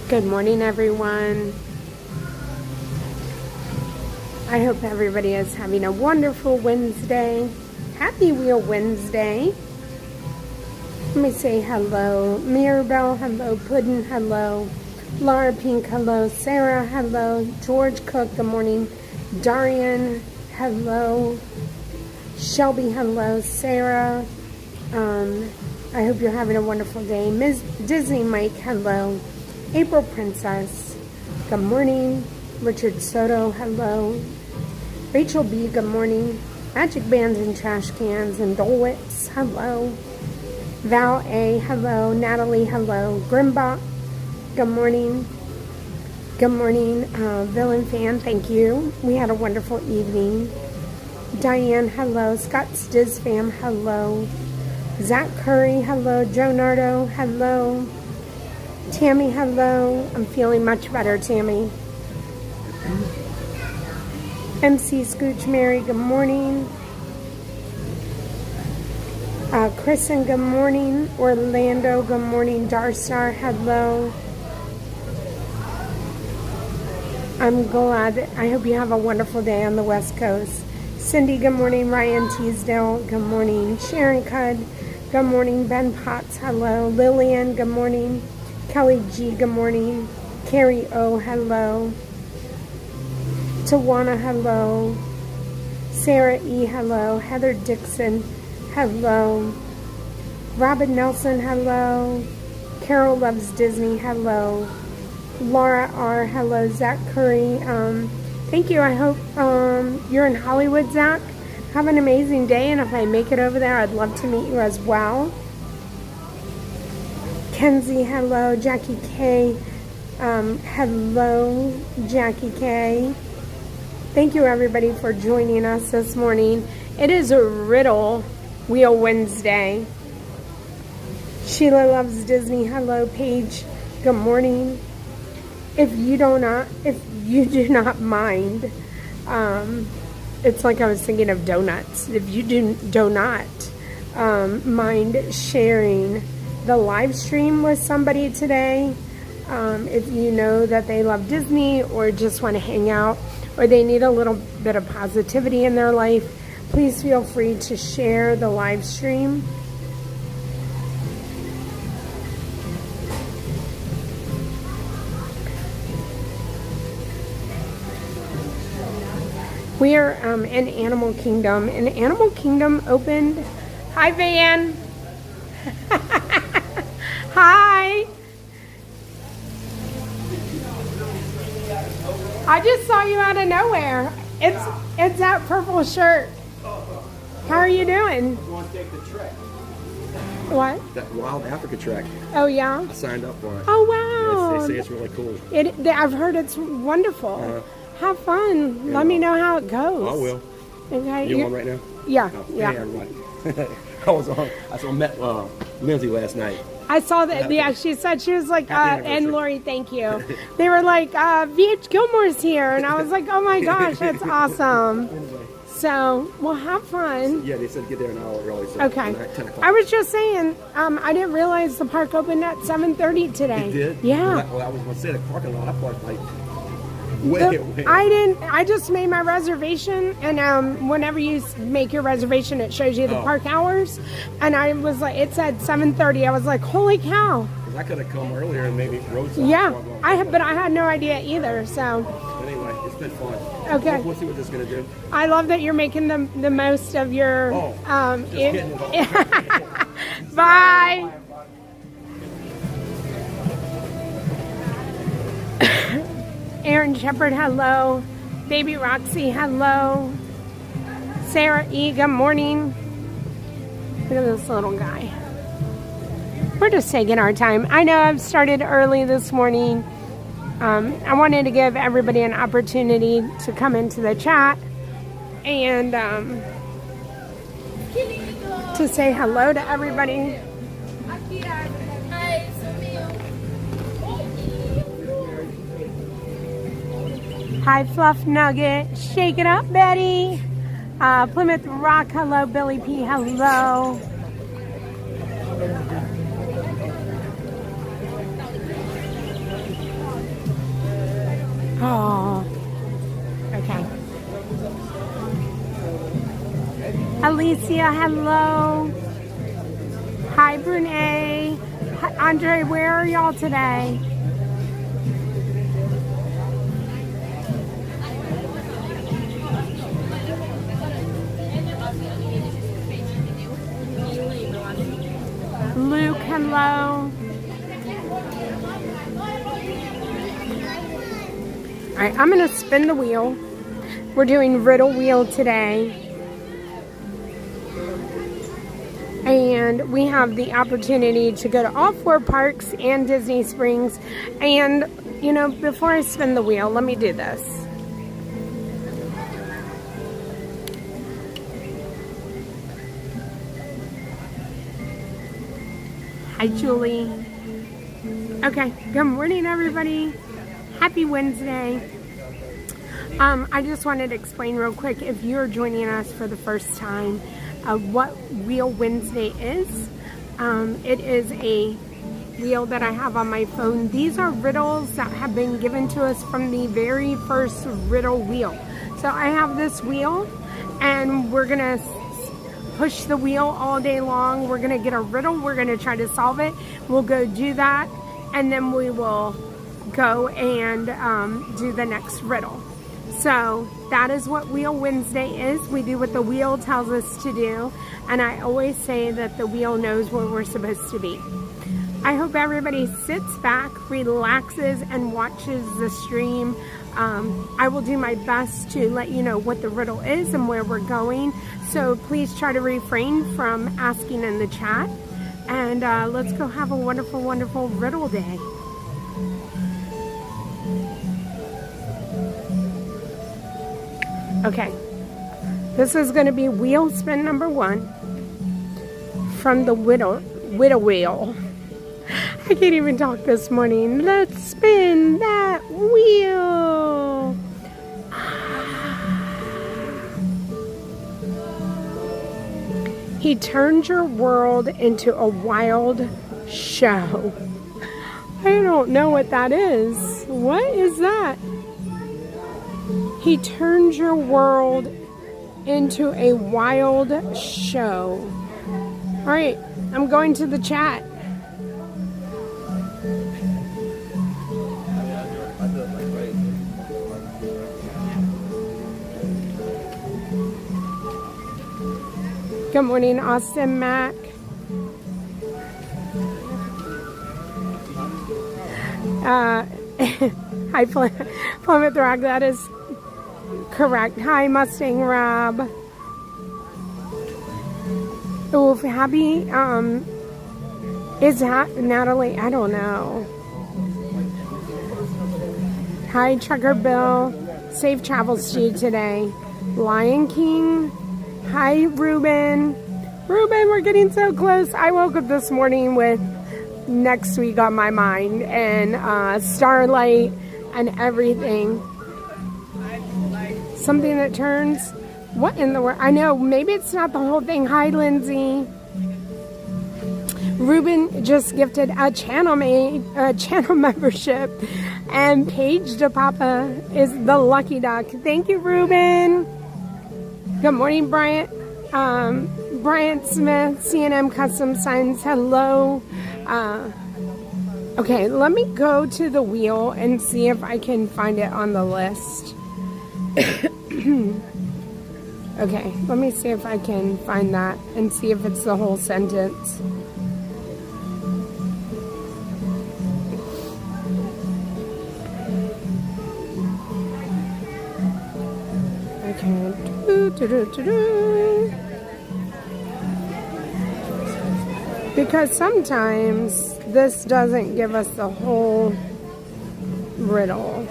Good morning, everyone. I hope everybody is having a wonderful Wednesday. Happy Wheel Wednesday. Let me say hello. Mirabelle, hello. Puddin', hello. Laura Pink, hello. Sarah, hello. George Cook, good morning. Darian, hello. Shelby, hello. Sarah, I hope you're having a wonderful day. Ms. Disney Mike, hello. April Princess, good morning. Richard Soto, hello. Rachel B, good morning. Magic Bands and Trash Cans and Dolewitz, hello. Val A, hello. Natalie, hello. Grimbach, good morning. Good morning. Villain Fan, thank you. We had a wonderful evening. Diane, hello. Scott's Diz Fam, hello. Zach Curry, hello. Joe Nardo, hello. Tammy, hello. I'm feeling much better, Tammy. MC Scooch Mary, good morning. Kristen, good morning. Orlando, good morning. Darstar, hello. I'm glad. I hope you have a wonderful day on the West Coast. Cindy, good morning. Ryan Teasdale, good morning. Sharon Cud, good morning. Ben Potts, hello. Lillian, good morning. Kelly G, good morning. Carrie O, hello. Tawana, hello. Sarah E, hello. Heather Dixon, hello. Robin Nelson, hello. Carol Loves Disney, hello. Laura R, hello. Zach Curry, thank you. I hope you're in Hollywood, Zach. Have an amazing day, and if I make it over there, I'd love to meet you as well. Kenzie, hello. Jackie K, hello. Jackie K. Thank you, everybody, for joining us this morning. It is a Riddle Wheel Wednesday. Sheila Loves Disney, hello. Paige, good morning. If you do not mind, it's like I was thinking of donuts. If you do not mind sharing the live stream with somebody today, if you know that they love Disney or just want to hang out or they need a little bit of positivity in their life, please feel free to share the live stream. We are in Animal Kingdom, and Animal Kingdom opened. Hi, Van. Hi. I just saw you out of nowhere. It's that purple shirt. How are you doing? You want to take the trek? What? That Wild Africa trek. Oh, yeah? I signed up for it. Oh, wow. They say it's really cool. I've heard it's wonderful. Have fun. Let me know how it goes. I will. Okay. You on right now? Yeah. Oh, yeah. Hey, everybody. I met Lindsay last night. I saw that. Yeah, she said, she was like, and Lori, thank you. They were like, VH Gilmore's here. And I was like, oh my gosh, that's awesome. So, well, have fun. Yeah, they said get there an hour early. So okay. 10 o'clock. I was just saying, I didn't realize the park opened at 7:30 today. You did? Yeah. Well, I was going to say the parking lot. I parked like way. I just made my reservation, and whenever you make your reservation, it shows you the park hours. And I was like, it said 7:30. I was like, holy cow. Because I could have come earlier and maybe roadside. Yeah, but I had no idea either. So. Anyway, it's been fun. Okay. We'll see what this is going to do. I love that you're making the most of your. Just getting it Bye. Aaron Shepard, hello. Baby Roxy, hello. Sarah E, good morning. Look at this little guy. We're just taking our time. I know I've started early this morning. I wanted to give everybody an opportunity to come into the chat and to say hello to everybody. Hi, Fluff Nugget. Shake it up, Betty. Plymouth Rock, hello. Billy P, hello. Alicia, hello. Hi, Brene. Hi, Andre, where are y'all today? Luke, hello. Alright, I'm going to spin the wheel. We're doing Riddle Wheel today. And we have the opportunity to go to all 4 parks and Disney Springs. And, you know, before I spin the wheel, let me do this. Hi, Julie. Okay, good morning, everybody. Happy Wednesday. I just wanted to explain real quick, if you're joining us for the first time, what Wheel Wednesday is. It is a wheel that I have on my phone. These are riddles that have been given to us from the very first riddle wheel. So I have this wheel, and we're going to push the wheel all day long. We're going to get a riddle. We're going to try to solve it. We'll go do that, and then we will go and do the next riddle. So that is what Wheel Wednesday is. We do what the wheel tells us to do, and I always say that the wheel knows where we're supposed to be. I hope everybody sits back, relaxes, and watches the stream. I will do my best to let you know what the riddle is and where we're going. So please try to refrain from asking in the chat. And let's go have a wonderful, wonderful riddle day. Okay, this is going to be wheel spin number 1 from the Widow Wheel. I can't even talk this morning. Let's spin that wheel. He turned your world into a wild show. I don't know what that is. What is that? He turned your world into a wild show. All right, I'm going to the chat. Good morning, Austin Mac. Hi, Plymouth Rock, that is correct. Hi, Mustang Rob. Oh, happy, is that Natalie? I don't know. Hi, Trucker Bill. Safe travels to you today. Lion King. Hi, Ruben. Ruben, we're getting so close. I woke up this morning with next week on my mind, and Starlight and everything. Something that turns. What in the world? I know, maybe it's not the whole thing. Hi, Lindsay. Ruben just gifted a channel membership, and Paige DePapa is the lucky duck. Thank you, Ruben. Good morning, Bryant. Bryant Smith, C&M Custom Signs. Hello. Okay, let me go to the wheel and see if I can find it on the list. Okay, let me see if I can find that and see if it's the whole sentence. Okay. Because sometimes this doesn't give us the whole riddle.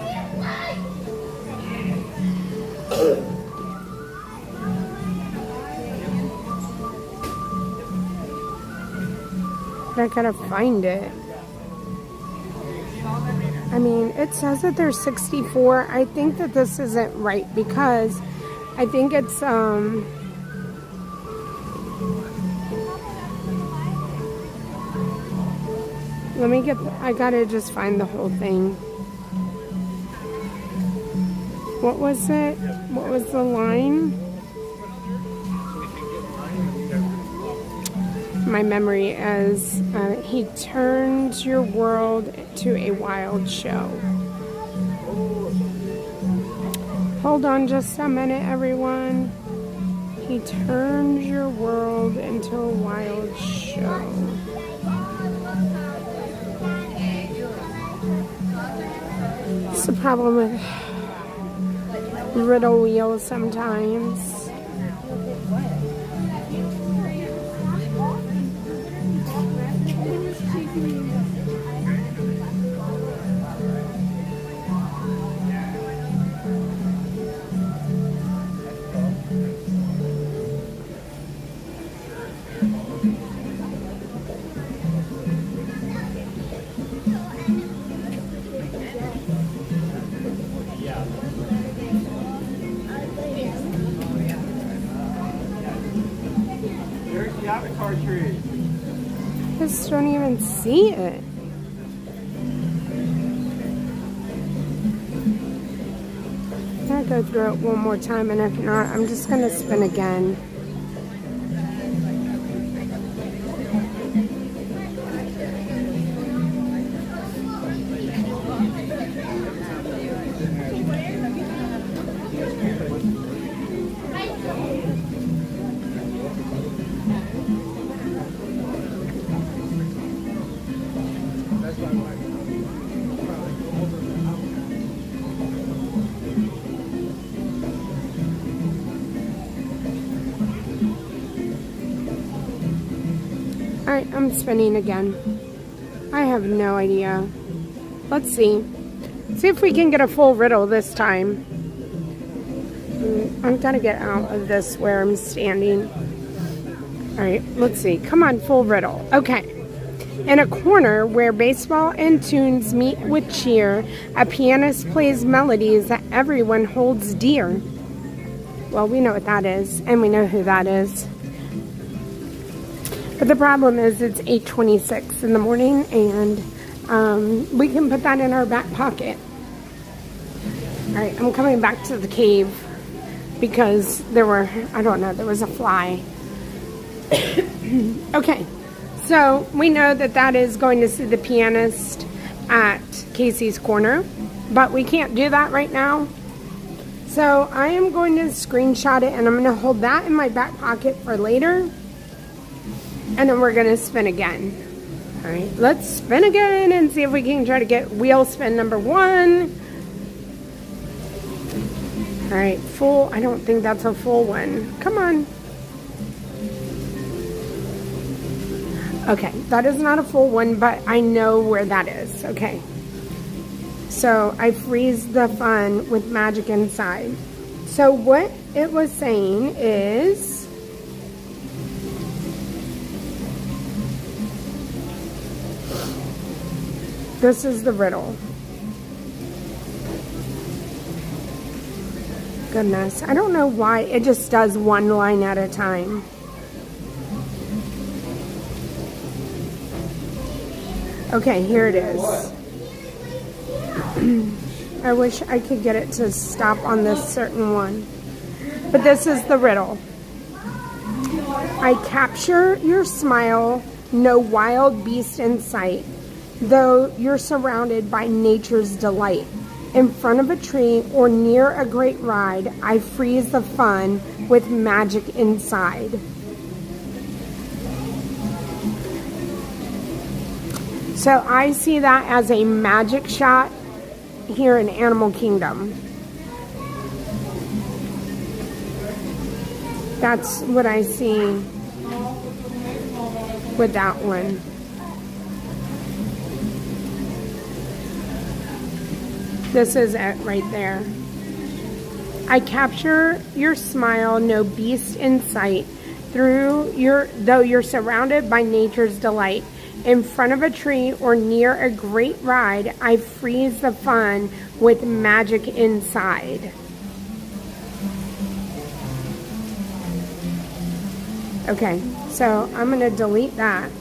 I gotta find it. I mean, it says that there's 64. I think that this isn't right because I think it's let me get I gotta just find the whole thing. What was it? What was the line? my memory as he turns your world to a wild show. Hold on just a minute, everyone. He turns your world into a wild show. It's the problem with riddle wheels sometimes. I just don't even see it. I'm gonna go through it one more time, and if not, I'm just gonna spin again. Alright, I'm spinning again. I have no idea. Let's see. See if we can get a full riddle this time. I've got to get out of this where I'm standing. Alright, let's see. Come on, full riddle. Okay. In a corner where baseball and tunes meet with cheer, a pianist plays melodies that everyone holds dear. Well, we know what that is, and we know who that is. But the problem is it's 8:26 in the morning, and we can put that in our back pocket. Alright, I'm coming back to the cave because there was a fly. Okay, so we know that that is going to see the pianist at Casey's Corner, but we can't do that right now. So I am going to screenshot it, and I'm going to hold that in my back pocket for later. And then we're going to spin again. Alright, let's spin again and see if we can try to get wheel spin number 1. Alright, full. I don't think that's a full one. Come on. Okay, that is not a full one, but I know where that is. Okay. So I freeze the fun with magic inside. So what it was saying is... this is the riddle. Goodness, I don't know why it just does one line at a time. Okay, here it is. I wish I could get it to stop on this certain one. But this is the riddle. I capture your smile, no wild beast in sight, though you're surrounded by nature's delight. In front of a tree or near a great ride, I freeze the fun with magic inside. So I see that as a magic shot here in Animal Kingdom. That's what I see with that one. This is it right there. I capture your smile, no beast in sight, though you're surrounded by nature's delight. In front of a tree or near a great ride, I freeze the fun with magic inside. Okay, so I'm going to delete that.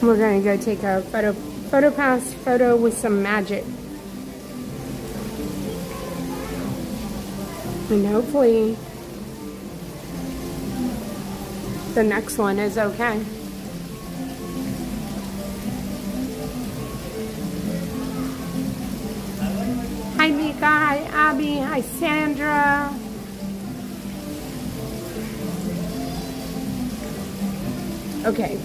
We're going to go take a photo pass photo with some magic. And hopefully the next one is okay. Hi Mika, hi Abby, hi Sandra. Okay.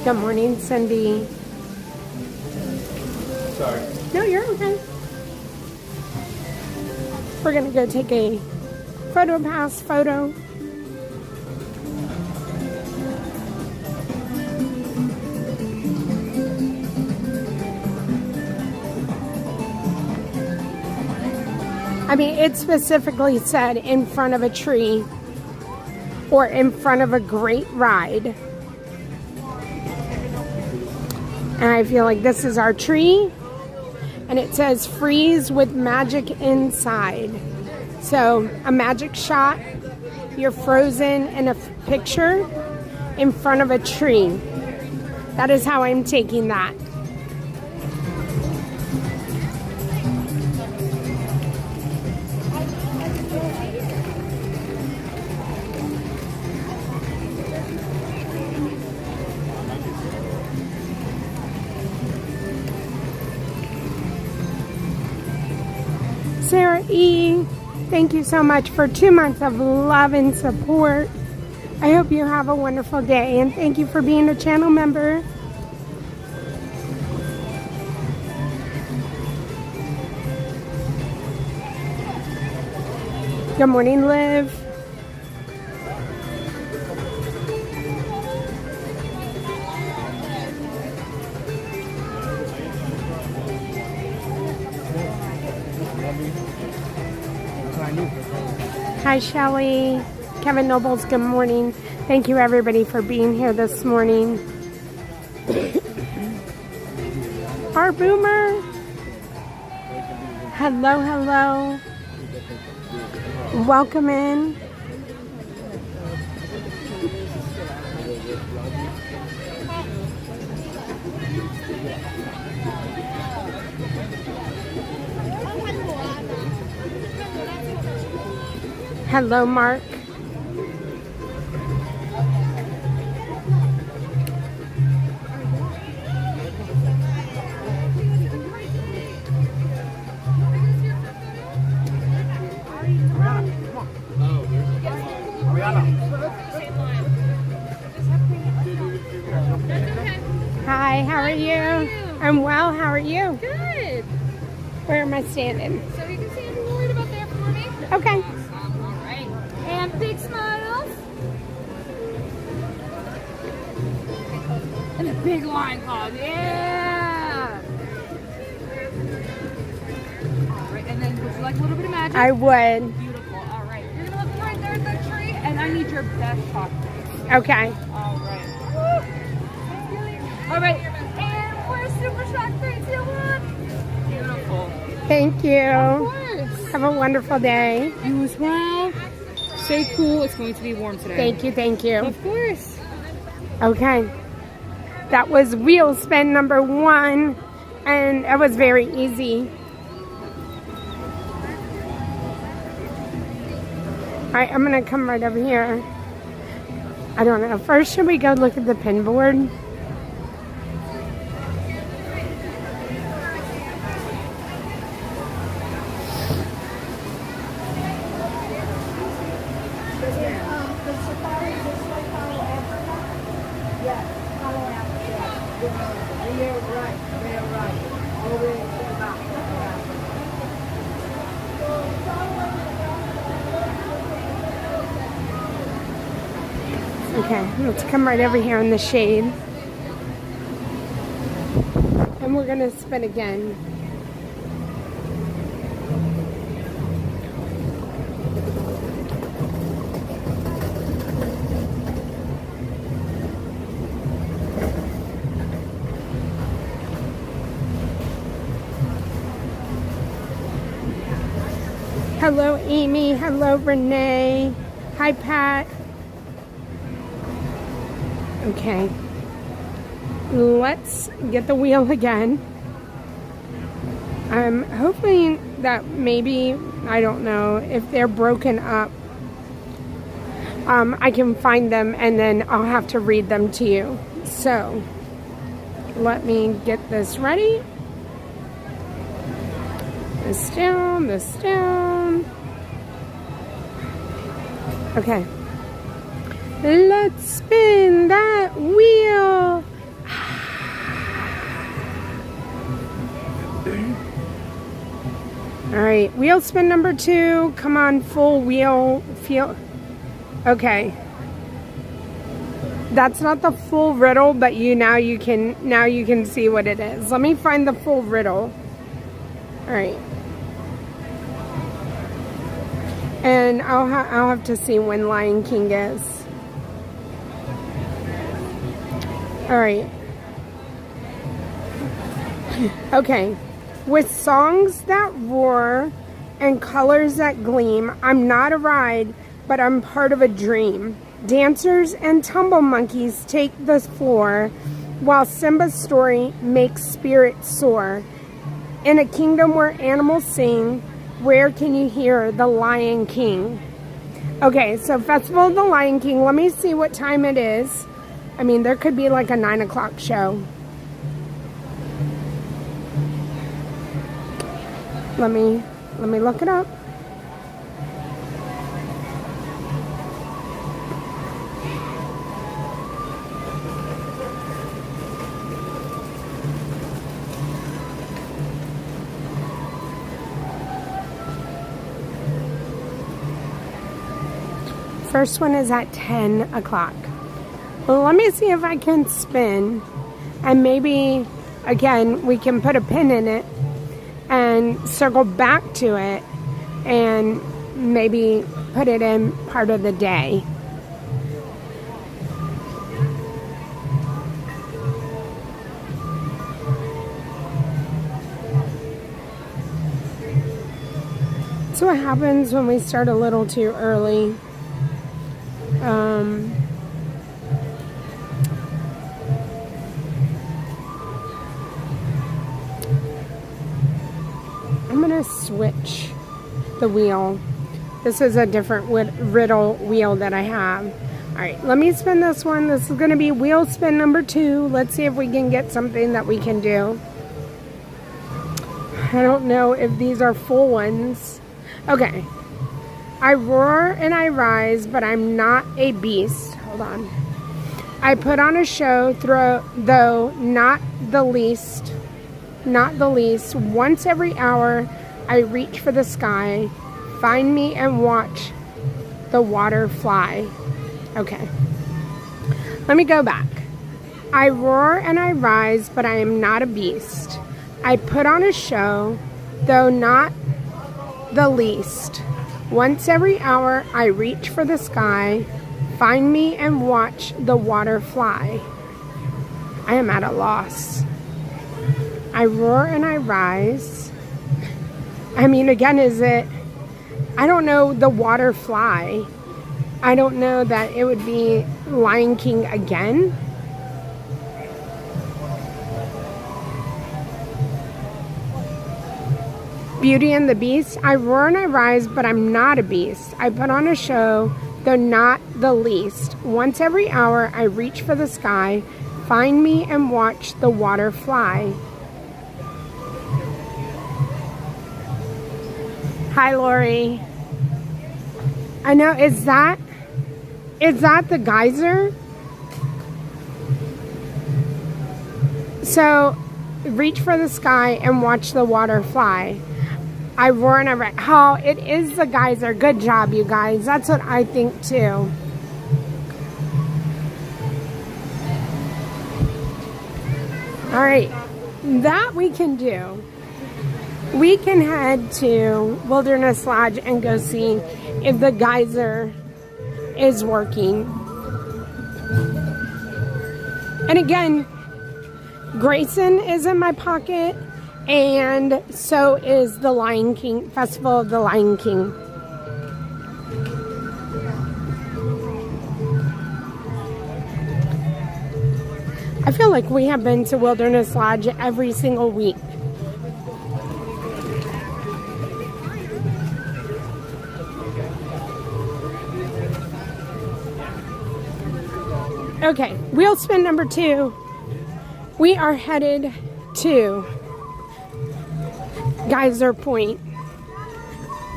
Good morning, Cindy. Sorry. No, you're okay. We're gonna go take a photo pass photo. I mean, it specifically said in front of a tree or in front of a great ride. And I feel like this is our tree, and it says freeze with magic inside. So a magic shot, you're frozen in a picture in front of a tree. That is how I'm taking that. Sarah E., thank you so much for 2 months of love and support. I hope you have a wonderful day, and thank you for being a channel member. Good morning, Liv. Hi, Shelly. Kevin Nobles, good morning. Thank you, everybody, for being here this morning. Our Boomer. Hello, hello. Welcome in. Hello, Mark. Hi, how are you? I'm well, how are you? Good. Where am I standing? So you can stand right about there for me. Okay. All right. And big smiles. And a big line call. Yeah. All right. And then would you like a little bit of magic? I would. Beautiful. All right. You're going to look right there at that tree, and I need your best shot. Okay. All right. All right. And we're super shocked. 3, 2, 1. Beautiful. Thank you. Of course. Have a wonderful day. You as well. Stay cool. It's going to be warm today. Thank you, thank you. Of course. Okay. That was wheel spin number 1, and it was very easy. All right, I'm gonna come right over here. I don't know. First, should we go look at the pin board? Okay, let's come right over here in the shade. And we're gonna spin again. Hello, Amy. Hello, Renee. Hi, Pat. Okay. Let's get the wheel again. I'm hoping that maybe, I don't know, if they're broken up, I can find them and then I'll have to read them to you. So, let me get this ready. This down, this down. Okay. Let's spin that wheel. All right, wheel spin number 2. Come on, full wheel feel. Okay. That's not the full riddle, but now you can see what it is. Let me find the full riddle. All right. And I'll have to see when Lion King is. All right. Okay. With songs that roar and colors that gleam, I'm not a ride, but I'm part of a dream. Dancers and tumble monkeys take the floor, while Simba's story makes spirits soar. In a kingdom where animals sing, where can you hear the Lion King? Okay, so Festival of the Lion King. Let me see what time it is. I mean, there could be like a 9 o'clock show. Let me look it up. First one is at 10 o'clock. Well, let me see if I can spin, and maybe, again, we can put a pin in it and circle back to it and maybe put it in part of the day. That's what happens when we start a little too early. I'm gonna switch the wheel. This is a different riddle wheel that I have. All right, let me spin this one. This is gonna be wheel spin number 2. Let's see if we can get something that we can do. I don't know if these are full ones. Okay. I roar and I rise, but I'm not a beast. Hold on. I put on a show, though not the least. Once every hour, I reach for the sky. Find me and watch the water fly. Okay. Let me go back. I roar and I rise, but I am not a beast. I put on a show, though not the least. Once every hour, I reach for the sky. Find me and watch the water fly. I am at a loss. I roar and I rise. I mean, again, is it... I don't know the water fly. I don't know that it would be Lion King again. Beauty and the Beast. I roar and I rise, but I'm not a beast. I put on a show, though not the least. Once every hour, I reach for the sky. Find me and watch the water fly. Hi, Lori. I know, is that the geyser? So, reach for the sky and watch the water fly. I roar and I rise. Oh, it is the geyser. Good job, you guys. That's what I think, too. All right. That we can do. We can head to Wilderness Lodge and go see if the geyser is working. And again, Grayson is in my pocket, And so is the Lion King, Festival of the Lion King. I feel like we have been to Wilderness Lodge every single week. Okay, wheel spin number 2. We are headed to Geyser Point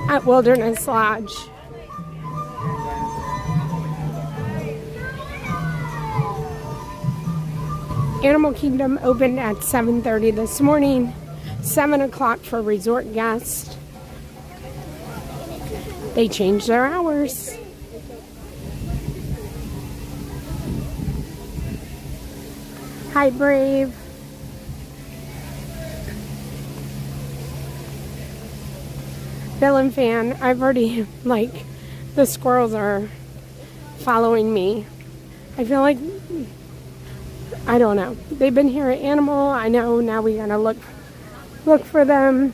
at Wilderness Lodge. Animal Kingdom opened at 7:30 this morning, 7 o'clock for resort guests. They changed their hours. Hi, Brave. Villain fan, I've already, like, the squirrels are following me. I feel like, I don't know. They've been here at Animal. I know now we gotta look for them.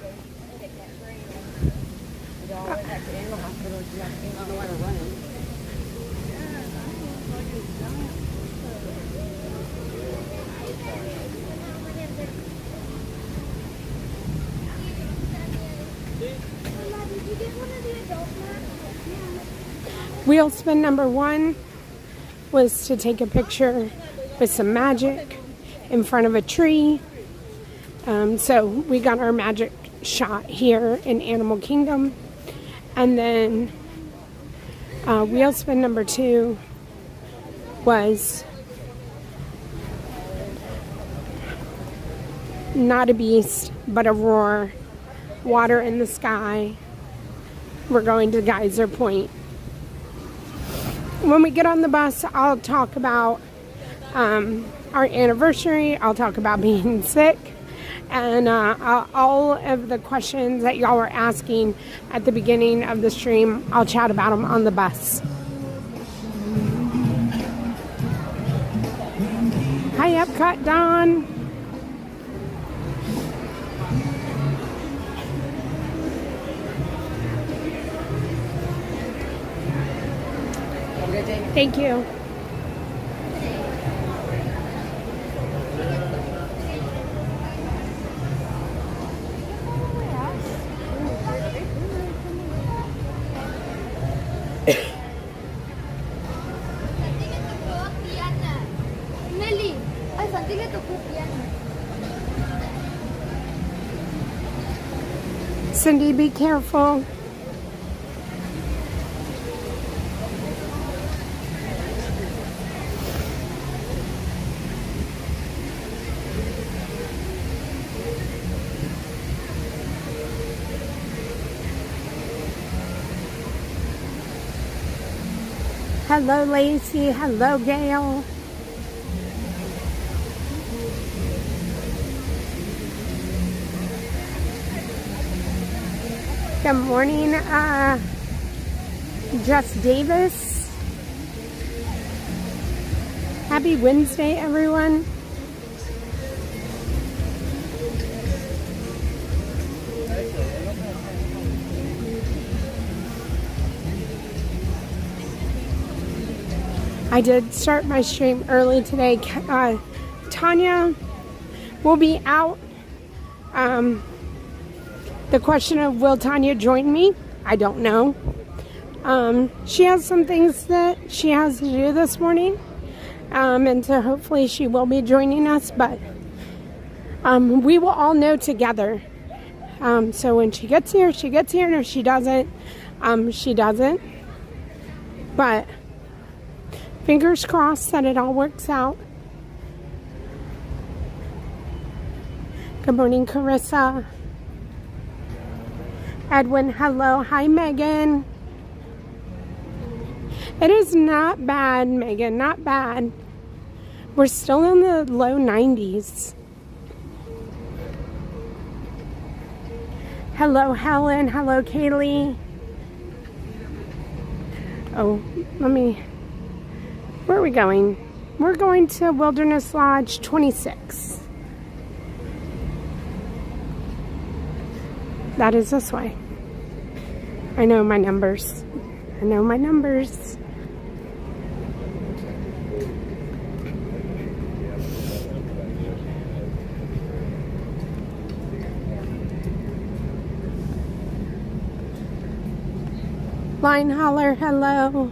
Wheel spin number 1 was to take a picture with some magic in front of a tree. So we got our magic shot here in Animal Kingdom. And then wheel spin number 2 was not a beast, but a roar. Water in the sky. We're going to Geyser Point. When we get on the bus, I'll talk about our anniversary. I'll talk about being sick. And all of the questions that y'all were asking at the beginning of the stream, I'll chat about them on the bus. Hi, Epcot Dawn. Thank you. Cindy, be careful. Hello, Lacey. Hello, Gail. Good morning, Jess Davis. Happy Wednesday, everyone. I did start my stream early today. Tanya will be out. The question of will Tanya join me? I don't know. She has some things that she has to do this morning. And so hopefully she will be joining us. But we will all know together. So when she gets here, she gets here. And if she doesn't, she doesn't. But fingers crossed that it all works out. Good morning, Carissa. Edwin, hello. Hi, Megan. It is not bad, Megan. Not bad. We're still in the low 90s. Hello, Helen. Hello, Kaylee. Oh, where are we going? We're going to Wilderness Lodge 26. that is this way. I know my numbers. I know my numbers. Line holler, hello.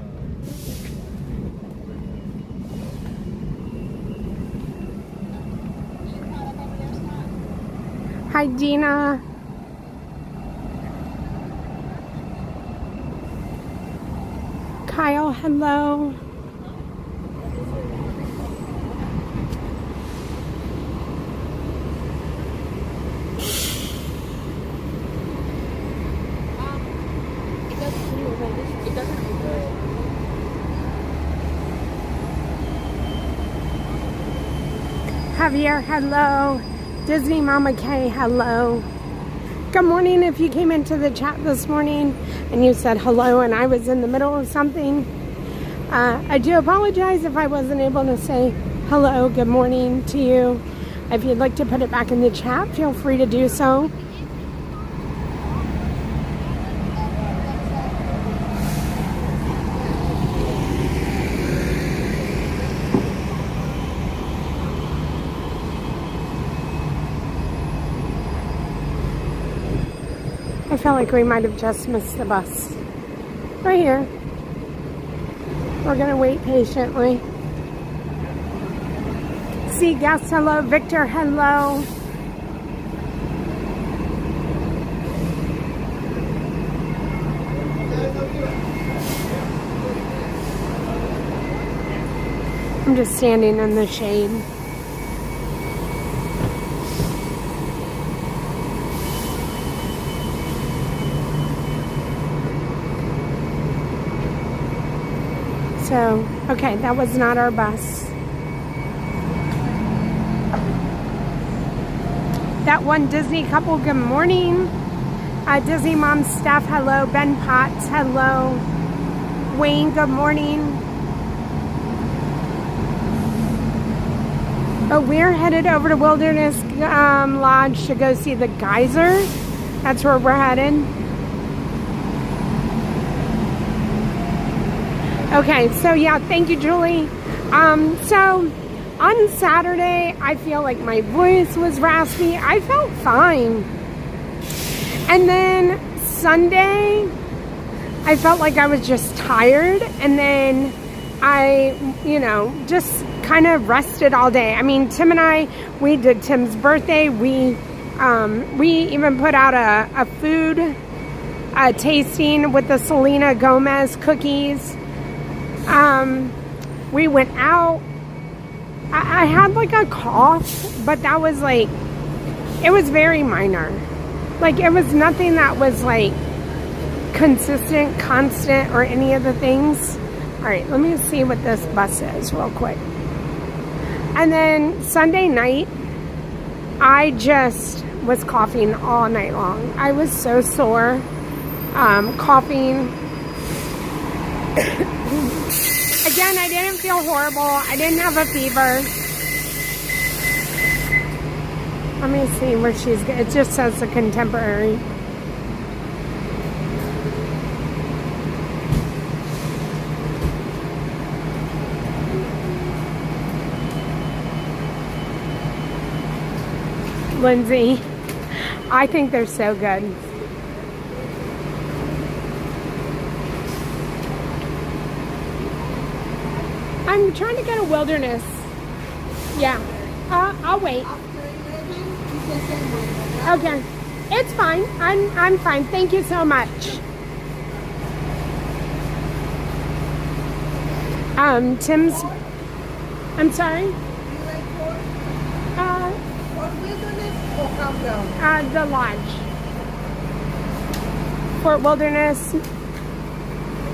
Hi, Dina. Kyle, hello. Javier, hello. Disney Mama K, hello. Good morning. If you came into the chat this morning and you said hello and I was in the middle of something, I do apologize if I wasn't able to say hello, good morning to you. If you'd like to put it back in the chat, feel free to do so. I felt like we might have just missed the bus. Right here. We're gonna wait patiently. See guests, hello. Victor, hello. I'm just standing in the shade. So, okay, that was not our bus. That one Disney couple, good morning. Disney Mom staff, hello. Ben Potts, hello. Wayne, good morning. Oh, we're headed over to Wilderness Lodge to go see the geyser. That's where we're headed. Okay, so yeah, thank you, Julie. So on Saturday, I feel like my voice was raspy. I felt fine. And then Sunday, I felt like I was just tired. And then I, just kind of rested all day. I mean, Tim and I, we did Tim's birthday. We even put out a food tasting with the Selena Gomez cookies. We went out. I had like a cough, but that was like, it was very minor. Like, it was nothing that was like consistent, constant, or any of the things. All right, let me see what this bus is real quick. And then Sunday night, I just was coughing all night long. I was so sore, coughing. Again, I didn't feel horrible. I didn't have a fever. Let me see where she's... It just says the Contemporary. Lindsay, I think they're so good. I'm trying to get a Wilderness. Yeah. I'll wait. Okay. It's fine. I'm fine. Thank you so much. Tim's... I'm sorry? The lodge. Fort Wilderness.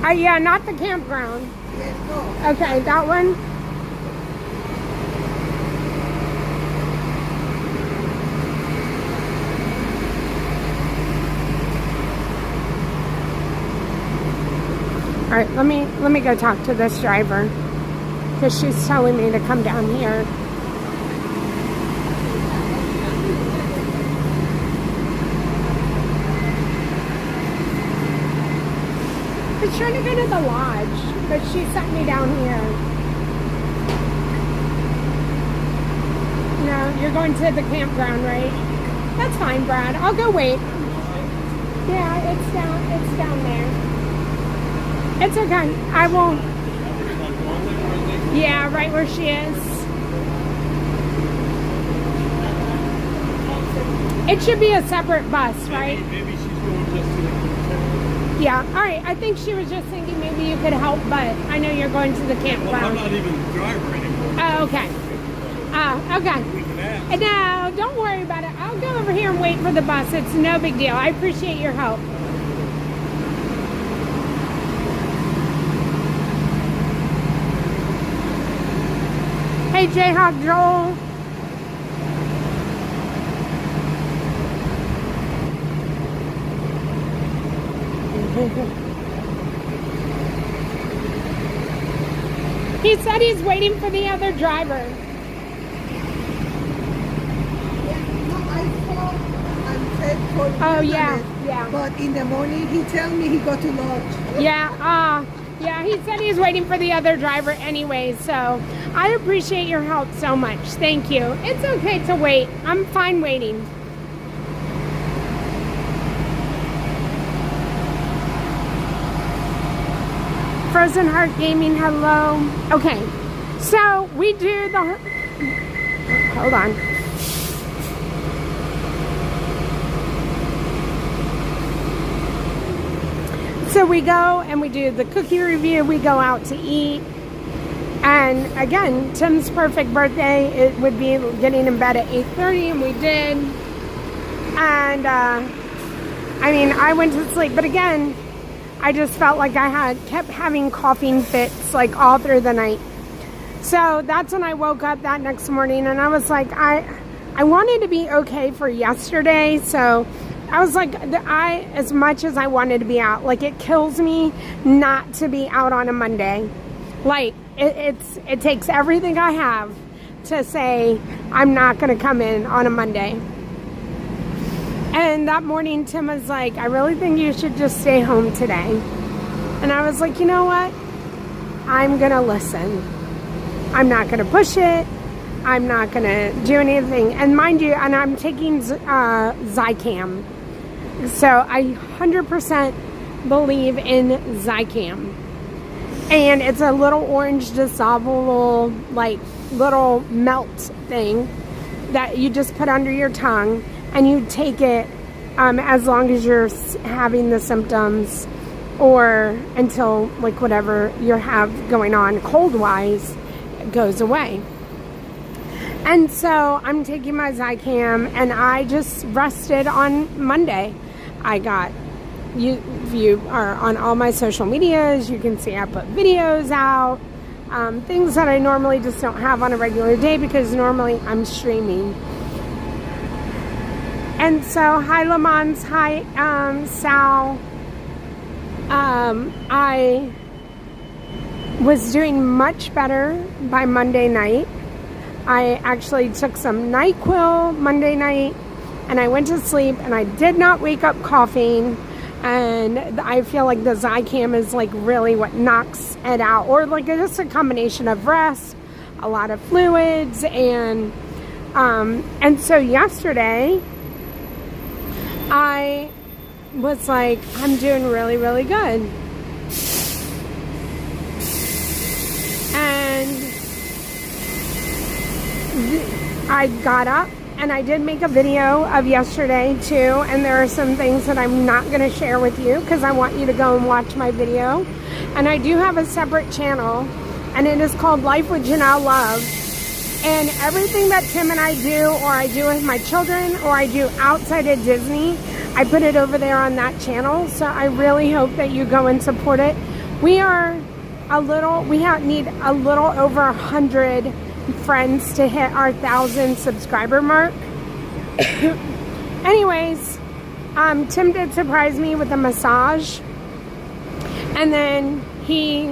Yeah, not the campground. Okay, that one. All right, let me go talk to this driver because she's telling me to come down here. was trying to go to the lodge, but she sent me down here. No, you're going to the campground, right? That's fine, Brad. I'll go wait. Yeah, it's down there. It's okay. I won't. Yeah, right where she is. It should be a separate bus, right? Maybe she's going just to the Yeah, all right. I think she was just thinking maybe you could help, but I know you're going to the campground. Well, I'm not even the driver anymore. Oh, okay. Okay. We can ask. No, don't worry about it. I'll go over here and wait for the bus. It's no big deal. I appreciate your help. Hey, Jayhawk Joel. He said he's waiting for the other driver. Oh, yeah, yeah. But in the morning, he tell me he got to lodge. Yeah, yeah, he said he's waiting for the other driver anyway, so I appreciate your help so much. Thank you. It's okay to wait. I'm fine waiting. Frozen Heart Gaming, hello. Okay, so we do the... Hold on. So we go and we do the cookie review, we go out to eat, and again, Tim's perfect birthday, it would be getting in bed at 8:30, and we did, and I mean, I went to sleep, but again, I just felt like I kept having coughing fits like all through the night. So that's when I woke up that next morning, and I was like, I wanted to be okay for yesterday, so I was like, as much as I wanted to be out, like it kills me not to be out on a Monday. Like it takes everything I have to say I'm not going to come in on a Monday. And that morning, Tim was like, I really think you should just stay home today. And I was like, you know what? I'm going to listen. I'm not going to push it. I'm not going to do anything. And mind you, and I'm taking Zicam. So I 100% believe in Zicam. And it's a little orange dissolvable, like little melt thing that you just put under your tongue, and you take it as long as you're having the symptoms, or until like whatever you have going on cold-wise goes away. And so I'm taking my Zicam, and I just rested on Monday. I got, if you are on all my social medias, you can see I put videos out, things that I normally just don't have on a regular day because normally I'm streaming. And so, hi Lamont, hi Sal. I was doing much better by Monday night. I actually took some NyQuil Monday night, and I went to sleep, and I did not wake up coughing, and I feel like the Zicam is like really what knocks it out, or like just a combination of rest, a lot of fluids, and so yesterday I was like, I'm doing really, really good. And I got up and I did make a video of yesterday too, and there are some things that I'm not going to share with you because I want you to go and watch my video. And I do have a separate channel, and it is called Life with Janel Love. And everything that Tim and I do, or I do with my children, or I do outside of Disney, I put it over there on that channel. So I really hope that you go and support it. We are need a little over 100 friends to hit our 1,000 subscriber mark. Anyways, Tim did surprise me with a massage, and then he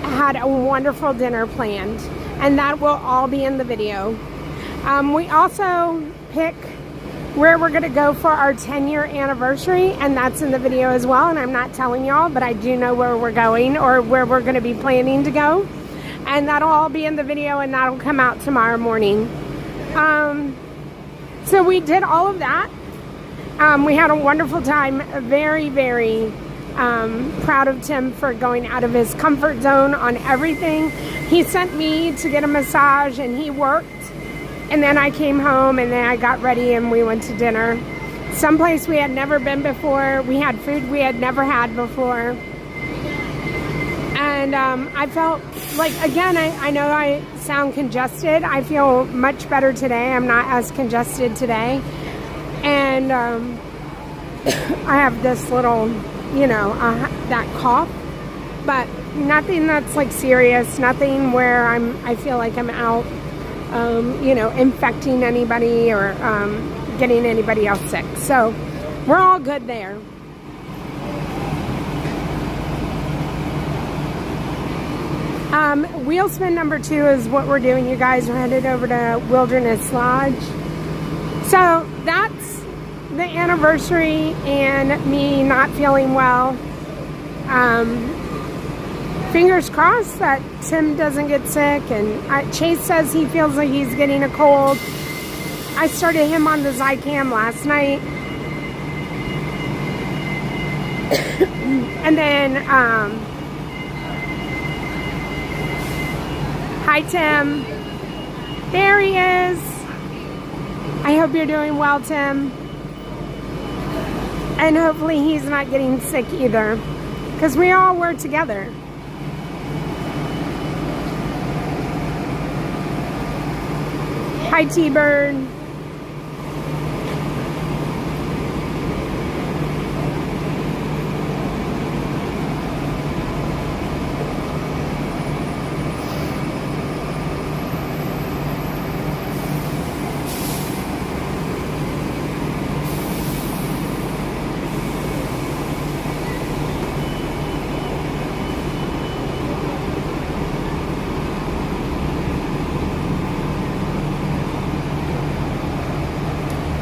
had a wonderful dinner planned, and that will all be in the video. We also pick where we're going to go for our 10-year anniversary, and that's in the video as well. And I'm not telling y'all, but I do know where we're going, or where we're going to be planning to go, and that'll all be in the video, and that'll come out tomorrow morning. So we did all of that. We had a wonderful time. Very, very proud of Tim for going out of his comfort zone on everything. He sent me to get a massage, and he worked. And then I came home, and then I got ready, and we went to dinner. Someplace we had never been before. We had food we had never had before. And I felt like, again, I know I sound congested. I feel much better today. I'm not as congested today. And I have this little, you know, that cough. But nothing that's like serious. Nothing where I feel like I'm out, you know, infecting anybody or getting anybody else sick. So we're all good there. Wheel spin number 2 is what we're doing, you guys. We're headed over to Wilderness Lodge. So that's the anniversary and me not feeling well. Fingers crossed that Tim doesn't get sick, and Chase says he feels like he's getting a cold. I started him on the Zicam last night. And then, hi Tim. There he is. I hope you're doing well, Tim. And hopefully he's not getting sick either, because we all were together. Hi T-Bird.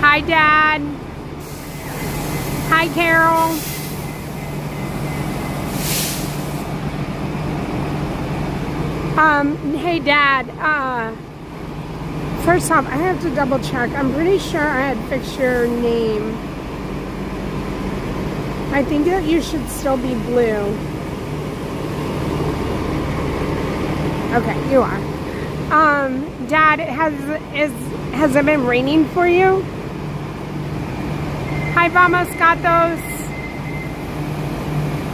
Hi, Dad. Hi, Carol. Hey, Dad. First off, I have to double check. I'm pretty sure I had fixed your name. I think that you should still be blue. Okay, you are. Dad, has it been raining for you? Hi, Vamos Gatos.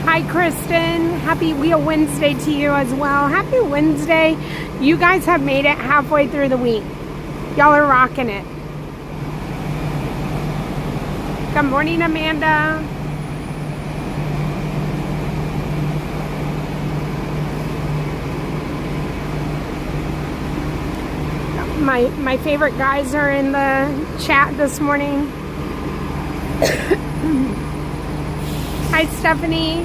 Hi, Kristen. Happy Wheel Wednesday to you as well. Happy Wednesday. You guys have made it halfway through the week. Y'all are rocking it. Good morning, Amanda. My favorite guys are in the chat this morning. Hi, Stephanie.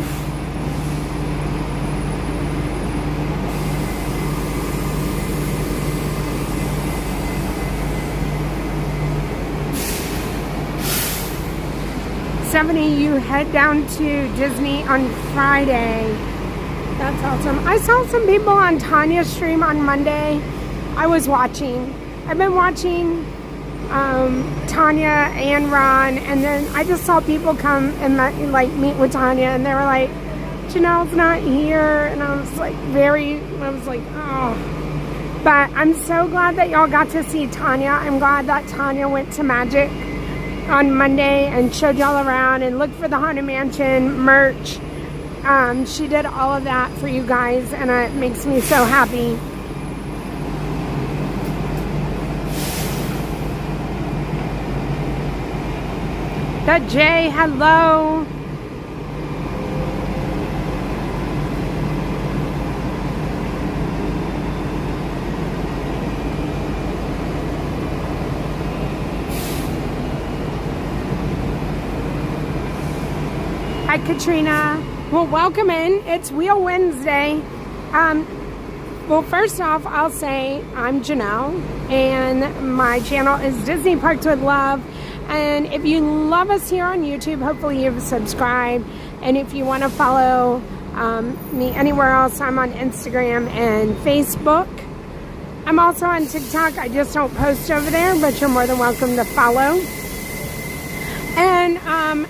Stephanie, you head down to Disney on Friday. That's awesome. I saw some people on Tanya's stream on Monday. I was watching. I've been watching Tanya and Ron, and then I just saw people come and like meet with Tanya, and they were like, Janelle's not here, and I was like oh. But I'm so glad that y'all got to see Tanya. I'm glad that Tanya went to Magic on Monday and showed y'all around and looked for the Haunted Mansion merch. She did all of that for you guys, and it makes me so happy. The Jay, hello. Hi, Katrina. Well, welcome in. It's Wheel Wednesday. Well, first off, I'll say I'm Janelle, and my channel is Disney Parks with Love. And if you love us here on YouTube, hopefully you've subscribed. And if you want to follow me anywhere else, I'm on Instagram and Facebook. I'm also on TikTok. I just don't post over there, but you're more than welcome to follow. And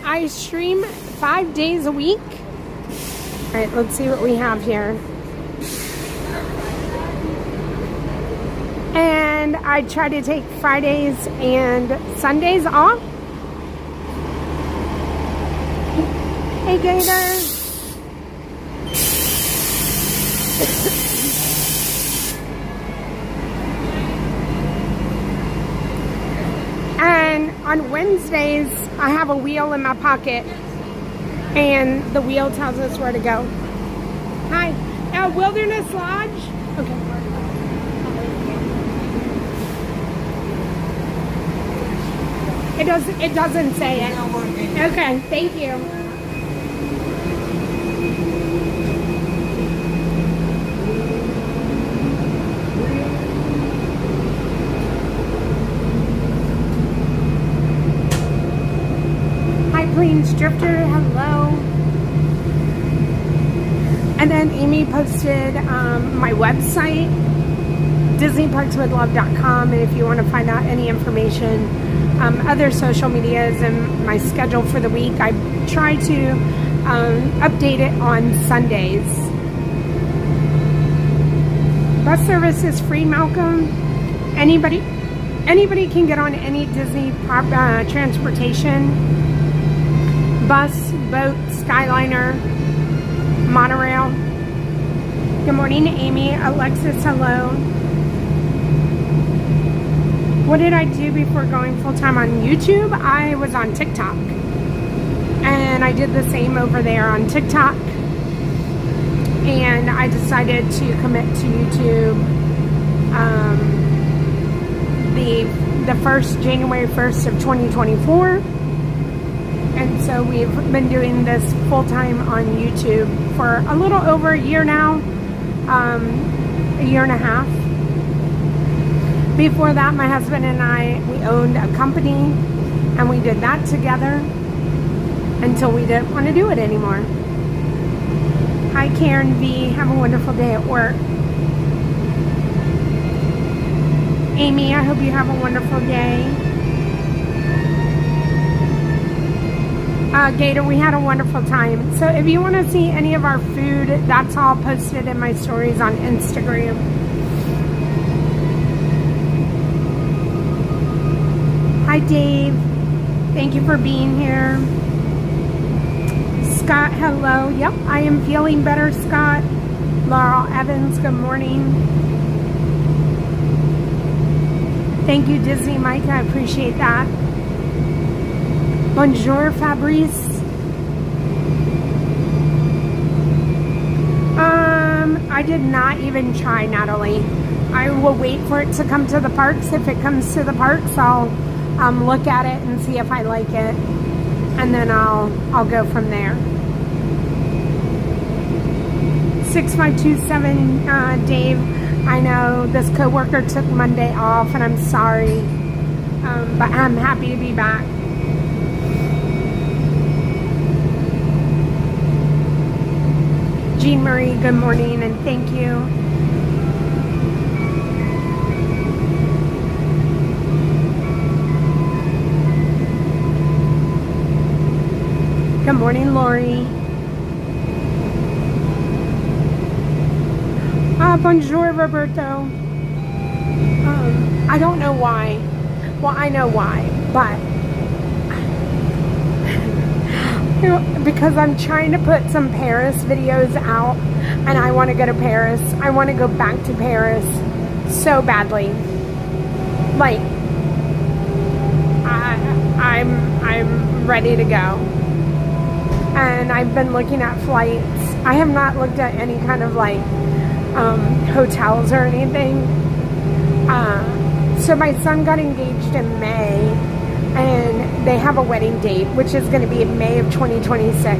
I stream 5 days a week. All right, let's see what we have here. And I try to take Fridays and Sundays off. Hey, Gator. And on Wednesdays, I have a wheel in my pocket, and the wheel tells us where to go. Hi, Wilderness Lodge. Okay. It doesn't say it. Okay, thank you. Hi, Plains Drifter. Hello. And then Amy posted my website, DisneyParksWithLove.com, and if you want to find out any information, other social medias, and my schedule for the week, I try to update it on Sundays. Bus service is free, Malcolm. Anybody can get on any Disney transportation. Bus, boat, Skyliner, monorail. Good morning, Amy. Alexis, hello. What did I do before going full-time on YouTube? I was on TikTok. And I did the same over there on TikTok. And I decided to commit to YouTube the first January 1st of 2024. And so we've been doing this full-time on YouTube for a little over a year now. A year and a half. Before that, my husband and I, we owned a company, and we did that together until we didn't want to do it anymore. Hi, Karen V. Have a wonderful day at work. Amy, I hope you have a wonderful day. Gator, we had a wonderful time. So if you want to see any of our food, that's all posted in my stories on Instagram. Hi, Dave. Thank you for being here. Scott, hello. Yep, I am feeling better, Scott. Laurel Evans, good morning. Thank you, Disney Mike. I appreciate that. Bonjour, Fabrice. I did not even try, Natalie. I will wait for it to come to the parks. If it comes to the parks, I'll look at it and see if I like it, and then I'll go from there. 6527 Dave, I know this coworker took Monday off, and I'm sorry, but I'm happy to be back. Jean Marie, good morning, and thank you. Good morning, Lori. Bonjour, Roberto. I don't know why. Well, I know why, but because I'm trying to put some Paris videos out, and I want to go to Paris. I want to go back to Paris so badly. Like, I'm ready to go. And I've been looking at flights. I have not looked at any kind of like hotels or anything. So my son got engaged in May, and they have a wedding date, which is going to be in May of 2026.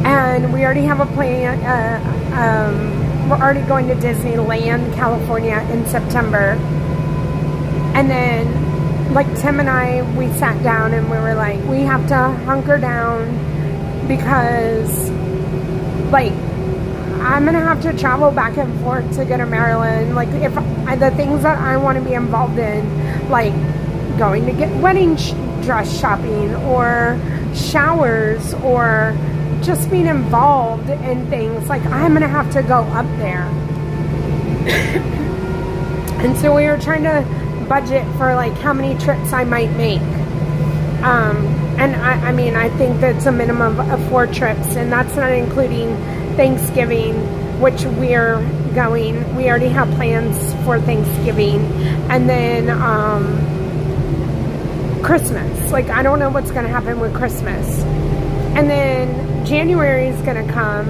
And we already have a plan. We're already going to Disneyland, California in September. And then like Tim and I, we sat down and we were like, we have to hunker down because, like, I'm gonna have to travel back and forth to go to Maryland. Like, if the things that I want to be involved in, like going to get wedding dress shopping or showers or just being involved in things, like, I'm gonna have to go up there. And so we were trying to budget for like how many trips I might make. And I mean, I think that's a minimum of 4 trips, and that's not including Thanksgiving, which we're going. We already have plans for Thanksgiving, and then Christmas. Like, I don't know what's going to happen with Christmas. And then January is going to come,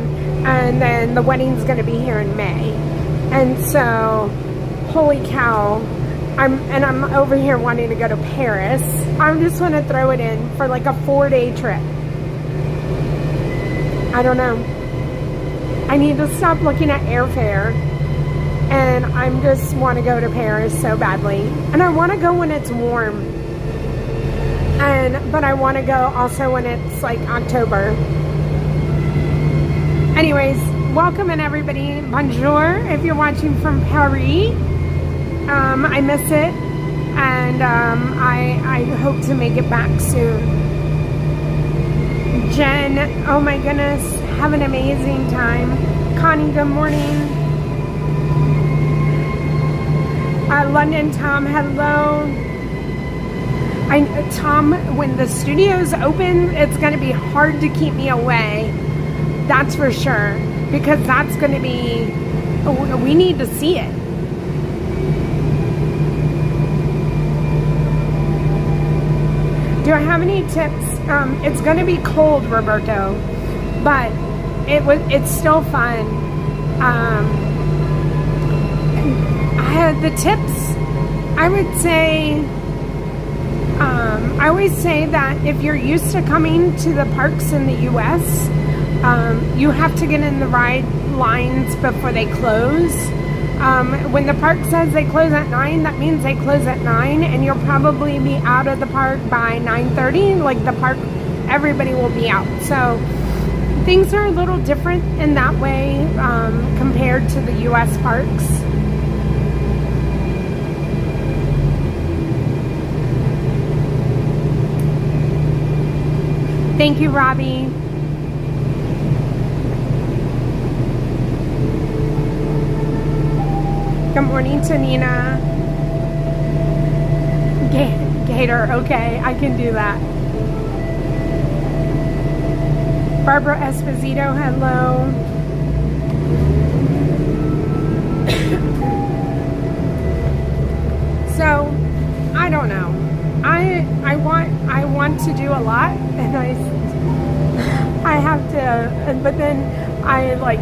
and then the wedding's going to be here in May. And so, holy cow, I'm over here wanting to go to Paris. I just want to throw it in for like a 4-day trip. I don't know. I need to stop looking at airfare, and I just want to go to Paris so badly. And I want to go when it's warm. But I want to go also when it's like October. Anyways, welcome in everybody. Bonjour if you're watching from Paris. I miss it, and I hope to make it back soon. Jen, oh my goodness, have an amazing time. Connie, good morning. London Tom, hello. Tom, when the studio's open, it's going to be hard to keep me away. That's for sure. Because that's going to be, we need to see it. Do I have any tips? It's going to be cold, Roberto, but it's still fun. I had the tips. I would say, I always say that if you're used to coming to the parks in the U.S., you have to get in the ride lines before they close. When the park says they close at 9, that means they close at 9, and you'll probably be out of the park by 9:30. Like, the park, everybody will be out. So things are a little different in that way compared to the U.S. parks. Thank you, Robbie. Good morning to Nina. Gator, okay, I can do that. Barbara Esposito, hello. So, I don't know. I want to do a lot, and I have to, but then I'm like,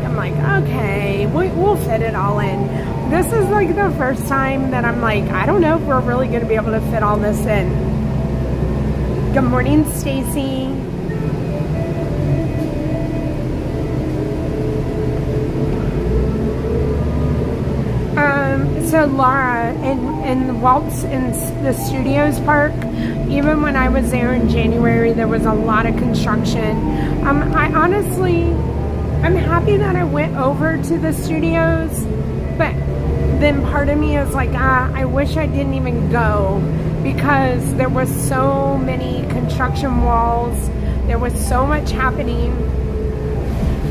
okay, we'll fit it all in. This is like the first time that I'm like, I don't know if we're really going to be able to fit all this in. Good morning, Stacy. So Laura, in Walt's in the Studios Park, even when I was there in January, there was a lot of construction. I honestly, I'm happy that I went over to the studios, but then part of me is like, I wish I didn't even go, because there was so many construction walls, there was so much happening,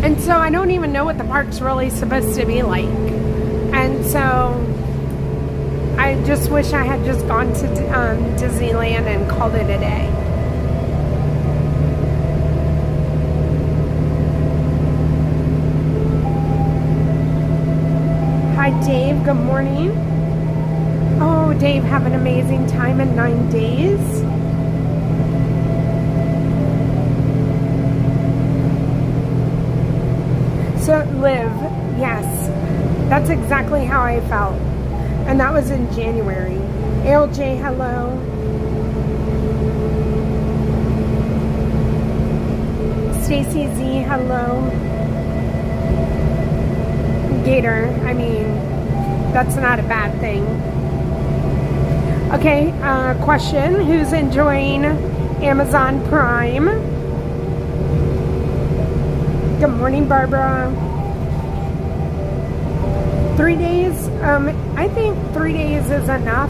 and so I don't even know what the park's really supposed to be like. And so I just wish I had just gone to Disneyland and called it a day. Hi, Dave. Good morning. Oh, Dave, have an amazing time in 9 days. So, Liv, yes, that's exactly how I felt. And that was in January. ALJ, hello. Stacy Z, hello. Gator, I mean, that's not a bad thing. Okay, question. Who's enjoying Amazon Prime? Good morning, Barbara. 3 days? I think 3 days is enough.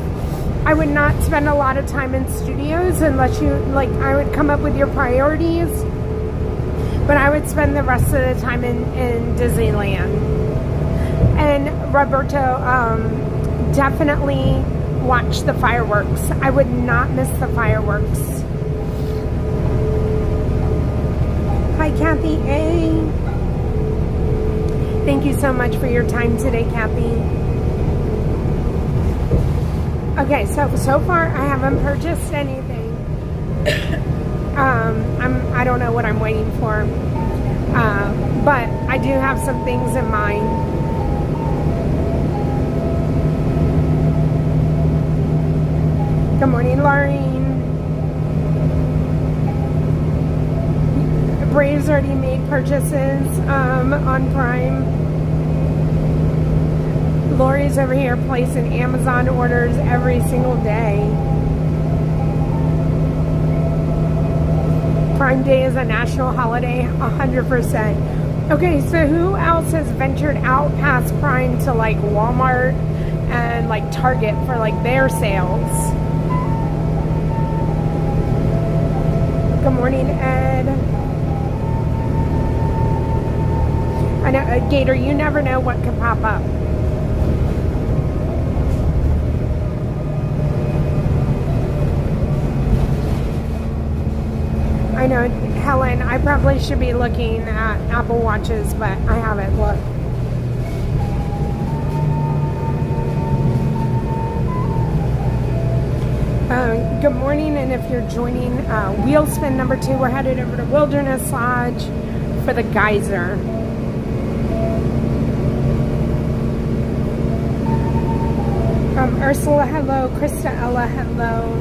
I would not spend a lot of time in studios unless you, like, I would come up with your priorities. But I would spend the rest of the time in Disneyland. And Roberto, definitely watch the fireworks. I would not miss the fireworks. Hi, Kathy A. Thank you so much for your time today, Kathy. Okay, so far I haven't purchased anything. I don't know what I'm waiting for, but I do have some things in mind. Good morning, Laureen. Brave's already made purchases on Prime. Lori's over here placing Amazon orders every single day. Prime Day is a national holiday, 100%. Okay, so who else has ventured out past Prime to like Walmart and like Target for like their sales? Good morning, Ed. I know, Gator, you never know what could pop up. I know, Helen, I probably should be looking at Apple Watches, but I haven't looked. Good morning, and if you're joining Wheel Spin number 2, we're headed over to Wilderness Lodge for the geyser. Ursula, hello. Krista Ella, hello.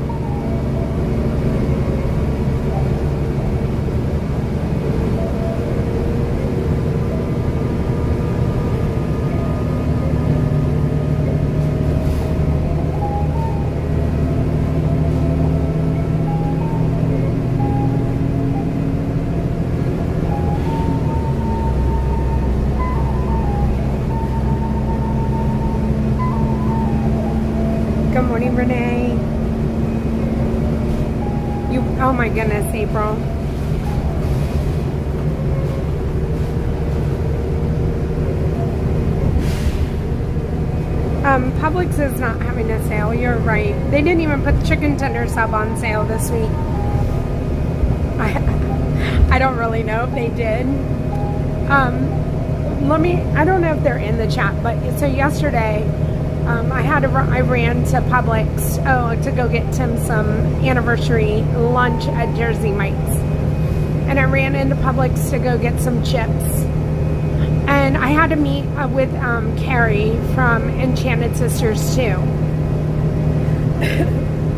Good morning, Renee. Oh my goodness, April. Publix is not having a sale, you're right. They didn't even put chicken tender sub on sale this week. I don't really know if they did. I don't know if they're in the chat, but so yesterday, I ran to Publix to go get Tim some anniversary lunch at Jersey Mike's, and I ran into Publix to go get some chips, and I had to meet with Carrie from Enchanted Sisters too,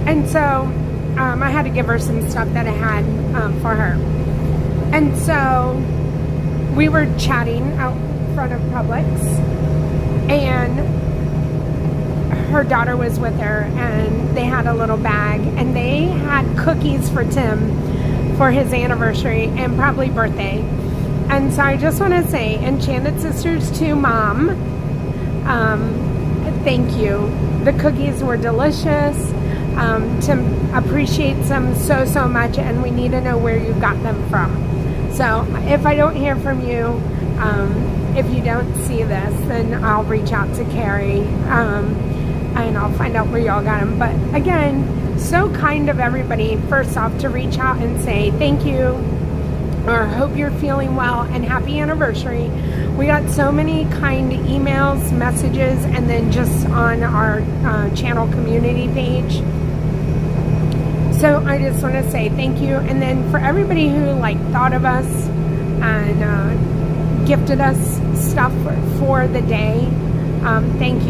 and so I had to give her some stuff that I had for her, and so we were chatting out in front of Publix, and her daughter was with her, and they had a little bag, and they had cookies for Tim for his anniversary and probably birthday. And so I just want to say, Enchanted Sisters to Mom, thank you. The cookies were delicious. Tim appreciates them so much, and we need to know where you got them from. So if I don't hear from you, if you don't see this, then I'll reach out to Carrie, and I'll find out where y'all got them. But again, so kind of everybody, first off, to reach out and say thank you, or hope you're feeling well, and happy anniversary. We got so many kind emails, messages, and then just on our channel community page. So I just want to say thank you. And then for everybody who like thought of us and gifted us stuff for the day, thank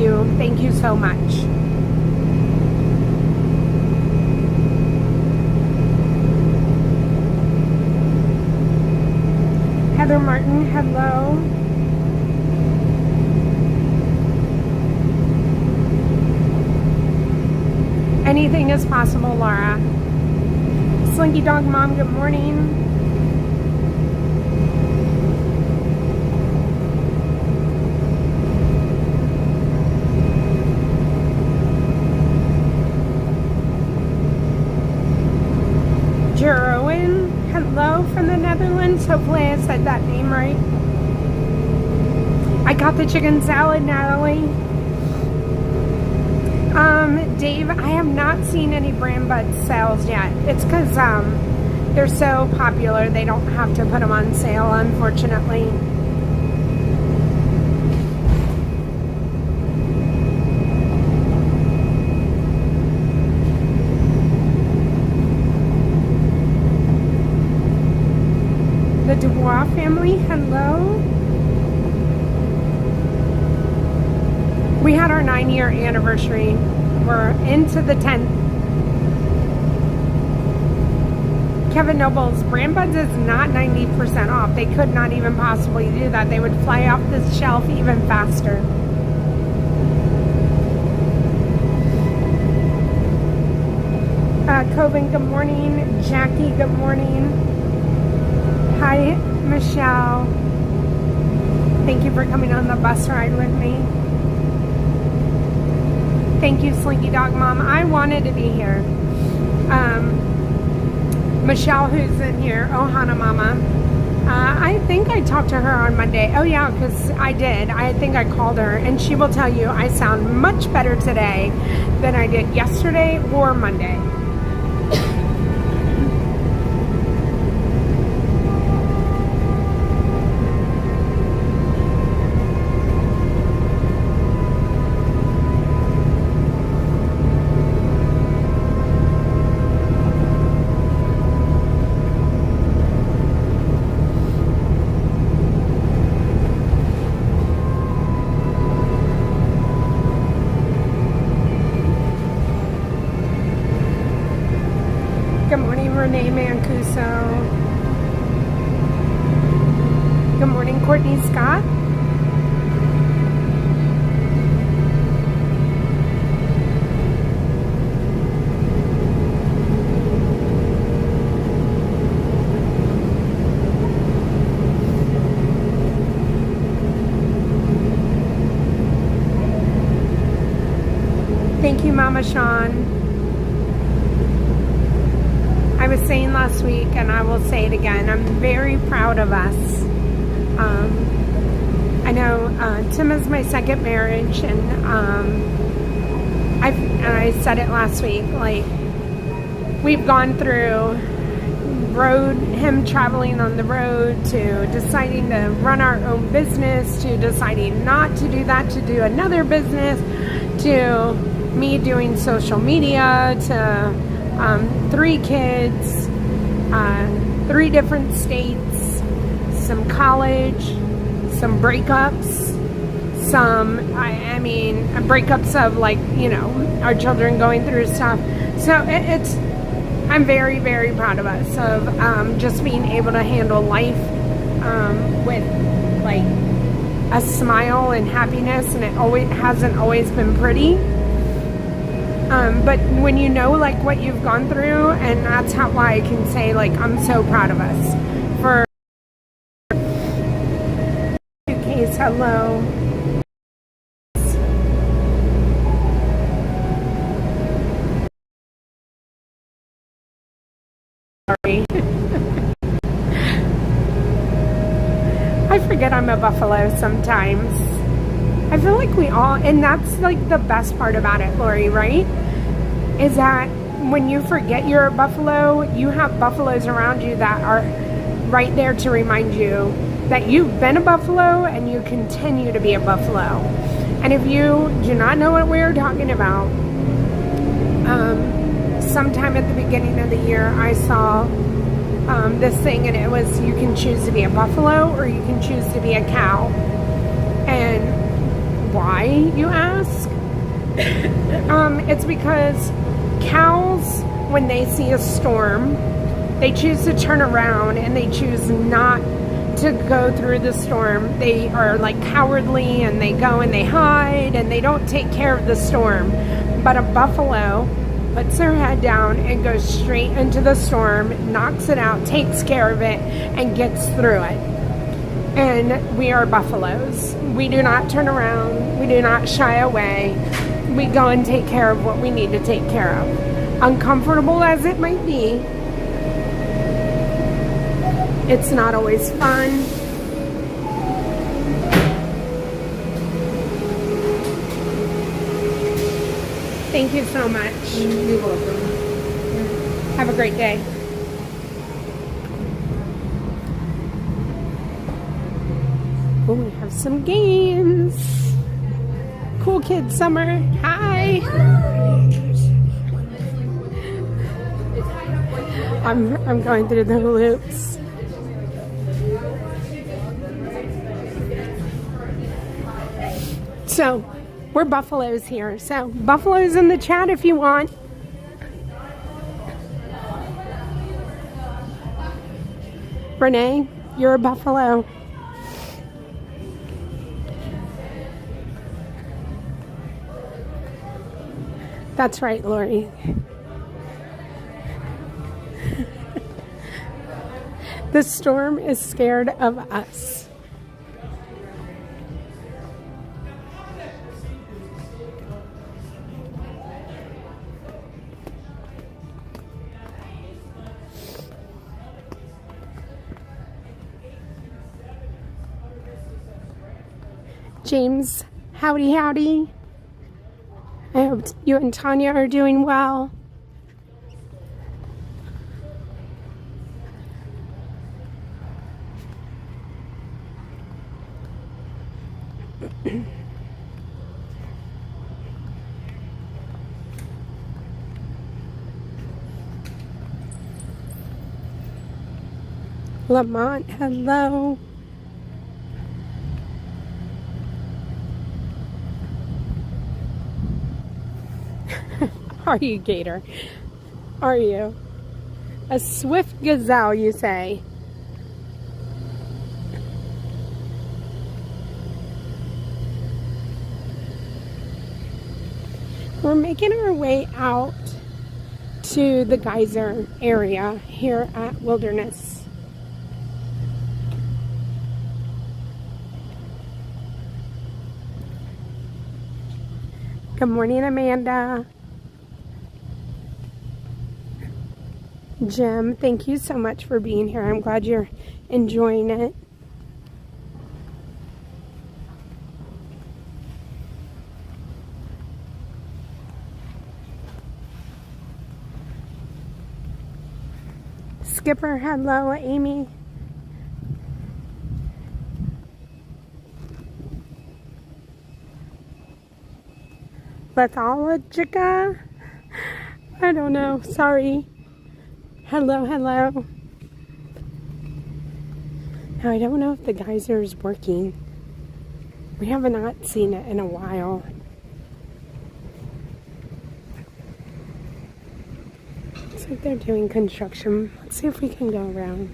you so much. Heather Martin, hello. Anything is possible, Laura. Slinky Dog Mom, good morning. Jeroen, hello from the Netherlands. Hopefully I said that name right. I got the chicken salad, Natalie. Dave, I have not seen any brand bud sales yet. It's because they're so popular, they don't have to put them on sale, unfortunately. The Dubois family, hello. We had our 9-year anniversary. We're into the 10th. Kevin Noble's brand buds is not 90% off. They could not even possibly do that. They would fly off the shelf even faster. Coven, good morning. Jackie, good morning. Hi, Michelle. Thank you for coming on the bus ride with me. Thank you, Slinky Dog Mom. I wanted to be here. Michelle, who's in here, Ohana Mama. I think I talked to her on Monday. Oh yeah, because I did. I think I called her, and she will tell you I sound much better today than I did yesterday or Monday. Renee Mancuso. Good morning, Courtney Scott. Thank you, Mama Sean. I was saying last week, and I will say it again, I'm very proud of us. I know Tim is my second marriage, and I said it last week, like, we've gone through him traveling on the road, to deciding to run our own business, to deciding not to do that, to do another business, to me doing social media, to 3 kids, 3 different states, some college, some breakups, I mean, breakups of, like, you know, our children going through stuff. So I'm very, very proud of us of just being able to handle life with, like, a smile and happiness, and it hasn't always been pretty. But when you know, like, what you've gone through, and that's why I can say, like, I'm so proud of us. For Case, hello. Sorry. I forget I'm a buffalo sometimes. I feel like we all, and that's, like, the best part about it, Lori, right? Is that when you forget you're a buffalo, you have buffaloes around you that are right there to remind you that you've been a buffalo and you continue to be a buffalo. And if you do not know what we're talking about, sometime at the beginning of the year, I saw this thing, and it was, you can choose to be a buffalo or you can choose to be a cow. And why, you ask? It's because cows, when they see a storm, they choose to turn around and they choose not to go through the storm. They are, like, cowardly, and they go and they hide and they don't take care of the storm. But a buffalo puts her head down and goes straight into the storm, knocks it out, takes care of it, and gets through it. And we are buffaloes. We do not turn around. We do not shy away. We go and take care of what we need to take care of. Uncomfortable as it might be, it's not always fun. Thank you so much. You're welcome. Have a great day. Oh, we have some games. Cool Kids Summer. Hi. I'm going through the loops. So, we're buffaloes here. So, buffaloes in the chat if you want. Renee, you're a buffalo. That's right, Lori. The storm is scared of us. James, howdy, howdy. I hope you and Tanya are doing well. Lamont, hello. Are you, Gator? Are you? A swift gazelle, you say? We're making our way out to the geyser area here at Wilderness. Good morning, Amanda. Jim, thank you so much for being here. I'm glad you're enjoying it. Skipper, hello, Amy. Lethologica? I don't know, sorry. Hello, hello. Now, I don't know if the geyser is working. We have not seen it in a while. Looks like they're doing construction. Let's see if we can go around.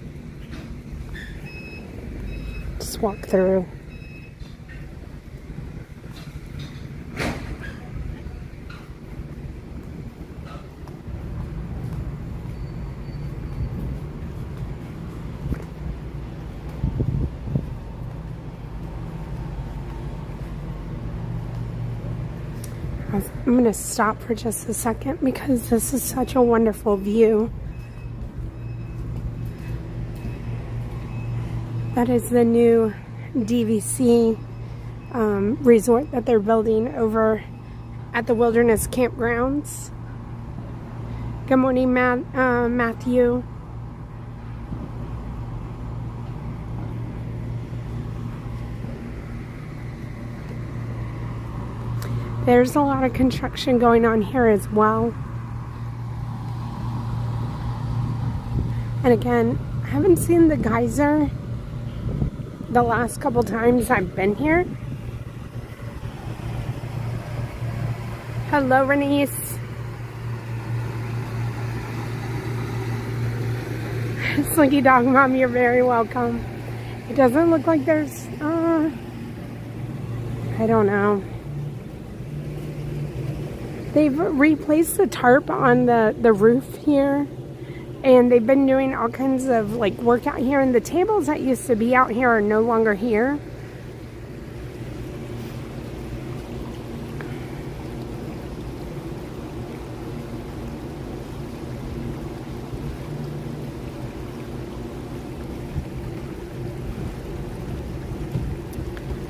Just walk through. I'm going to stop for just a second because this is such a wonderful view. That is the new DVC resort that they're building over at the Wilderness Campgrounds. Good morning, Matthew. There's a lot of construction going on here as well. And again, I haven't seen the geyser the last couple times I've been here. Hello, Renice. Slinky Dog Mom, you're very welcome. It doesn't look like there's, I don't know. They've replaced the tarp on the roof here, and they've been doing all kinds of like work out here, and the tables that used to be out here are no longer here.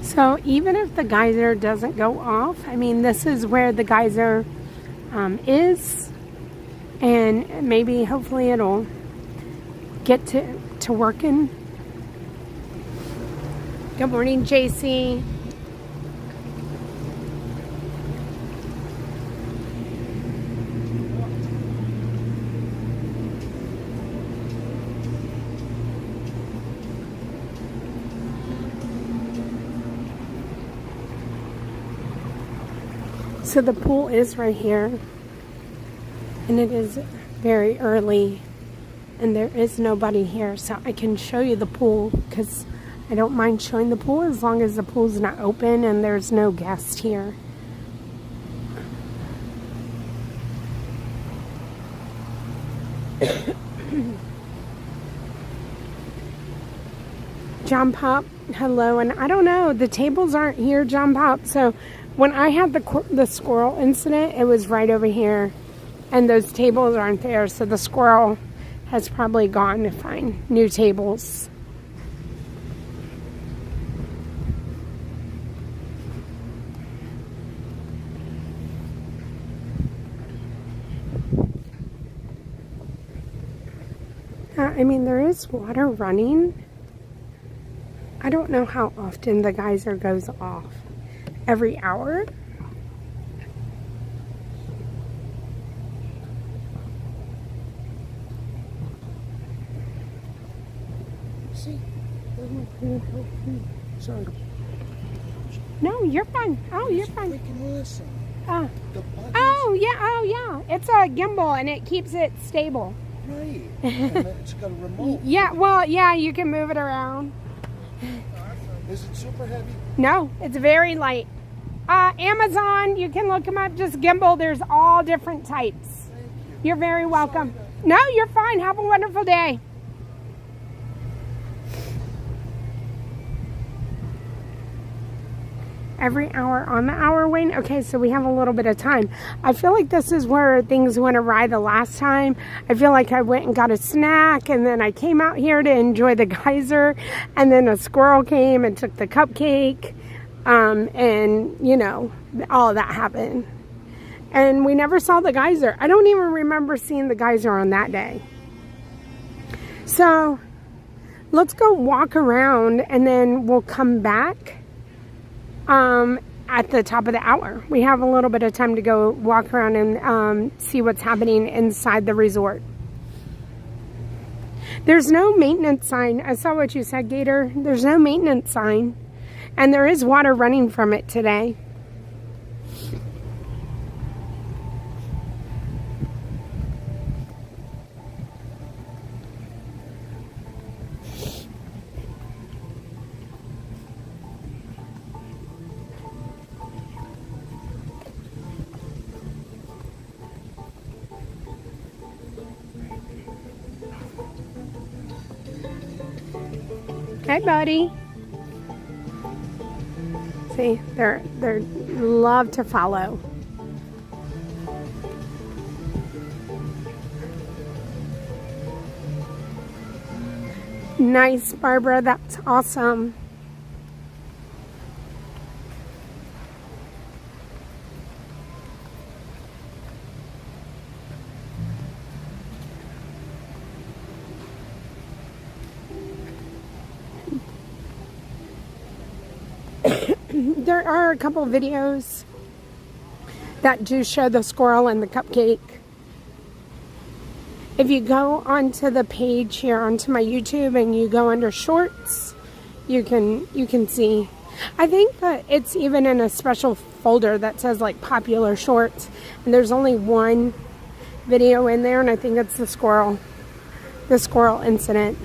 So even if the geyser doesn't go off, I mean, this is where the geyser is, and maybe hopefully it'll get to working. Good morning, JC. So the pool is right here, and it is very early, and there is nobody here, so I can show you the pool because I don't mind showing the pool as long as the pool's not open and there's no guest here. John Pop, hello, and I don't know, the tables aren't here, John Pop, so when I had the squirrel incident, it was right over here, and those tables aren't there, so the squirrel has probably gone to find new tables. I mean, there is water running. I don't know how often the geyser goes off. Every hour? See? Sorry. No, you're fine. Oh, you're fine. Freaking awesome. Oh, yeah. It's a gimbal and it keeps it stable. Right. And it's got a remote. Yeah, well, yeah, you can move it around. Is it super heavy? No, it's very light. Amazon, you can look them up, just gimbal. There's all different types. Thank you. You're very welcome. No, you're fine. Have a wonderful day. Every hour on the hour, Wayne? Okay, so we have a little bit of time. I feel like this is where things went awry the last time. I feel like I went and got a snack, and then I came out here to enjoy the geyser, and then a squirrel came and took the cupcake, and, you know, all of that happened. And we never saw the geyser. I don't even remember seeing the geyser on that day. So, let's go walk around, and then we'll come back. At the top of the hour. We have a little bit of time to go walk around and see what's happening inside the resort. There's no maintenance sign. I saw what you said, Gator. There's no maintenance sign. And there is water running from it today. Hey, buddy. See, they're love to follow. Nice, Barbara. That's awesome. There are a couple videos that do show the squirrel and the cupcake. If you go onto the page here onto my YouTube and you go under shorts, you can see. I think that it's even in a special folder that says like popular shorts, and there's only one video in there, and I think it's the squirrel incident.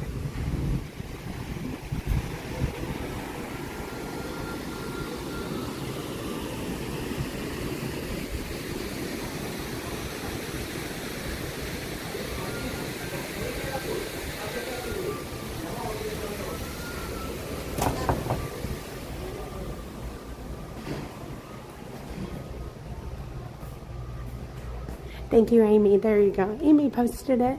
Thank you, Amy. There you go. Amy posted it.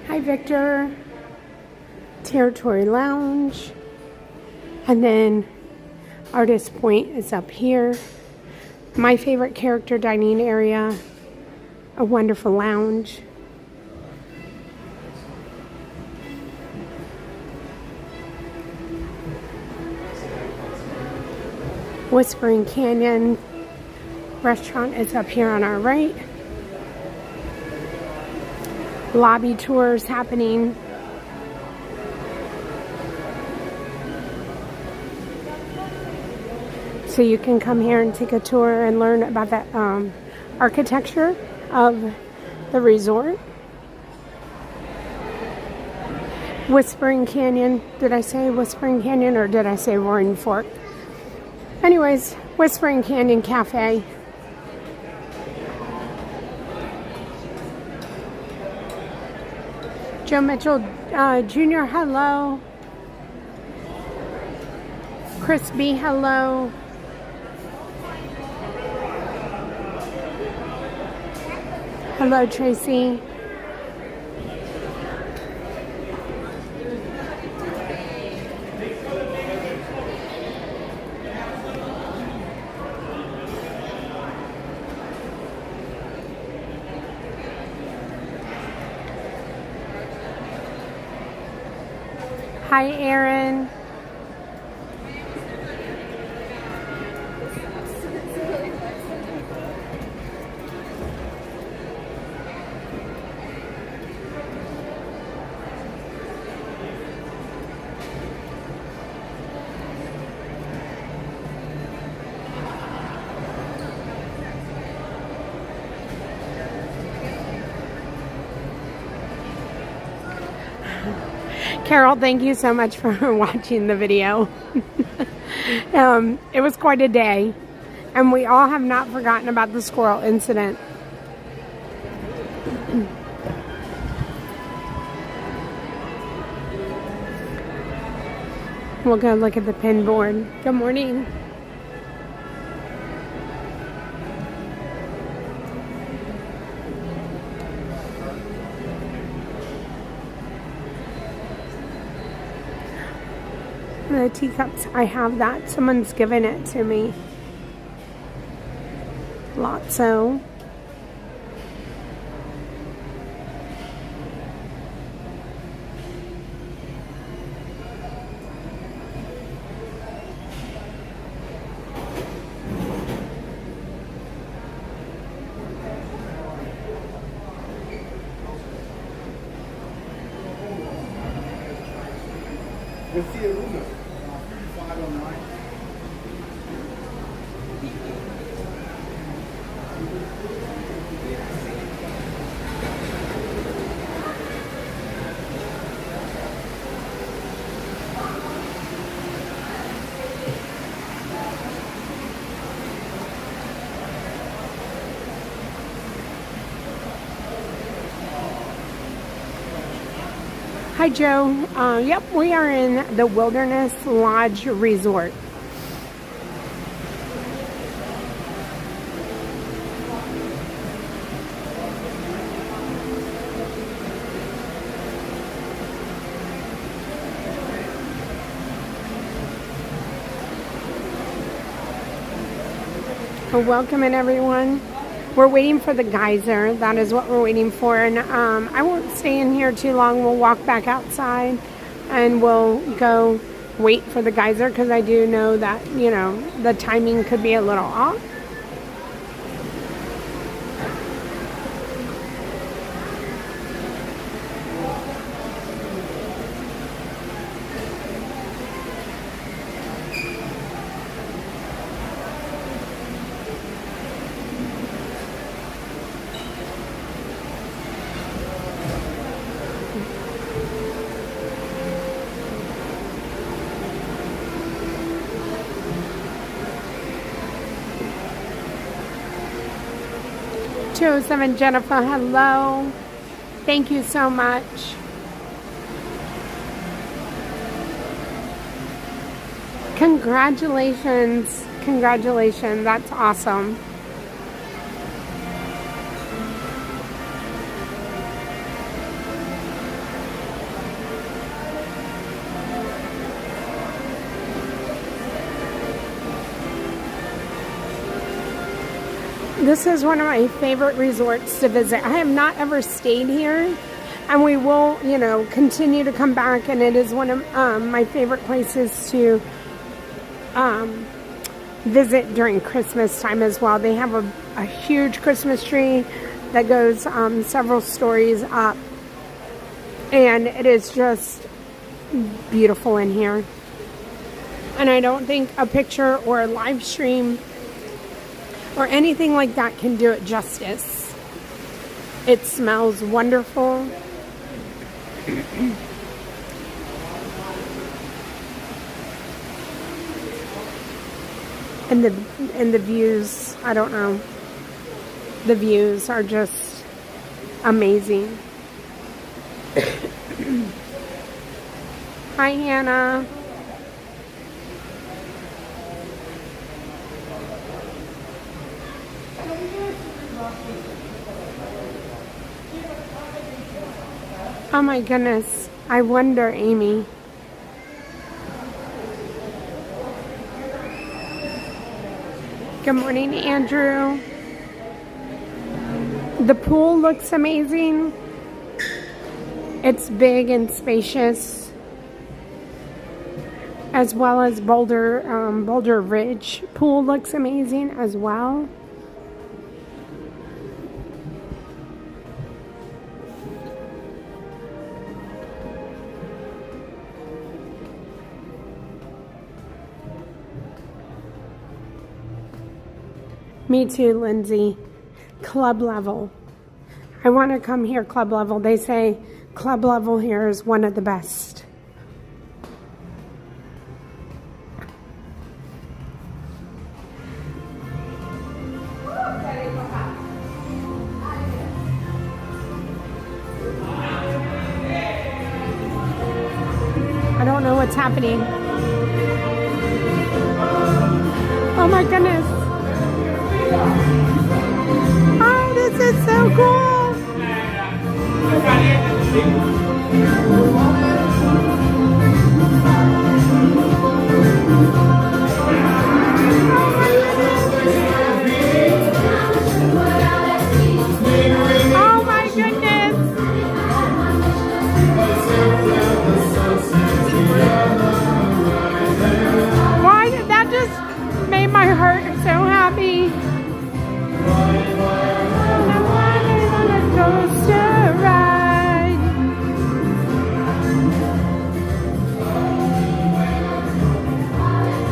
Hi, Victor. Territory Lounge. And then Artist Point is up here. My favorite character dining area. A wonderful lounge. Whispering Canyon restaurant is up here on our right. Lobby tours happening. So you can come here and take a tour and learn about that architecture of the resort. Whispering Canyon. Did I say Whispering Canyon or did I say Roaring Fork? Anyways, Whispering Canyon Cafe. Joe Mitchell Jr., hello. Chris B, hello. Hello, Tracy. Hi, Aaron. Carol, thank you so much for watching the video. It was quite a day, and we all have not forgotten about the squirrel incident. We'll go look at the pin board. Good morning. The teacups, I have that. Someone's given it to me. Lotso. What's the arena? 509. Hi, Joe. Yep, we are in the Wilderness Lodge Resort. Well, welcome in, everyone. We're waiting for the geyser. That is what we're waiting for. And I won't stay in here too long. We'll walk back outside and we'll go wait for the geyser because I do know that, you know, the timing could be a little off. 207 Jennifer, hello. Thank you so much. Congratulations. Congratulations. That's awesome. This is one of my favorite resorts to visit. I have not ever stayed here, and we will, you know, continue to come back, and it is one of my favorite places to visit during Christmas time as well. They have a huge Christmas tree that goes several stories up, and it is just beautiful in here. And I don't think a picture or a live stream or anything like that can do it justice. It smells wonderful. And the views, I don't know. The views are just amazing. Hi, Hannah. Oh my goodness. I wonder, Amy. Good morning, Andrew. The pool looks amazing. It's big and spacious, as well as Boulder Ridge pool looks amazing as well. Me too, Lindsay. Club level. I want to come here club level. They say club level here is one of the best. I don't know what's happening. Oh my goodness. Oh, this is so cool. Oh my goodness. Why did that just made my heart so happy. Coaster ride.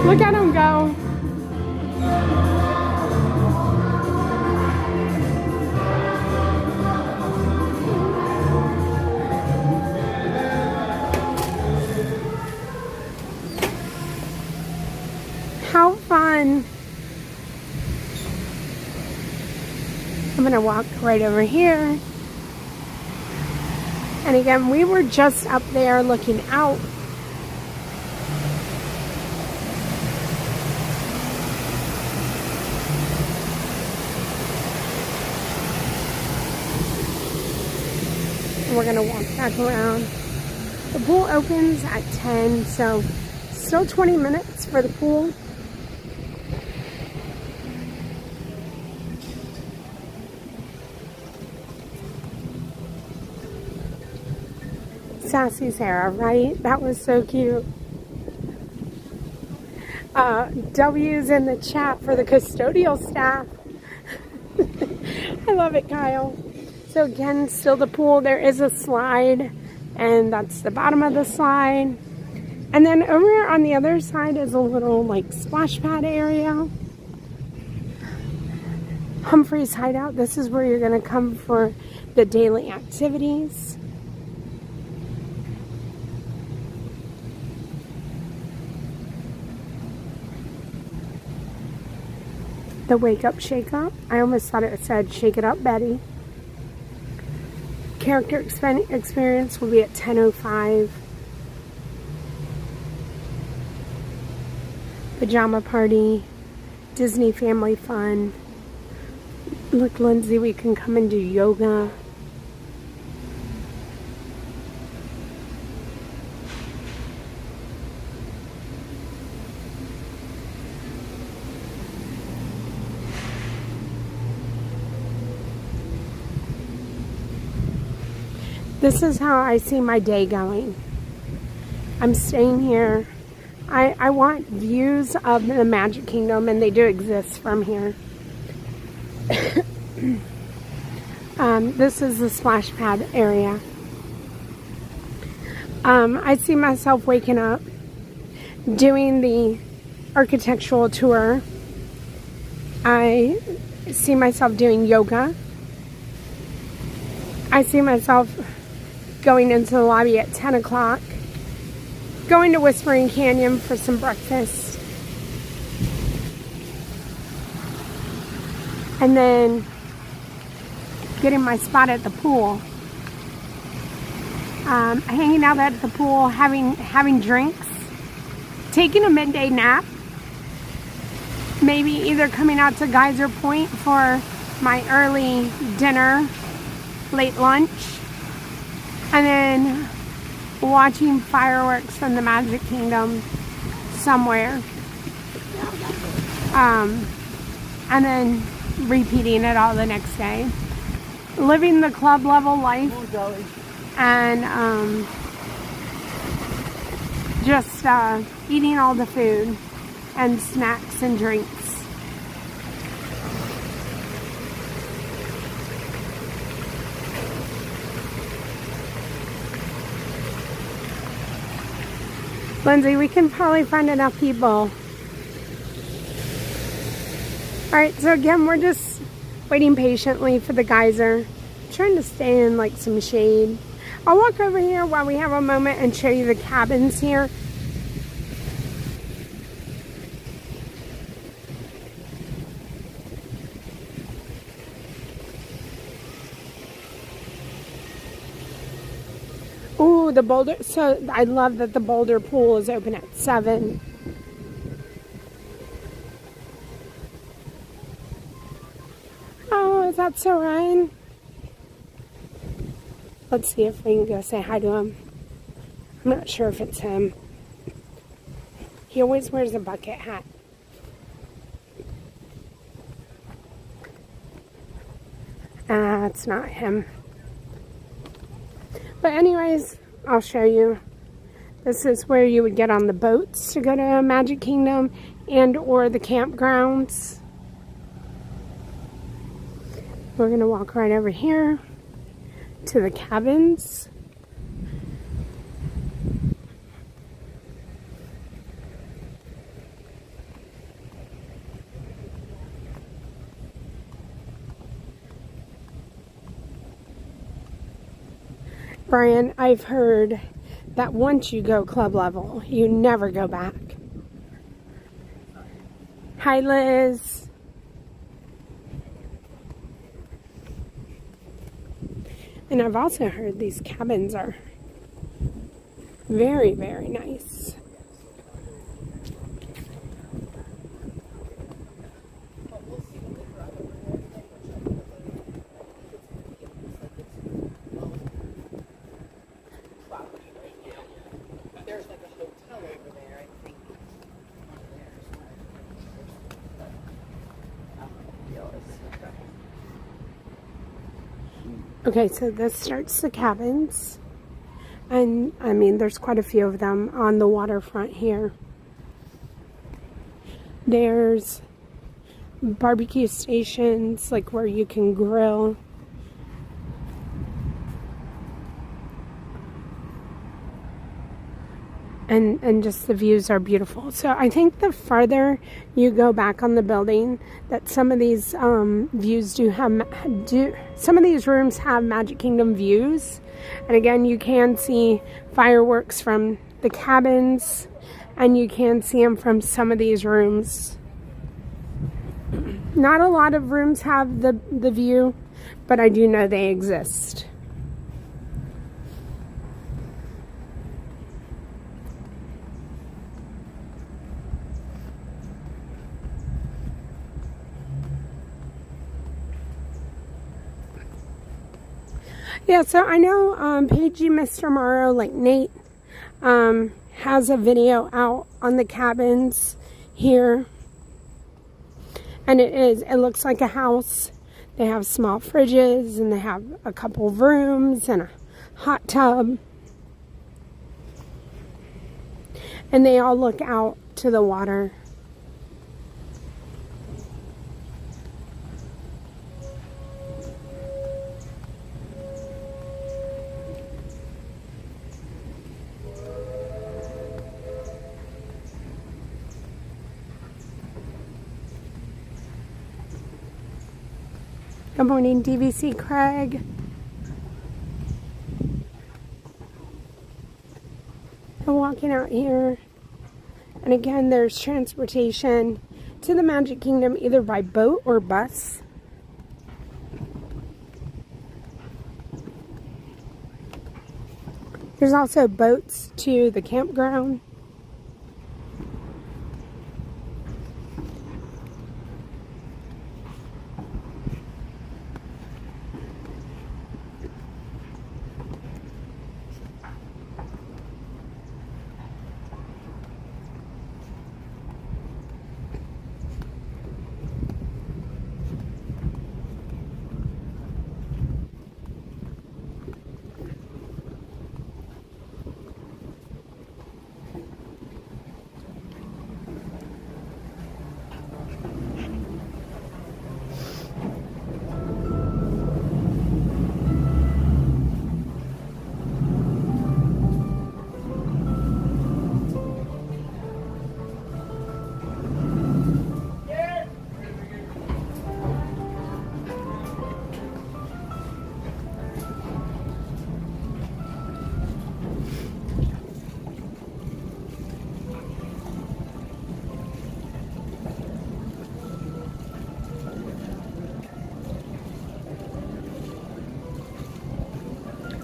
Look at him go. How fun. I'm going to walk right over here. And again, we were just up there looking out. And we're going to walk back around. The pool opens at 10, so still 20 minutes for the pool. Sassy Sarah, right? That was so cute. W's in the chat for the custodial staff. I love it, Kyle. So again, still the pool. There is a slide, and that's the bottom of the slide. And then over here on the other side is a little like splash pad area. Humphrey's Hideout. This is where you're going to come for the daily activities. the Wake Up Shake Up. I almost thought it said Shake It Up Betty. Character experience will be at 10:05. Pajama party. Disney family fun. Look, Lindsay, we can come and do yoga. This is how I see my day going. I'm staying here. I want views of the Magic Kingdom, and they do exist from here. This is the splash pad area. I see myself waking up, doing the architectural tour. I see myself doing yoga. I see myself going into the lobby at 10 o'clock, going to Whispering Canyon for some breakfast, and then getting my spot at the pool, hanging out at the pool, having drinks, taking a midday nap, maybe either coming out to Geyser Point for my early dinner, late lunch, and then watching fireworks from the Magic Kingdom somewhere. And then repeating it all the next day. Living the club level life. And just eating all the food and snacks and drinks. Lindsay, we can probably find enough people. Alright, so again, we're just waiting patiently for the geyser. I'm trying to stay in like some shade. I'll walk over here while we have a moment and show you the cabins here. Ooh, the boulder. So I love that the boulder pool is open at 7. Oh, is that so Ryan? Let's see if we can go say hi to him. I'm not sure if it's him. He always wears a bucket hat. It's not him. But anyways, I'll show you. This is where you would get on the boats to go to Magic Kingdom and or the campgrounds. We're going to walk right over here to the cabins. Brian, I've heard that once you go club level, you never go back. Hi, Liz. And I've also heard these cabins are very, very nice. Okay, so this starts the cabins, and I mean there's quite a few of them on the waterfront here. There's barbecue stations, like where you can grill. And just the views are beautiful. So I think the farther you go back on the building, that some of these views some of these rooms have Magic Kingdom views. And again, you can see fireworks from the cabins, and you can see them from some of these rooms. Not a lot of rooms have the view, but I do know they exist. Yeah, so I know Paigey, Mr. Morrow, like Nate, has a video out on the cabins here. And it looks like a house. They have small fridges and they have a couple of rooms and a hot tub. And they all look out to the water. Good morning, DVC Craig. I'm walking out here, and again, there's transportation to the Magic Kingdom either by boat or bus. There's also boats to the campground.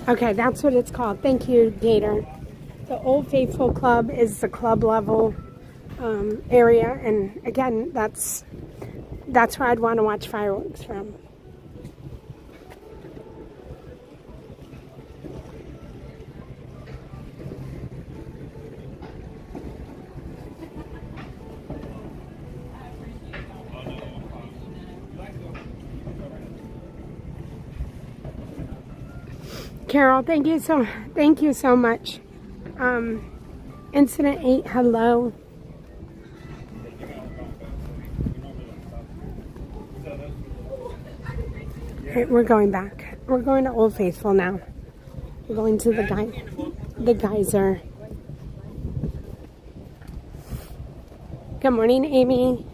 Okay, that's what it's called. Thank you, Gator. The Old Faithful Club is the club level area, and again, that's where I'd want to watch fireworks from. Carol, thank you so much. Incident 8, hello. Right, we're going back. We're going to Old Faithful now. We're going to the geyser. Good morning, Amy.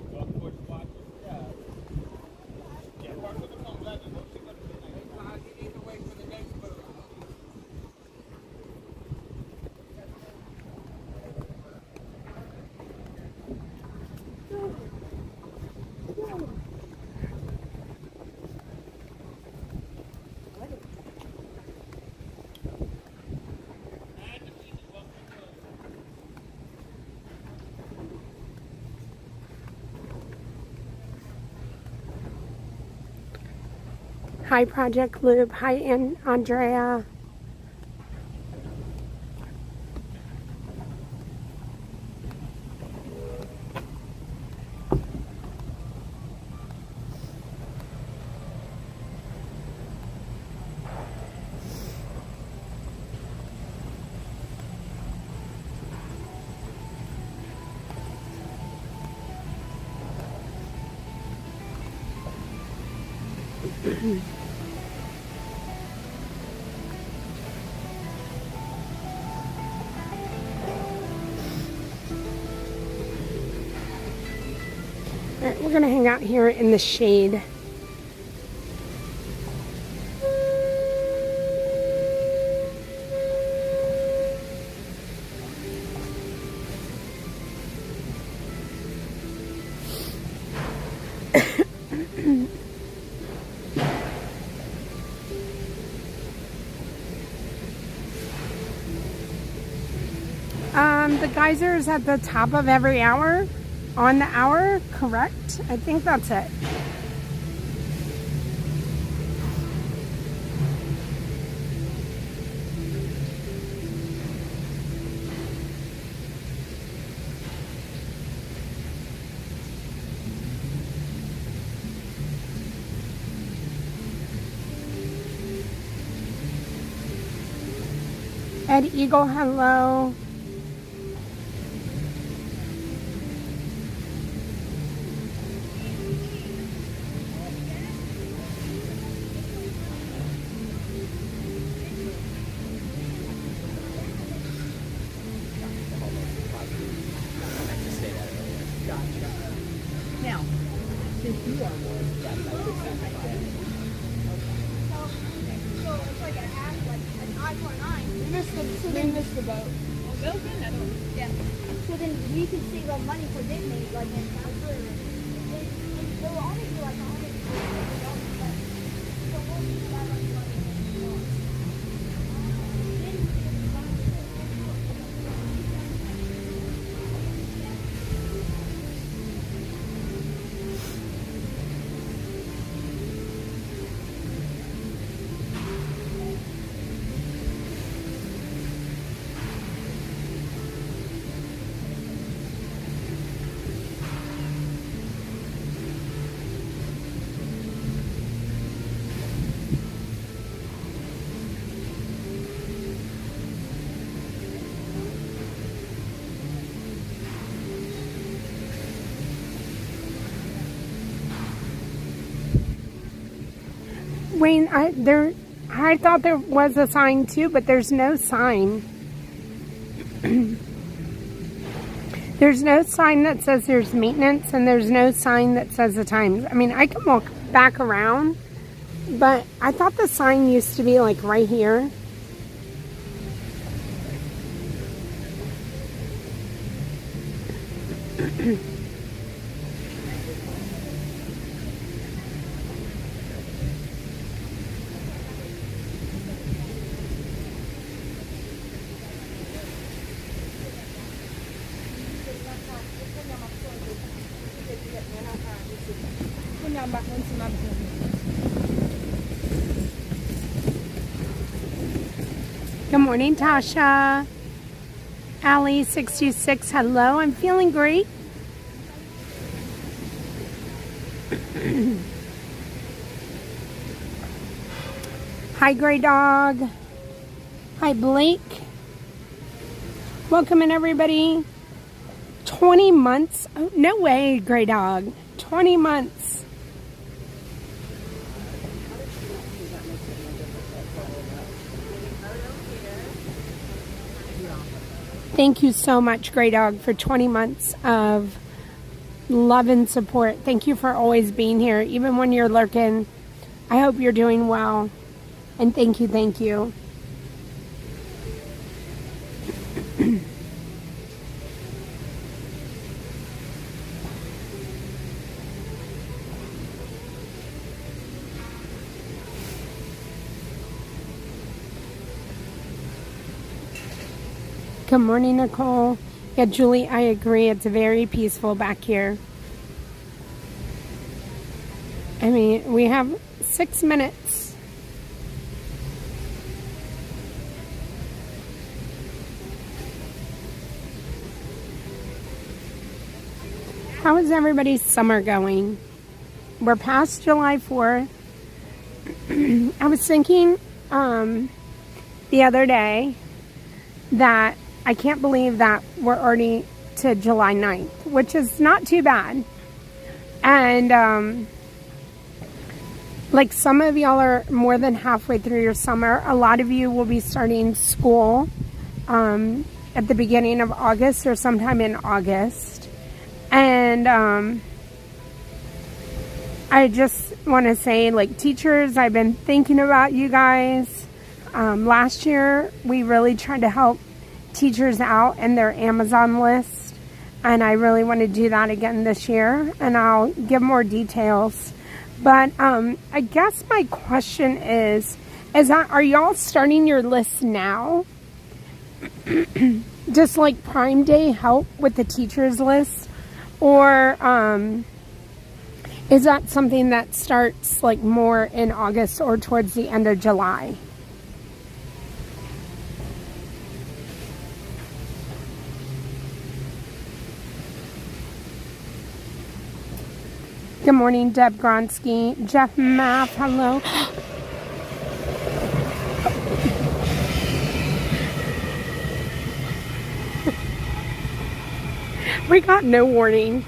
Hi, Project Loop. Hi, Andrea. Alright, we're gonna hang out here in the shade. the geyser is at the top of every hour? On the hour, correct? I think that's it. Ed Eagle, hello. Now, since you are one, So it's like a half, like an I for an I. we missed the boat. Yeah. So then we could save our money for Disney, like in transfer. It will only be like $100. So we'll use that much money. Wayne, I thought there was a sign too, but there's no sign. There's no sign that says there's maintenance, and there's no sign that says the times. I mean, I can walk back around, but I thought the sign used to be like right here. Good morning, Tasha. Allie626, hello. I'm feeling great. Hi, Gray Dog. Hi, Blake. Welcome in, everybody. 20 months. Oh, no way, Gray Dog. 20 months. Thank you so much, Grey Dog, for 20 months of love and support. Thank you for always being here, even when you're lurking. I hope you're doing well. And thank you, thank you. Good morning, Nicole. Yeah, Julie, I agree. It's very peaceful back here. I mean, we have 6 minutes. How is everybody's summer going? We're past July 4th. I was thinking the other day that I can't believe that we're already to July 9th, which is not too bad. And like some of y'all are more than halfway through your summer. A lot of you will be starting school at the beginning of August or sometime in August. And I just want to say, like, teachers, I've been thinking about you guys. Last year, we really tried to help teachers out in their Amazon list, and I really want to do that again this year, and I'll give more details. But I guess my question is are y'all starting your list now? just like Prime Day help with the teachers list, or is that something that starts like more in August or towards the end of July? Good morning, Deb Gronsky. Jeff Mapp, hello. We got no warning.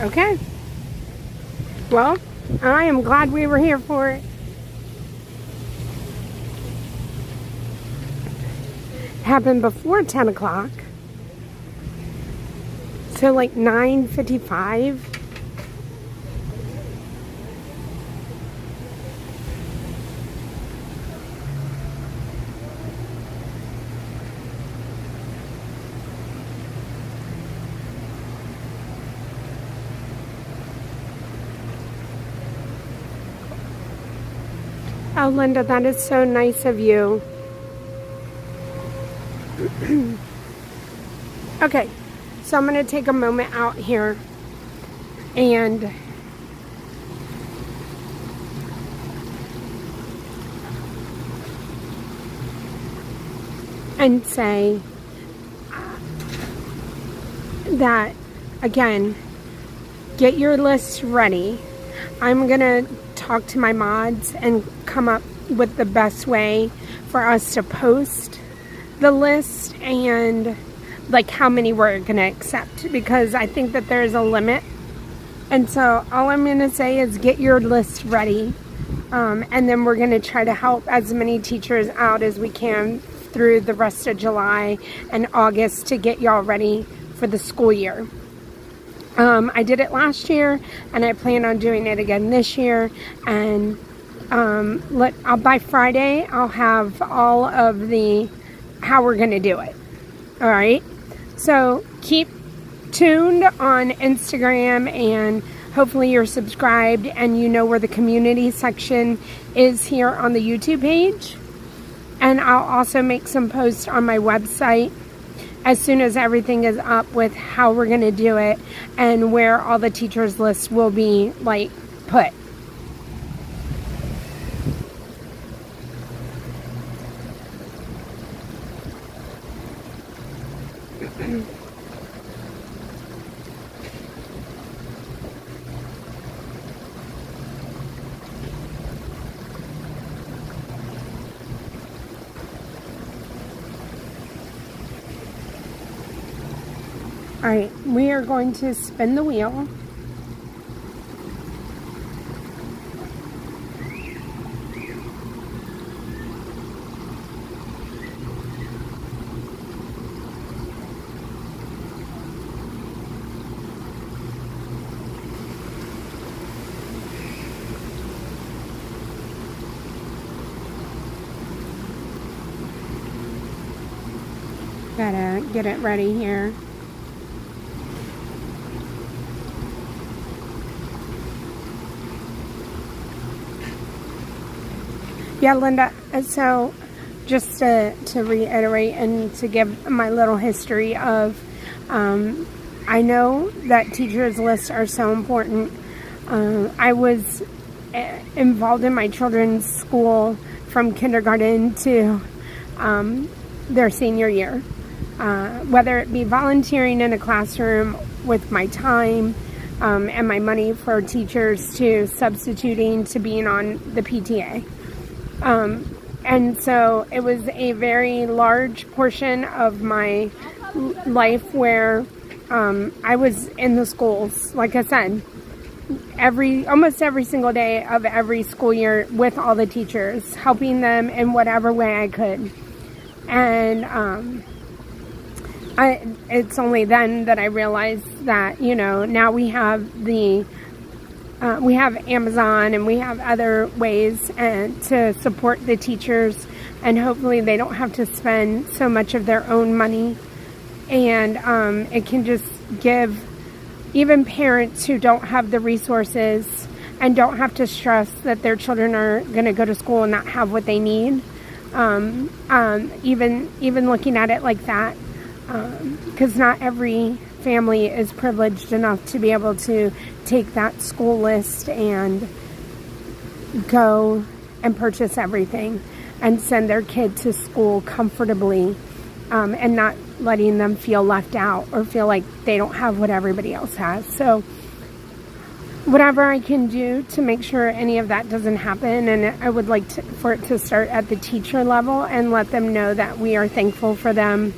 Okay. Well, I am glad we were here for it. Happened before 10 o'clock. So like 9:55. Oh, Linda, that is so nice of you. Okay, so I'm going to take a moment out here and say that, again, get your list ready. I'm going to talk to my mods and come up with the best way for us to post the list and like how many we're going to accept, because I think that there's a limit. And so all I'm going to say is get your list ready, and then we're going to try to help as many teachers out as we can through the rest of July and August to get y'all ready for the school year. I did it last year and I plan on doing it again this year, and by Friday I'll have all of the how we're going to do it. All right, so keep tuned on Instagram, and hopefully you're subscribed and you know where the community section is here on the YouTube page. And I'll also make some posts on my website as soon as everything is up with how we're going to do it and where all the teachers lists will be like put. Alright, we are going to spin the wheel. Gotta get it ready here. Yeah, Linda, so just to reiterate and to give my little history of, I know that teachers' lists are so important. I was involved in my children's school from kindergarten to their senior year. Whether it be volunteering in a classroom with my time and my money for teachers to substituting to being on the PTA. And so it was a very large portion of my life where I was in the schools, like I said, almost every single day of every school year with all the teachers, helping them in whatever way I could. And it's only then that I realized that, you know, now we have we have Amazon and we have other ways to support the teachers, and hopefully they don't have to spend so much of their own money, and it can just give even parents who don't have the resources and don't have to stress that their children are going to go to school and not have what they need. Even looking at it like that, because not every family is privileged enough to be able to take that school list and go and purchase everything and send their kid to school comfortably, and not letting them feel left out or feel like they don't have what everybody else has. So whatever I can do to make sure any of that doesn't happen, and I would like for it to start at the teacher level and let them know that we are thankful for them.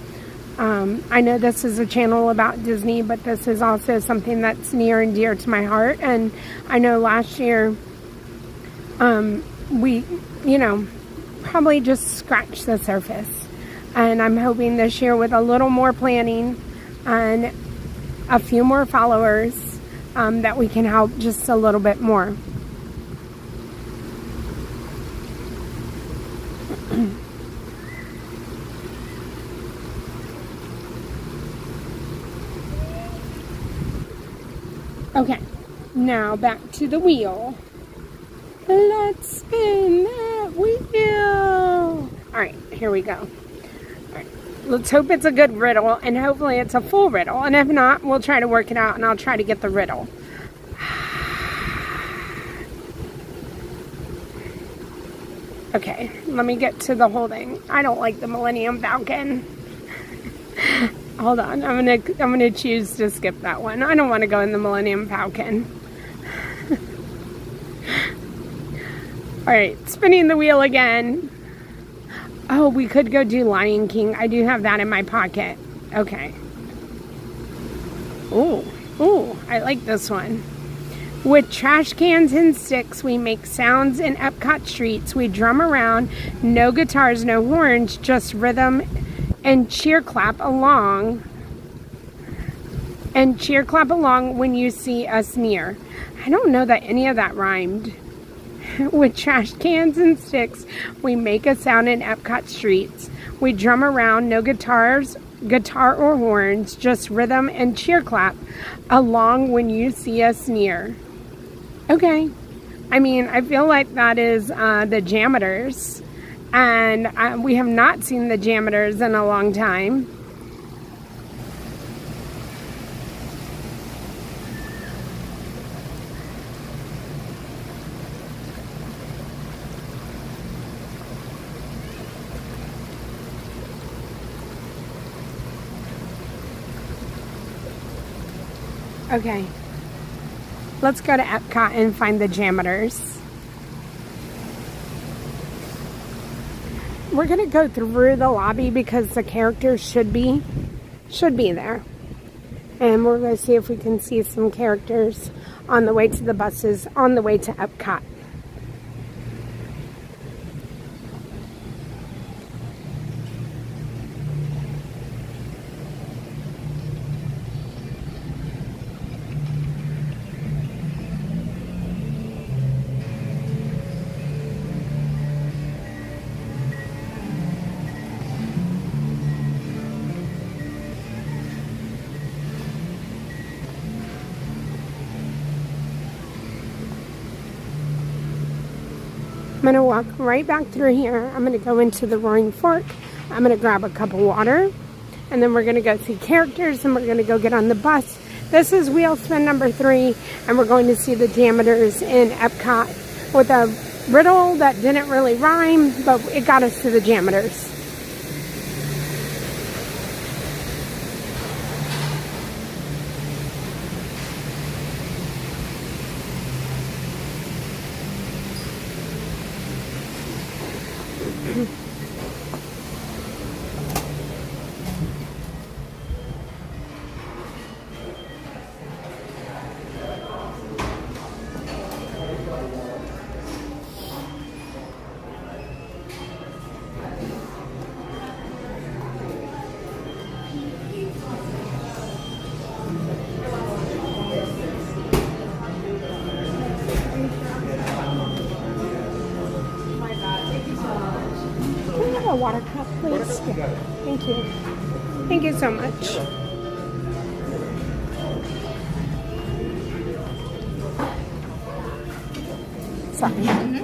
I know this is a channel about Disney, but this is also something that's near and dear to my heart. And I know last year, we, you know, probably just scratched the surface. And I'm hoping this year with a little more planning and a few more followers, that we can help just a little bit more. Okay, now back to the wheel. Let's spin that wheel. Alright, here we go. Alright, let's hope it's a good riddle, and hopefully it's a full riddle. And if not, we'll try to work it out, and I'll try to get the riddle. Okay, let me get to the holding. I don't like the Millennium Falcon. Hold on, I'm gonna choose to skip that one. I don't want to go in the Millennium Falcon. Alright, spinning the wheel again. Oh, we could go do Lion King. I do have that in my pocket. Okay. Ooh, I like this one. With trash cans and sticks, we make sounds in Epcot streets. We drum around, no guitars, no horns, just rhythm and cheer clap along. And cheer clap along when you see us near. I don't know that any of that rhymed. With trash cans and sticks, we make a sound in Epcot streets. We drum around, no guitar or horns, just rhythm and cheer clap along when you see us near. Okay. I mean, I feel like that is the Jammitors. And we have not seen the Jammitors in a long time. Okay. Let's go to Epcot and find the Jammitors. We're going to go through the lobby because the characters should be there. And we're going to see if we can see some characters on the way to the buses, on the way to Epcot. I'm going to walk right back through here. I'm going to go into the Roaring Fork. I'm going to grab a cup of water. And then we're going to go see characters and we're going to go get on the bus. This is wheel spin number 3. And we're going to see the Jammitors in Epcot with a riddle that didn't really rhyme, but it got us to the Jammitors. A water cup, please. Thank you. Thank you so much. Sorry.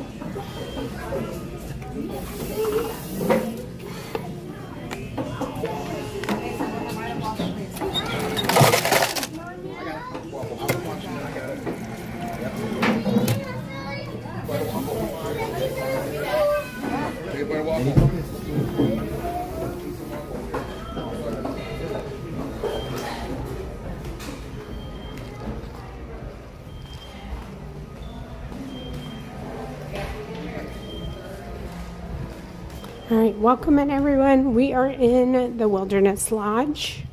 All right, welcome in everyone. We are in the Wilderness Lodge.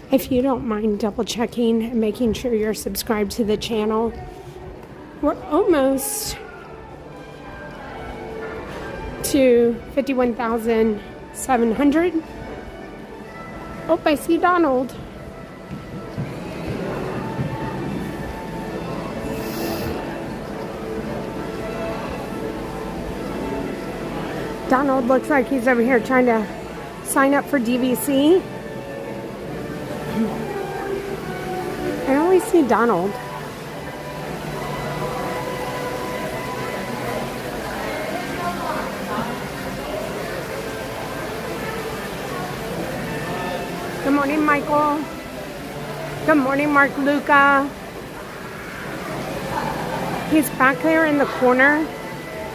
If you don't mind double checking and making sure you're subscribed to the channel, we're almost to 51,700. Oh, I see Donald. Donald looks like he's over here trying to sign up for DVC. I only see Donald. Good morning, Michael. Good morning, Mark Luca. He's back there in the corner,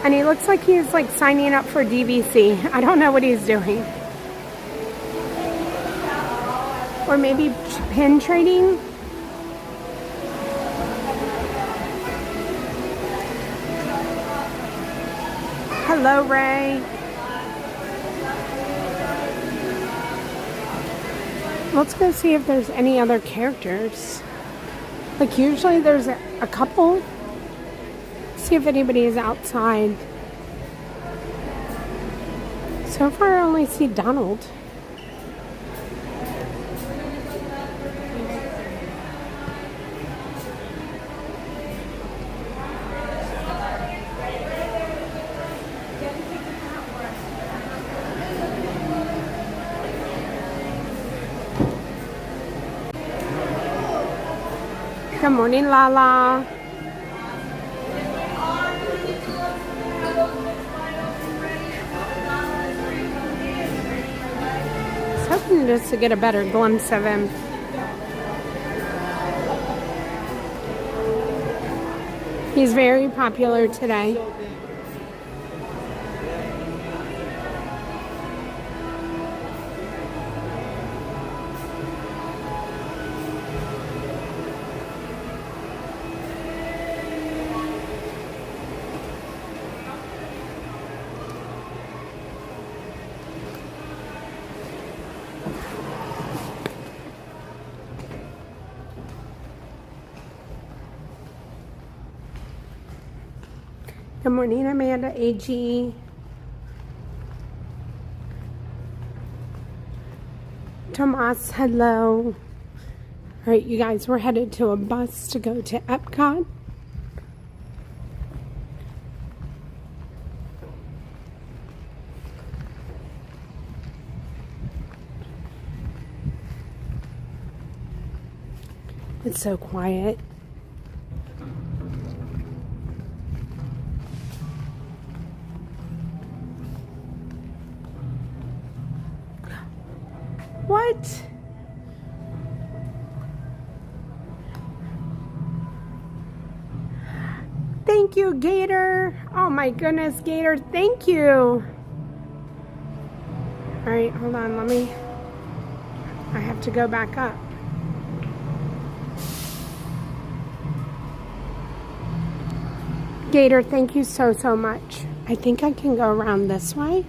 and he looks like he's like signing up for DVC. I don't know what he's doing. Or maybe pin trading. Hello, Ray. Let's go see if there's any other characters. Like usually there's a couple. See if anybody is outside. So far I only see Donald. Good morning, Lala. I was hoping just to get a better glimpse of him. He's very popular today. Good morning, Amanda AG. Tomas, hello. All right, you guys, we're headed to a bus to go to Epcot. It's so quiet. What? Thank you, Gator. Oh my goodness, Gator, thank you. All right, hold on, I have to go back up. Gator, thank you so much. I think I can go around this way.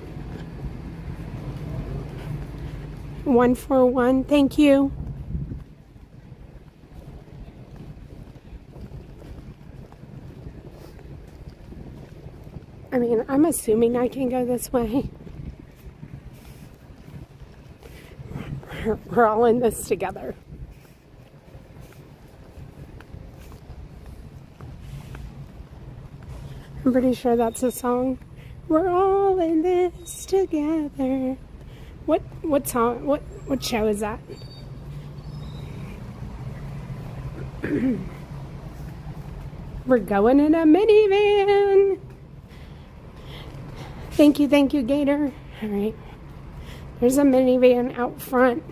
141, thank you. I mean, I'm assuming I can go this way. We're all in this together. I'm pretty sure that's a song. We're all in this together. What song? What show is that? We're going in a minivan. Thank you, Gator. All right. There's a minivan out front.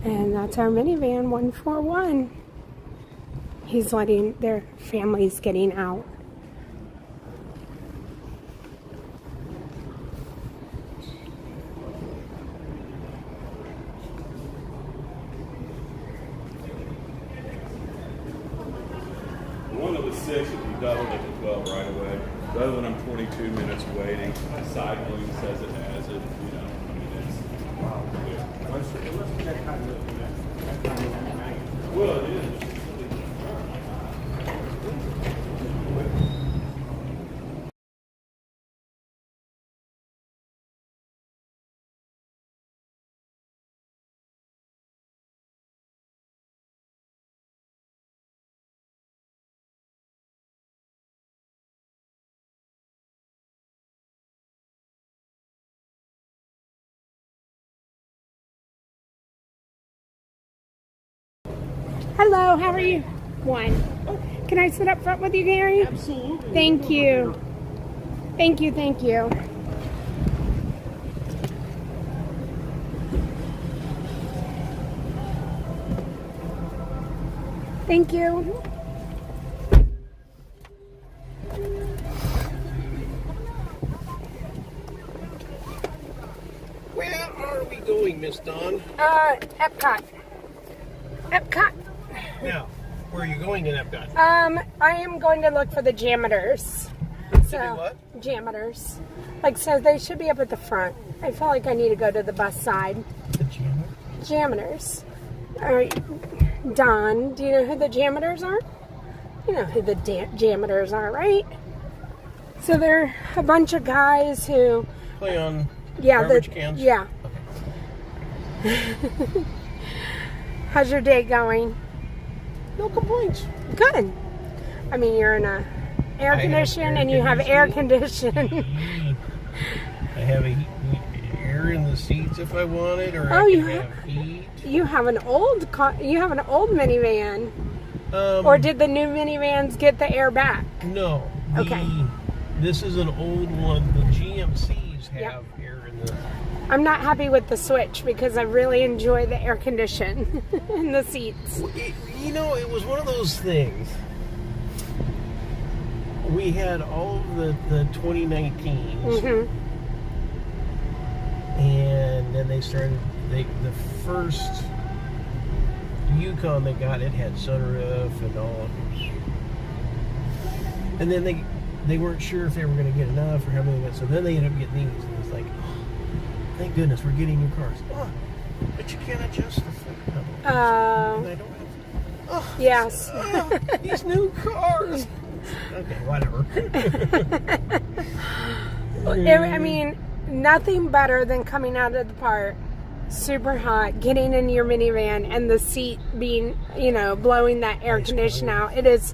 And that's our minivan, 141. He's letting their families getting out. One of the 6 if you doubled it to 12 right away. The other one I'm 22 minutes waiting. Cycling says it has it, you know. I mean, it's wow. Yeah. Well, it is. Hello, how are you? 1. Can I sit up front with you, Gary? Absolutely. Thank you. Thank you. Thank you. Where are we going, Miss Dawn? Epcot. Now, where are you going in Epcot? I am going to look for the Jammitors. To do what? Jammitors. Like, so they should be up at the front. I feel like I need to go to the bus side. The Jammer? Jammitors. All right. Don, do you know who the Jammitors are? You know who the Jammitors are, right? So they're a bunch of guys who... Play on garbage cans? Yeah. Okay. How's your day going? No complaints. Good. I mean, you're in a air condition and you have air condition. I have air in the seats if I wanted, or Oh, I you can have heat. You have an old minivan. Or did the new minivans get the air back? No. Okay. This is an old one. The GMCs have Yep. air in the... I'm not happy with the Switch because I really enjoy the air condition in the seats. It was one of those things. We had all of the 2019s. Mm-hmm. And then they started, the first Yukon they got, it had sunroof and all. And then they weren't sure if they were going to get enough or how many. So then they ended up getting these, and it's like, oh, thank goodness we're getting new cars. Oh, but you can't adjust the foot pedal. And I don't have. Oh, Yes. these new cars. Okay, whatever. I mean, nothing better than coming out of the park, super hot, getting in your minivan, and the seat being, blowing that air condition out. It is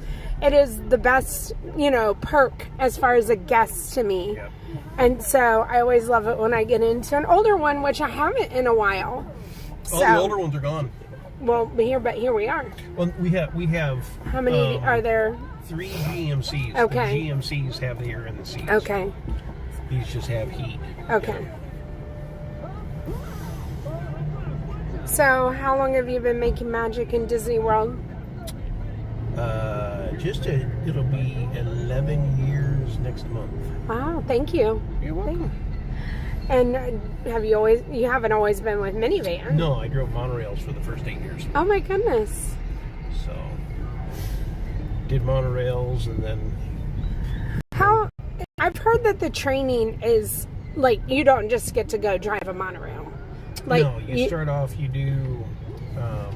the best, perk as far as a guest to me. Yep. And so I always love it when I get into an older one, which I haven't in a while. All the older ones are gone. Well, here we are. Well, we have. How many are there? 3 GMCs. Okay. The GMCs have the air in the seats. Okay. These just have heat. Okay. So, how long have you been making magic in Disney World? It'll be 11 years next month. Wow, thank you. You're welcome. And you haven't always been with minivan? No, I drove monorails for the first 8 years. Oh my goodness. So, did monorails and then... I've heard that the training is, like, you don't just get to go drive a monorail. Like, no, you start off, you do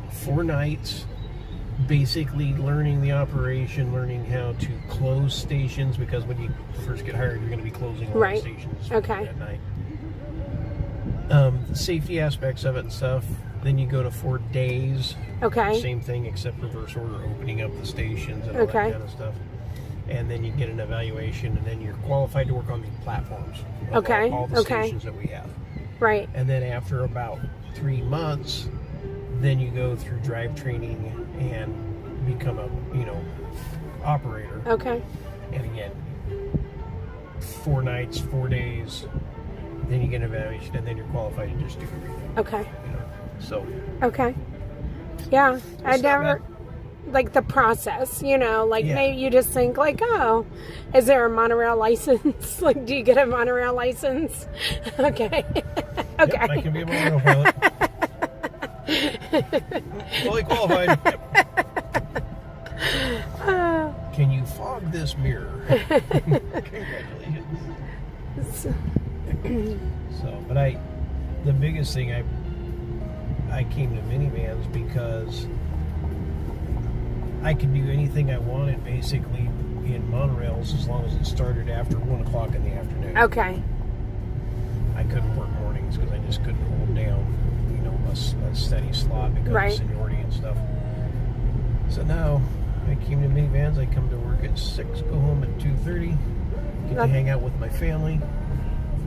4 nights, basically learning the operation, learning how to close stations, because when you first get hired, you're going to be closing all the stations at night. The safety aspects of it and stuff. Then you go to 4 days. Okay. Same thing, except reverse order, opening up the stations and all that kind of stuff. And then you get an evaluation, and then you're qualified to work on the platforms. Of all the stations that we have. Right. And then after about 3 months, then you go through drive training and become a, operator. Okay. And again, 4 nights, 4 days, then you get an evaluation, and then you're qualified to just do everything. Okay. So. Okay. Yeah, I never... Like the process, maybe you just think like, oh, is there a monorail license? Like, do you get a monorail license? Okay. Okay. Yep, I can be a monorail pilot. Fully qualified. Yep. Can you fog this mirror? Congratulations. But the biggest thing I came to minivans because I could do anything I wanted basically in monorails as long as it started after 1 o'clock in the afternoon. Okay. I couldn't work mornings because I just couldn't hold down, a steady slot because of seniority and stuff. So now I came to minivans. I come to work at 6, go home at 2:30, get to hang out with my family.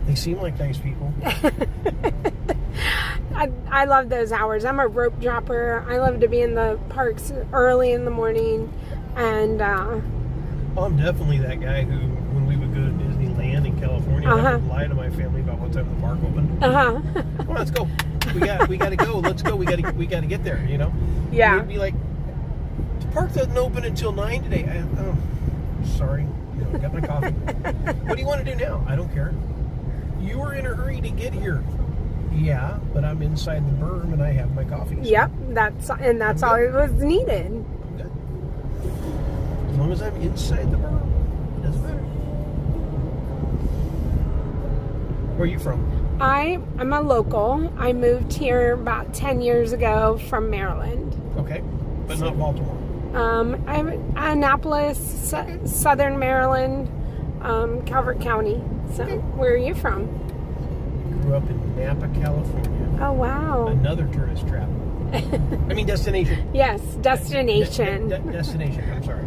They seem like nice people. I love those hours. I'm a rope dropper. I love to be in the parks early in the morning. And I'm definitely that guy who, when we would go to Disneyland in California, I would lie to my family about what time the park opened. Come on, let's go. We got to go. Let's go. We got to get there. Yeah. We'd be like, the park doesn't open until 9 today. Sorry. I got my coffee. What do you want to do now? I don't care. You were in a hurry to get here. Yeah, but I'm inside the berm and I have my coffee. So yep, that's all it was needed. I'm good. As long as I'm inside the berm, it doesn't matter. Where are you from? I'm a local. I moved here about 10 years ago from Maryland. Okay, but not Baltimore. I'm Annapolis, Southern Maryland, Calvert County. So, where are you from? Grew up in Napa, California. Oh, wow. Another tourist trap. I mean, destination. Yes, destination. Destination, I'm sorry.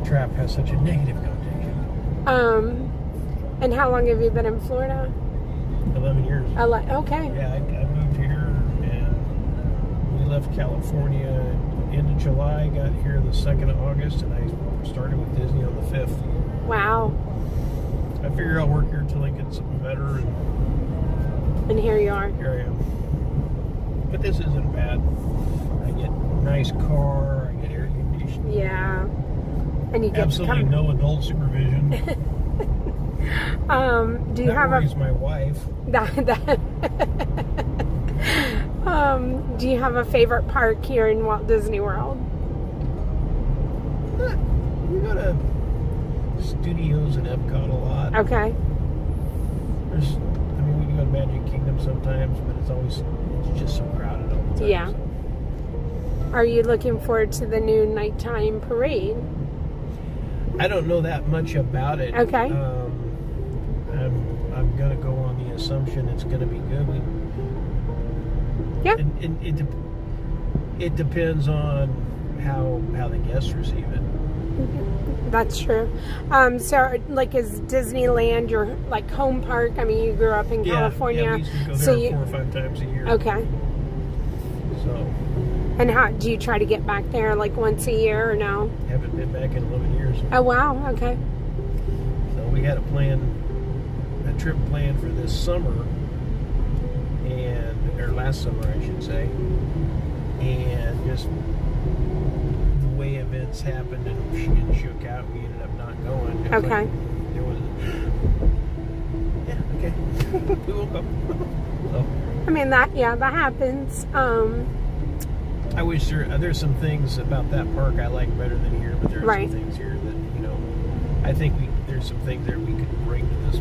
Trap has such a negative connotation. And how long have you been in Florida? 11 years. Okay. Yeah, I moved here and we left California end of July, got here the 2nd of August, and I started with Disney on the 5th. Wow. I figure I'll work here until I get something better, And here you are. here I am. But this isn't bad. I get a nice car, I get air conditioning. Yeah. And you get Absolutely no adult supervision. do you have worries my wife. Do you have a favorite park here in Walt Disney World? We go to studios in Epcot a lot. Okay. We can go to Magic Kingdom sometimes, but it's just so crowded all the time. Yeah. So. Are you looking forward to the new nighttime parade? I don't know that much about it. Okay. I'm gonna go on the assumption it's gonna be good. Yeah. And it depends on how the guests receive it. That's true. So, like, is Disneyland your like home park? I mean, you grew up in California, yeah, we used to go there so you 4 or 5 times a year. okay. So. And how do you try to get back there like once a year or no? Haven't been back in 11 years. Oh wow. Okay. So we had a trip planned for this summer, or last summer I should say, and just the way events happened and shook out, we ended up not going. It was Okay. like, there was, yeah, okay, we won't go. So I mean that happens. I wish there's some things about that park I like better than here, but there are Right. some things here that I think there's some things there we could bring to this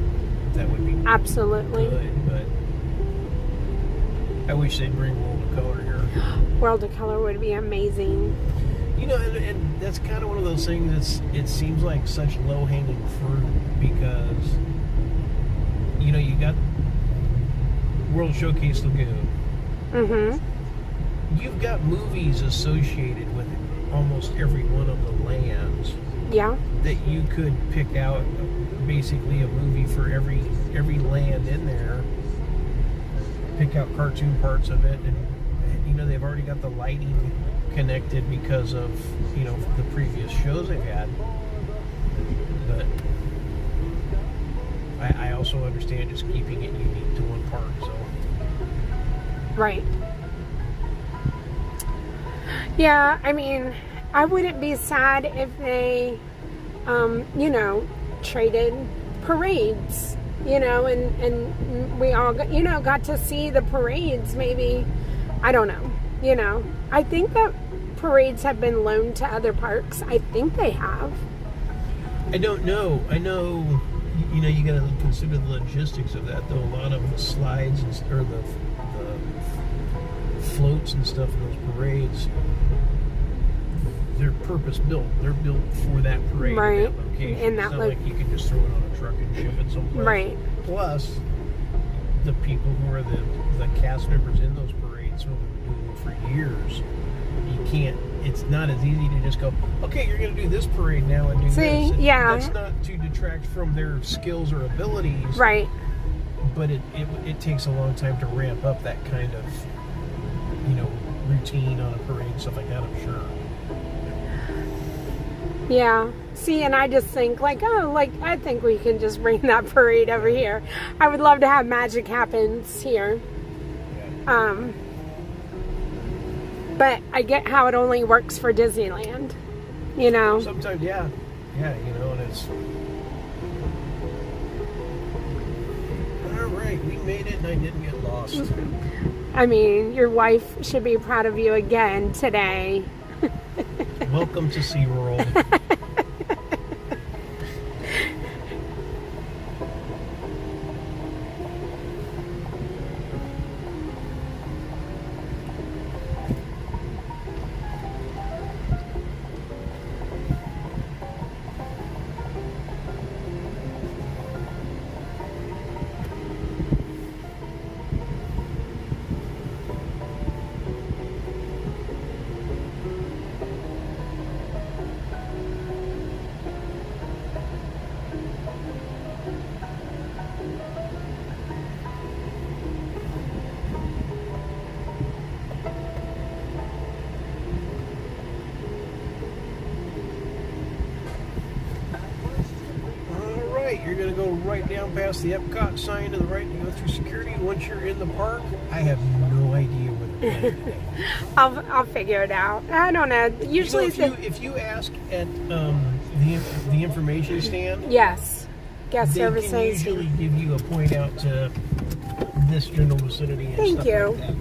that would be Absolutely. good, but I wish they'd bring World of Color here. World of Color would be amazing. And that's kind of one of those things it seems like such low-hanging fruit because, you got World Showcase Lagoon. Mm-hmm. You've got movies associated with almost every one of the lands Yeah. that you could pick out basically a movie for every land in there, pick out cartoon parts of it, and they've already got the lighting connected because of the previous shows they've had. But I also understand just keeping it unique to one park. So Right. Yeah, I mean, I wouldn't be sad if they, traded parades, and we all, got to see the parades maybe, I don't know, I think that parades have been loaned to other parks. I think they have. I don't know. I know, you got to consider the logistics of that, though. A lot of the slides or the floats and stuff in those parades, they're purpose built. They're built for that parade, Right. in that location. In that it's not like you can just throw it on a truck and ship it someplace. Right. Plus, the people who are the cast members in those parades who have been doing it for years, you can't. It's not as easy to just go, okay, you're going to do this parade now and do this. And yeah. That's not to detract from their skills or abilities. Right. But it takes a long time to ramp up that kind of, routine on a parade and stuff like that, I'm sure. Yeah. See, and I just think I think we can just bring that parade over here. I would love to have Magic Happens here. Yeah. But I get how it only works for Disneyland, Sometimes, yeah, and it's all right. We made it, and I didn't get lost. I mean, your wife should be proud of you again today. Welcome to SeaWorld. you're going to go right down past the Epcot sign to the right and go through security. Once you're in the park, I have no idea what it is. I'll figure it out. I don't know. Usually, if you ask at the information stand, yes, guest services. They can usually give you a point out to this general vicinity and Thank stuff you. like that.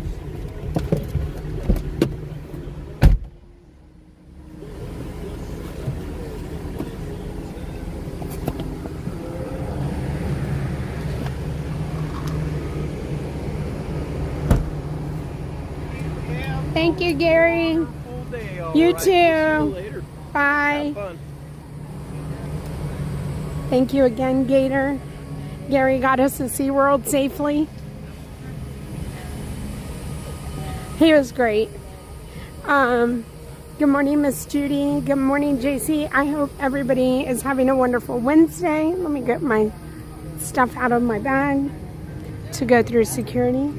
Thank you, Gary. You too. See you later. Bye. Have fun. Thank you again, Gator. Gary got us to SeaWorld safely. He was great. Good morning, Miss Judy. Good morning, JC. I hope everybody is having a wonderful Wednesday. Let me get my stuff out of my bag to go through security.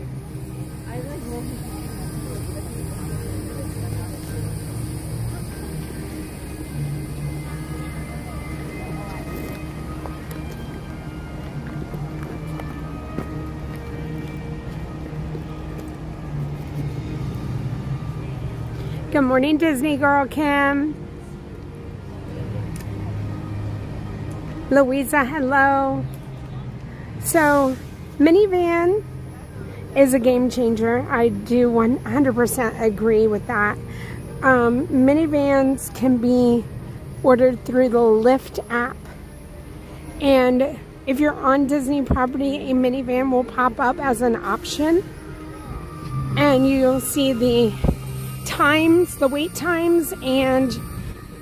Good morning, Disney girl Kim. Louisa, hello. So, minivan is a game changer. I do 100% agree with that. Minivans can be ordered through the Lyft app. And if you're on Disney property, a minivan will pop up as an option. And you'll see the times, the wait times, and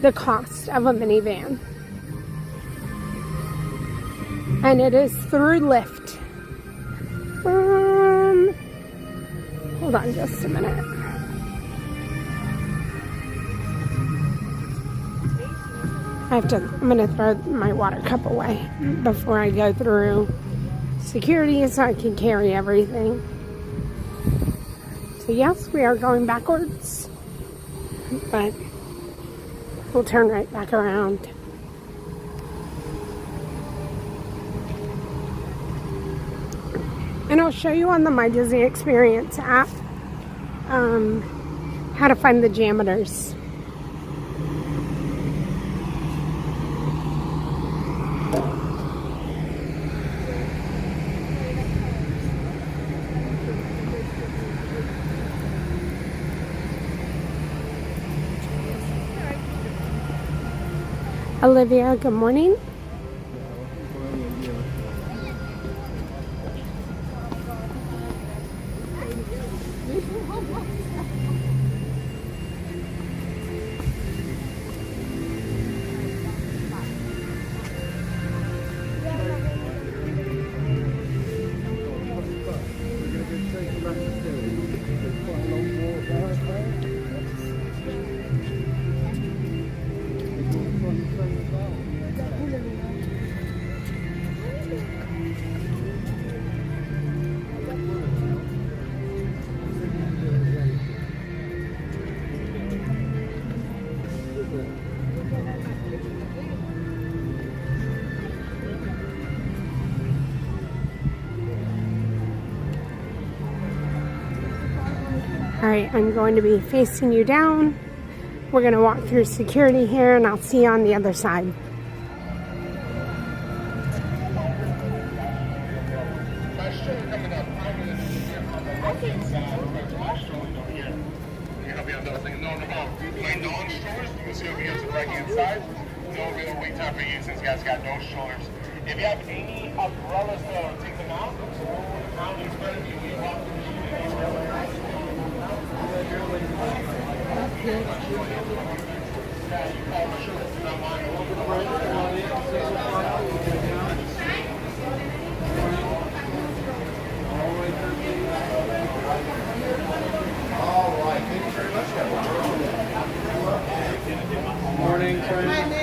the cost of a minivan. And it is through Lyft. Hold on just a minute. I'm gonna throw my water cup away before I go through security so I can carry everything. So yes, we are going backwards, but we'll turn right back around. And I'll show you on the My Disney Experience app how to find the Jammitors. Olivia, good morning. Alright, I'm going to be facing you down. We're going to walk through security here, and I'll see you on the other side. If you have any umbrellas, though, take them out. Out in front of you. All right, thank you very much. Morning, friend.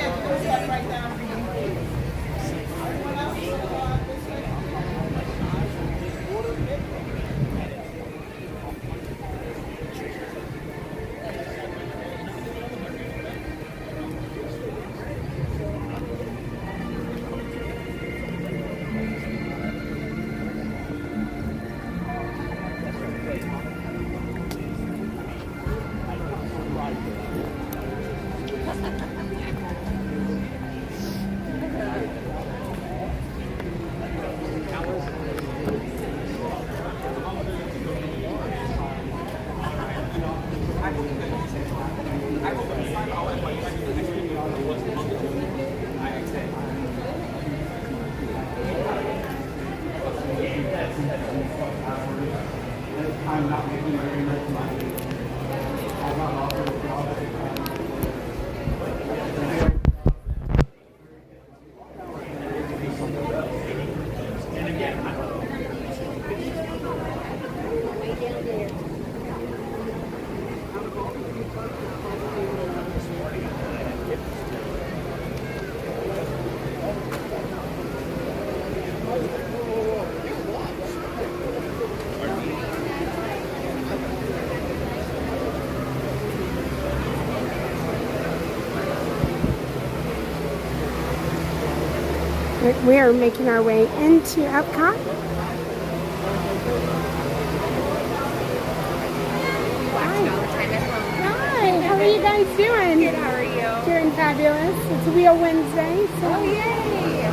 I'm not making very much money. I'm not offering a job at the time. And again, We are making our way into Epcot. Hi, how are you guys doing? Good, how are you? Doing fabulous. It's Wheel Wednesday, so Oh, yay!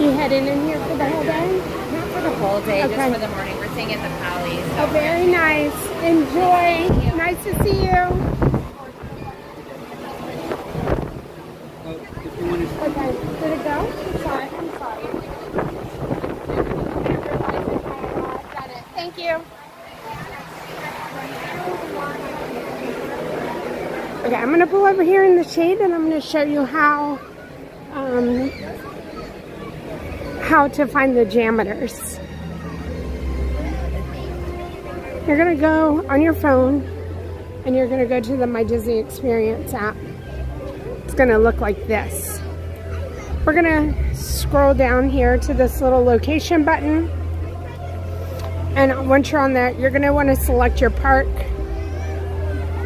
you heading in here for the whole day? Not for the whole day, Okay. just for the morning. We're staying at the Pally. So Oh, very nice. Enjoy. Nice to see you. Okay, did it go? Sorry, I'm sorry. Got it. Thank you. Okay, I'm gonna pull over here in the shade and I'm gonna show you how to find the Jammitors. You're gonna go on your phone and you're gonna go to the My Disney Experience app. It's gonna look like this. We're gonna scroll down here to this little location button, and once you're on that, you're gonna want to select your park.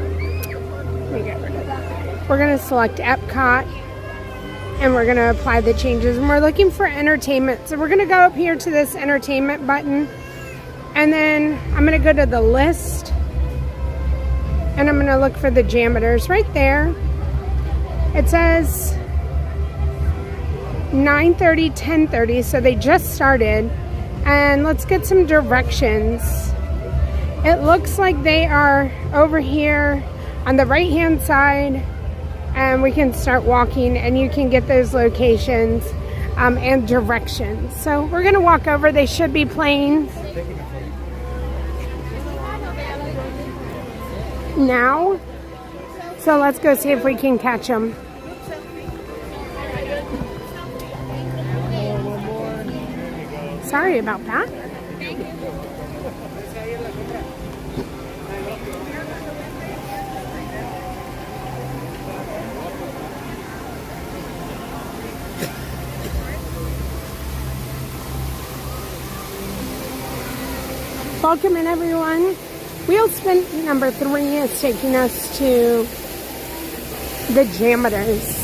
Let me get rid of that. We're gonna select Epcot, and we're gonna apply the changes, and we're looking for entertainment. So we're gonna go up here to this entertainment button, and then I'm gonna go to the list, and I'm gonna look for the Jammitors right there. It says 9:30, 10:30, so they just started. And let's get some directions. It looks like they are over here on the right hand side, and we can start walking and you can get those locations and directions. So we're gonna walk over. They should be playing now. So let's go see if we can catch them. Sorry about that. Welcome in, everyone. Wheel spin number 3 is taking us to the Jammitors.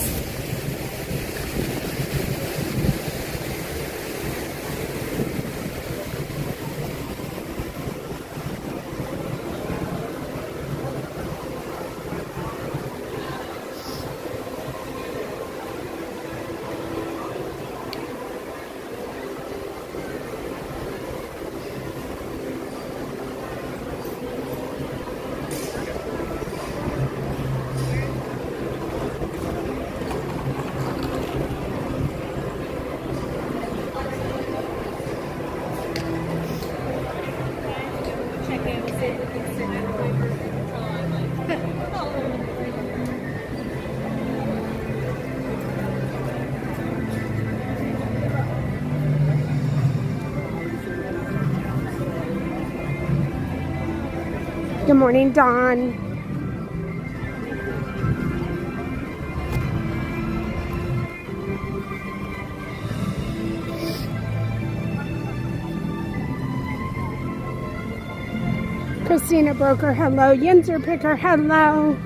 Good morning, Dawn. Christina Broker, hello. Yinzer Picker, hello.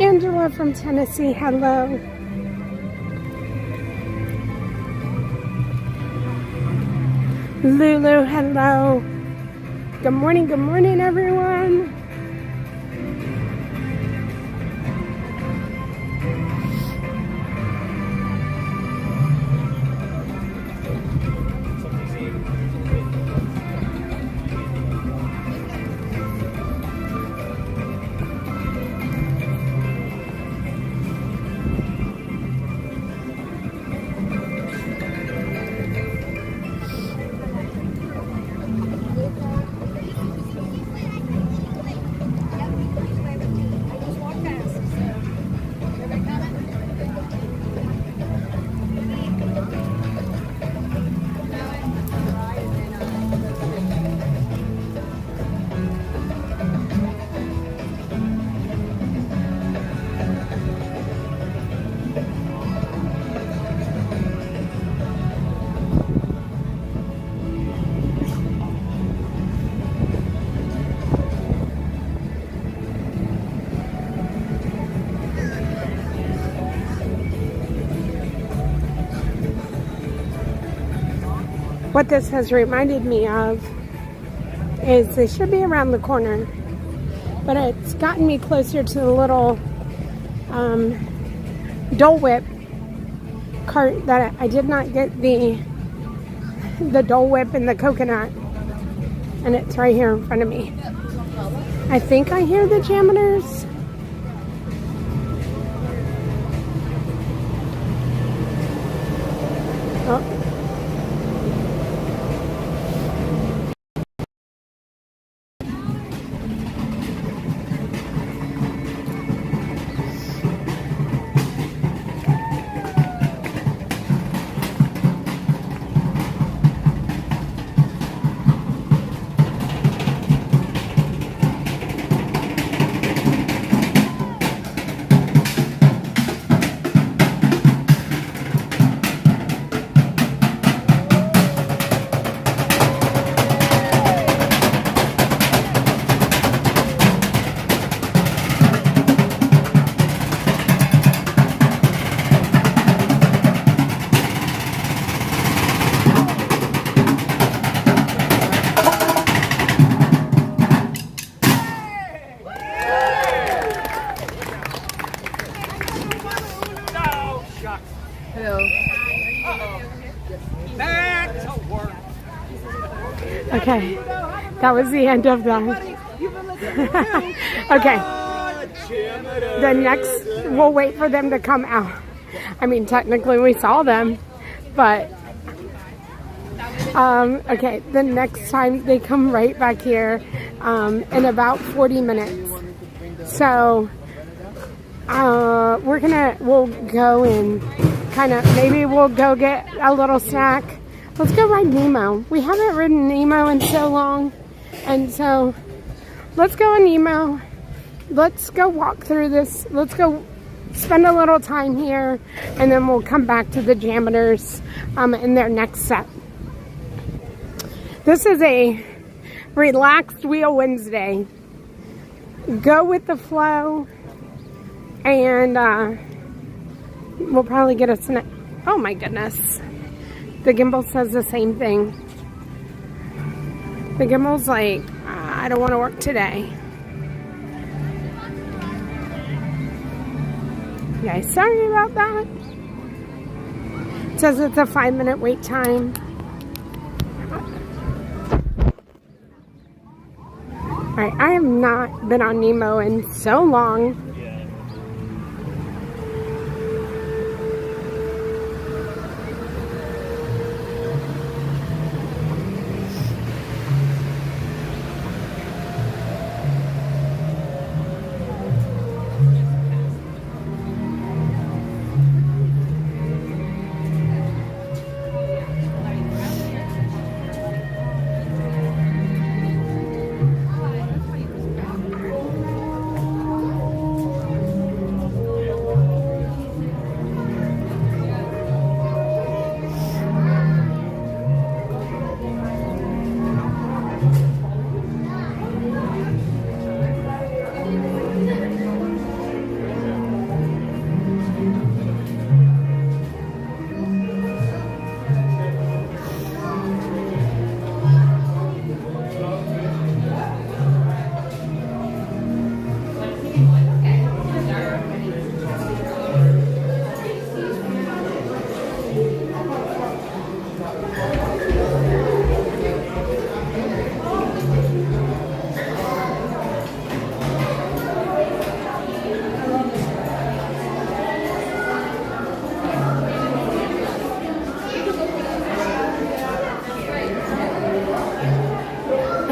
Angela from Tennessee, hello. Lulu, hello. Good morning, everyone. What this has reminded me of is they should be around the corner, but it's gotten me closer to the little Dole Whip cart that I did not get the Dole Whip and the coconut, and it's right here in front of me. I think I hear the Jammitors. Oh. Okay, that was the end of that. Okay, the next, we'll wait for them to come out. I mean, technically we saw them, but okay, the next time they come right back here in about 40 minutes. So we'll go and kind of, maybe we'll go get a little snack. Let's go ride Nemo. We haven't ridden Nemo in so long. And so let's go on Nemo. Let's go walk through this. Let's go spend a little time here. And then we'll come back to the Jammitors in their next set. This is a relaxed Wheel Wednesday. Go with the flow. And we'll probably get a snack. Oh my goodness. The gimbal says the same thing. The gimbal's like, I don't want to work today. Yeah, sorry about that. It says it's a 5-minute wait time. Alright, I have not been on Nemo in so long.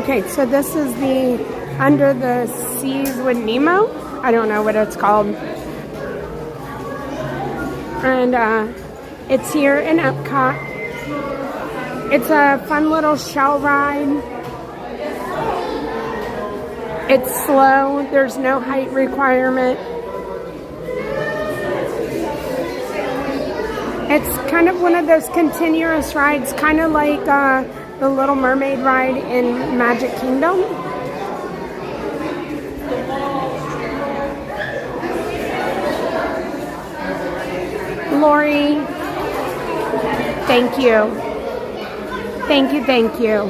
Okay, so this is the Under the Seas with Nemo. I don't know what it's called. And it's here in Epcot. It's a fun little shell ride. It's slow. There's no height requirement. It's kind of one of those continuous rides, kind of like the Little Mermaid ride in Magic Kingdom. Lori, thank you. Thank you, thank you.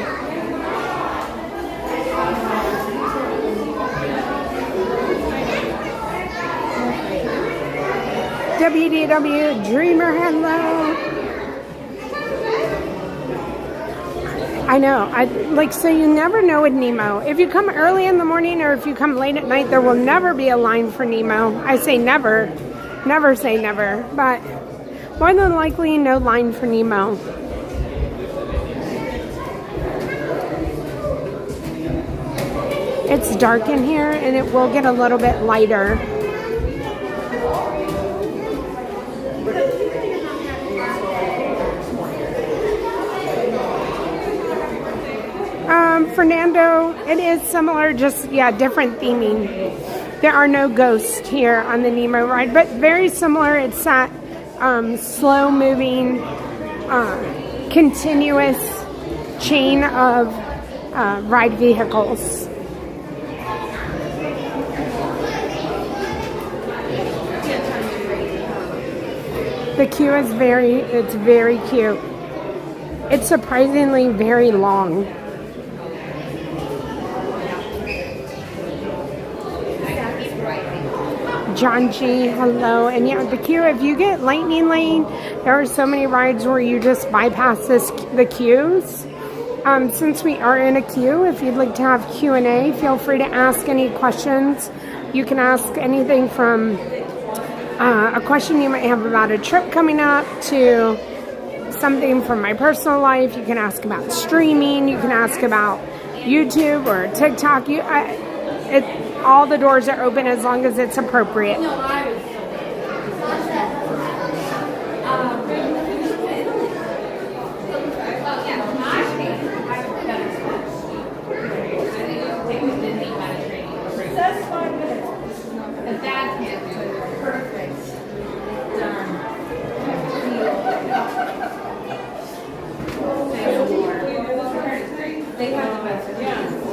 WDW Dreamer, hello. I know. So you never know with Nemo. If you come early in the morning or if you come late at night, there will never be a line for Nemo. I say never. Never say never. But more than likely, no line for Nemo. It's dark in here and it will get a little bit lighter. Fernando, it is similar, just, different theming. There are no ghosts here on the Nemo ride, but very similar. It's that slow-moving, continuous chain of ride vehicles. The queue is very cute. It's surprisingly very long. John G, hello. And the queue, if you get Lightning Lane, there are so many rides where you just bypass the queues. Since we are in a queue, if you'd like to have Q&A, feel free to ask any questions. You can ask anything from a question you might have about a trip coming up to something from my personal life. You can ask about streaming. You can ask about YouTube or TikTok. All the doors are open as long as it's appropriate.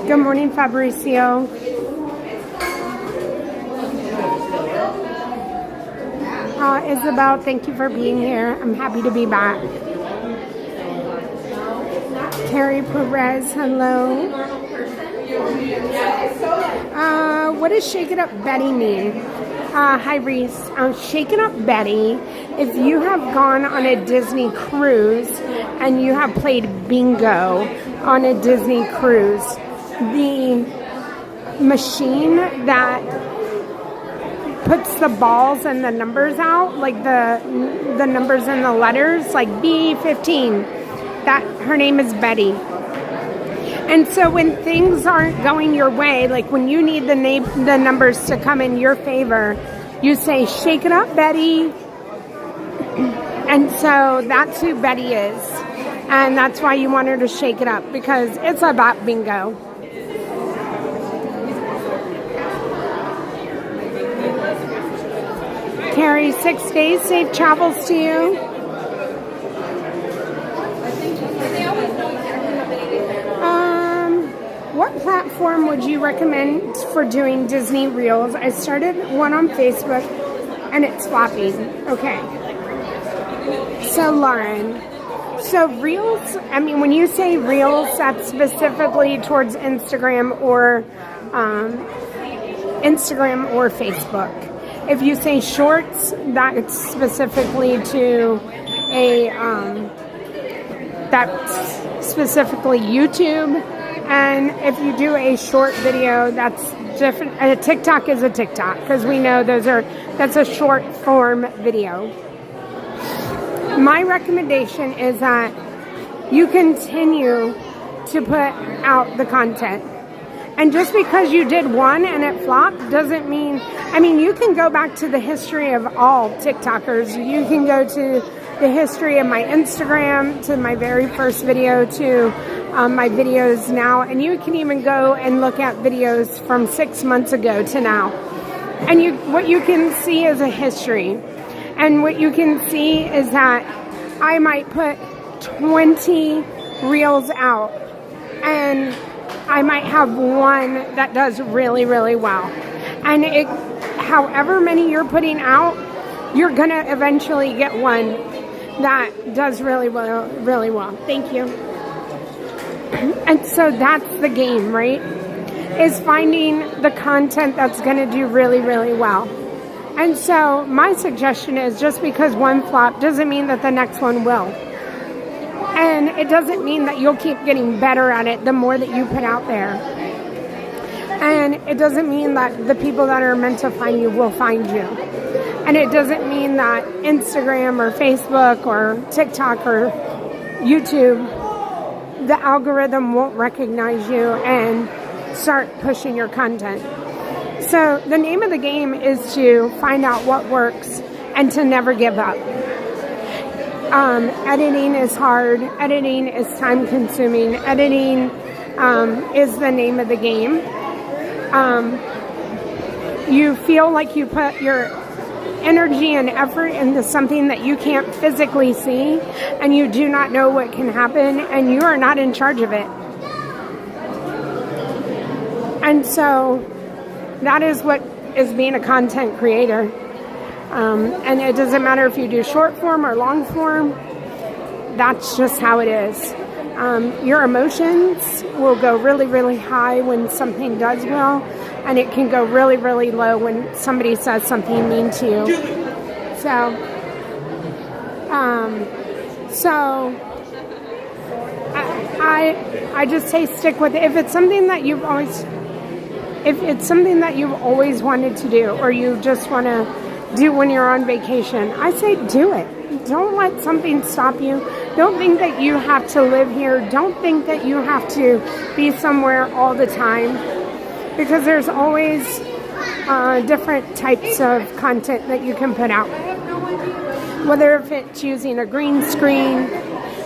Good morning, Fabricio. Isabel, thank you for being here. I'm happy to be back. Carrie Perez, hello. What does Shake It Up Betty mean? Hi, Reese. Shake It Up Betty, if you have gone on a Disney cruise and you have played bingo on a Disney cruise, the machine that puts the balls and the numbers out, like the numbers and the letters, like B15, that her name is Betty. And so when things aren't going your way, like when you need the numbers to come in your favor, you say, "Shake it up, Betty." And so that's who Betty is. And that's why you want her to shake it up, because it's about bingo. Carrie, 6 days, safe travels to you. What platform would you recommend for doing Disney Reels? I started one on Facebook and it's flopping. Okay. So Lauren, Reels, I mean, when you say Reels, that's specifically towards Instagram or Facebook. If you say Shorts, that's specifically to that's specifically YouTube. And if you do a short video, that's different. A TikTok is a TikTok, because we know that's a short form video. My recommendation is that you continue to put out the content. And just because you did one and it flopped doesn't mean, you can go back to the history of all TikTokers. You can go to the history of my Instagram, to my very first video, to my videos now, and you can even go and look at videos from 6 months ago to now. And what you can see is a history. And what you can see is that I might put 20 reels out, and I might have one that does really, really well. And however many you're putting out, you're going to eventually get one that does really well, really well. Thank you. And so that's the game, right? Is finding the content that's going to do really, really well. And so my suggestion is just because one flop doesn't mean that the next one will. And it doesn't mean that you'll keep getting better at it the more that you put out there. And it doesn't mean that the people that are meant to find you will find you. And it doesn't mean that Instagram or Facebook or TikTok or YouTube, the algorithm won't recognize you and start pushing your content. So the name of the game is to find out what works and to never give up. Editing is hard. Editing is time consuming. Editing is the name of the game. You feel like you put your energy and effort into something that you can't physically see, and you do not know what can happen, and you are not in charge of it. And so that is what is being a content creator. And it doesn't matter if you do short form or long form. That's just how it is. Your emotions will go really, really high when something does well, and it can go really, really low when somebody says something mean to you. So I just say stick with it. If it's something that you've always wanted to do, or you just want to do when you're on vacation, I say do it. Don't let something stop you. Don't think that you have to live here. Don't think that you have to be somewhere all the time, because there's always different types of content that you can put out. Whether if it's using a green screen,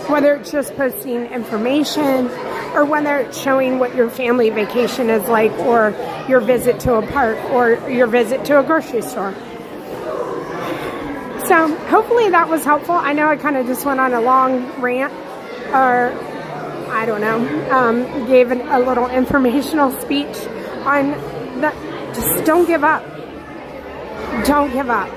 whether it's just posting information, or whether it's showing what your family vacation is like, or your visit to a park, or your visit to a grocery store. So hopefully that was helpful. I know I kind of just went on a long rant, or I don't know, gave a little informational speech on that. Just don't give up. Don't give up.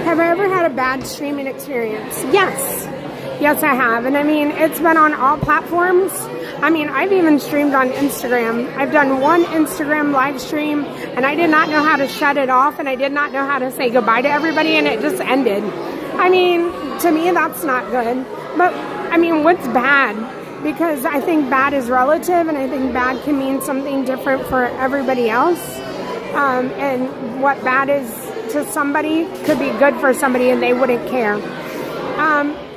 Have I ever had a bad streaming experience? Yes. Yes, I have. And I mean, it's been on all platforms. I mean, I've even streamed on Instagram. I've done one Instagram live stream, and I did not know how to shut it off, and I did not know how to say goodbye to everybody, and it just ended. I mean, to me, that's not good. But, I mean, what's bad? Because I think bad is relative, and I think bad can mean something different for everybody else. And what bad is to somebody could be good for somebody, and they wouldn't care.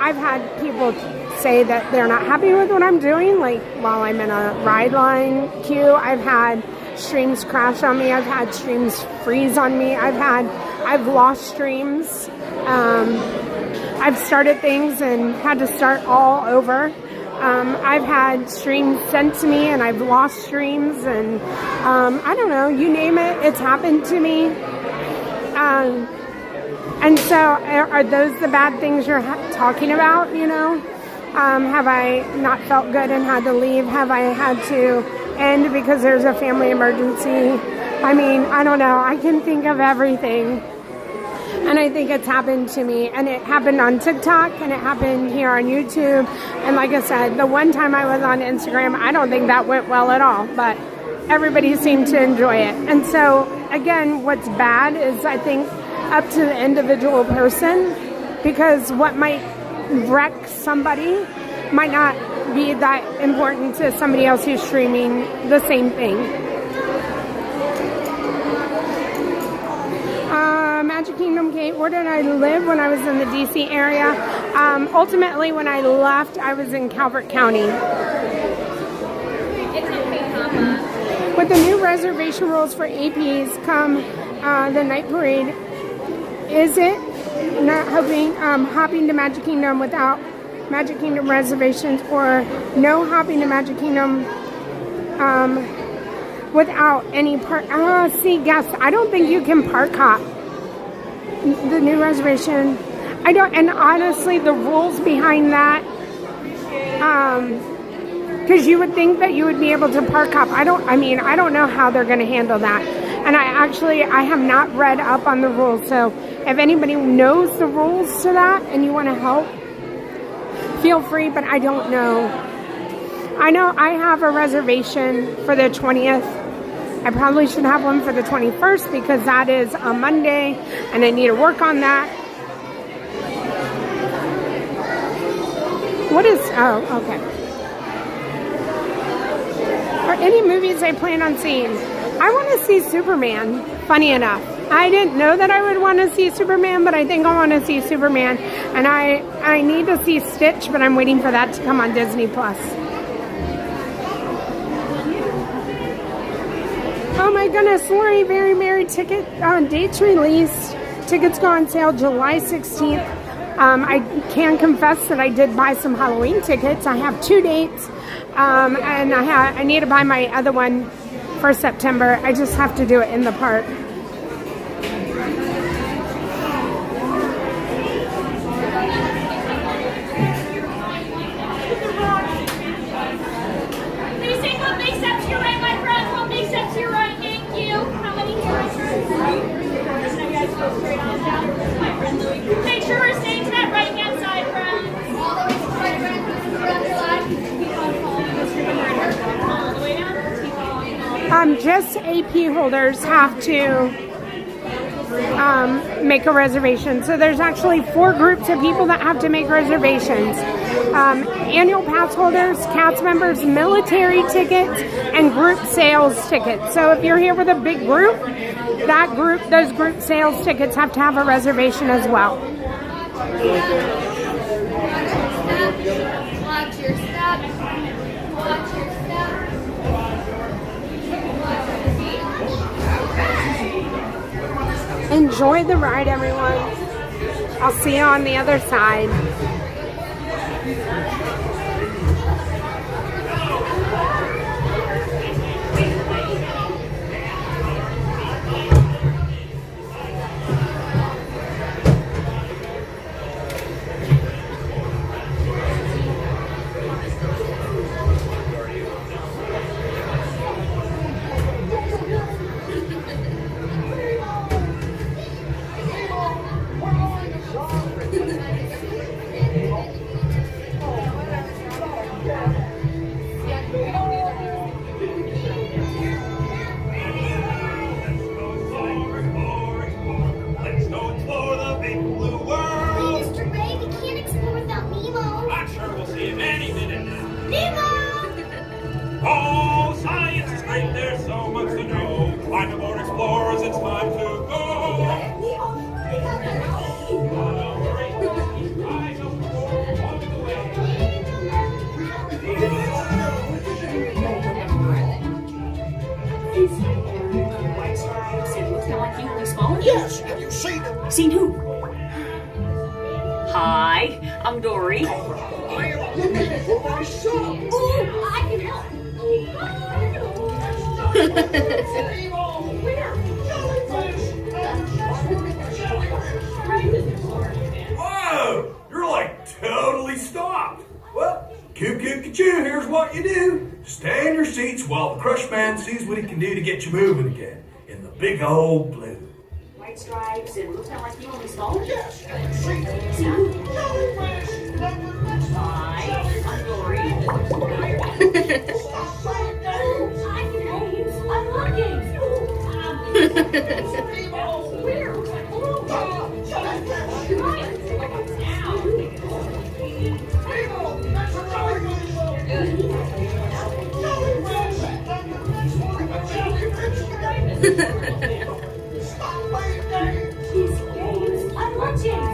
I've had people say that they're not happy with what I'm doing, like while I'm in a ride line queue. I've had streams crash on me. I've had streams freeze on me. I've lost streams. I've started things and had to start all over. I've had streams sent to me and I've lost streams, and I don't know, you name it, it's happened to me. And so are those the bad things you're talking about, you know? Have I not felt good and had to leave? Have I had to end because there's a family emergency? I mean, I don't know. I can think of everything. And I think it's happened to me. And it happened on TikTok, and it happened here on YouTube. And like I said, the one time I was on Instagram, I don't think that went well at all. But everybody seemed to enjoy it. And so, again, what's bad is, I think, up to the individual person, because what might wreck somebody might not be that important to somebody else who's streaming the same thing. Magic Kingdom Gate, where did I live when I was in the DC area? Ultimately, when I left, I was in Calvert County. With the new reservation rules for APs come the night parade, is it not hopping to Magic Kingdom without Magic Kingdom reservations, or no hopping to Magic Kingdom without any park? Yes, I don't think you can park hop. The new reservation, I don't, and honestly, the rules behind that, because you would think that you would be able to park hop. I don't know how they're going to handle that. And I have not read up on the rules. So if anybody knows the rules to that and you want to help, feel free, but I don't know. I know I have a reservation for the 20th. I probably should have one for the 21st because that is a Monday and I need to work on that. What is, oh, okay. Are any movies I plan on seeing? I want to see Superman, funny enough. I didn't know that I would want to see Superman, but I think I want to see Superman. And I need to see Stitch, but I'm waiting for that to come on Disney+. Oh my goodness, Lori Very Merry ticket dates released. Tickets go on sale July 16th. I can confess that I did buy some Halloween tickets. I have 2 dates, and I need to buy my other one for September. I just have to do it in the park. Please take what makes up to your right, my friend. What makes up to your right? Thank you. How many here? Now you guys go straight on down. My friend Louie. Make sure we're staying to that right-hand side, friend. All the way to the right, friend. Around your leg. Keep on following. All the way down. Keep on. Just AP holders have to make a reservation. So there's actually 4 groups of people that have to make reservations. Annual pass holders, cast members, military tickets, and group sales tickets. So if you're here with a big group, those group sales tickets have to have a reservation as well. Watch your step. Watch your step. Enjoy the ride, everyone. I'll see you on the other side. Let's go explore the big blue world. Mr. Ray, we can't explore without Nemo. I'm sure we'll see him any minute now. Nemo! Oh, science is great, there's so much to know. Climb aboard, explorers, it's time to go. White stripes, it looks like you only small. Yes, have you seen it? Seen who? Hi, I'm Dory. Ooh, I can help. Whoa! You're like totally stopped. Well, coo-coo-ca-choo, here's what you do. Stay in your seats while the crush man sees what he can do to get you moving again. In the big old blue. White stripes, it looks like you only small. Yes, have you seen it? Hi, I'm Dory. I can help you. I'm looking. I'm watching. I'm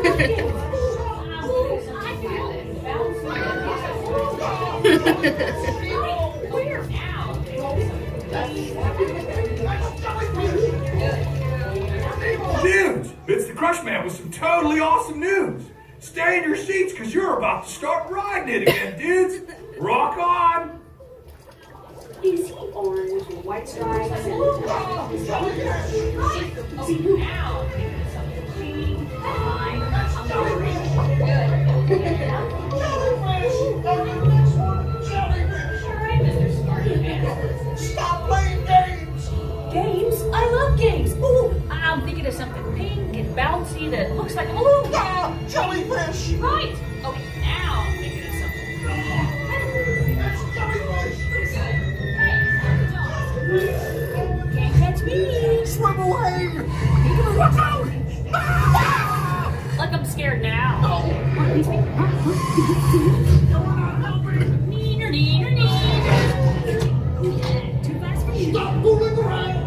looking. Where now? Dudes, it's the Crush Man with some totally awesome news. Stay in your seats because you're about to start riding it again, dudes. Rock on. Is he orange with white stripes and Stop playing games! Games? I love games. Ooh, I'm thinking of something pink and bouncy that looks like a balloon. Ah, jellyfish! Right. Okay, now I'm thinking of something. It's jellyfish! Can't catch me. Swim away! Watch out! Ah! Like I'm scared now. Oh, please me. Neener, neener, neener. Too fast for you. Stop fooling around!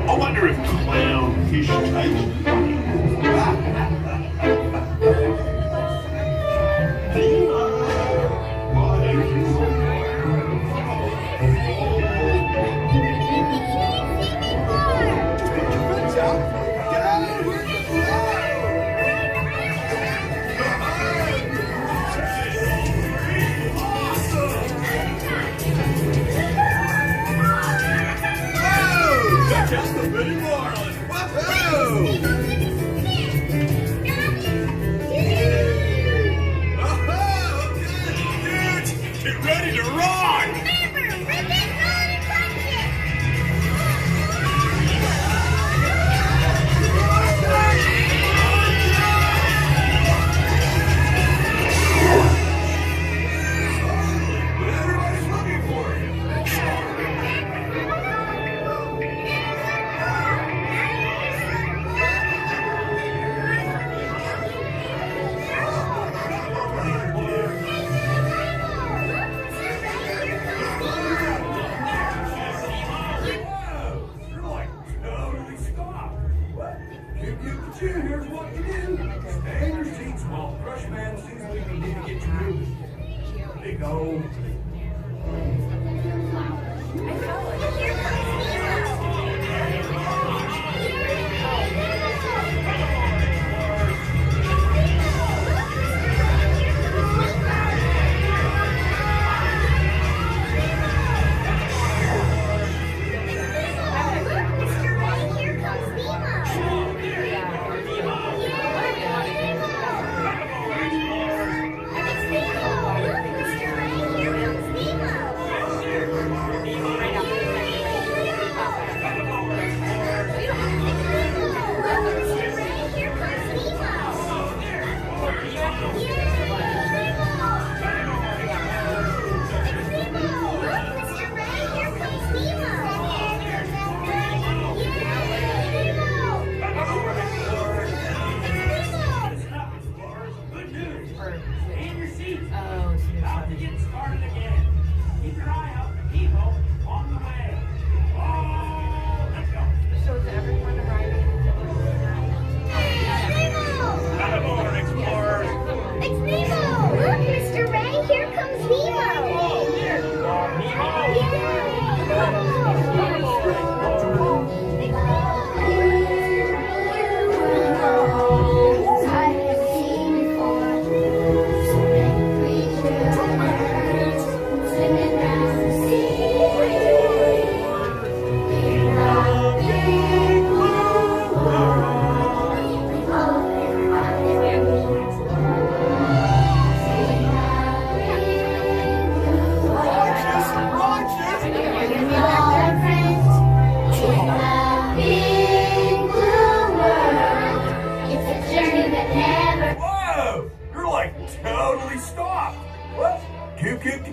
I wonder if clownfish taste funny. Just a Billy Marlin. Woohoo! Dudes, get ready to rock! Everybody's looking for you. Here's what you do. Stay in your seats while the Crush Man sees what he can do to get you moving. Big old.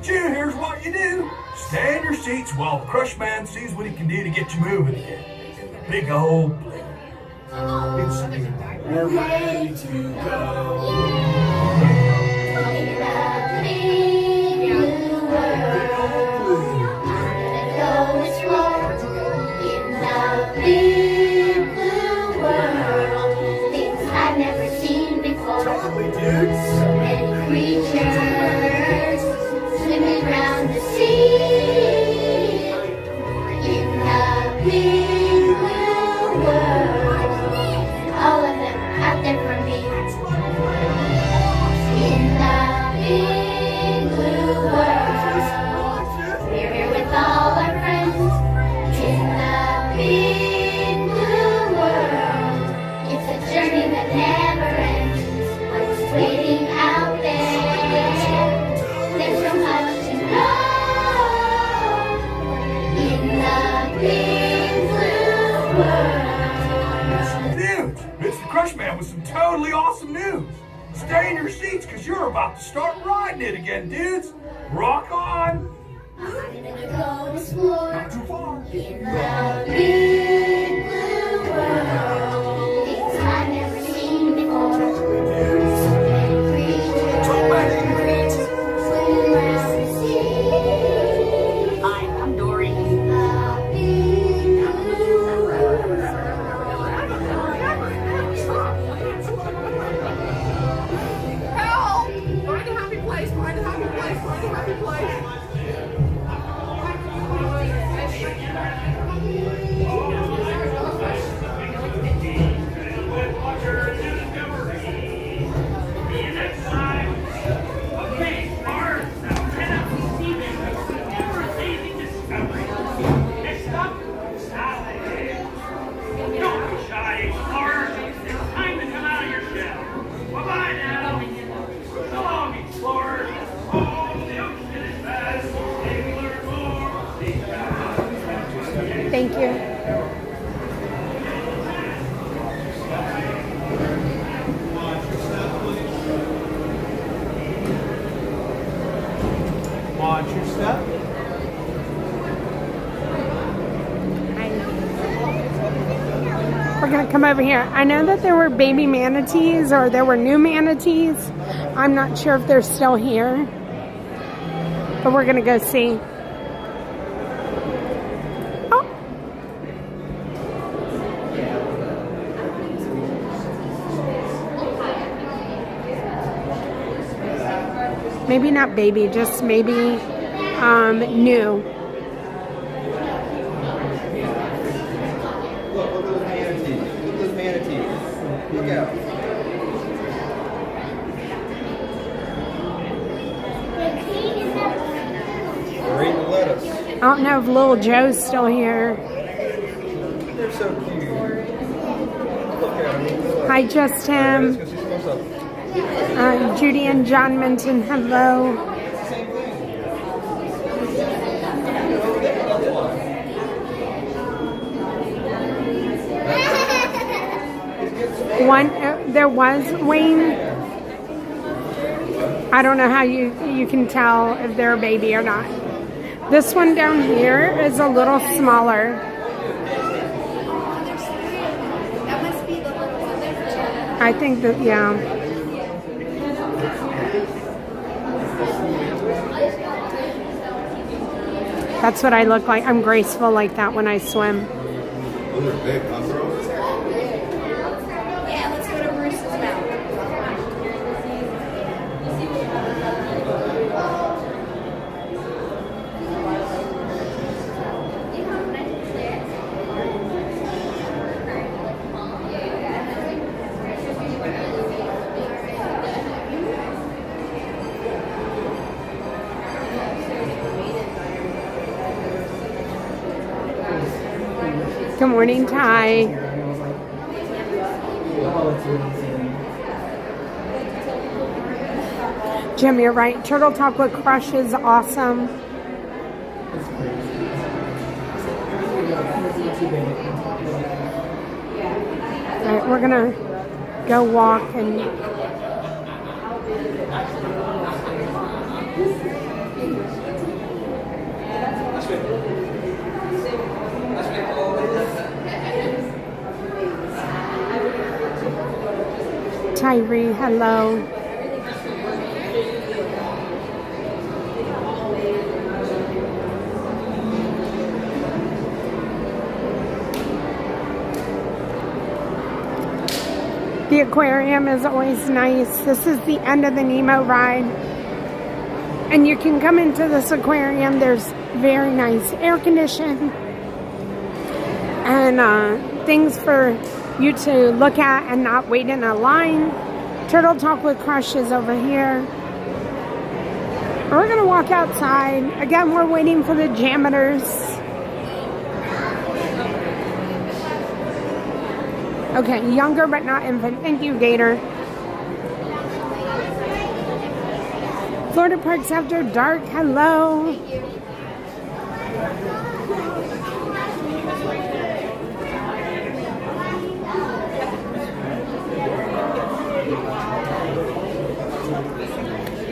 Here's what you do. Stay in your seats while the Crush Man sees what he can do to get you moving again. big old blue. We're ready to go. Totally, dude. So many creatures swimming around the sea in the big blue world. All of them are out there for me. In the big blue world, we're here with all our friends. In the big blue world, it's a journey that never ends. What's waiting out there? There's so much to know in the big blue world. Dude, it's the Crush Man with some totally awesome news. Stay in your seats because you're about to start riding it again, dudes. Rock on. I'm gonna go explore Not too far. in the big blue world. Things I've never seen before. Too many. Swimming around the sea. Hi, I'm Dory. In the big blue world. Help! Find a happy place, find a happy place, find a happy place. Thank you. Watch your step. We're gonna come over here. I know that there were baby manatees or there were new manatees. I'm not sure if they're still here, but we're gonna go see. Oh. Maybe not baby, just maybe new. Look at those manatees. Look at those manatees. Look out. They're eating the lettuce. I don't know if little Joe's still here. They're so cute. Look at them. Hi, just him. Let's go see what's up. Judy and John mentioned hello. Same thing. There was Wayne. I don't know how you can tell if they're a baby or not. This one down here is a little smaller. That must be the little one. I think that, yeah. That's what I look like. I'm graceful like that when I swim. Those are big, huh, bro? Yeah, let's go to Bruce's mouth. Good morning, Ty. Jim, you're right. Turtle Talk with Crush is awesome. All right, we're gonna go walk and Tyree, hello. The aquarium is always nice. This is the end of the Nemo ride. And you can come into this aquarium. There's very nice air conditioning and things for you to look at and not wait in a line. Turtle Talk with Crush is over here. We're gonna walk outside. Again, we're waiting for the Jammitors. Okay, younger but not infant. Thank you, Gator. Florida Parks After Dark, hello.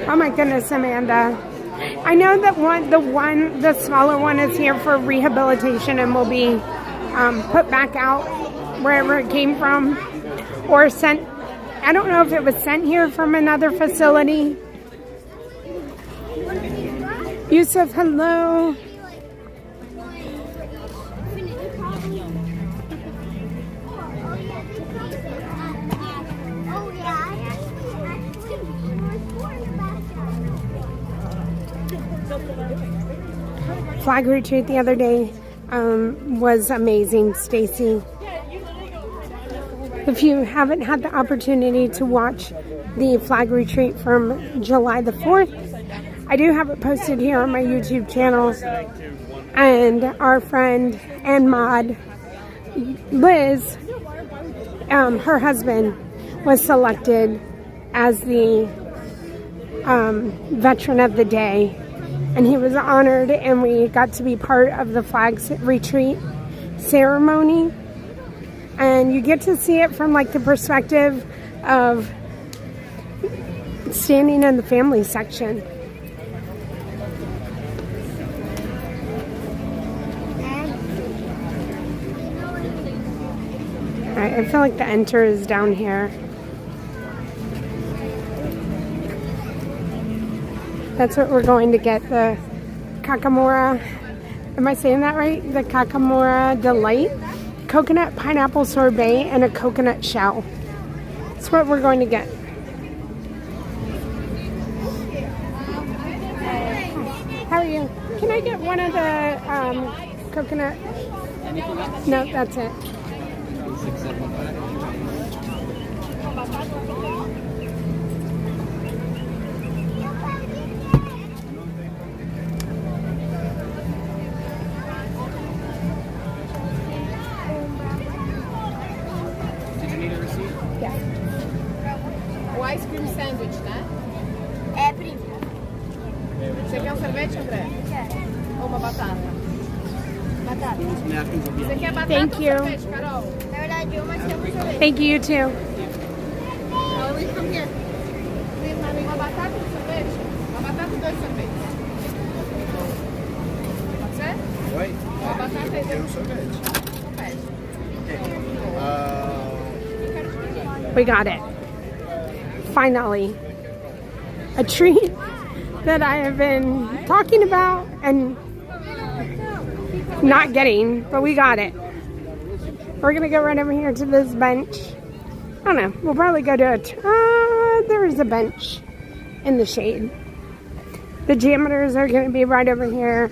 Oh my goodness, Amanda. I know that the smaller one is here for rehabilitation and will be put back out wherever it came from, or sent. I don't know if it was sent here from another facility. Yusuf, hello. Flag retreat the other day was amazing, Stacy. If you haven't had the opportunity to watch the flag retreat from July the 4th, I do have it posted here on my YouTube channel. And our friend and mod, Liz, her husband, was selected as the Veteran of the Day. And he was honored, and we got to be part of the flag retreat ceremony. And you get to see it from like the perspective of standing in the family section. Alright, I feel like the enter is down here. That's what we're going to get, the Kakamora, am I saying that right? The Kakamora Delight. Coconut pineapple sorbet and a coconut shell. That's what we're going to get. How are you? Can I get one of the coconut? No, that's it. Ice cream sandwich, né? É, prima. Você quer um sorvete, André? Quero. Ou uma batata? Batata. Você quer batata Thank ou you. sorvete, Carol? Na verdade, uma chama sorvete. Thank you, you too. Always come here. Uma batata e um sorvete? Uma batata e 2 sorvetes. Pode ser? Oi? Uma batata e 2 sorvete. We got it. Finally. A treat that I have been talking about and not getting, but we got it. We're gonna go right over here to this bench. I don't know, we'll probably go to there is a bench in the shade. The Jammitors are gonna be right over here.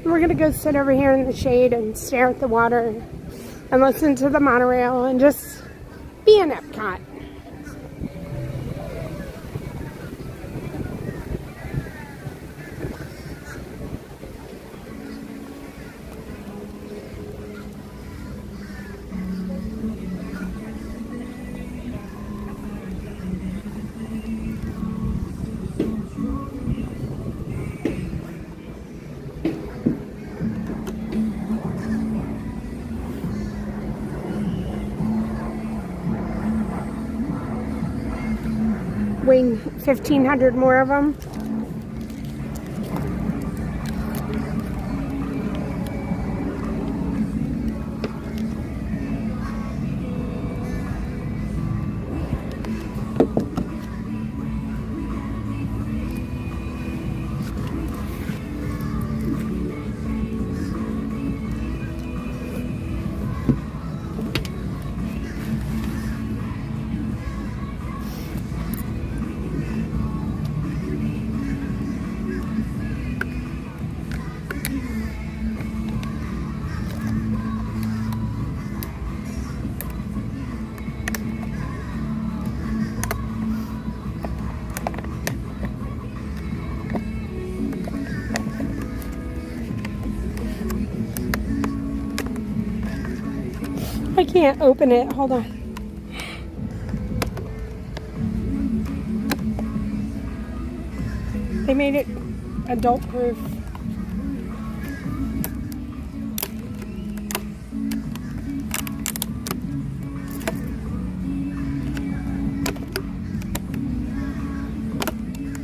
We're gonna go sit over here in the shade and stare at the water and listen to the monorail and just be in Epcot. Weighing 1,500 more of them. I can't open it. Hold on. They made it adult proof.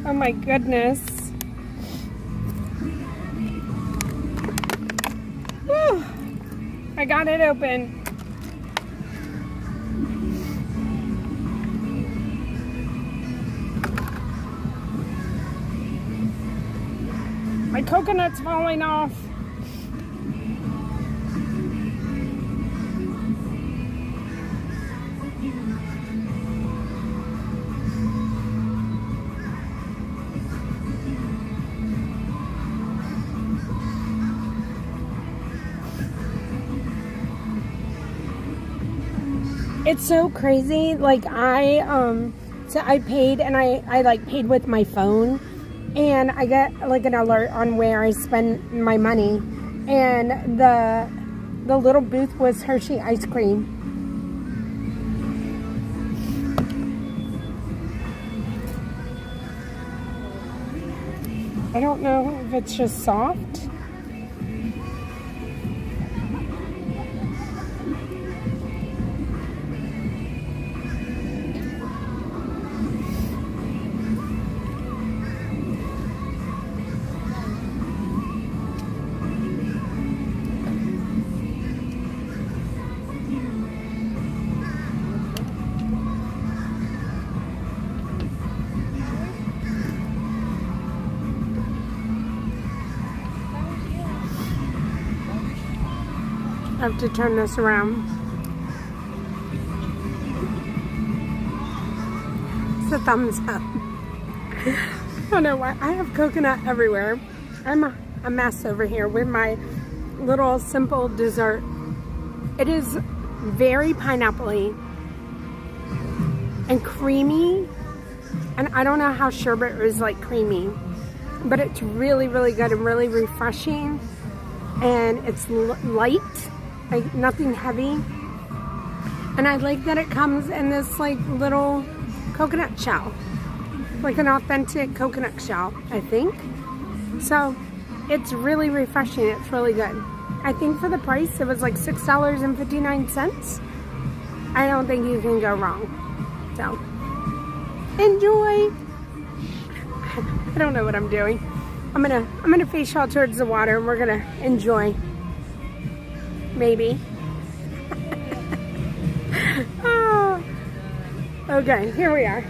Oh my goodness. Whew. I got it open. My coconut's falling off. It's so crazy. Like so I paid, and I like paid with my phone, and I get like an alert on where I spend my money, and the little booth was Hershey ice cream. I don't know if it's just soft. I have to turn this around. It's a thumbs up. I don't know why. I have coconut everywhere. I'm a mess over here with my little simple dessert. It is very pineapple-y and creamy. And I don't know how sherbet is like creamy, but it's really, really good and really refreshing. And it's light. Like nothing heavy, and I like that it comes in this like little coconut shell, like an authentic coconut shell, I think. So it's really refreshing. It's really good. I think for the price it was like $6.59. I don't think you can go wrong. So enjoy. I don't know what I'm doing. I'm gonna face y'all towards the water, and we're gonna enjoy. Maybe. Oh. Okay, here we are.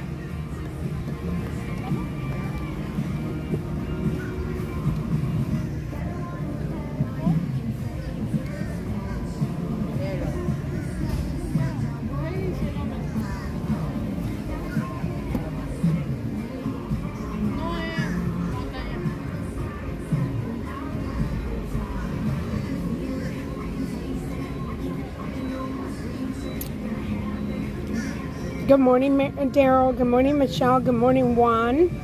Good morning, Daryl. Good morning, Michelle. Good morning, Juan.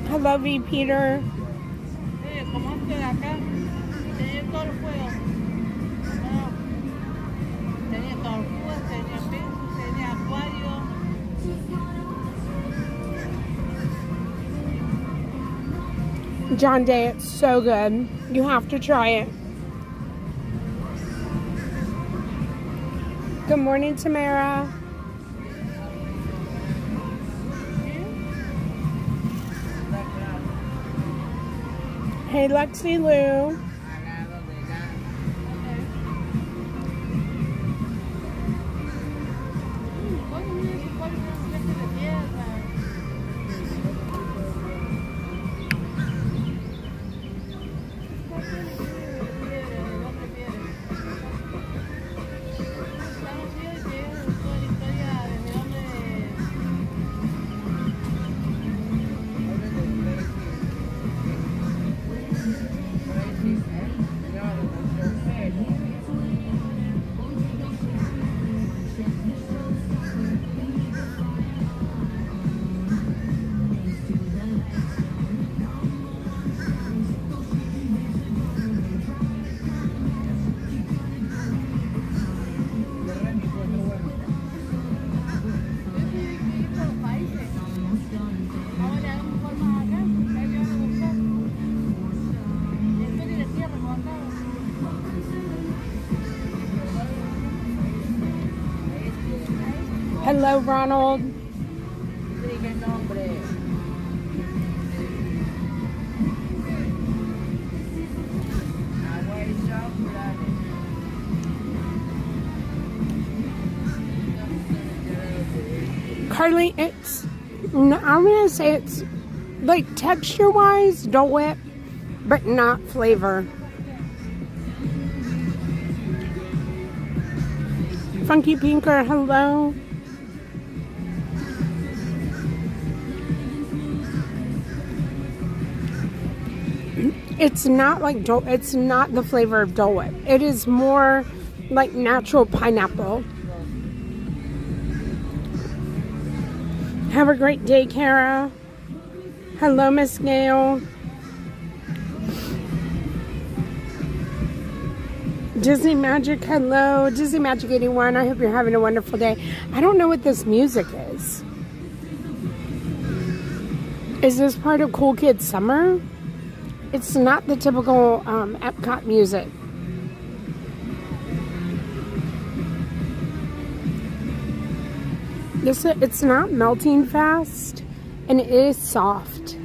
Hello, V. Peter. John Day, it's so good. You have to try it. Good morning, Tamara. Hey, Lexi Lou. Hello, Ronald. Carly, I'm gonna say it's like texture-wise, Dole Whip, but not flavor. Funky Pinker, hello. It's not like Dole. It's not the flavor of Dole Whip. It is more like natural pineapple. Have a great day, Kara. Hello, Miss Gail. Disney Magic, hello. Disney Magic 81, I hope you're having a wonderful day. I don't know what this music is. Is this part of Cool Kids Summer? It's not the typical Epcot music. It's not melting fast, and it is soft.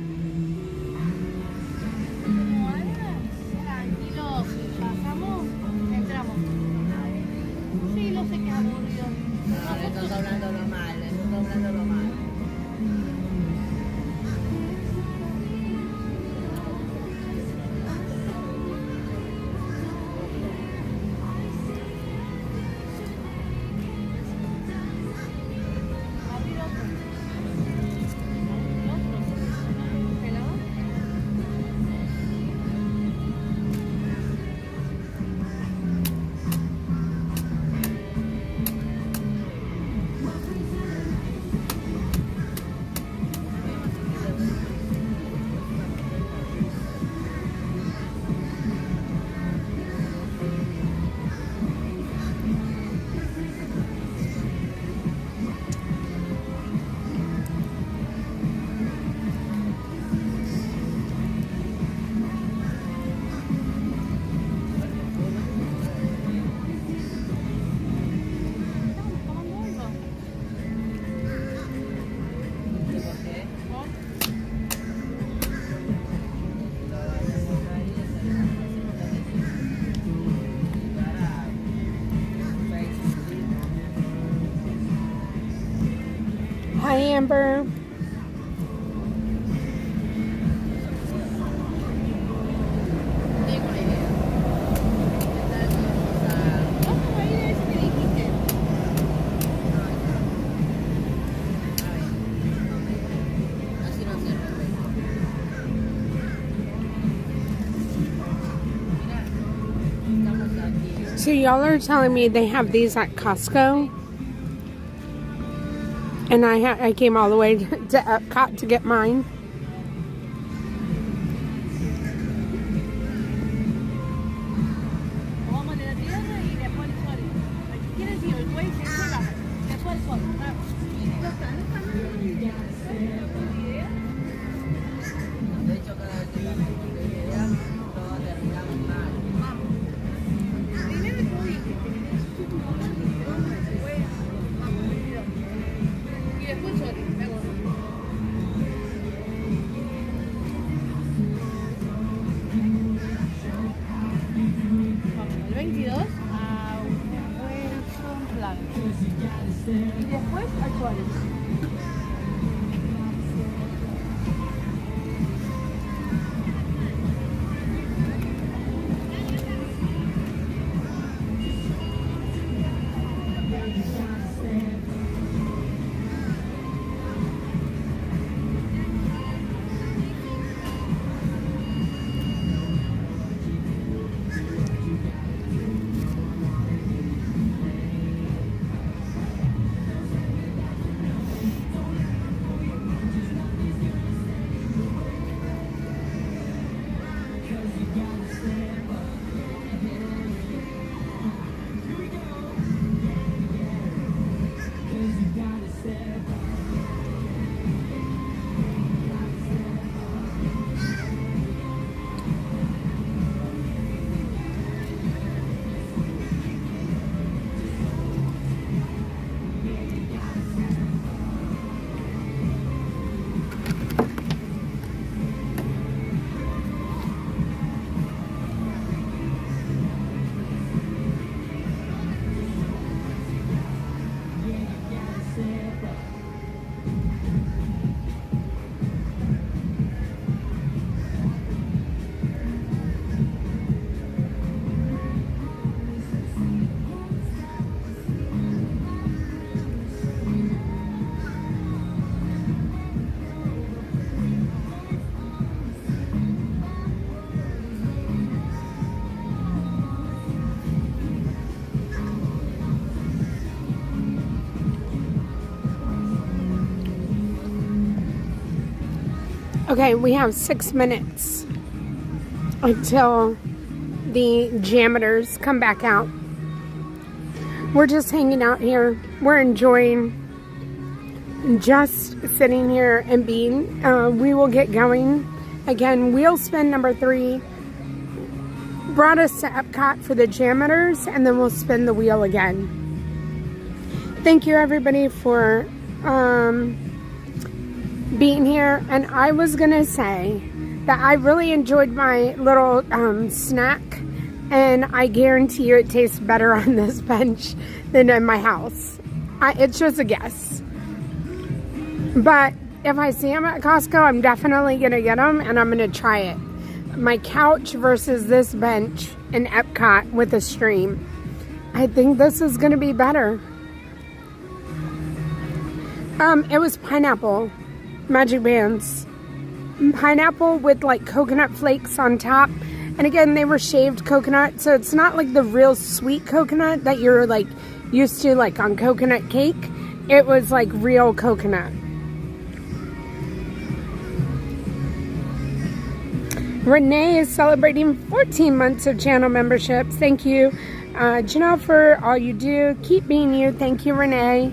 Hi, Amber. So y'all are telling me they have these at Costco? And I came all the way to Epcot to get mine. Okay, we have 6 minutes until the Jammitors come back out. We're just hanging out here. We're enjoying just sitting here and being. We will get going. Again, wheel spin number 3 brought us to Epcot for the Jammitors, and then we'll spin the wheel again. Thank you everybody for being here. And I was gonna say that I really enjoyed my little snack, and I guarantee you it tastes better on this bench than in my house. It's just a guess. But if I see them at Costco, I'm definitely gonna get them, and I'm gonna try it. My couch versus this bench in Epcot with a stream. I think this is gonna be better. It was pineapple magic bands. Pineapple with like coconut flakes on top. And again, they were shaved coconut, so it's not like the real sweet coconut that you're like used to like on coconut cake. It was like real coconut. Renee is celebrating 14 months of channel membership. Thank you, Janelle, for all you do. Keep being you. Thank you, Renee.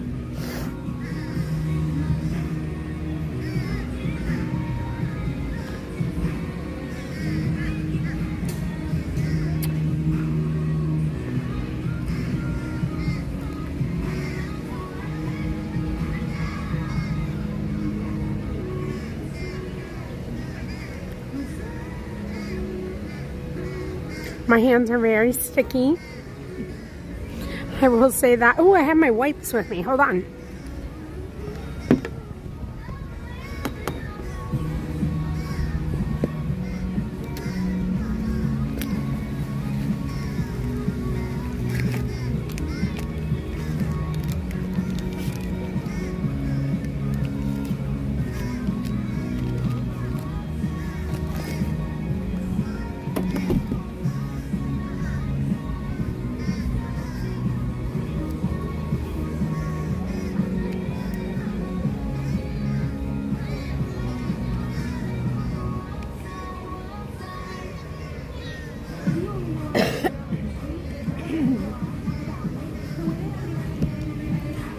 My hands are very sticky. I will say that. Oh, I have my wipes with me. Hold on.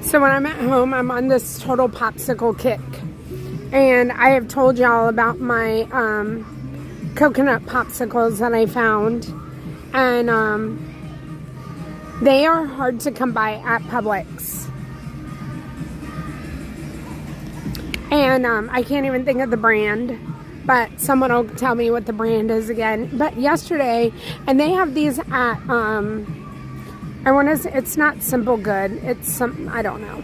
So when I'm at home, I'm on this total popsicle kick. And I have told y'all about my coconut popsicles that I found. And they are hard to come by at Publix. And I can't even think of the brand. But someone will tell me what the brand is again. But yesterday, and they have these at... I want to say it's not Simple Good. It's some, I don't know.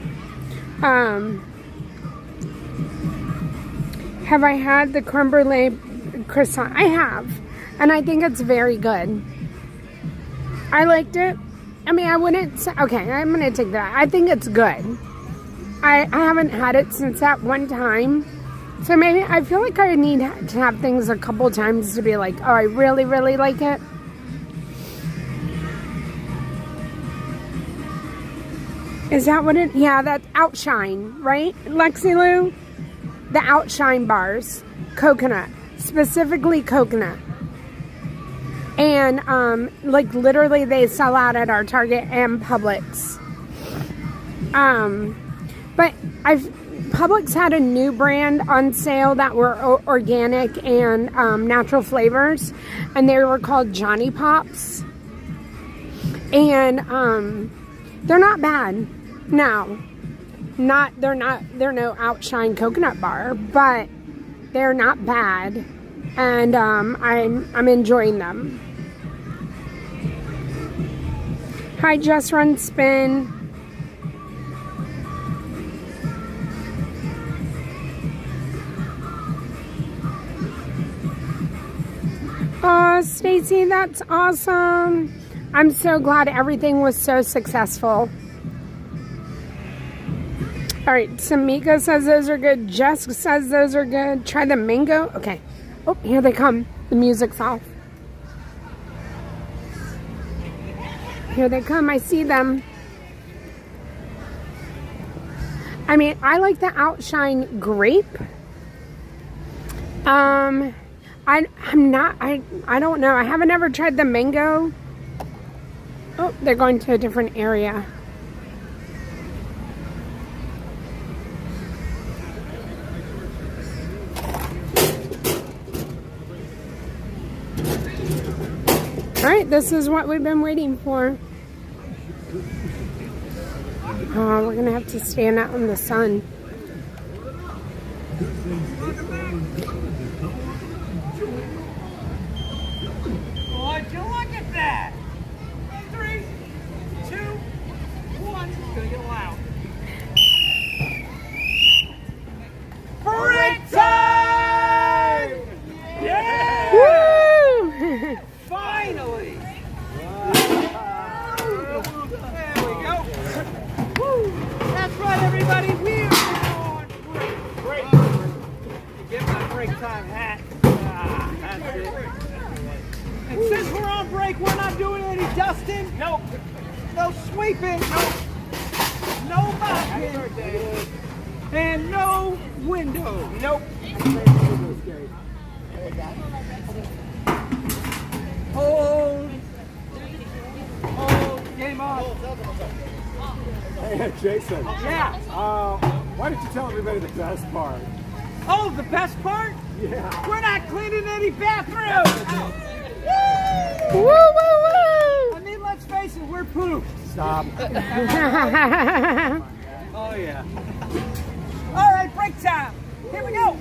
Have I had the creme brulee croissant? I have. And I think it's very good. I liked it. I mean, I wouldn't say, okay, I'm going to take that. I think it's good. I haven't had it since that one time. So maybe, I feel like I need to have things a couple times to be like, oh, I really, really like it. Is that what it, yeah, that's Outshine, right? Lexi Lou? The Outshine bars. Coconut. Specifically coconut. And, like, literally they sell out at our Target and Publix. But Publix had a new brand on sale that were organic and natural flavors. And they were called Johnny Pops. And, they're not bad. Now, they're no Outshine coconut bar, but they're not bad, and I'm enjoying them. Hi, Just Run Spin. Oh, Stacy, that's awesome. I'm so glad everything was so successful. All right, Samika says those are good. Jess says those are good. Try the mango. Okay. Oh, here they come. The music's off. Here they come. I see them. I mean, I like the Outshine grape. I don't know. I haven't ever tried the mango. Oh, they're going to a different area. All right, this is what we've been waiting for. Oh, we're gonna have to stand out in the sun. Would you look at that? 3, 2, 1. It's gonna get loud. Break time! Yeah! Woo! Finally! There we go. Woo! That's right, everybody. We're on break. Get my break time hat. Ah, that's it. And since we're on break, we're not doing any dusting. Nope. No sweeping. Nope. No mopping. And no window. Nope. Hold. Game on. Hey, Jason. Yeah. Why don't you tell everybody the best part? Oh, the best part? Yeah. We're not cleaning any bathrooms. Woo, woo, woo! I mean, let's face it, we're poop. Stop. Oh, yeah. All right, break time. Here we go.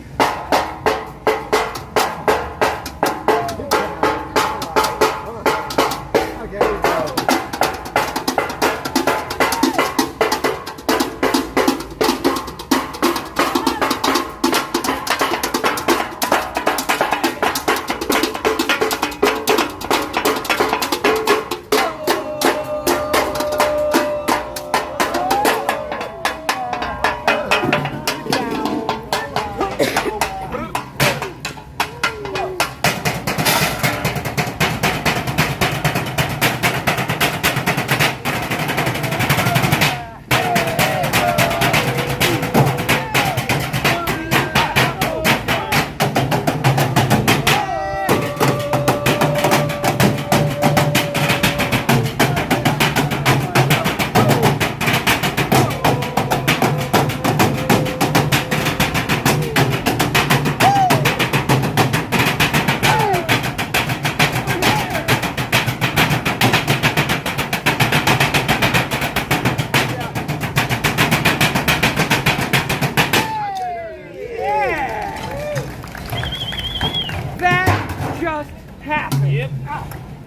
Happened. Yep.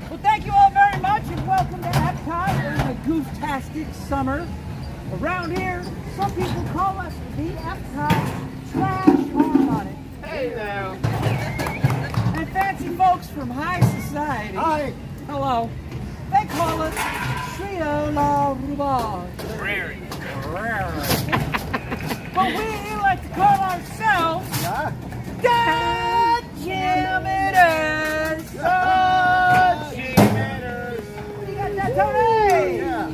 Well, thank you all very much and welcome to Epcot in a goof-tastic summer. Around here, some people call us the Epcot Trash Harmonic. Hey now. And fancy folks from high society. Hi. Hello. They call us Trio La Rubage. But we like to call ourselves the Jammitors. The Jammitors. You got that, Tony? Yeah.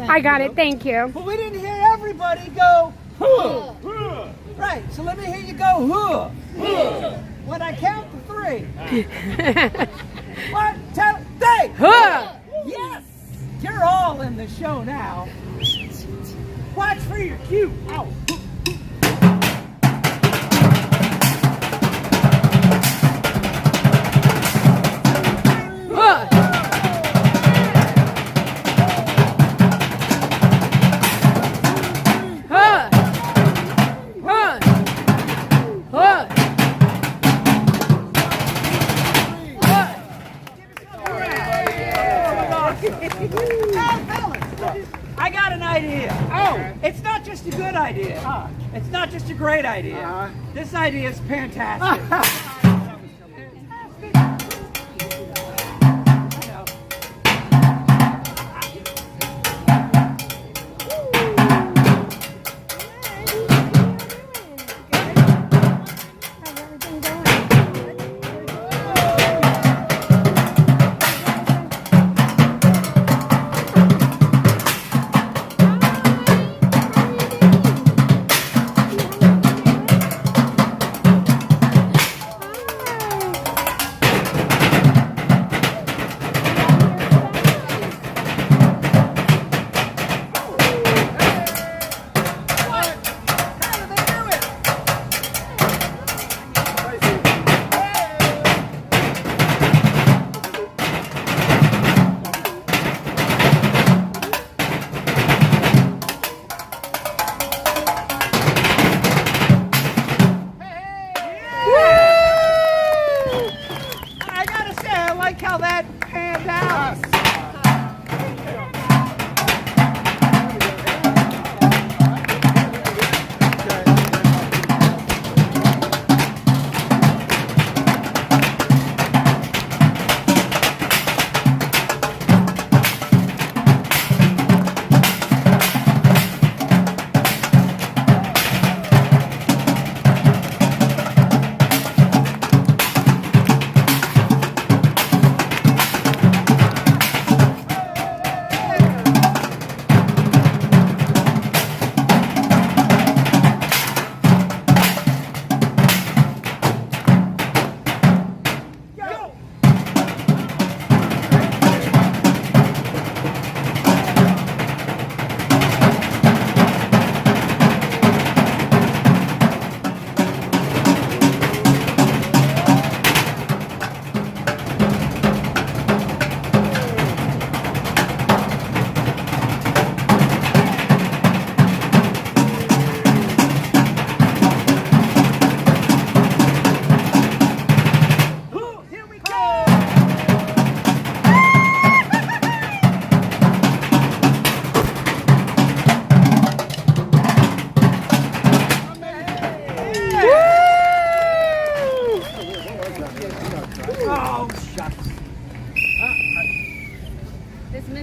I got it, thank you. But we didn't hear everybody go, huh. Right, so let me hear you go, huh. When I count to 3. 1, 2, 3. Huh. Yes, you're all in the show now. Watch for your cue. Ow. idea. Oh, it's not just a good idea. It's not just a great idea. This idea is fantastic.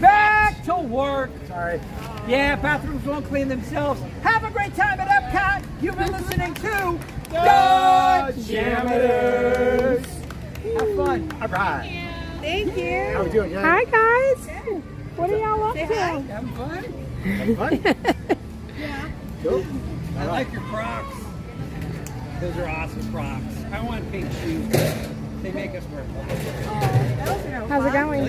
Back to work. Sorry. Yeah, bathrooms won't clean themselves. Have a great time at Epcot. You've been listening to the Jammitors. Have fun. All right. Thank you. How we doing? Yeah. Hi, guys. What are y'all up to? Having fun? Having fun? Yeah. Cool. I like your Crocs. Those are awesome Crocs. I want pink shoes. They make us wear How's it going?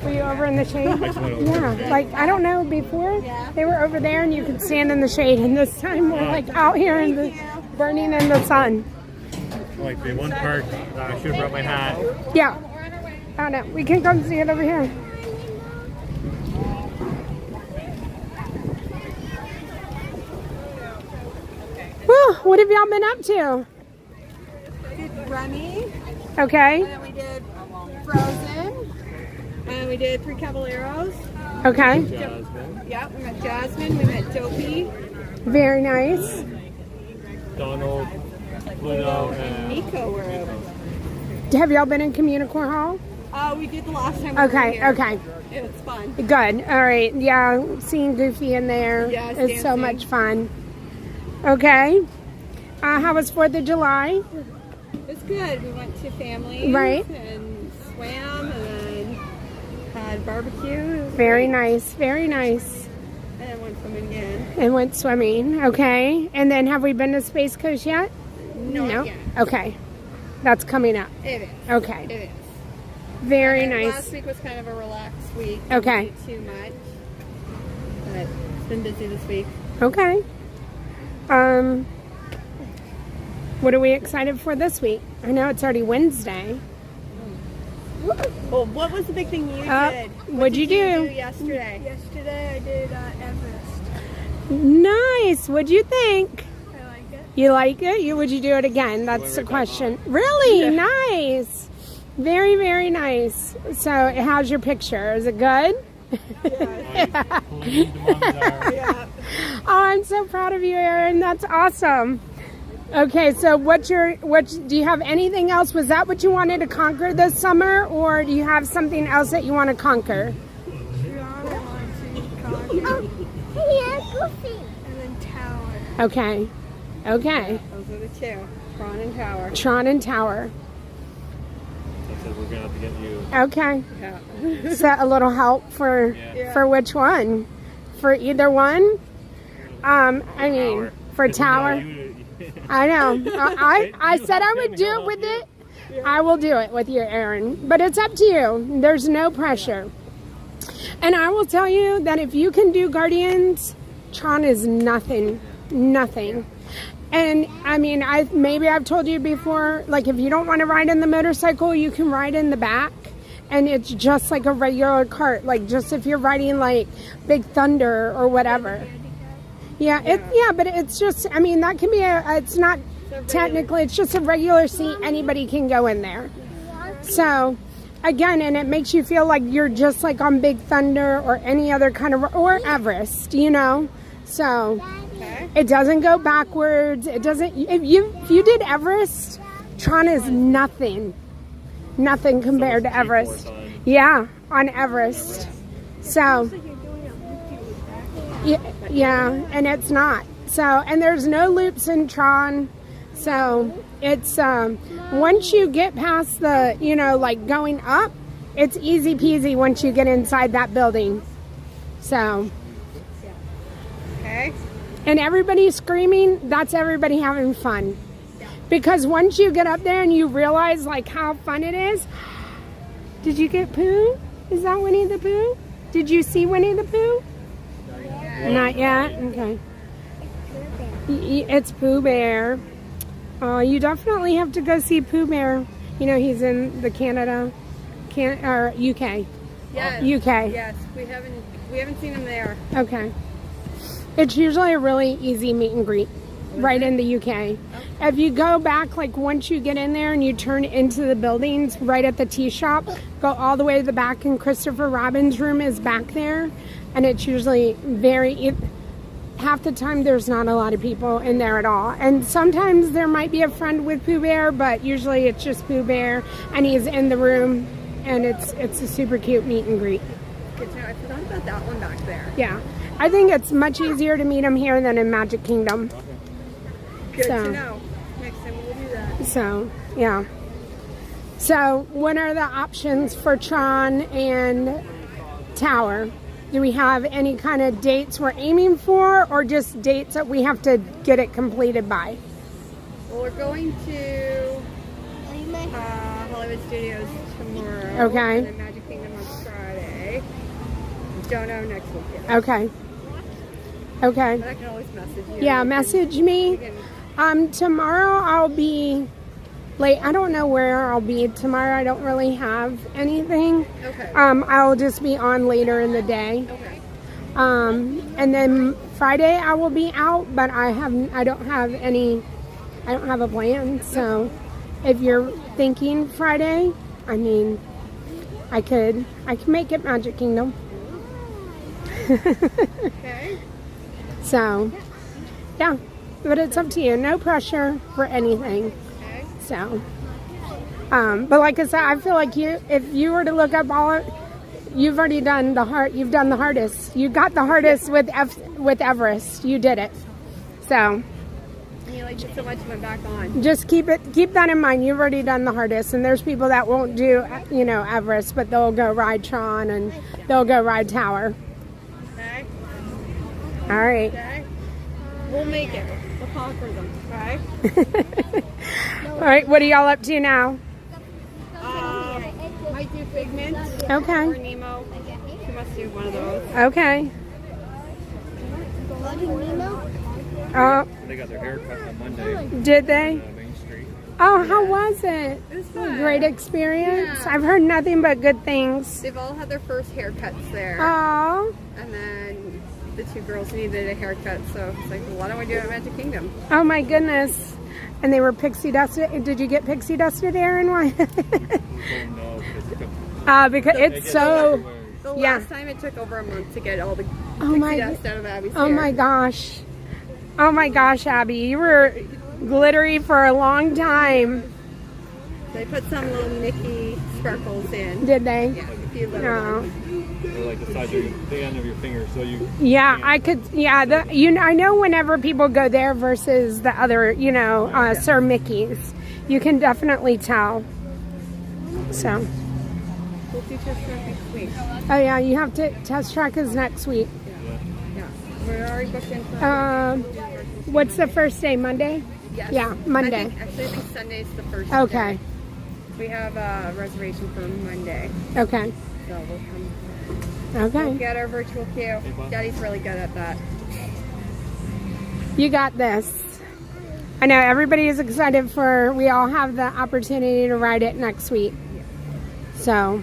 Were you over in the shade? Yeah. Like, I don't know, before they were over there and you could stand in the shade, and this time we're like out here in the burning in the sun. Like the one part, I should have brought my hat. Yeah. Oh no, we can come see it over here. Well, what have y'all been up to? We did Remy. Okay. And then we did Frozen. And we did 3 Caballeros. Okay. Yep, we met Jasmine, we met Dopey. Very nice. Donald, Pluto, And Nico were over. Have y'all been in Communicore Hall? We did the last time we were Okay, here. okay. It was fun. Good. All right. Yeah, seeing Goofy in there Yes, is so dancing. much fun. Okay. How was 4th of July? It was good. We went to families. Right. And swam and then had barbecue. Very nice. Very nice. And then went swimming again. And went swimming. Okay. And then have we been to Space Coast yet? Not yet. Okay. That's coming up. It is. Okay. It is. Very And nice. Last week was kind of a relaxed week. Okay. Didn't do too much. But it's been busy this week. Okay. What are we excited for this week? I know it's already Wednesday. Well, what was the big thing you did? What'd you do? Yesterday? Yesterday I did Everest. Nice. What'd you think? I like it. You like it? Would you do it again? That's the question. Really? Nice. Very, very nice. So how's your picture? Is it good? Yeah. so proud of you, Erin. That's awesome. Okay, so do you have anything else? Was that what you wanted to conquer this summer, or do you have something else that you want to conquer? And then Tower. Okay. Okay. Those are the two. Tron and Tower. Tron and Tower. I said we're gonna have to get you. Okay. Yeah. Is that a little help for which one? For either one? I mean, for Tower. I know. I said I would do it with it. I will do it with you, Erin. But it's up to you. There's no pressure. And I will tell you that if you can do Guardians, Tron is nothing. Nothing. And I mean, maybe I've told you before, like if you don't want to ride in the motorcycle, you can ride in the back. And it's just like a regular cart, like just if you're riding like Big Thunder or whatever. Yeah, but it's just, I mean, that can be it's not technically, it's just a regular seat. Anybody can go in there. So, again, and it makes you feel like you're just like on Big Thunder or any other kind of, or Everest, you know? So, it doesn't go backwards. It doesn't, if you did Everest, Tron is nothing. Nothing compared to Everest. Yeah, on Everest. So, yeah, and it's not. So, and there's no loops in Tron. So, it's, once you get past the, you know, like going up, it's easy peasy once you get inside that building. So, okay. And everybody screaming, that's everybody having fun. Because once you get up there and you realize like how fun it is. Did you get Pooh? Is that Winnie the Pooh? Did you see Winnie the Pooh? Not yet? Okay. It's Pooh Bear. Oh, you definitely have to go see Pooh Bear. You know, he's in the Canada, or UK. Yes. UK. Yes, we haven't seen him there. Okay. It's usually a really easy meet and greet right in the UK. If you go back, like once you get in there and you turn into the buildings right at the tea shop, go all the way to the back and Christopher Robin's room is back there. And it's usually half the time there's not a lot of people in there at all. And sometimes there might be a friend with Pooh Bear, but usually it's just Pooh Bear and he's in the room and it's a super cute meet and greet. Good to know. I forgot about that one back there. Yeah. I think it's much easier to meet him here than in Magic Kingdom. Good to know. Next time we'll do that. So, yeah. So, what are the options for Tron and Tower? Do we have any kind of dates we're aiming for, or just dates that we have to get it completed by? Well, we're going to Hollywood Studios tomorrow. Okay. And then Magic Kingdom on Friday. Don't know next week yet. Okay. Okay. But I can always message you. Yeah, message me. Tomorrow I'll be late. I don't know where I'll be tomorrow. I don't really have anything. Okay. I'll just be on later in the day. Okay. And then Friday I will be out, but I don't have a plan. So if you're thinking Friday, I mean, I can make it Magic Kingdom. Okay. So, yeah. But it's up to you. No pressure for anything. Okay. So, but like I said, I feel like if you were to look up you've already done you've done the hardest. You got the hardest with Everest. You did it. So, You liked it so much, I went back on. just keep that in mind. You've already done the hardest, and there's people that won't do, you know, Everest, but they'll go ride Tron and they'll go ride Tower. Okay. All right. Okay. We'll make it. We'll conquer them. Okay. All right. What are y'all up to now? Might do Figment. Okay. Or Nemo. We must do one of those. Okay. They got their hair cut on Monday. Did they? Main Street. Oh, how was it? It was fun. Great experience. Yeah. I've heard nothing but good things. They've all had their first haircuts there. Oh. And then the two girls needed a haircut, so it's like, well, why don't we do it at Magic Kingdom? Oh my goodness. And they were pixie dusted. Did you get pixie dusted, Aaron? Why? Because it's so. The Yeah. last time it took over a month to get all the Oh my. dust out of Abby's Oh hair. my gosh. Oh my gosh, Abby, you were glittery for a long time. They put some little Mickey sparkles in. Did they? Yeah, a few little No. Or like the size of the end of your finger, so you. Yeah, I could. Yeah, I know whenever people go there versus the other, Sir Mickey's, you can definitely tell. So. We'll do test track next week. Oh yeah, you have to test track is next week. Yeah. We're already booked in for What's the first day? Monday? Yes. Yeah, Monday. I think Sunday's the first Okay. day. We have a reservation for Monday. Okay. So we'll come. Okay. We'll get our virtual queue. Daddy's really good at that. You got this. I know everybody is excited for. We all have the opportunity to ride it next week. So,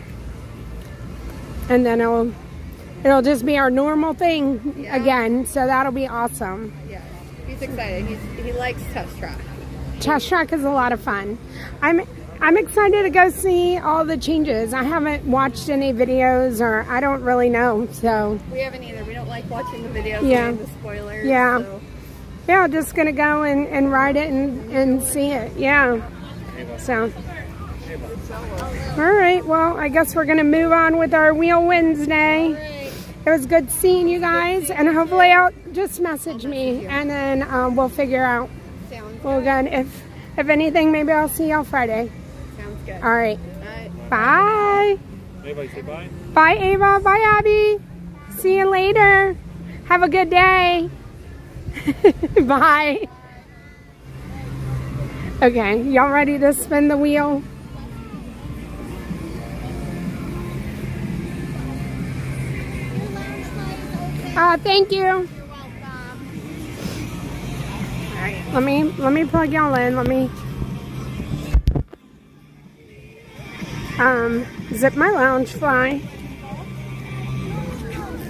and then it'll just be our normal thing again. So that'll be awesome. Yeah, he's excited. He likes test track. Test track is a lot of fun. I'm excited to go see all the changes. I haven't watched any videos, or I don't really know. So we haven't either. We don't like watching the videos. Yeah. And the spoilers. Yeah. So. Yeah, just gonna go and ride it and see it. Yeah. So. All right. Well, I guess we're gonna move on with our Wheel Wednesday. It was good seeing you guys, and hopefully just message me, and then we'll figure out. Well, again, if anything, maybe I'll see y'all Friday. Sounds good. All right. Bye. Bye. Everybody say bye. Bye, Ava. Bye, Abby. See you later. Have a good day. Bye. Okay, y'all ready to spin the wheel? Thank you. You're welcome. All right, let me plug y'all in. Let me zip my lounge fly.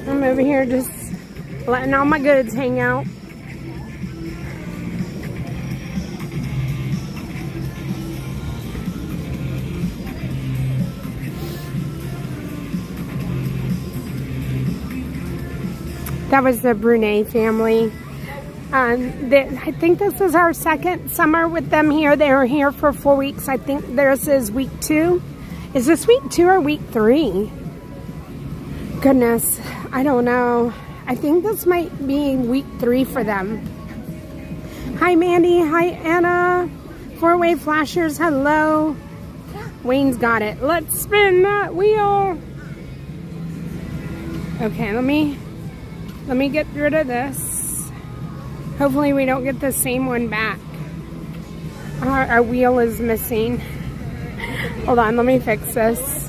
I'm over here just letting all my goods hang out. That was the Brunei family. I think this is our second summer with them here. They were here for 4 weeks. I think this is week 2. Is this week 2 or week 3? Goodness, I don't know. I think this might be week 3 for them. Hi, Mandy. Hi, Anna. 4-way flashers. Hello. Wayne's got it. Let's spin that wheel. Okay, let me get rid of this. Hopefully we don't get the same one back. Our wheel is missing. Hold on, let me fix this.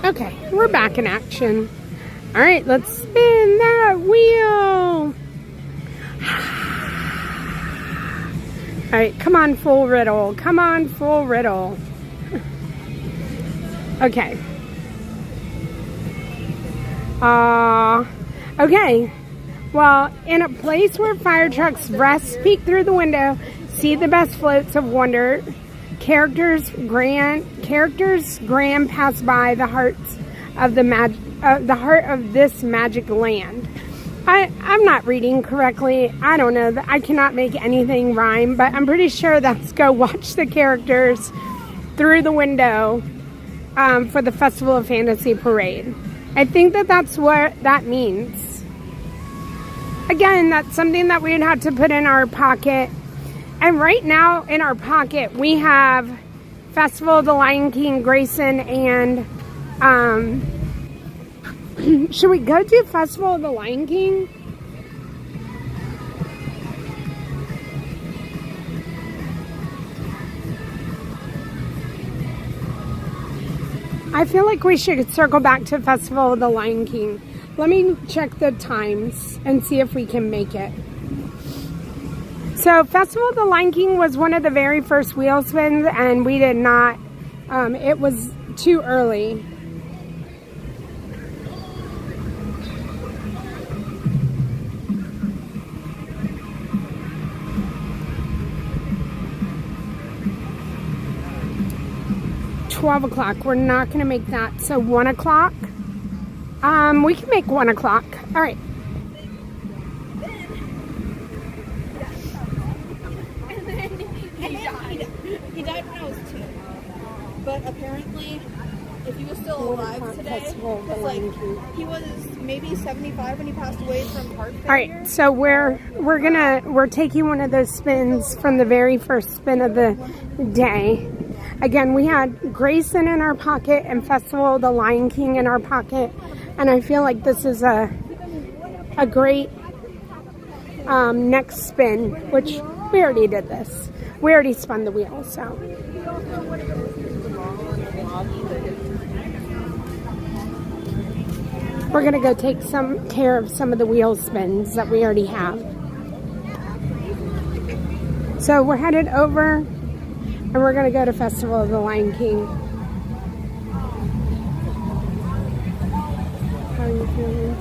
Okay, we're back in action. All right, let's spin that wheel. All right, come on, full riddle. Come on, full riddle. Okay. Okay. Well, in a place where fire trucks rest, peek through the window, see the best floats of wonder, characters grand pass by the hearts of the heart of this magic land. I'm not reading correctly. I don't know. I cannot make anything rhyme, but I'm pretty sure that's go watch the characters through the window for the Festival of Fantasy Parade. I think that's what that means. Again, that's something that we'd have to put in our pocket. And right now in our pocket, we have Festival of the Lion King, Grayson, and should we go to Festival of the Lion King? I feel like we should circle back to Festival of the Lion King. Let me check the times and see if we can make it. So Festival of the Lion King was one of the very first wheel spins, and we did not, it was too early. $12. We're not going to make that. So 1 o'clock. We can make 1 o'clock. All right. And then he died when I was 2. But apparently, if he was still alive today, because like he was maybe 75 when he passed away from heart failure. All right. So we're taking one of those spins from the very first spin of the day. Again, we had Grayson in our pocket and Festival of the Lion King in our pocket. And I feel like this is a great next spin, which we already did this. We already spun the wheel, so. We're going to go take care of some of the wheel spins that we already have. So we're headed over. And we're going to go to Festival of the Lion King. How are you feeling?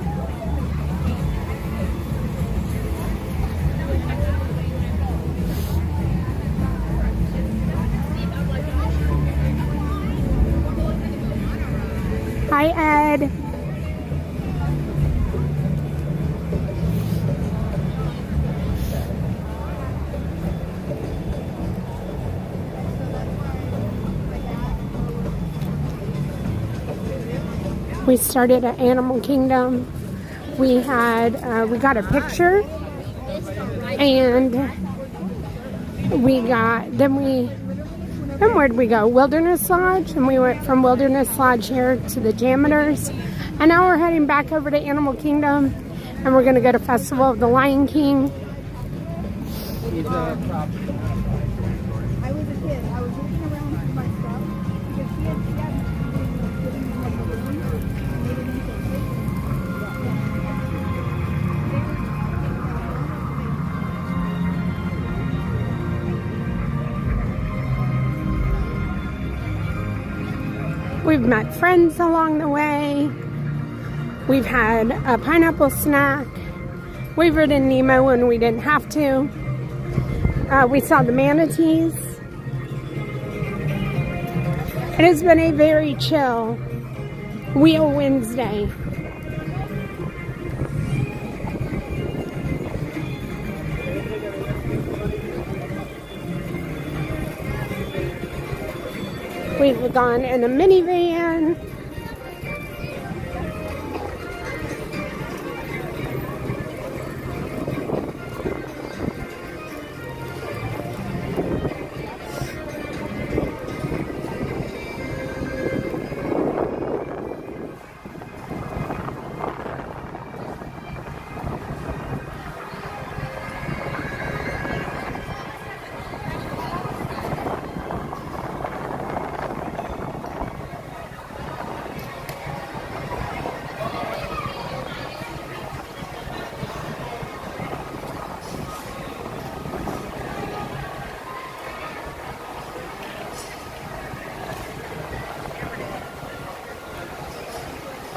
Hi, Ed. We started at Animal Kingdom. We got a picture, and then where'd we go? Wilderness Lodge, and we went from Wilderness Lodge here to the Jammitors, and now we're heading back over to Animal Kingdom, and we're going to go to Festival of the Lion King. I was a kid. I was looking around for my stuff because she had giving me like a balloon and made it into a We've met friends along the way. We've had a pineapple snack. We've ridden Nemo when we didn't have to. We saw the manatees. It has been a very chill Wheel Wednesday. We've gone in a minivan.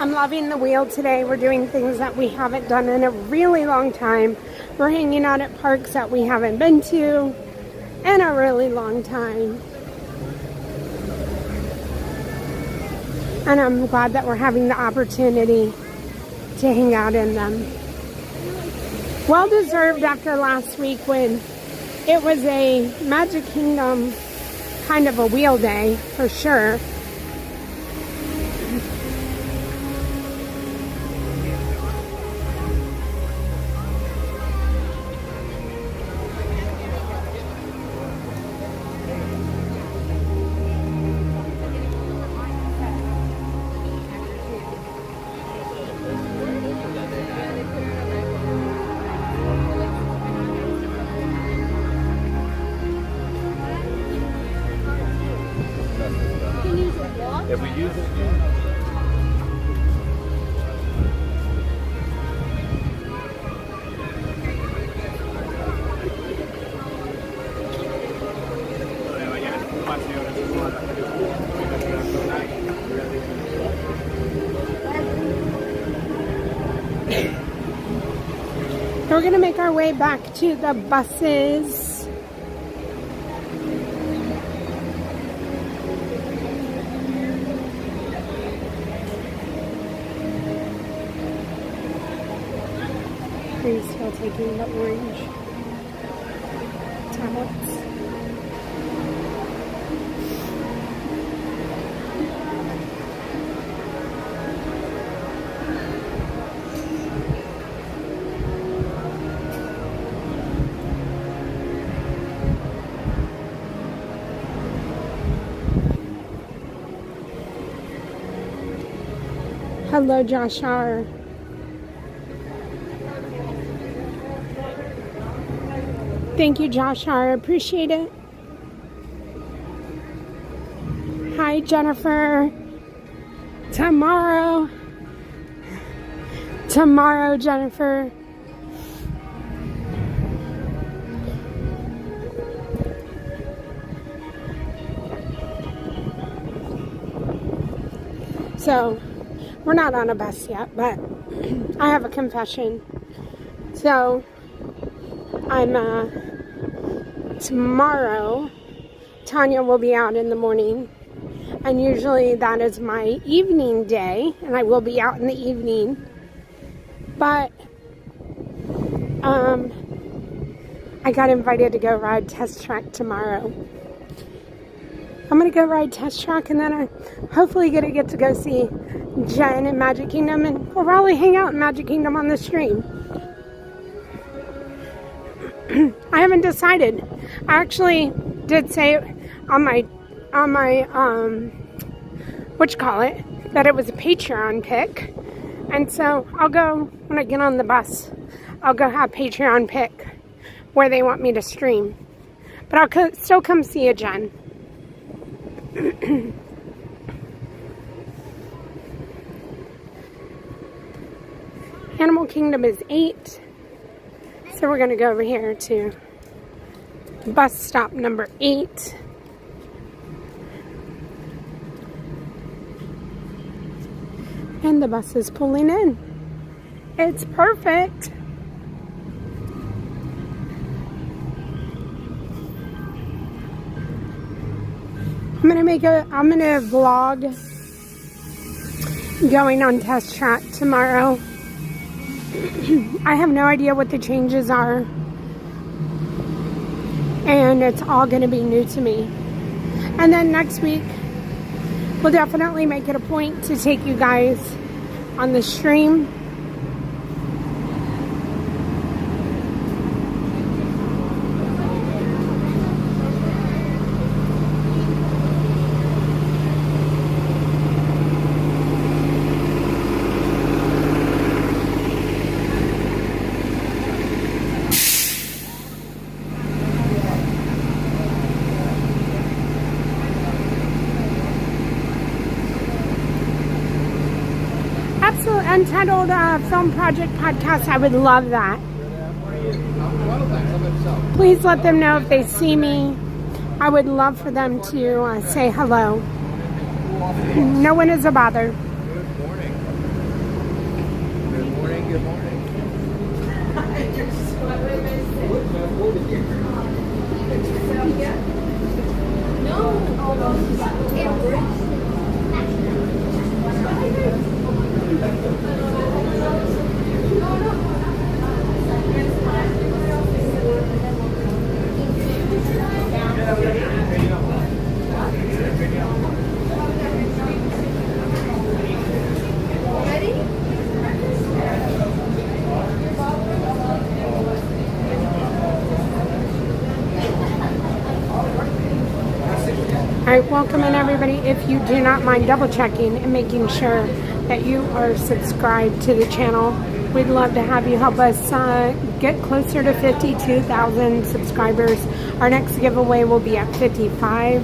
I'm loving the wheel today. We're doing things that we haven't done in a really long time. We're hanging out at parks that we haven't been to in a really long time. And I'm glad that we're having the opportunity to hang out in them. Well deserved after last week when it was a Magic Kingdom kind of a wheel day for sure. If we use it, we're gonna make our way back to the buses. Are you still taking the orange tablets? Hello, Josh R. Thank you, Josh R. Appreciate it. Hi, Jennifer. Tomorrow, Jennifer. So, we're not on a bus yet, but I have a confession. So, tomorrow, Tanya will be out in the morning, and usually that is my evening day, and I will be out in the evening, but, I got invited to go ride Test Track tomorrow. I'm gonna go ride Test Track, and then I hopefully get to go see Jen in Magic Kingdom, and we'll probably hang out in Magic Kingdom on the stream. I haven't decided. I actually did say on my that it was a Patreon pick, and so I'll go when I get on the bus. I'll go have Patreon pick where they want me to stream, but I'll still come see you, Jen. Animal Kingdom is 8. So we're going to go over here to bus stop number 8. And the bus is pulling in. It's perfect. I'm gonna vlog going on Test Track tomorrow. I have no idea what the changes are, and it's all going to be new to me. And then next week, we'll definitely make it a point to take you guys on the stream. Untitled Film Project Podcast. I would love that. Please let them know if they see me. I would love for them to say hello. No one is a bother. Good morning. Good morning. Good morning. Alright, welcome in everybody. If you do not mind double checking and making sure that you are subscribed to the channel, we'd love to have you help us get closer to 52,000 subscribers. Our next giveaway will be at 55.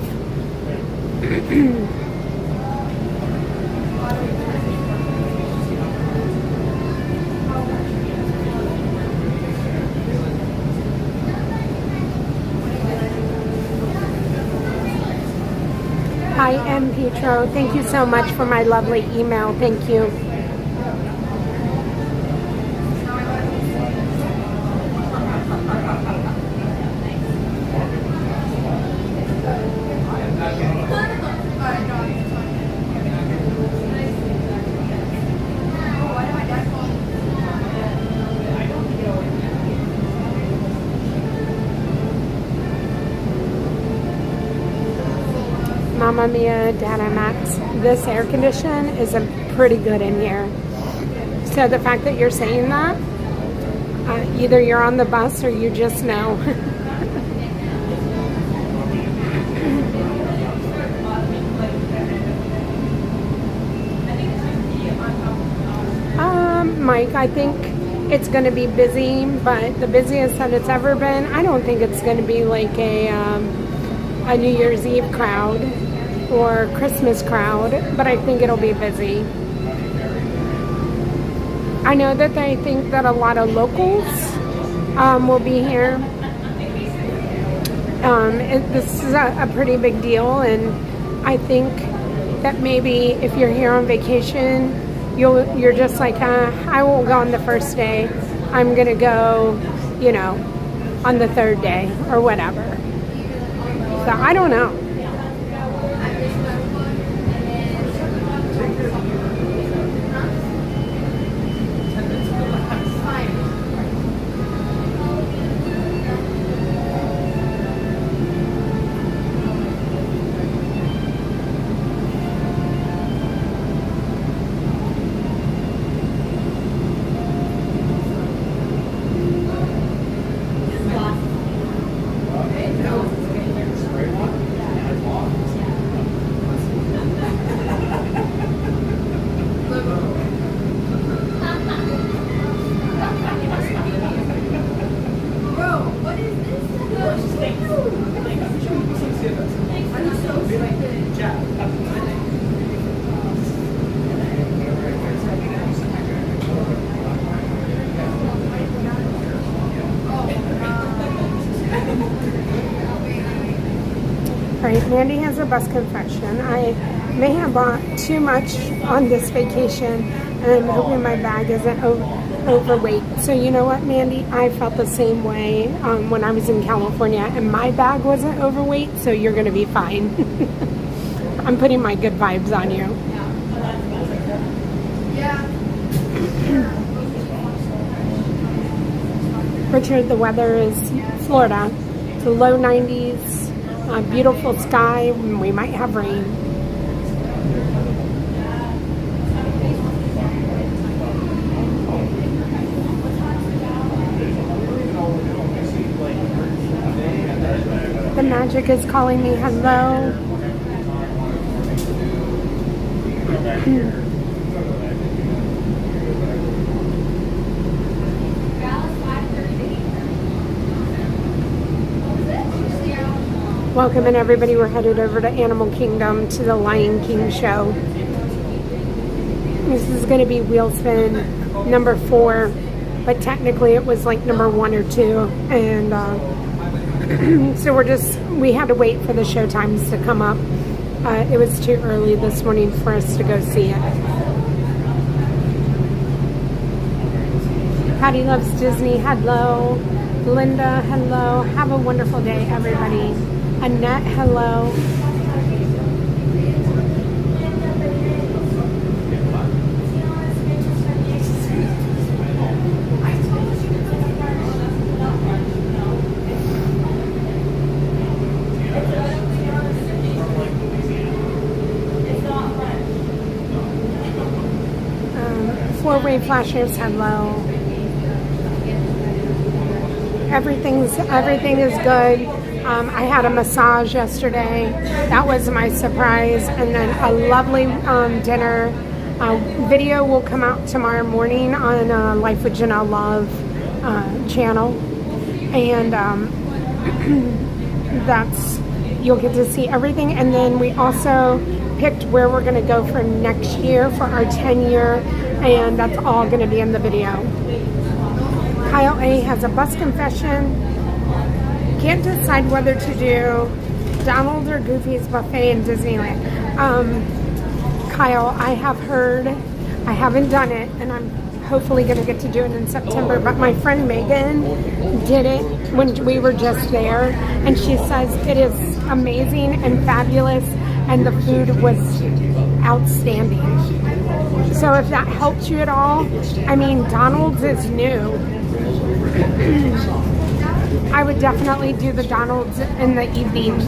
Hi, M. Pietro. Thank you so much for my lovely email. Thank you. Mamma Mia, Dada Max, this air condition is pretty good in here. So the fact that you're saying that, either you're on the bus or you just know. Mike, I think it's going to be busy, but the busiest that it's ever been. I don't think it's going to be like a New Year's Eve crowd or Christmas crowd, but I think it'll be busy. I know that they think that a lot of locals will be here. This is a pretty big deal, and I think that maybe if you're here on vacation, you're just like, I won't go on the first day. I'm gonna go, you know, on the third day or whatever. So I don't know. Right, Mandy has a bus confession. I may have bought too much on this vacation, and I'm hoping my bag isn't overweight. So you know what, Mandy? I felt the same way when I was in California, and my bag wasn't overweight, so you're going to be fine. I'm putting my good vibes on you. Richard, the weather is Florida. It's low 90s. Beautiful sky, we might have rain. The magic is calling me hello. Welcome in everybody, we're headed over to Animal Kingdom to the Lion King show. This is going to be wheel spin number 4, but technically it was like number 1 or 2, and so we had to wait for the show times to come up. It was too early this morning for us to go see it. Patty Loves Disney, hello. Linda, hello. Have a wonderful day, everybody. Annette, hello. Four-way flashers, hello. Everything is good. I had a massage yesterday. That was my surprise. And then a lovely dinner. Video will come out tomorrow morning on Life with Janel Love channel. And you'll get to see everything. And then we also picked where we're going to go for next year for our 10-year. And that's all going to be in the video. Kyle A. has a bus confession. Can't decide whether to do Donald or Goofy's buffet in Disneyland. Kyle, I have heard, I haven't done it, and I'm hopefully going to get to do it in September, but my friend Megan did it when we were just there, and she says it is amazing and fabulous, and the food was outstanding. So if that helps you at all, I mean, Donald's is new. I would definitely do the Donald's in the evening,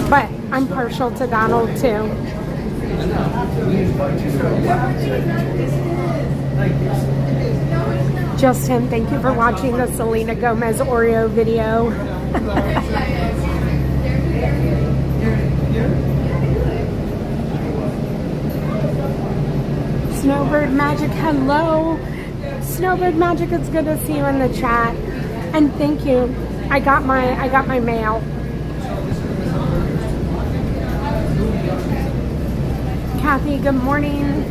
but I'm partial to Donald too. Justin, thank you for watching the Selena Gomez Oreo video. Snowbird Magic, hello. Snowbird Magic, it's good to see you in the chat. And thank you. I got my mail. Kathy, good morning.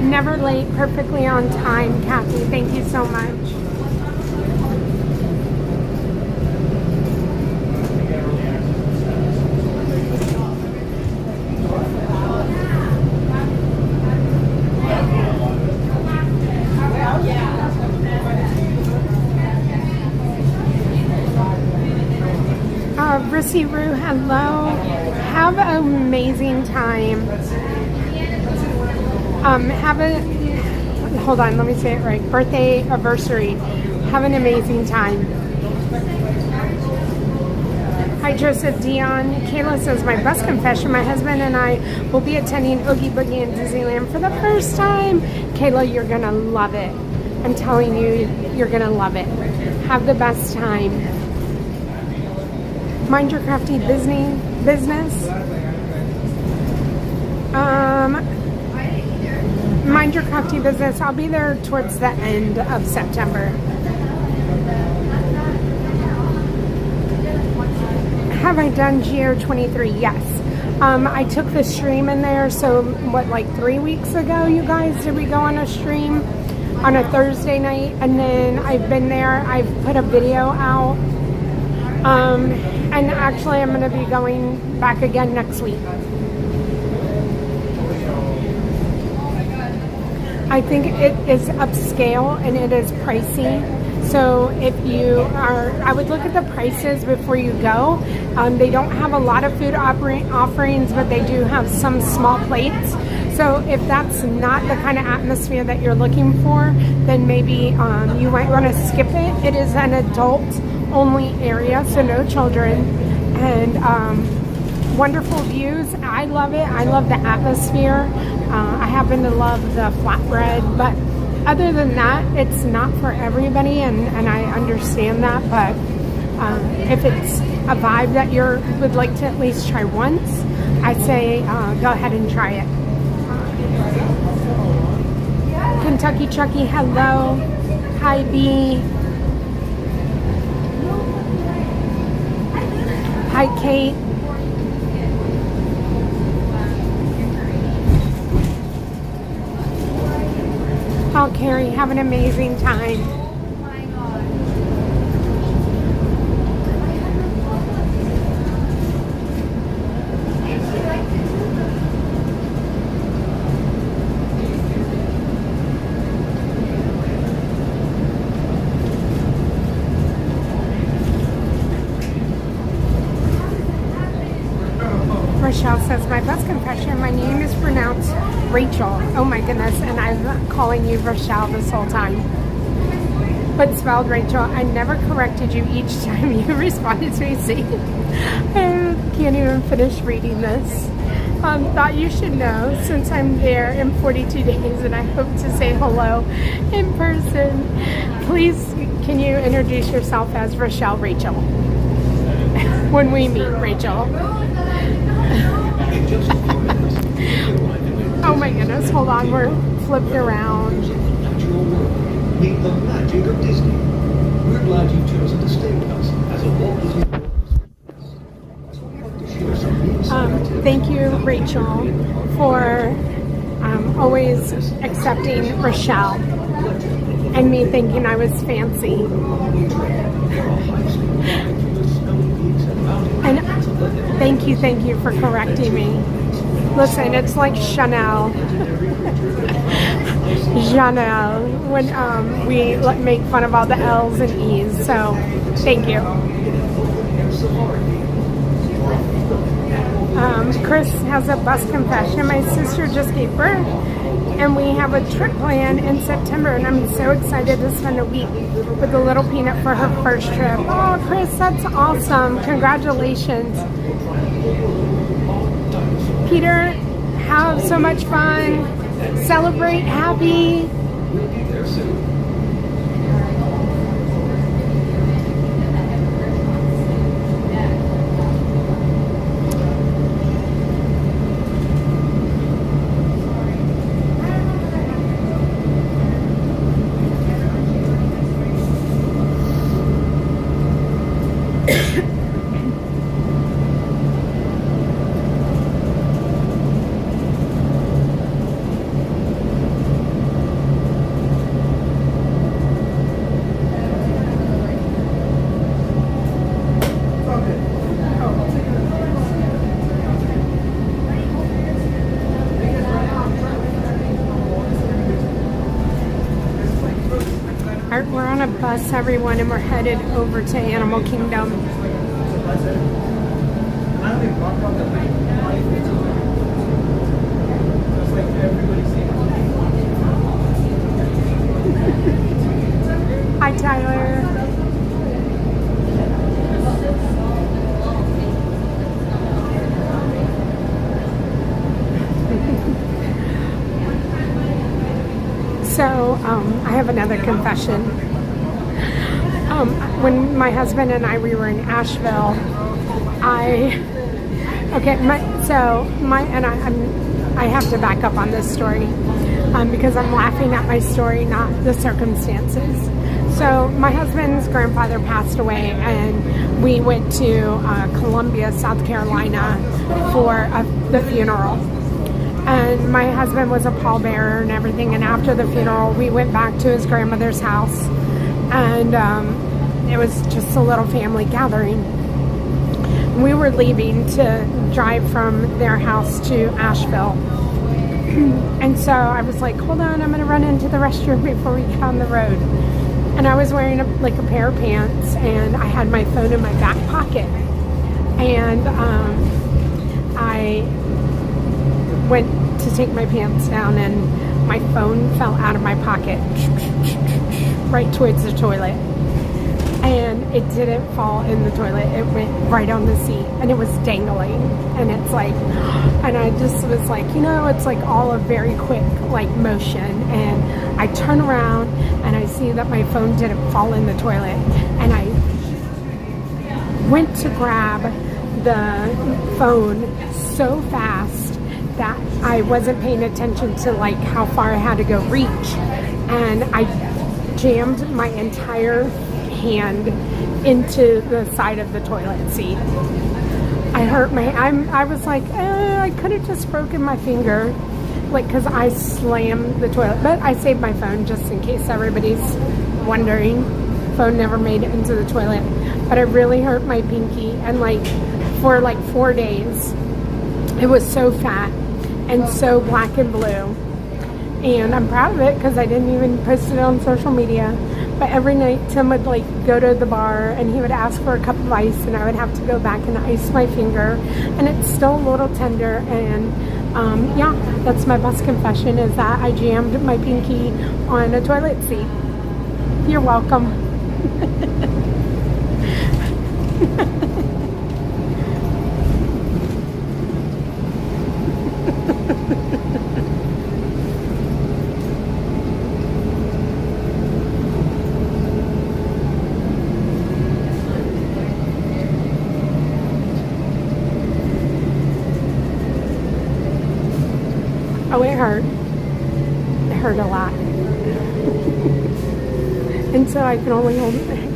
Never late, perfectly on time. Kathy, thank you so much. Rissy Roo, hello. Have an amazing time. Hold on, let me say it right. Birthday anniversary. Have an amazing time. Hi, Joseph Dion. Kayla says, my best confession, my husband and I will be attending Oogie Boogie in Disneyland for the first time. Kayla, you're going to love it. I'm telling you, you're going to love it. Have the best time. Mind your crafty business. Mind your crafty business. I'll be there towards the end of September. Have I done Geo 23? Yes. I took the stream in there. So what, like 3 weeks ago, you guys, did we go on a stream on a Thursday night? And then I've been there. I've put a video out. And actually I'm going to be going back again next week. I think it is upscale and it is pricey. So if you are, I would look at the prices before you go. They don't have a lot of food offerings, but they do have some small plates. So if that's not the kind of atmosphere that you're looking for, then maybe you might want to skip it. It is an adult only area, so no children, and wonderful views. I love it. I love the atmosphere. I happen to love the flatbread, but other than that, it's not for everybody, and I understand that, but if it's a vibe that you would like to at least try once, I'd say go ahead and try it. Kentucky Chucky, hello. Hi, B. Hi, Kate. Oh, Carrie, have an amazing time. Rochelle says, my best confession, my name is pronounced Rachel. Oh my goodness, and I'm calling you Rochelle this whole time. But spelled Rachel. I never corrected you each time you responded to me. See, I can't even finish reading this. Thought you should know since I'm there in 42 days and I hope to say hello in person. Please, can you introduce yourself as Rochelle Rachel? When we meet, Rachel. Oh my goodness, hold on, we're flipped around. Meet the magic of Disney. We're glad you've chosen to stay with us as a Walt Disney. Thank you, Rachel, for always accepting Rochelle and me thinking I was fancy. And thank you for correcting me. Listen, it's like Janel. Janel, when we make fun of all the L's and E's. So, thank you. Chris has a bus confession. My sister just gave birth, and we have a trip planned in September, and I'm so excited to spend a week with the little peanut for her first trip. Oh, Chris, that's awesome. Congratulations. Peter, have so much fun. Celebrate happy. We'll be there soon. We're on a bus, everyone, and we're headed over to Animal Kingdom. Hi, Tyler. So, I have another confession. When my husband and we were in Asheville, I have to back up on this story because I'm laughing at my story, not the circumstances. So my husband's grandfather passed away, and we went to Columbia, South Carolina for the funeral. And my husband was a pallbearer and everything, and after the funeral we went back to his grandmother's house, and it was just a little family gathering. We were leaving to drive from their house to Asheville, and so I was like, hold on, I'm gonna run into the restroom before we get on the road. And I was wearing a pair of pants, and I had my phone in my back pocket, and I went to take my pants down, and my phone fell out of my pocket right towards the toilet, and it didn't fall in the toilet, it went right on the seat, and it was dangling, and it's like, and I just was like, it's like all a very quick motion, and I turn around and I see that my phone didn't fall in the toilet, and I went to grab the phone so fast that I wasn't paying attention to how far I had to go reach, and I jammed my entire hand into the side of the toilet seat. I hurt I was like, I could have just broken my finger, because I slammed the toilet, but I saved my phone just in case everybody's wondering. Phone never made it into the toilet, but I really hurt my pinky, and for 4 days it was so fat and so black and blue, and I'm proud of it because I didn't even post it on social media. But every night Tim would go to the bar, and he would ask for a cup of ice, and I would have to go back and ice my finger, and it's still a little tender. And yeah, that's my best confession, is that I jammed my pinky on a toilet seat. You're welcome. Oh, it hurt. It hurt a lot. And so I can only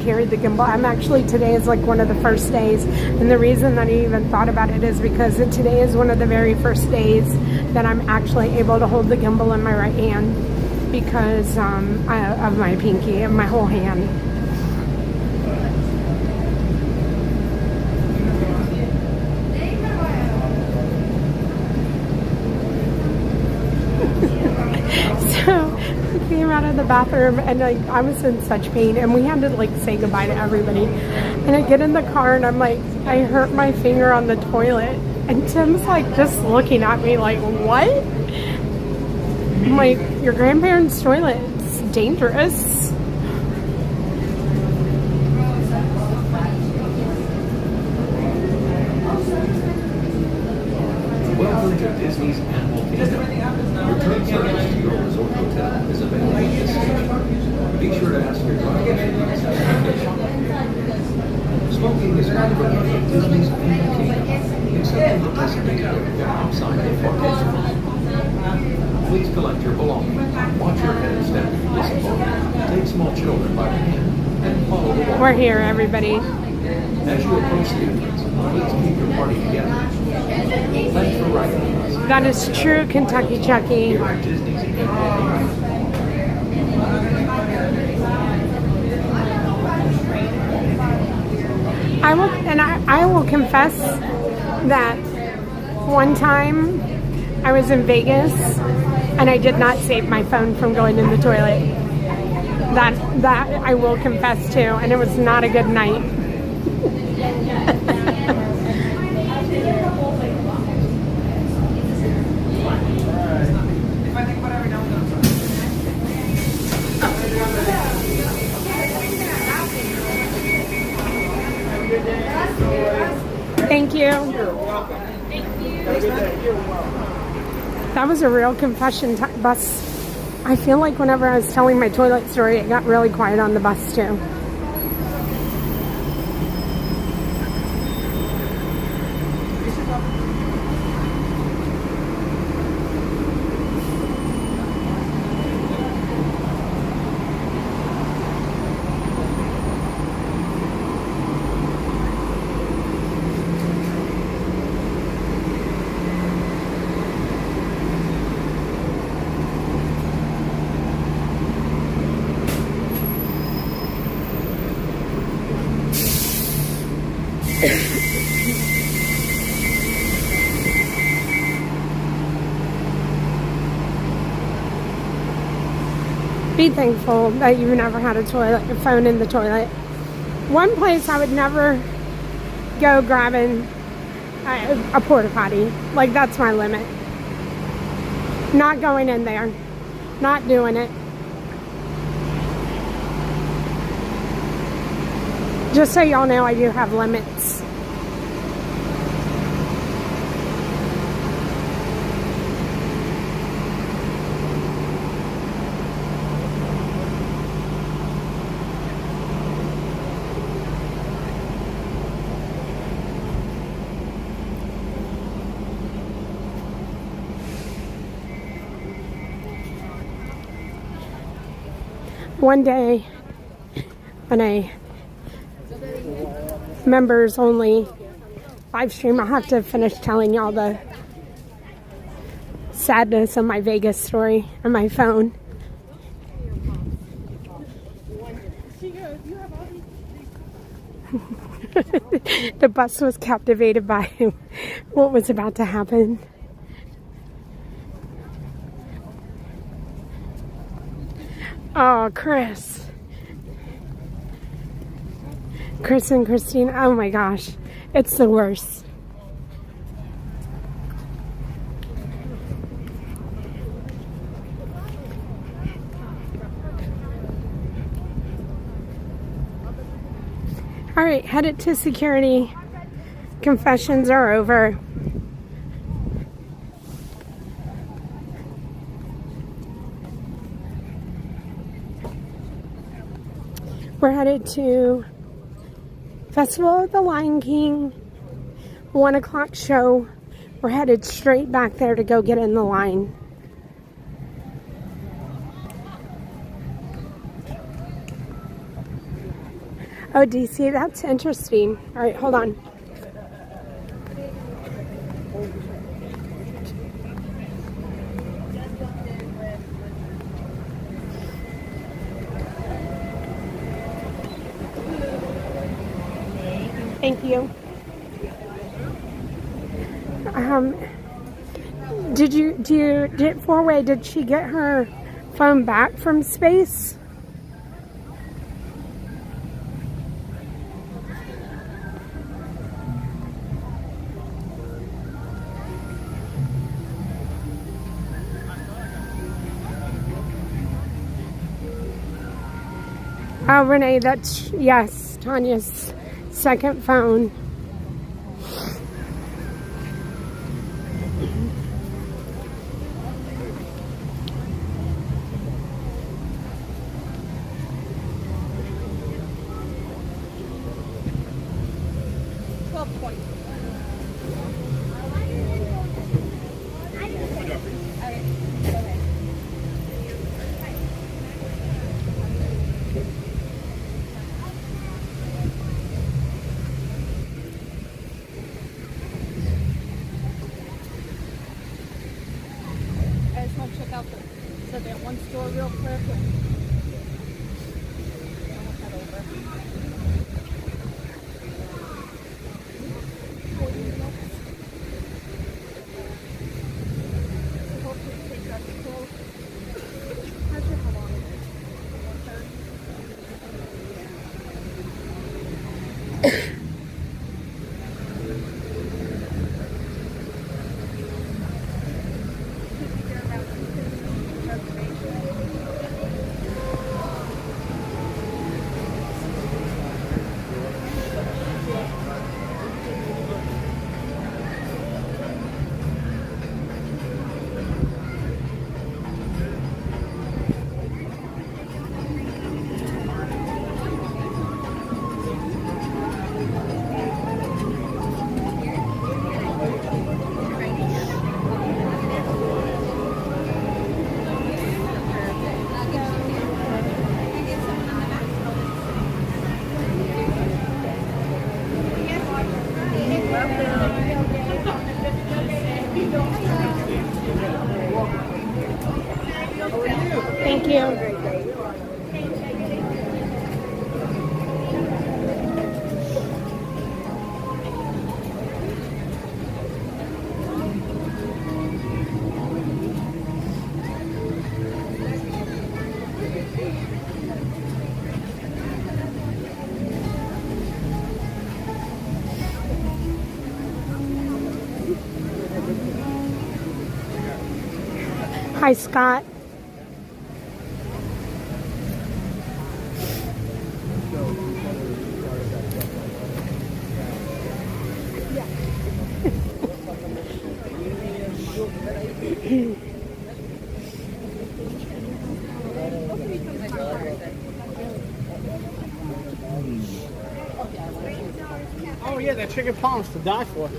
carry the gimbal. Today is one of the first days, and the reason that I even thought about it is because today is one of the very first days that I'm actually able to hold the gimbal in my right hand because of my pinky and my whole hand. So I came out of the bathroom, and I was in such pain, and we had to say goodbye to everybody, and I get in the car, and I'm like, I hurt my finger on the toilet, and Tim's just looking at me what? I'm like, your grandparents' toilet, it's dangerous. Smoking is not permitted at Disney's Animal Kingdom, except in the designated area outside the Frontierland. Please collect your belongings, watch your head and step if disappointed, take small children by the hand, and follow the walk. We're here, everybody. As you approach the entrance, please keep your party together. Thanks for riding with us. That is true, Kentucky Chucky. Here at Disney's Animal I will confess that one time I was in Vegas and I did not save my phone from going in the toilet. That I will confess to, and it was not a good night. Thank you. You're welcome. Thank you. That was a real confession bus. I feel like whenever I was telling my toilet story, it got really quiet on the bus too. Be thankful that you've never had a phone in the toilet. One place I would never go grabbing a porta potty. Like, that's my limit. Not going in there. Not doing it. Just so y'all know, I do have limits. One day, on a members only live stream, I'll have to finish telling y'all the sadness of my Vegas story on my phone. The bus was captivated by what was about to happen. Oh, Chris and Christine, oh my gosh, it's the worst. All right, headed to security. Confessions are over. We're headed to Festival of the Lion King, 1 o'clock show. We're headed straight back there to go get in the line. Oh, DC, that's interesting. All right, hold on. Thank you. Did Four-Way, did she get her phone back from space? Oh, Renee, that's, yes, Tanya's second phone. 12:20. I just want to check out that one store real quick. Thank you. Hi, Scott. Oh yeah, that chicken palms to die for.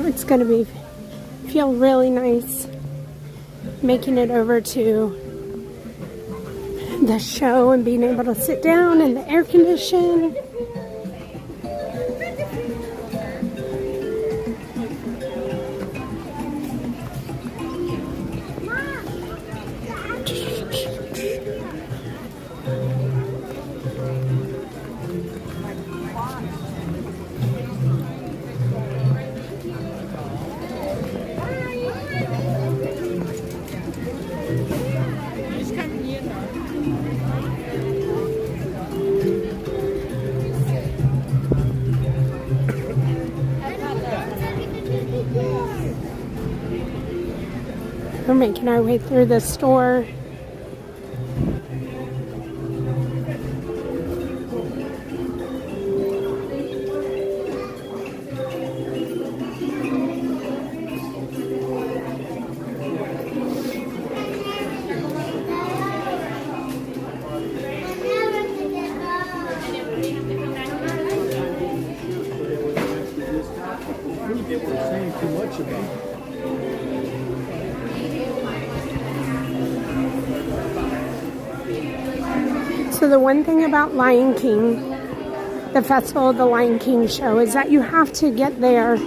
It's going to feel really nice making it over to the show and being able to sit down in the air condition. We're making our way through the store. So the one thing about Lion King, the Festival of the Lion King show, is that you have to get there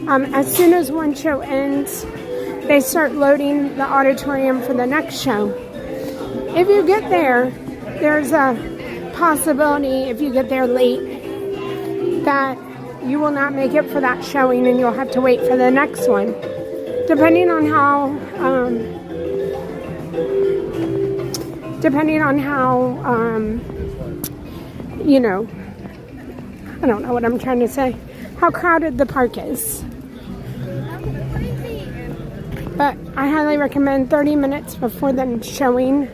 as soon as one show ends they start loading the auditorium for the next show. If you get there, there's a possibility, if you get there late, that you will not make it for that showing and you'll have to wait for the next one. Depending on how, you know, I don't know what I'm trying to say, how crowded the park is. But I highly recommend 30 minutes before the showing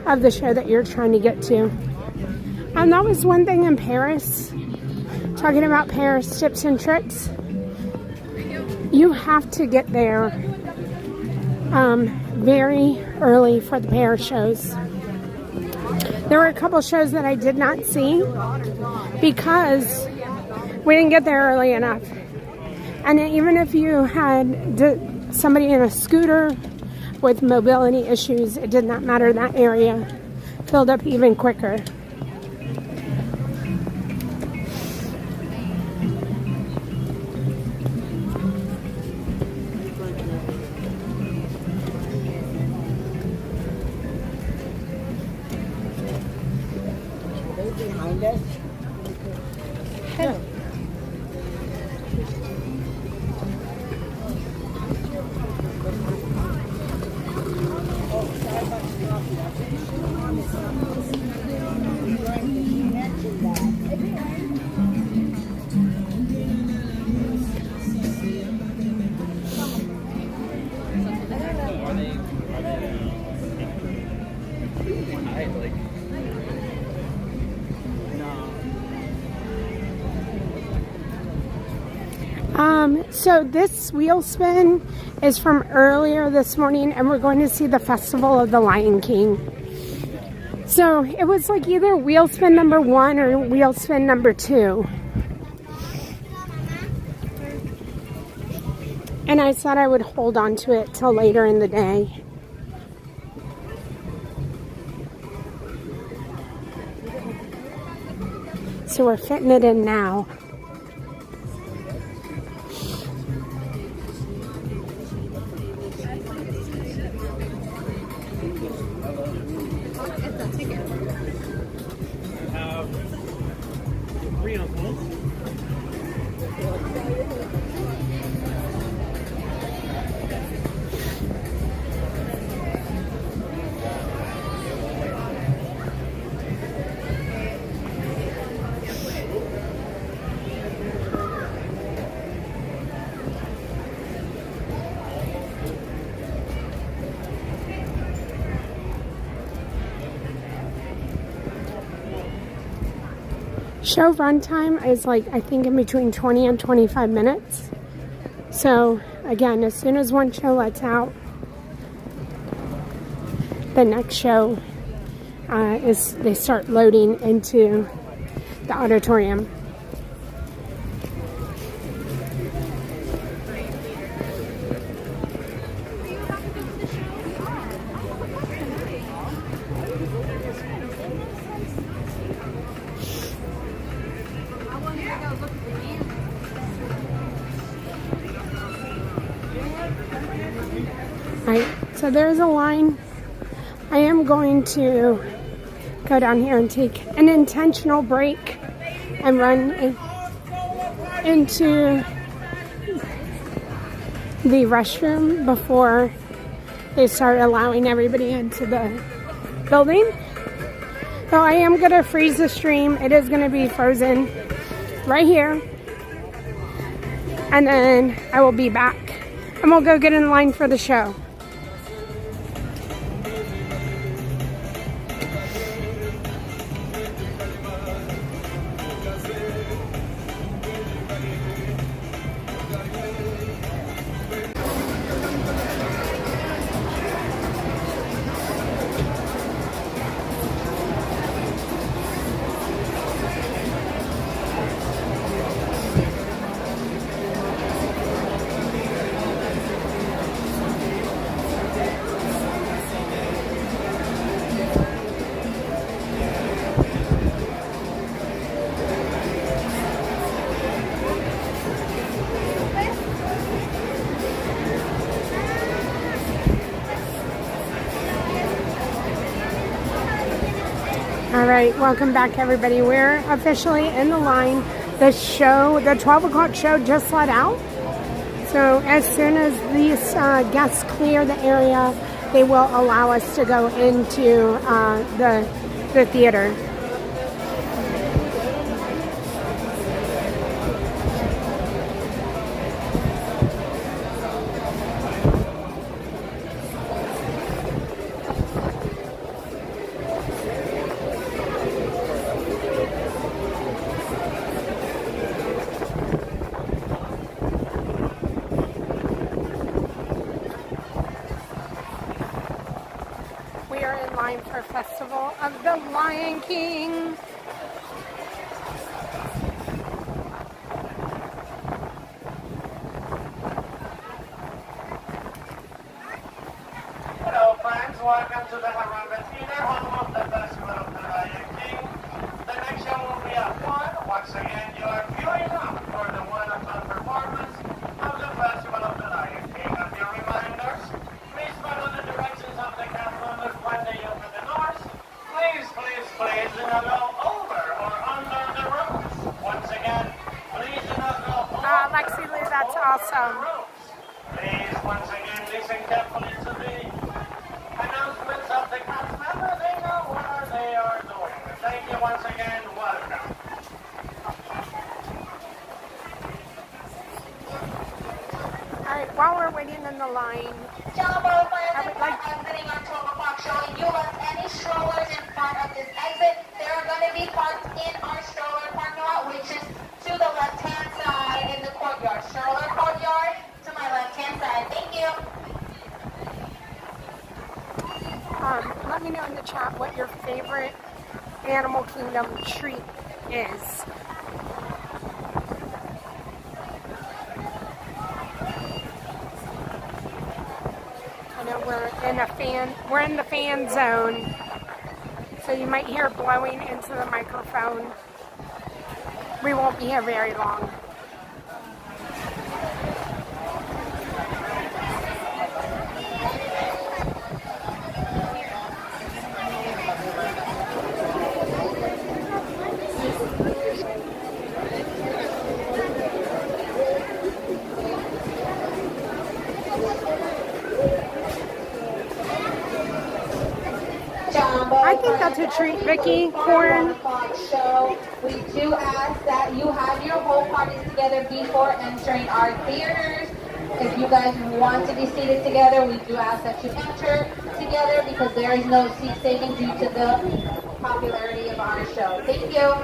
of the show that you're trying to get to. And that was one thing in Paris, talking about Paris tips and tricks. You have to get there very early for the Paris shows. There were a couple shows that I did not see because we didn't get there early enough. And even if you had somebody in a scooter with mobility issues, it did not matter. That area filled up even quicker. Behind us. So this wheel spin is from earlier this morning, and we're going to see the Festival of the Lion King. So it was like either wheel spin number 1 or wheel spin number 2. And I said I would hold on to it till later in the day. So we're fitting it in now. Show run time is like, I think, in between 20 and 25 minutes. So again, as soon as one show lets out, the next show they start loading into the auditorium. Right, so there's a line. I am going to go down here and take an intentional break and run into the restroom before they start allowing everybody into the building. So I am going to freeze the stream. It is going to be frozen right here. And then I will be back and we'll go get in line for the show. All right, welcome back, everybody. We're officially in the line. The 12 o'clock show just let out. So as soon as these guests clear the area, they will allow us to go into the theater. For Festival of the Lion King. Hello friends, welcome to the Harambe Theater, home of the Festival of the Lion King. The next show will be at 1. Once again, you are queuing up for the 1 o'clock performance of the Festival of the Lion King. A few reminders, please follow the directions of the cast members when they open the doors. Please do not go over or under the ropes. Once again, please do not go over Lexi Lou, that's awesome. the ropes. Please, once again, listen carefully to the announcements of the cast members. They know what they are doing. Thank you once again. Welcome. All right, while we're waiting in the line, I would like exiting on 12 o'clock showing you left any strollers in front of this exit. They are going to be parked in our stroller parking lot, which is to the left-hand side in the courtyard. Stroller courtyard to my left-hand side. Thank you. let me know in the chat what your favorite Animal Kingdom treat is. I know we're in the fan zone, so you might hear blowing into the microphone. We won't be here very long. I think that's a treat, Vicky. Corn. Show. We do ask that you have your whole parties together before entering our theaters. If you guys want to be seated together, we do ask that you enter together because there is no seat saving due to the popularity of our show. Thank you.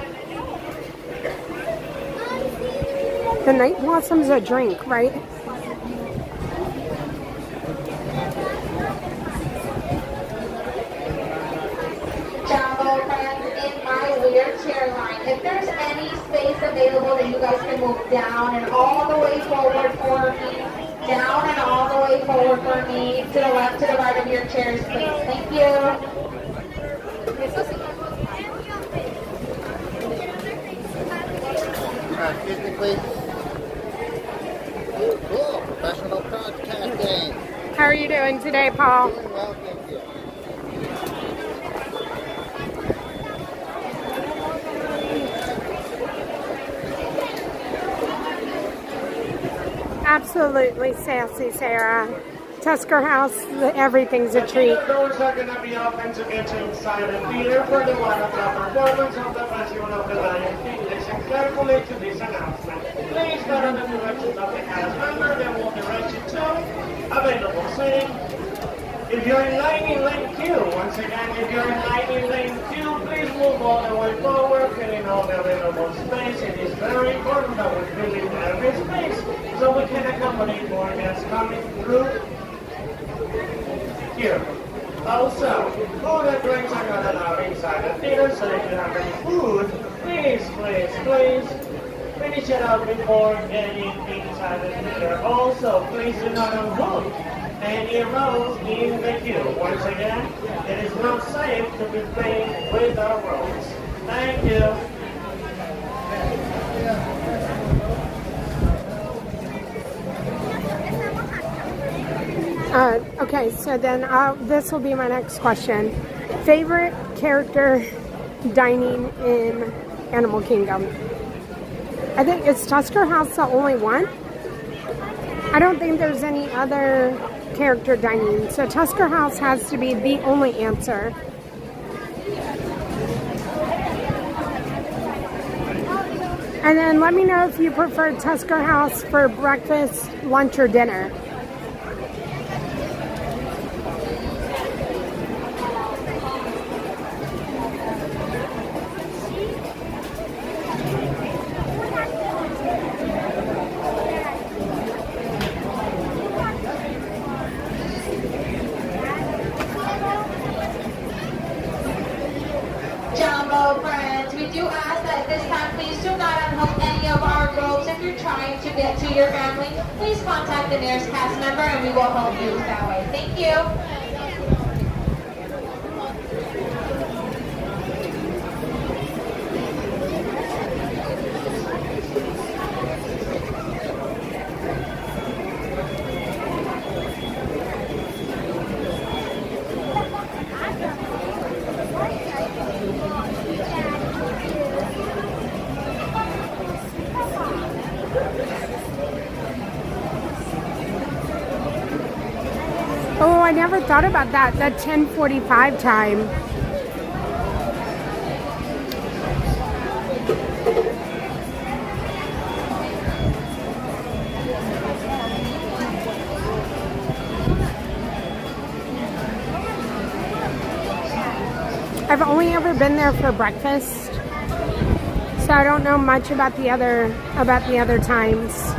The Night Blossom's a drink, right? Jumbo friends in my wheelchair line. If there's any space available that you guys can move down and all the way forward for me, down and all the way forward for me, to the left, to the right of your chairs, please. Thank you. Excuse me, please. Cool, professional broadcasting. How are you doing today, Paul? Doing well, thank you. Absolutely sassy, Sarah. Tusker House, everything's a treat. The doors are going to be open to get you inside the theater for the 1 o'clock performance of the Festival of the Lion King. Listen carefully to this announcement. Please follow the directions of the cast member. They will direct you to available seating. If you're in line in lane Q, once again, if you're in line in lane Q, please move all the way forward, filling all the available space. It is very important that we fill in every space so we can accommodate more guests coming through here. Also, food and drinks are not allowed inside the theater, so if you have any food, please finish it up before getting inside the theater. Also, please do not unhook any rows in the queue. Once again, it is not safe to be playing with our rows. Thank you. Okay, so then this will be my next question. Favorite character dining in Animal Kingdom. I think, is Tusker House the only one? I don't think there's any other character dining. So Tusker House has to be the only answer. And then let me know if you prefer Tusker House for breakfast, lunch, or dinner. Jumbo friends, we do ask that this time please do not unhook any of our ropes. If you're trying to get to your family, please contact the nearest cast member and we will help you that way. Thank you. Oh, I never thought about that. The 10:45 time. I've only ever been there for breakfast, so I don't know much about the other times.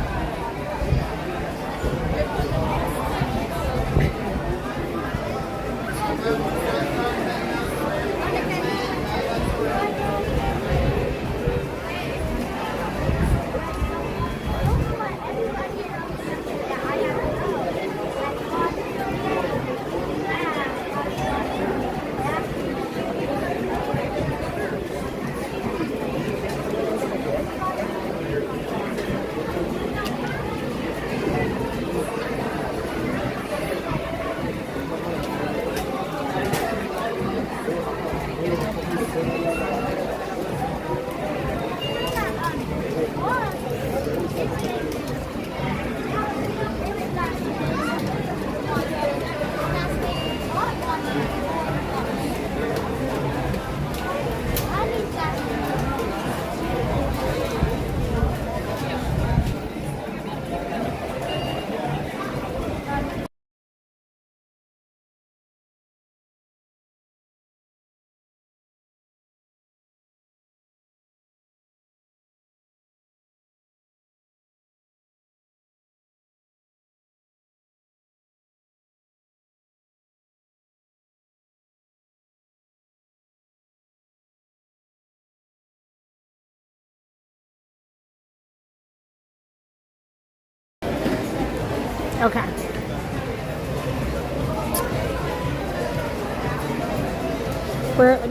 Okay.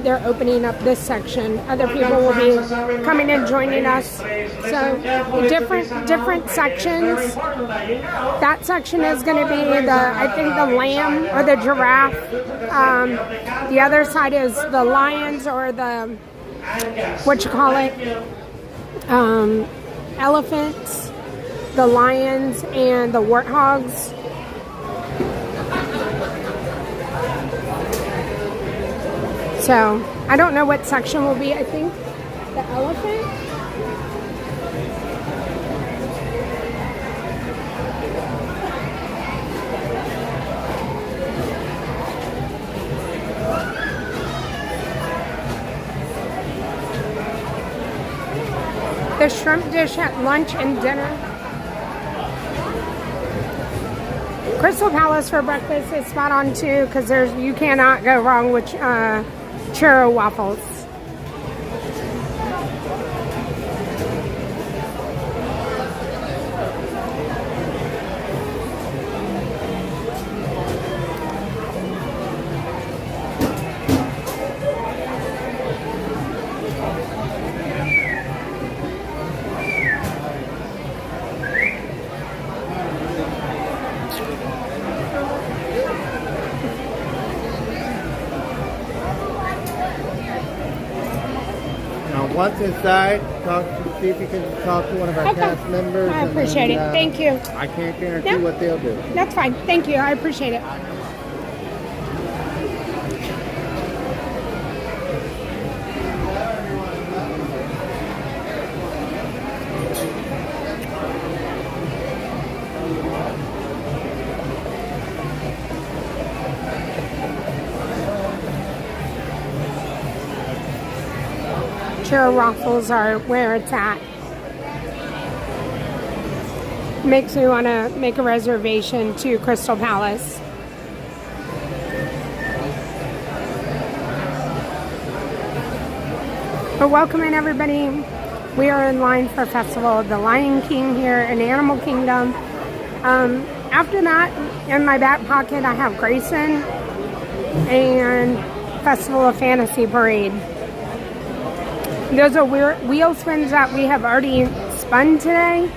They're opening up this section. Other people will be coming and joining us. So different sections. That section is going to be I think the lamb or the giraffe. The other side is the lions or the, what you call it, elephants, the lions, and the warthogs. So, I don't know what section will be. I think the elephant. The shrimp dish at lunch and dinner. Crystal Palace for breakfast is spot on too, because you cannot go wrong with churro waffles. once inside, see if you can talk to one of our cast members. I appreciate it. Thank you. I can't guarantee No. what they'll do. That's fine. Thank you. I appreciate it. Sure, waffles are where it's at. Makes me want to make a reservation to Crystal Palace. But welcome in, everybody. We are in line for Festival of the Lion King here in Animal Kingdom. After that, in my back pocket, I have Grayson and Festival of Fantasy Parade. Those are wheel spins that we have already spun today.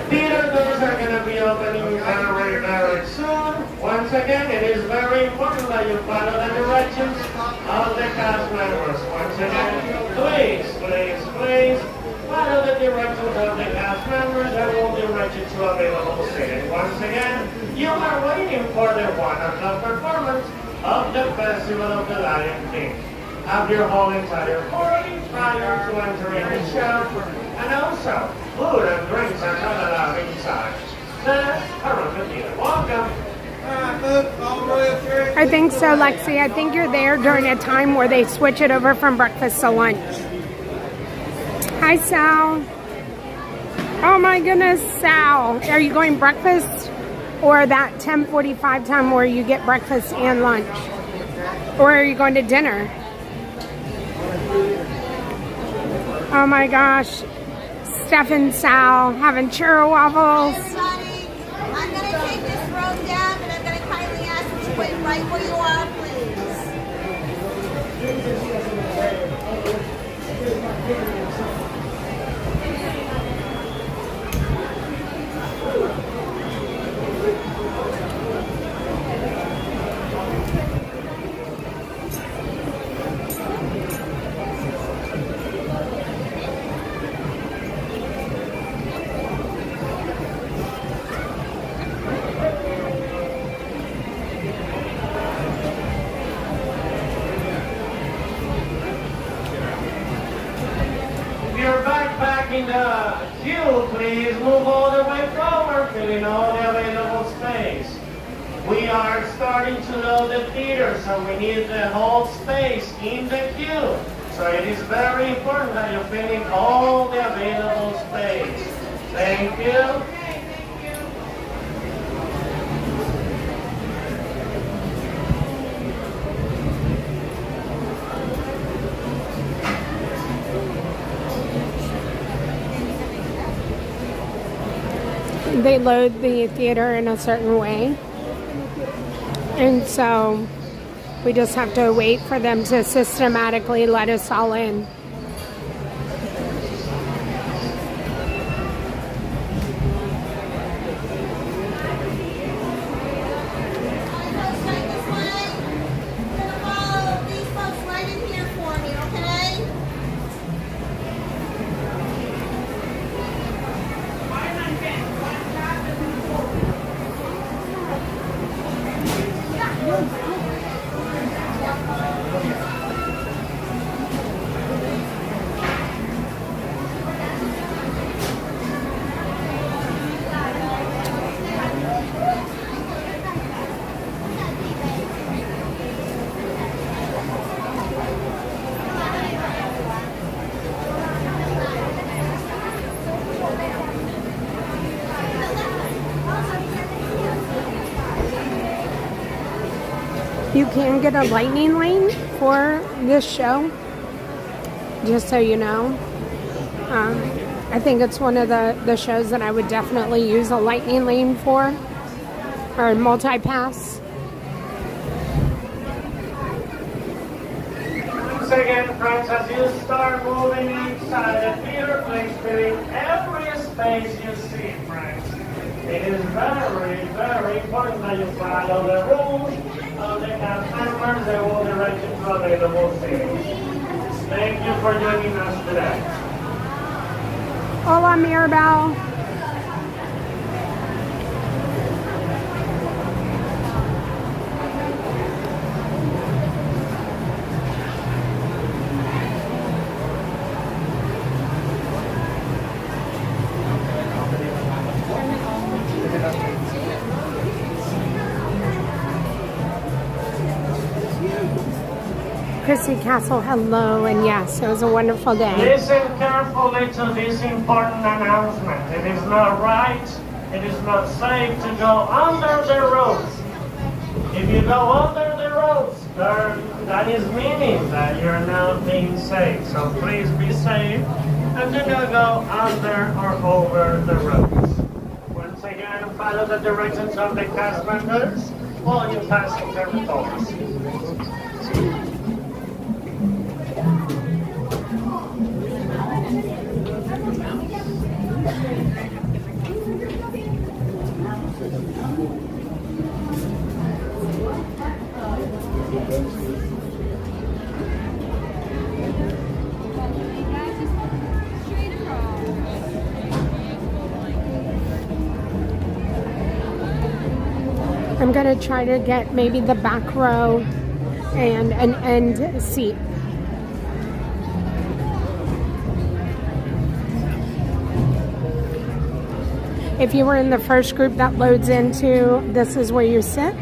Theater doors are going to be opening very soon. Once again, it is very important that you follow the directions of the cast members. Once again, please follow the directions of the cast members that will direct you to available seating. Once again, you are waiting for the 1 o'clock performance of the Festival of the Lion King. Have your whole entire party prior to entering the show, and also food and drinks are not allowed inside. That's around the theater. Welcome. I think so, Lexi. I think you're there during a time where they switch it over from breakfast to lunch. Hi, Sal. Oh my goodness, Sal. Are you going breakfast or that 10:45 time where you get breakfast and lunch? Or are you going to dinner? Oh my gosh. Steph and Sal having churro waffles. Everybody, I'm going to take this road down and I'm going to kindly ask you to wait right where you are, please. In the queue, please move all the way forward, filling all the available space. We are starting to load the theater, so we need the whole space in the queue. So it is very important that you're filling all the available space. Thank you. They load the theater in a certain way, and so we just have to wait for them to systematically let us all in. You can get a lightning lane for this show, just so you know. I think it's one of the shows that I would definitely use a lightning lane for, or multi-pass. Once again, friends, as you start moving inside the theater, please fill every space you see, friends. It is very, very important that you follow the rules of the cast members. They will direct you to available seats. Thank you for joining us today. Hola, Mirabel. Chrissy Castle, hello, and yes, it was a wonderful day. Listen carefully to this important announcement. It is not right, it is not safe to go under the ropes. If you go under the ropes, that is meaning that you're not being safe. So please be safe and do not go under or over the ropes. Once again, follow the directions of the cast members while you passenger reports. I'm going to try to get maybe the back row and an end seat. If you were in the first group that loads into, this is where you sit.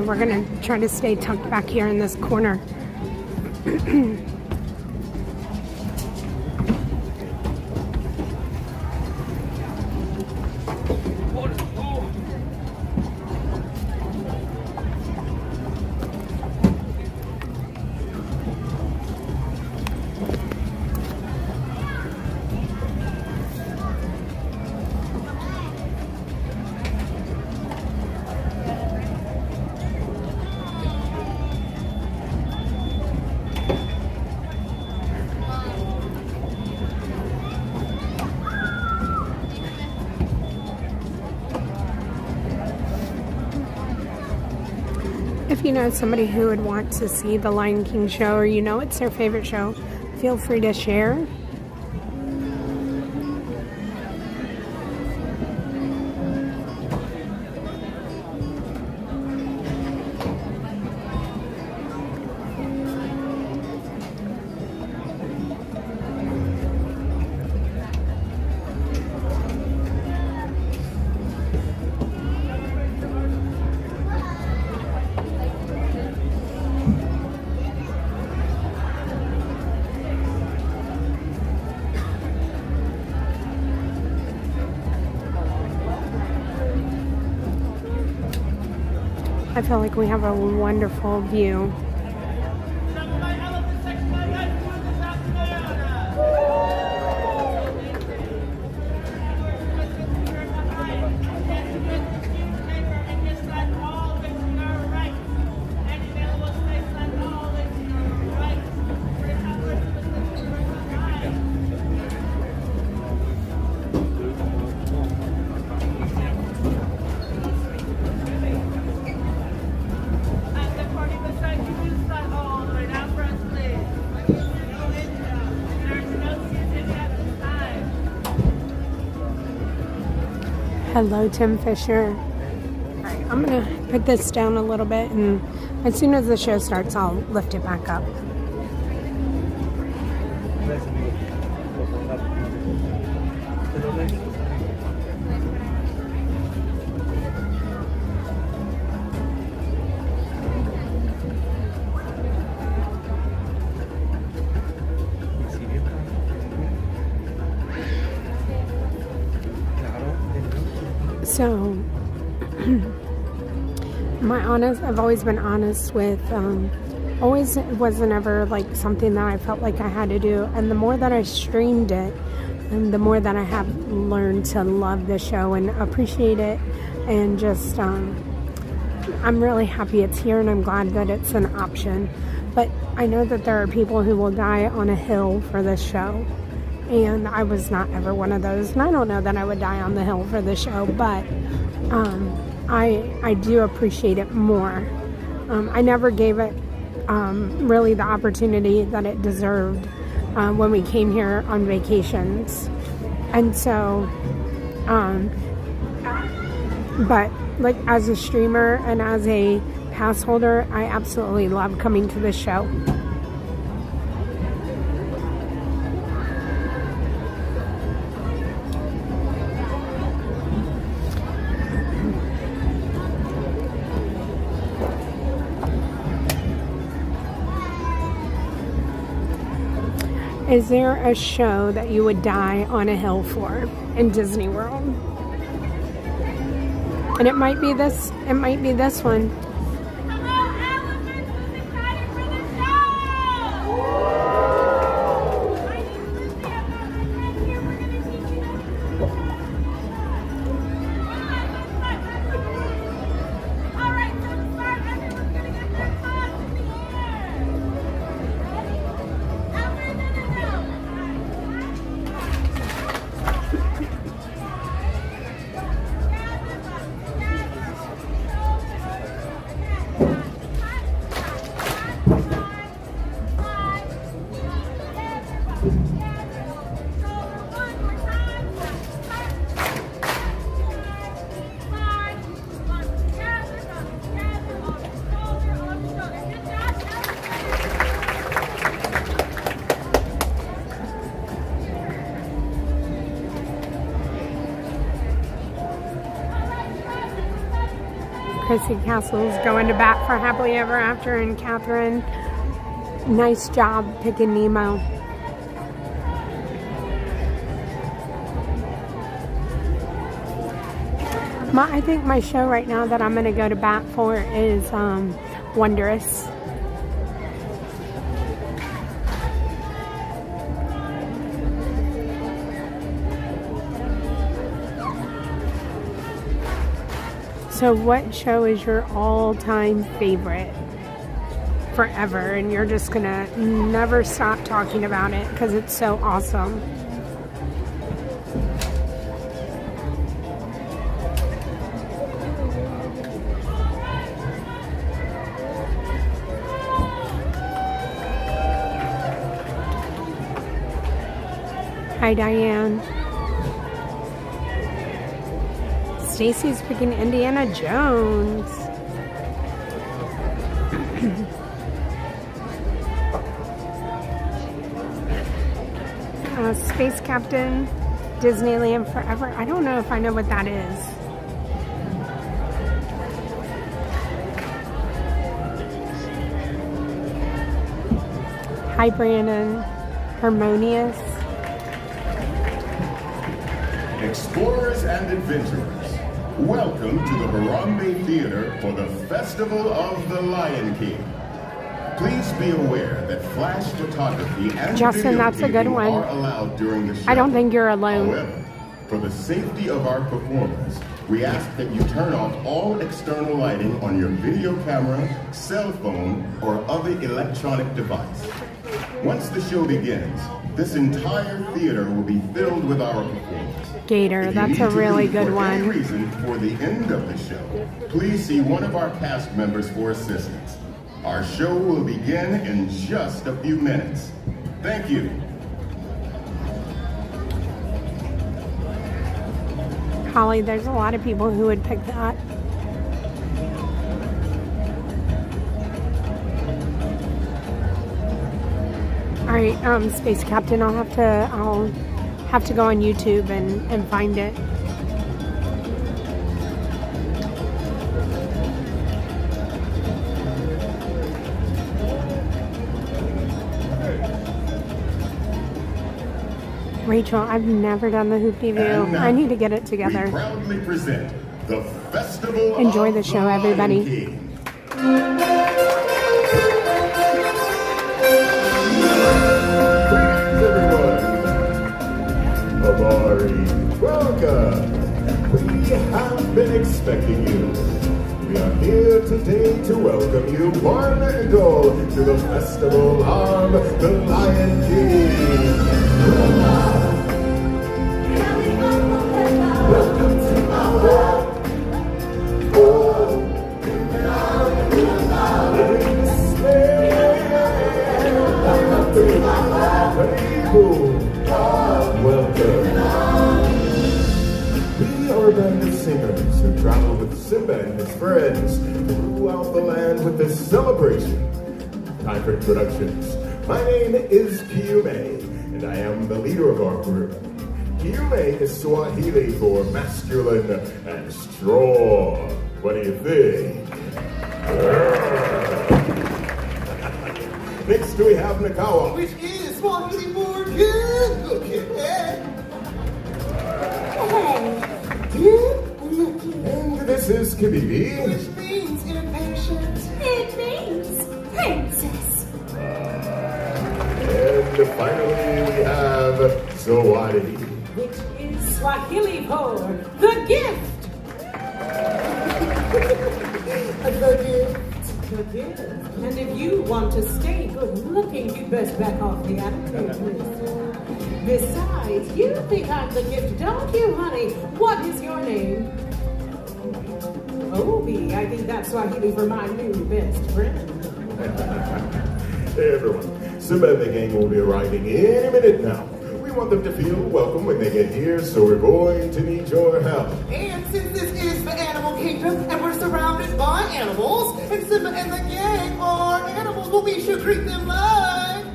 We're going to try to stay tucked back here in this corner. If you know somebody who would want to see the Lion King show, or you know it's their favorite show, feel free to share. I feel like we have a wonderful view. Thank you. Hello, Tim Fisher. Alright, I'm gonna put this down a little bit, and as soon as the show starts, I'll lift it back up. So, I've always been honest with, always wasn't ever like something that I felt like I had to do. And the more that I streamed it, and the more that I have learned to love the show and appreciate it, and just, I'm really happy it's here, and I'm glad that it's an option. But I know that there are people who will die on a hill for this show. And I was not ever one of those. And I don't know that I would die on the hill for the show, but I do appreciate it more. I never gave it really the opportunity that it deserved when we came here on vacations. And so, but like as a streamer and as a pass holder, I absolutely love coming to this show. Is there a show that you would die on a hill for in Disney World? And it might be this one. Chrissy Castle's going to bat for Happily Ever After, and Catherine, nice job picking Nemo. I think my show right now that I'm going to go to bat for is Wondrous. So what show is your all-time favorite forever, and you're just gonna never stop talking about it because it's so awesome? Hi, Diane. Stacy's picking Indiana Jones. Space Captain, Disneyland Forever. I don't know if I know what that is. Hi, Brandon. Harmonious. Explorers and adventurers, welcome to the Harambe Theater for the Festival of the Lion King. Please be aware that flash photography and Justin, that's a good one. are allowed during the show. I don't think you're alone. However, for the safety of our performers, we ask that you turn off all external lighting on your video camera, cell phone, or other electronic device. Once the show begins, this entire theater will be filled with our performers. Gator, that's a really good For any one. reason for the end of the show, please see one of our cast members for assistance. Our show will begin in just a few minutes. Thank you. collie. There's a lot of people who would pick that. All right, Space Captain, I'll have to go on YouTube and find it. Rachel, I've never done the hoop-de-view. I need to get it together. We proudly present the Festival Enjoy the show, everybody. Greetings, everyone. Amari, welcome. We have been expecting you. We are here today to welcome you, one and all, to the Festival of the Lion King. Welcome to our world. Welcome. We are a band of singers who travel with Simba and his friends throughout the land with this celebration. Time for introductions. My name is Kiume, and I am the leader of our group. Kiume is Swahili for masculine and strong. What do you think? Next we have Nakawa, which is Swahili for good looking. Good looking. And this is Kibibi, which means impatient. It means princess. And finally we have Zawadi, which is Swahili for the gift. The gift. And if you want to stay good looking, you best back off the attitude list. Besides, you think I'm the gift, don't you, honey? What is your name? Obi. I think that's Swahili for my new best friend. Hey everyone, Simba and the gang will be arriving any minute now. We want them to feel welcome when they get here, so we're going to need your help. And since this is the animal kingdom, and we're surrounded by animals, and Simba and the gang are animals, well, we should greet them like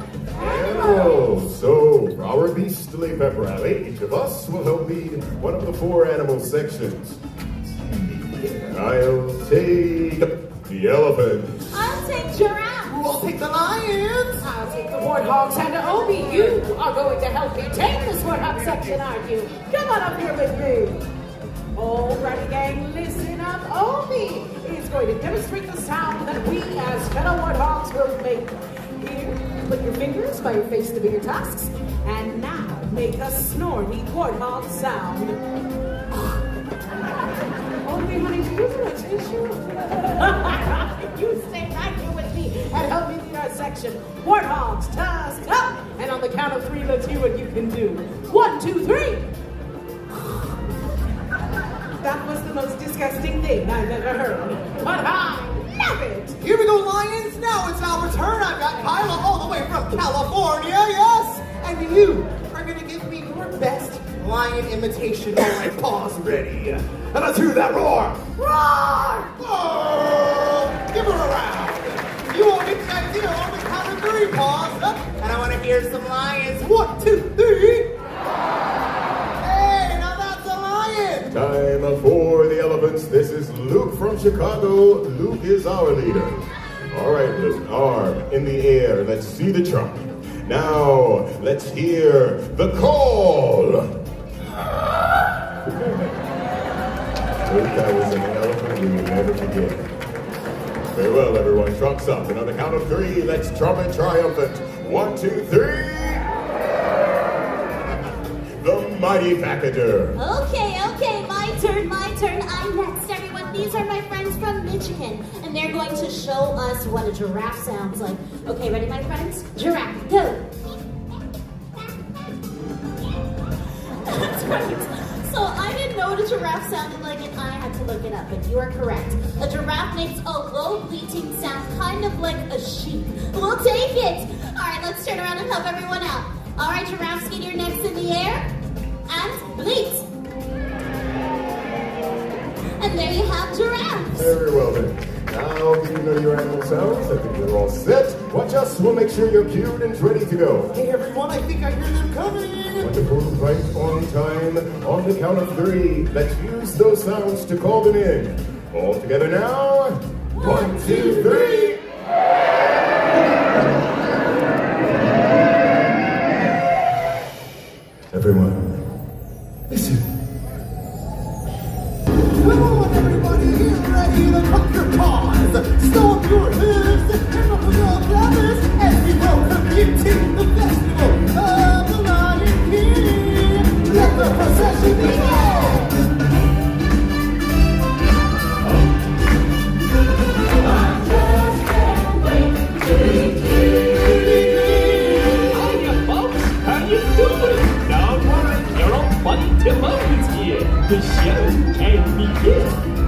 animals. So, for our beastly pep rally, each of us will help lead one of the 4 animal sections. I'll take the elephants. I'll take giraffe. We'll take the lions. I'll take the warthogs, and Obi, you are going to help me take this warthog section, aren't you? Come on up here with me. Alrighty, gang, listen up. Obi is going to demonstrate the sound that we as fellow warthogs will make. Here, put your fingers by your face to be your tusks, and now make a snorty warthog sound. Obi, honey, do you want a tissue? You stay right here with me and help me lead our section. Warthogs, tusk up! And on the count of 3, let's hear what you can do. 1, 2, 3! That was the most disgusting thing I've ever heard. But I love it! Here we go, lions. Now it's our turn. I've got Kyla all the way from California, yes? And you are going to give me your best lion imitation. All right, paws ready. And let's hear that roar. Roar! Oh, give her a round. You won't get the idea on the count of 3, paws up. And I want to hear some lions. 1, 2, 3. Hey, now that's a lion. Time for the elephants. This is Luke from Chicago. Luke is our leader. All right, listen, arm in the air. Let's see the trunk. Now, let's hear the call. That was an elephant we will never forget. Very well, everyone. Trucks up. And on the count of 3, let's trumpet triumphant. 1, 2, 3. The mighty packager. Okay, my turn. I'm next, everyone. These are my friends from Michigan, and they're going to show us what a giraffe sounds like. Okay, ready, my friends? Giraffe, go. That's right. So I didn't know what a giraffe sounded like, and I had to look it up, but you are correct. A giraffe makes a low bleating sound, kind of like a sheep. We'll take it. All right, let's turn around and help everyone out. All right, giraffes, get your necks in the air and bleat. Very well then. Now that you know your animal sounds, I think you're all set. Watch us, we'll make sure you're cued and ready to go. Hey everyone, I think I hear them coming. Wonderful, right on time. On the count of 3, let's use those sounds to call them in. All together now. 1, 2, 3. Everyone, listen. Come on everybody, get ready to pump your paws. Stomp your hooves and ruffle your feathers as we welcome you to the festival of the Lion King. Let the procession begin. Timoni's here. The show can begin.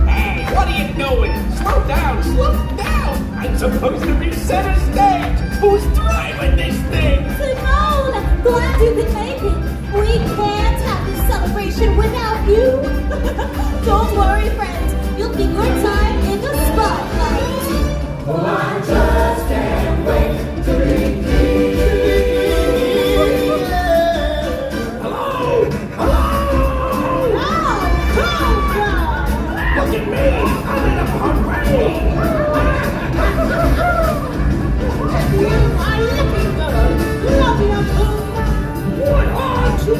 Hey, what are you doing? Slow down, slow down. I'm supposed to be center stage. Who's driving this thing? Simone, glad you could make it. We can't have this celebration without you. Don't worry, friends. You'll be your time in the spotlight. Oh, I just can't wait to be king. Look at me! I'm in a parade! You are looking good! Love your moon! What are you?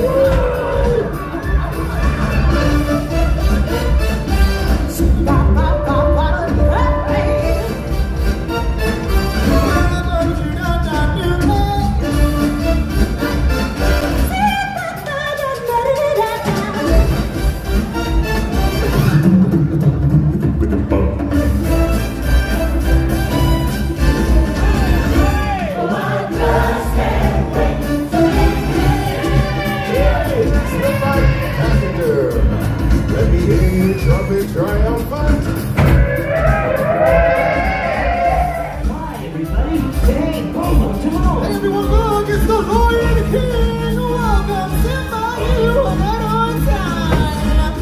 Triumphant! Hi, everybody! Hey, Bobo, Timon! Hey, everyone, look! It's the Lion King! Welcome, Simba! You are right on time!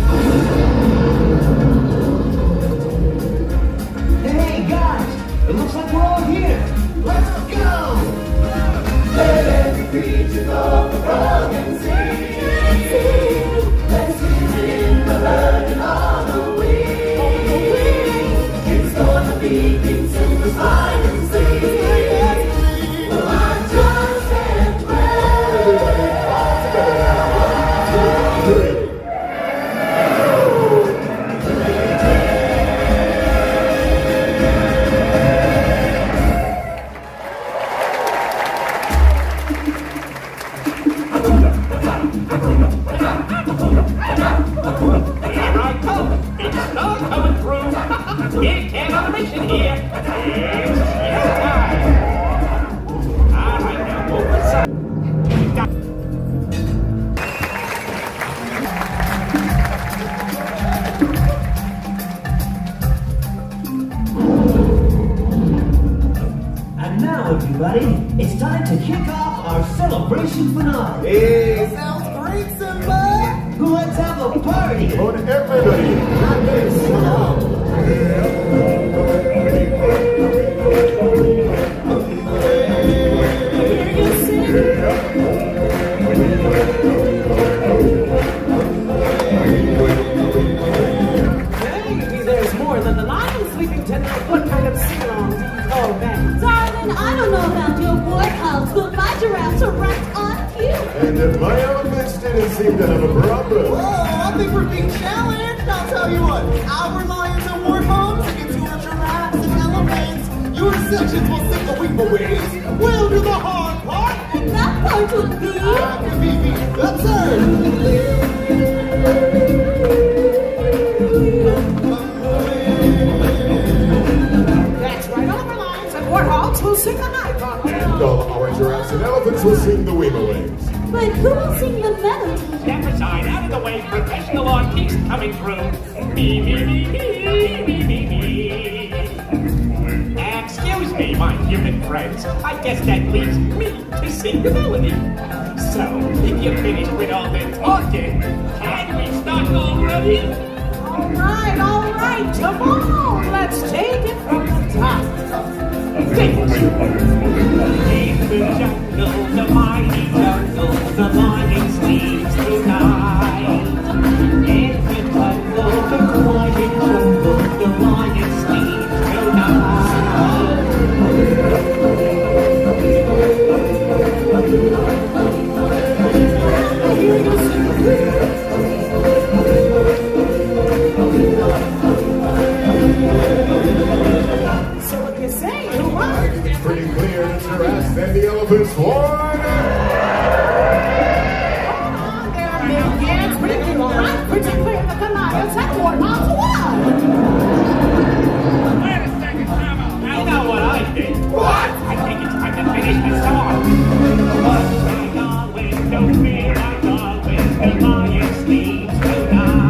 Hey, guys! It looks like we're all here! Let's go! Let every creature of the frog and sing. Let's sing in the herd and on the wing. It's gonna be King Simba's fine and sing. Well, I just can't wait. All together now. 1, 2, 3. Here I come! It's not coming through! Big can on a mission here! It's time! Alright, now move aside! And now, everybody, it's time to kick off our celebration finale. Hey, sounds great, Simba! Let's have a party! On everybody! Maybe there's more than the lion sleeping tonight. What kind of sing-along do you call that? Darling, I don't know about your boy cubs, but my giraffes are right on cue. And my elephants didn't seem to have a problem. Whoa, I think we're being challenged. I'll tell you what, our lions and warthogs against your giraffes and elephants. Your sections will sing the weeble ways. We'll do the hard part. And that part would be... I can be absurd. That's right, all of our lions and warthogs will sing the night on. And all our giraffes and elephants will sing the Weeble Waves. But who will sing the melody? Step aside, out of the way, professional artists coming through. Me, me, me, me, me, me, me. Excuse me, my human friends. I guess that leaves me to sing the melody. So, if you're finished with all the talking, can we start already? All right, come on, let's take it from the top. In the jungle, the mighty jungle, the lion sleeps tonight. In the jungle, the quiet jungle, the lion sleeps tonight. So what do you say? Who won? I think it's pretty clear that giraffes and the elephants won. Yeah, it's pretty clear. I'm pretty clear that the lions have won. Wait a second, time out. I know what I think. What? I think it's time to finish this song. Like always, don't feel like always, the lion sleeps tonight.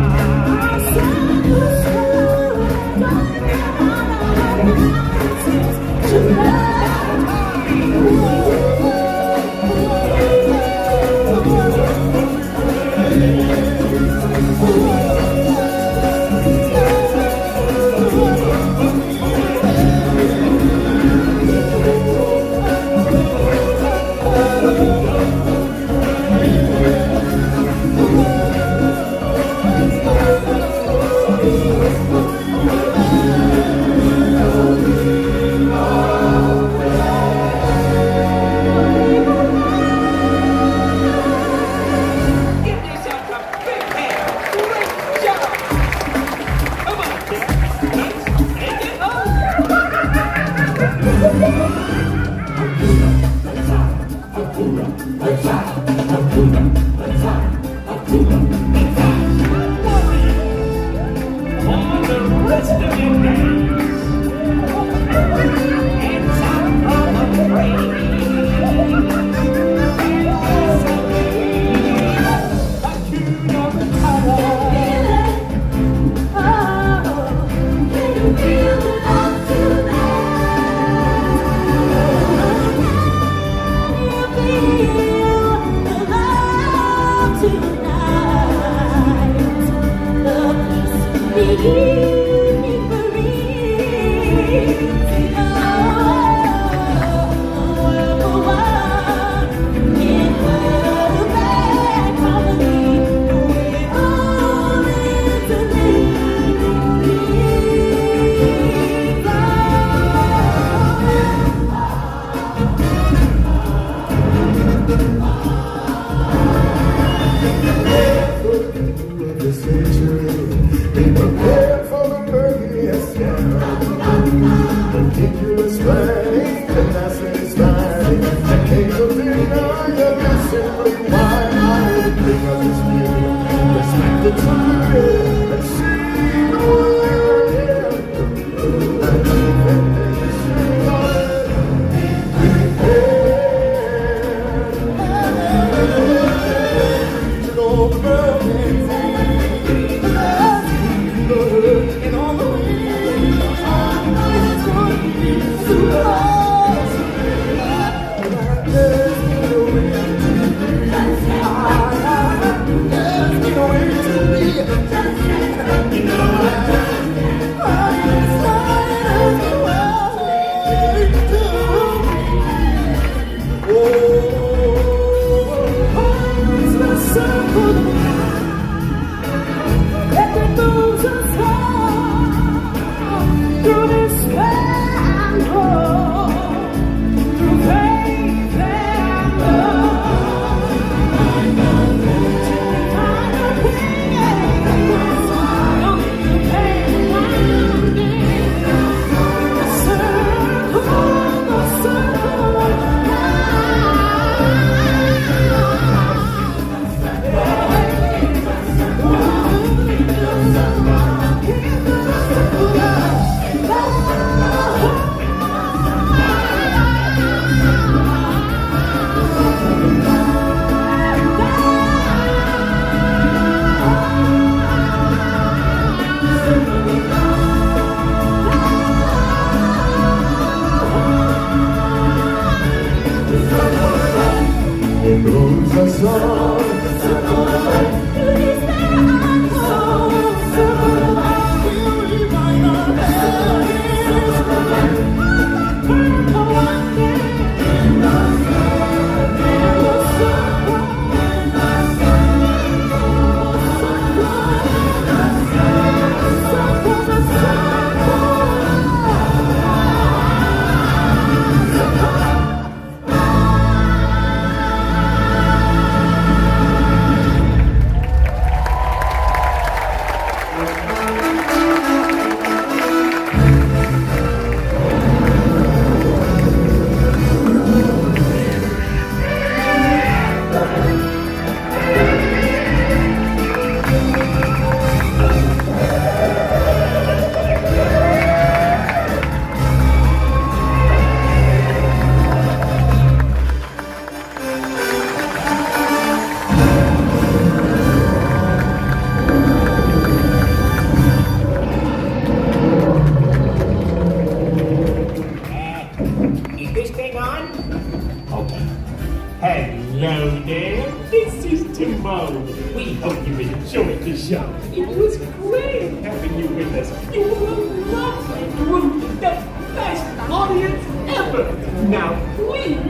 Hello there, this is Timon. We hope you enjoyed the show. It was great having you with us. You were a lovely group, the best audience ever. Now please,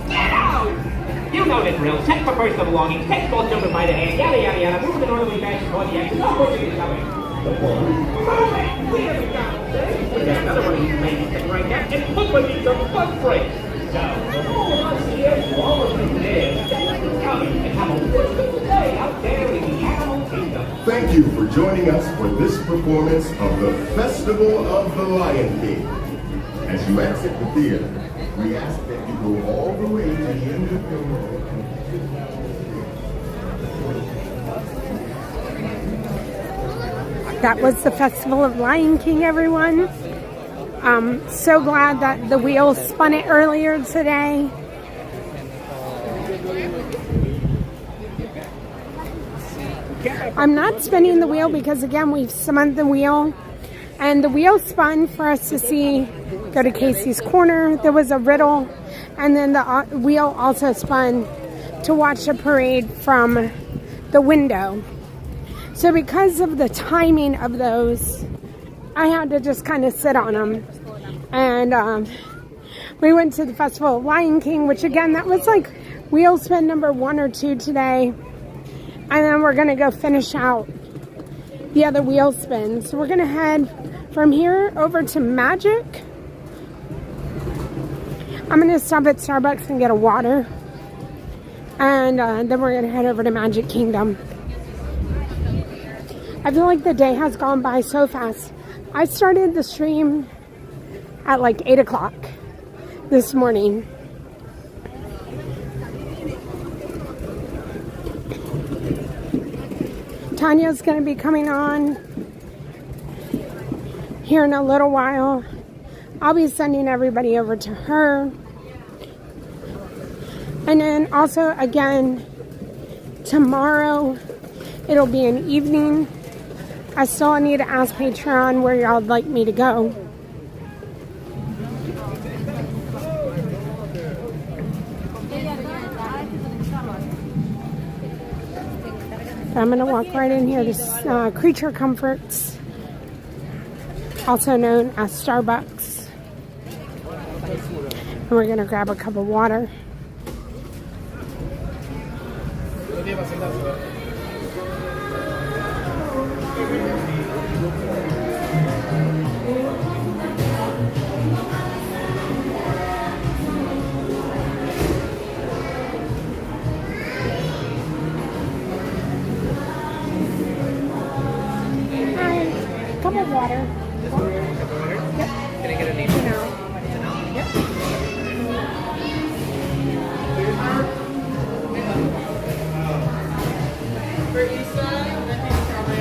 get out! You know the drill. Check for personal belongings, catch both children by the hand, yada yada yada, move in orderly fashion toward the exit. No pushing each other. We have a guy. We got another one of these ladies sitting right there, and look what he's on fun break. So, all of us here, all of you there, thank you for coming and have a wonderful day out there in the animal kingdom. Thank you for joining us for this performance of the Festival of the Lion King. As you exit the theater, we ask that you go all the way to the end of the road. That was the Festival of Lion King, everyone. So glad that the wheel spun it earlier today. I'm not spinning the wheel because, again, we've spun the wheel. And the wheel spun for us to see, go to Casey's Corner. There was a riddle. And then the wheel also spun to watch the parade from the window. So because of the timing of those, I had to just kind of sit on them. And we went to the Festival of Lion King, which again, that was like wheel spin number 1 or 2 today. And then we're going to go finish out the other wheel spins. So we're going to head from here over to Magic. I'm going to stop at Starbucks and get a water. And then we're going to head over to Magic Kingdom. I feel like the day has gone by so fast. I started the stream at like 8 o'clock this morning. Tanya's going to be coming on here in a little while. I'll be sending everybody over to her. And then also, again, tomorrow it'll be an evening. I still need to ask Patreon where y'all would like me to go. But I'm going to walk right in here to Creature Comforts, also known as Starbucks. And we're going to grab a cup of water. Cup of water. Yep. Can I get a name? Yep. For Issa, I think probably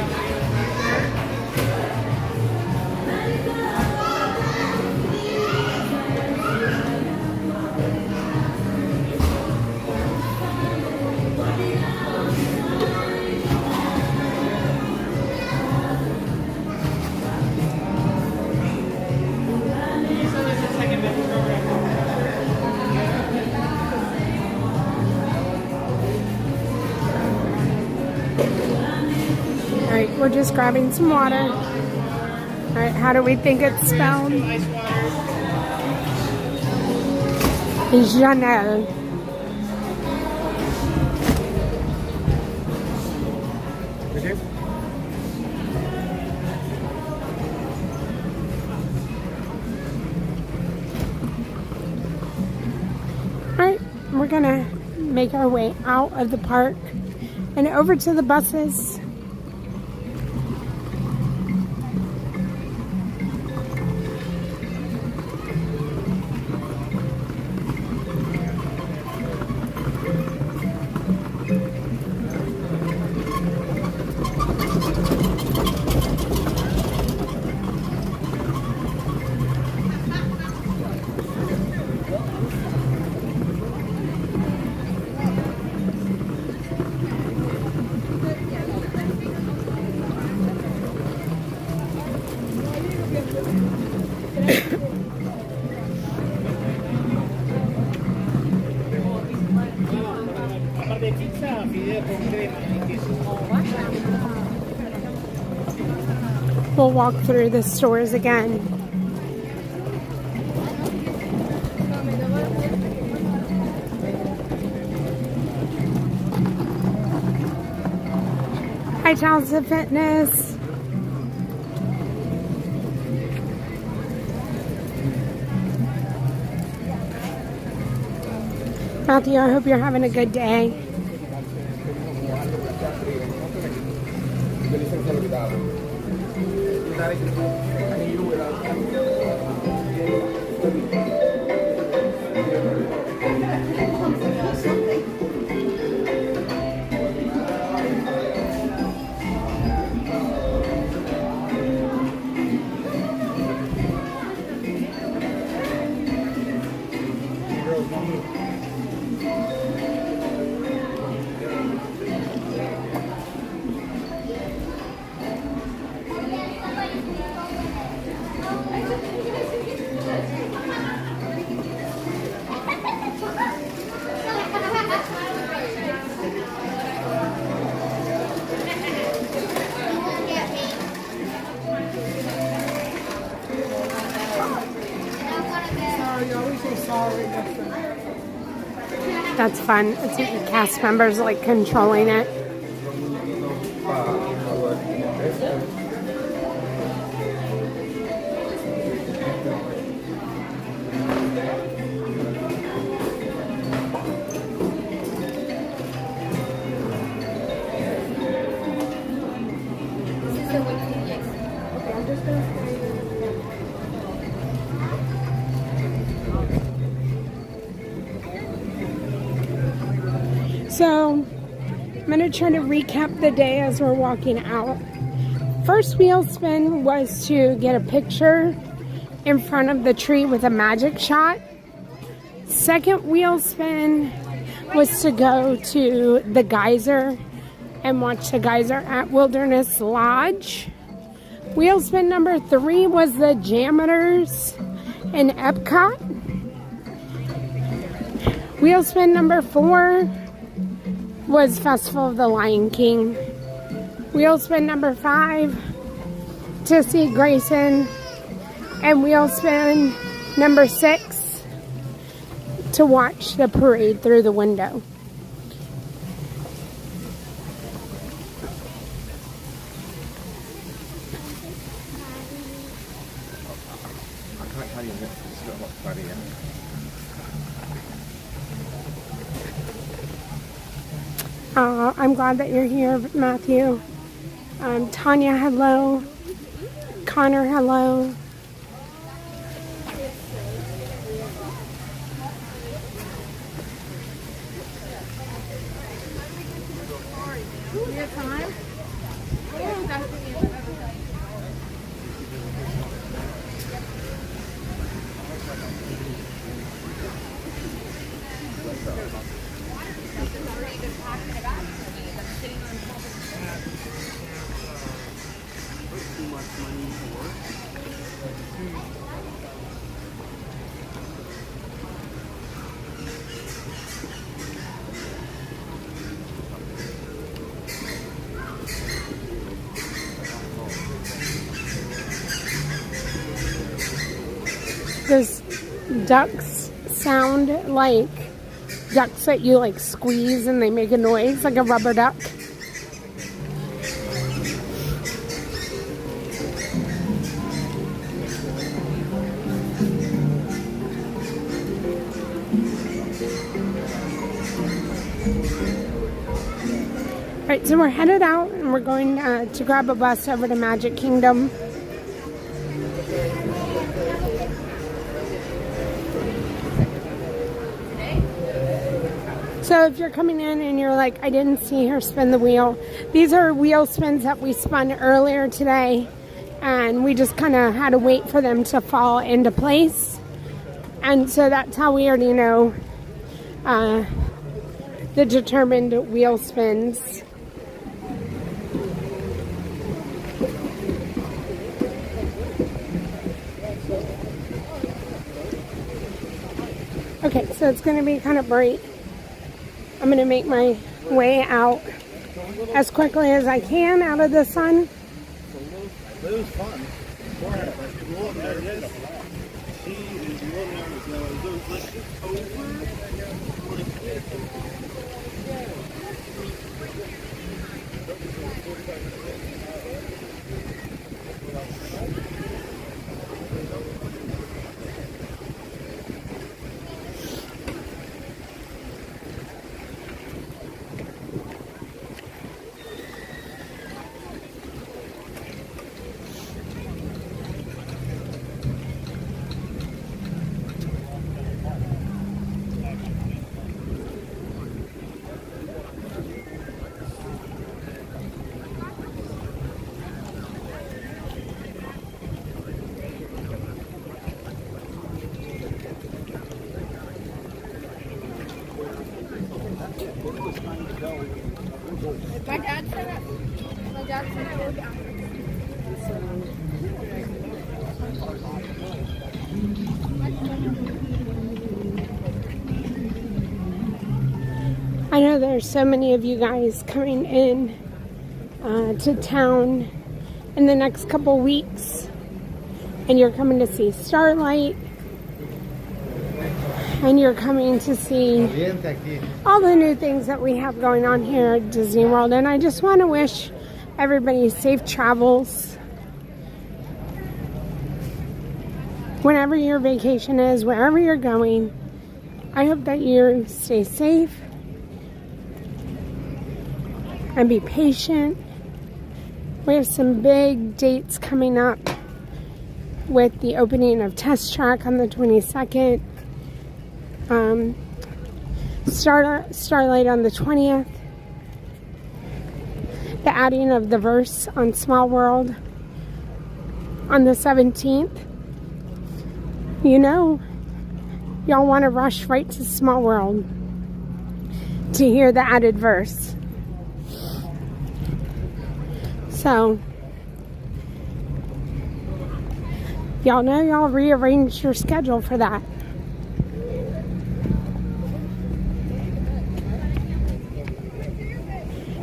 Alright, we're just grabbing some water. Alright, how do we think it's spelled? Janel. Alright, we're gonna make our way out of the park and over to the buses. de pizza, fideo con crema y queso. We'll walk through the stores again. Hi, Childhood Fitness. Matthew, I hope you're having a good day. That's fun. It's the cast members like controlling it. So, I'm going to try to recap the day as we're walking out. First wheel spin was to get a picture in front of the tree with a magic shot. Second wheel spin was to go to the geyser and watch the geyser at Wilderness Lodge. Wheel spin number 3 was the Jammitors in Epcot. Wheel spin number 4 was Festival of the Lion King. Wheel spin number 5 to see Grayson, and wheel spin number 6 to watch the parade through the window. I'm glad that you're here, Matthew. Tanya, hello. Connor, hello. Those ducks sound like ducks that you like squeeze and they make a noise like a rubber duck. Alright, so we're headed out and we're going to grab a bus over to Magic Kingdom. So if you're coming in and you're like, I didn't see her spin the wheel, these are wheel spins that we spun earlier today, and we just kind of had to wait for them to fall into place. And so that's how we already know the determined wheel spins. Okay, so it's going to be kind of bright. I'm going to make my way out as quickly as I can out of the sun. It was fun. There it is. She is looking at it. Like, it's over. My dad said it. My dad said it was down. I know there's so many of you guys coming in to town in the next couple weeks, and you're coming to see Starlight, and you're coming to see all the new things that we have going on here at Disney World. And I just want to wish everybody safe travels whenever your vacation is, wherever you're going. I hope that you stay safe and be patient. We have some big dates coming up with the opening of Test Track on the 22nd. Starlight on the 20th. The adding of the verse on Small World on the 17th. You know, y'all want to rush right to Small World to hear the added verse. So, y'all know y'all rearranged your schedule for that.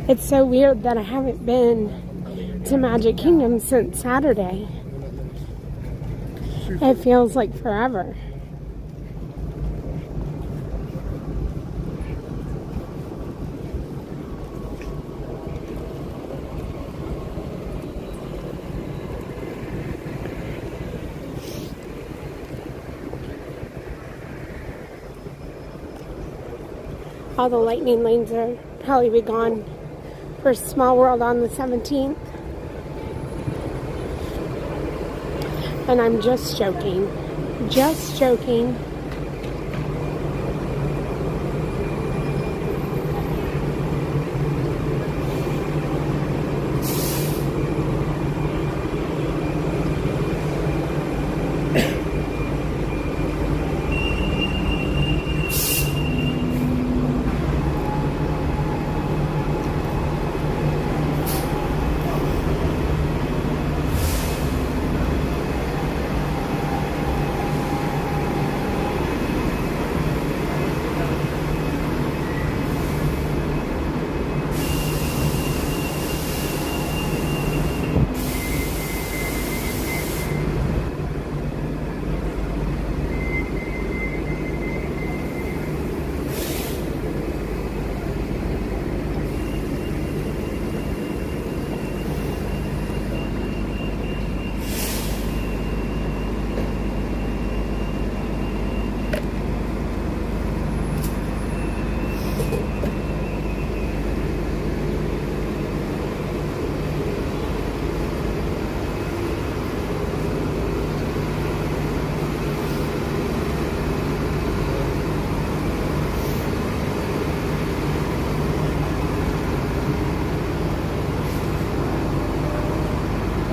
It's so weird that I haven't been to Magic Kingdom since Saturday. It feels like forever. All the lightning lanes are probably be gone for Small World on the 17th. And I'm just joking. Just joking.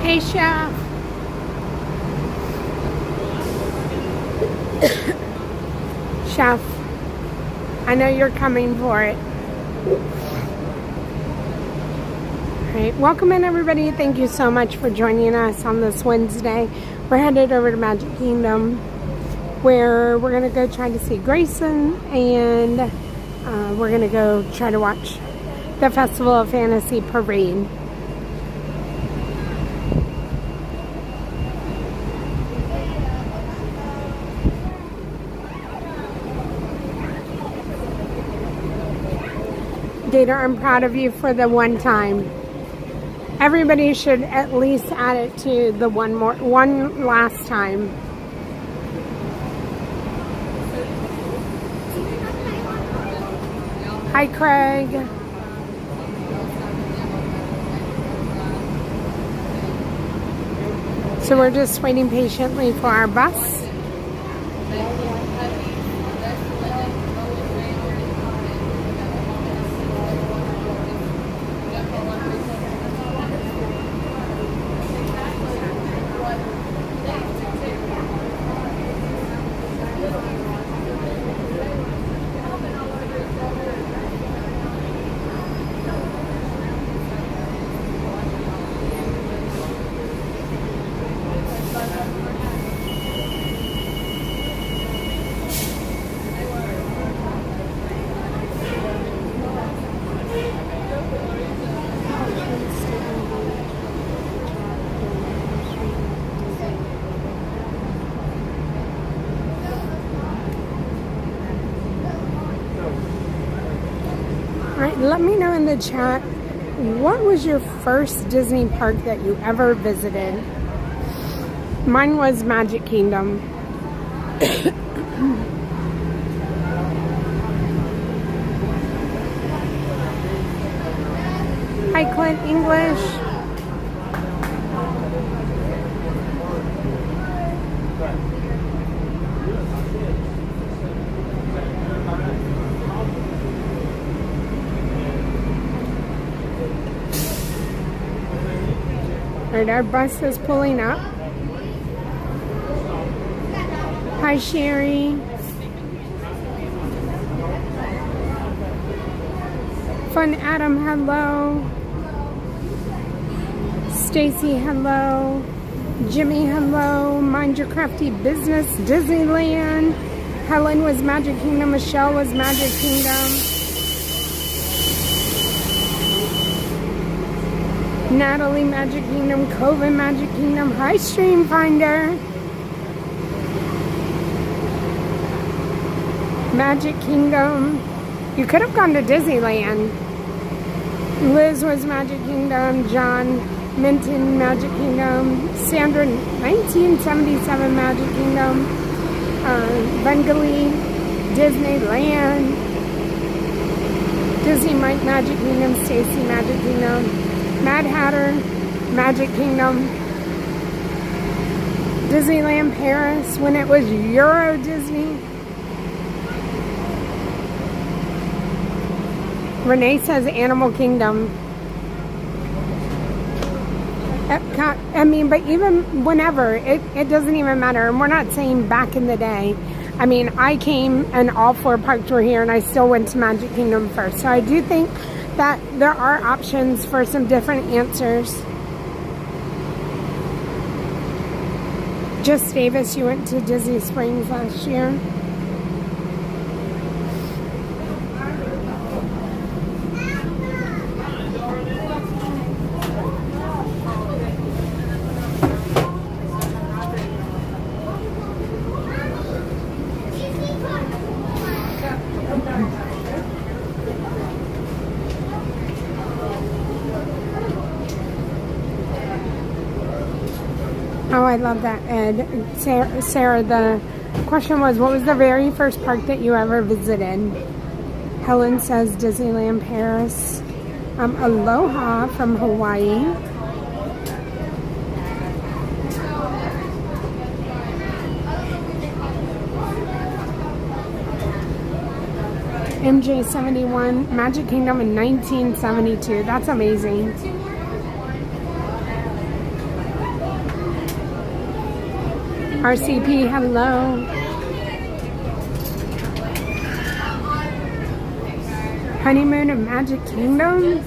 Hey, Chef. Chef, I know you're coming for it. Alright, welcome in everybody. Thank you so much for joining us on this Wednesday. We're headed over to Magic Kingdom, where we're going to go try to see Grayson, and we're going to go try to watch the Festival of Fantasy Parade. Data, I'm proud of you for the one time. Everybody should at least add it to the one last time. Hi, Craig. So we're just waiting patiently for our bus. Let me know in the chat, what was your first Disney park that you ever visited? Mine was Magic Kingdom. Hi, Clint English. Alright, our bus is pulling up. Hi, Sherry. Fun Adam, hello. Stacy, hello. Jimmy, hello. Mind Your Crafty Business, Disneyland. Helen was Magic Kingdom. Michelle was Magic Kingdom. Natalie, Magic Kingdom. Coven, Magic Kingdom. Hi, Stream Finder. Magic Kingdom. You could have gone to Disneyland. Liz was Magic Kingdom. John Minton, Magic Kingdom. Sandra, 1977 Magic Kingdom. Bengali, Disneyland. Disney Mike, Magic Kingdom. Stacy, Magic Kingdom. Mad Hatter, Magic Kingdom. Disneyland Paris when it was Euro Disney. Renee says Animal Kingdom. Epcot, I mean, but even whenever, it doesn't even matter. And we're not saying back in the day. I mean, I came and all 4 parks were here and I still went to Magic Kingdom first. So I do think that there are options for some different answers. Just Davis, you went to Disney Springs last year. Oh, I love that, Ed. Sarah, the question was, what was the very first park that you ever visited? Helen says Disneyland Paris. Aloha from Hawaii. MJ71, Magic Kingdom in 1972. That's amazing. RCP, hello. Honeymoon of Magic Kingdom.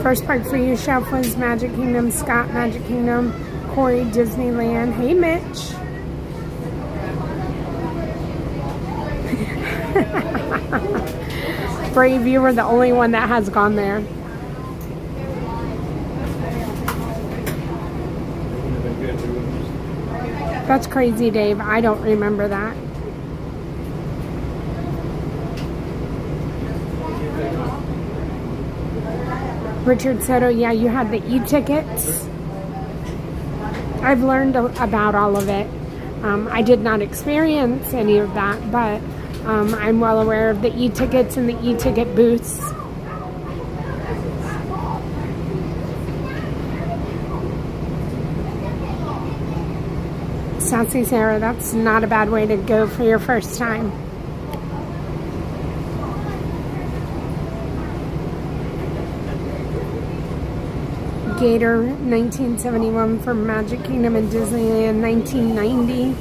First park for you, Chef, was Magic Kingdom. Scott, Magic Kingdom. Corey, Disneyland. Hey, Mitch. brave. You were the only one that has gone there. That's crazy, Dave. I don't remember that. Richard Soto, yeah, you had the e-tickets. I've learned about all of it. I did not experience any of that, but I'm well aware of the e-tickets and the e-ticket booths. Sassy Sarah, that's not a bad way to go for your first time. Gator, 1971 for Magic Kingdom and Disneyland, 1990.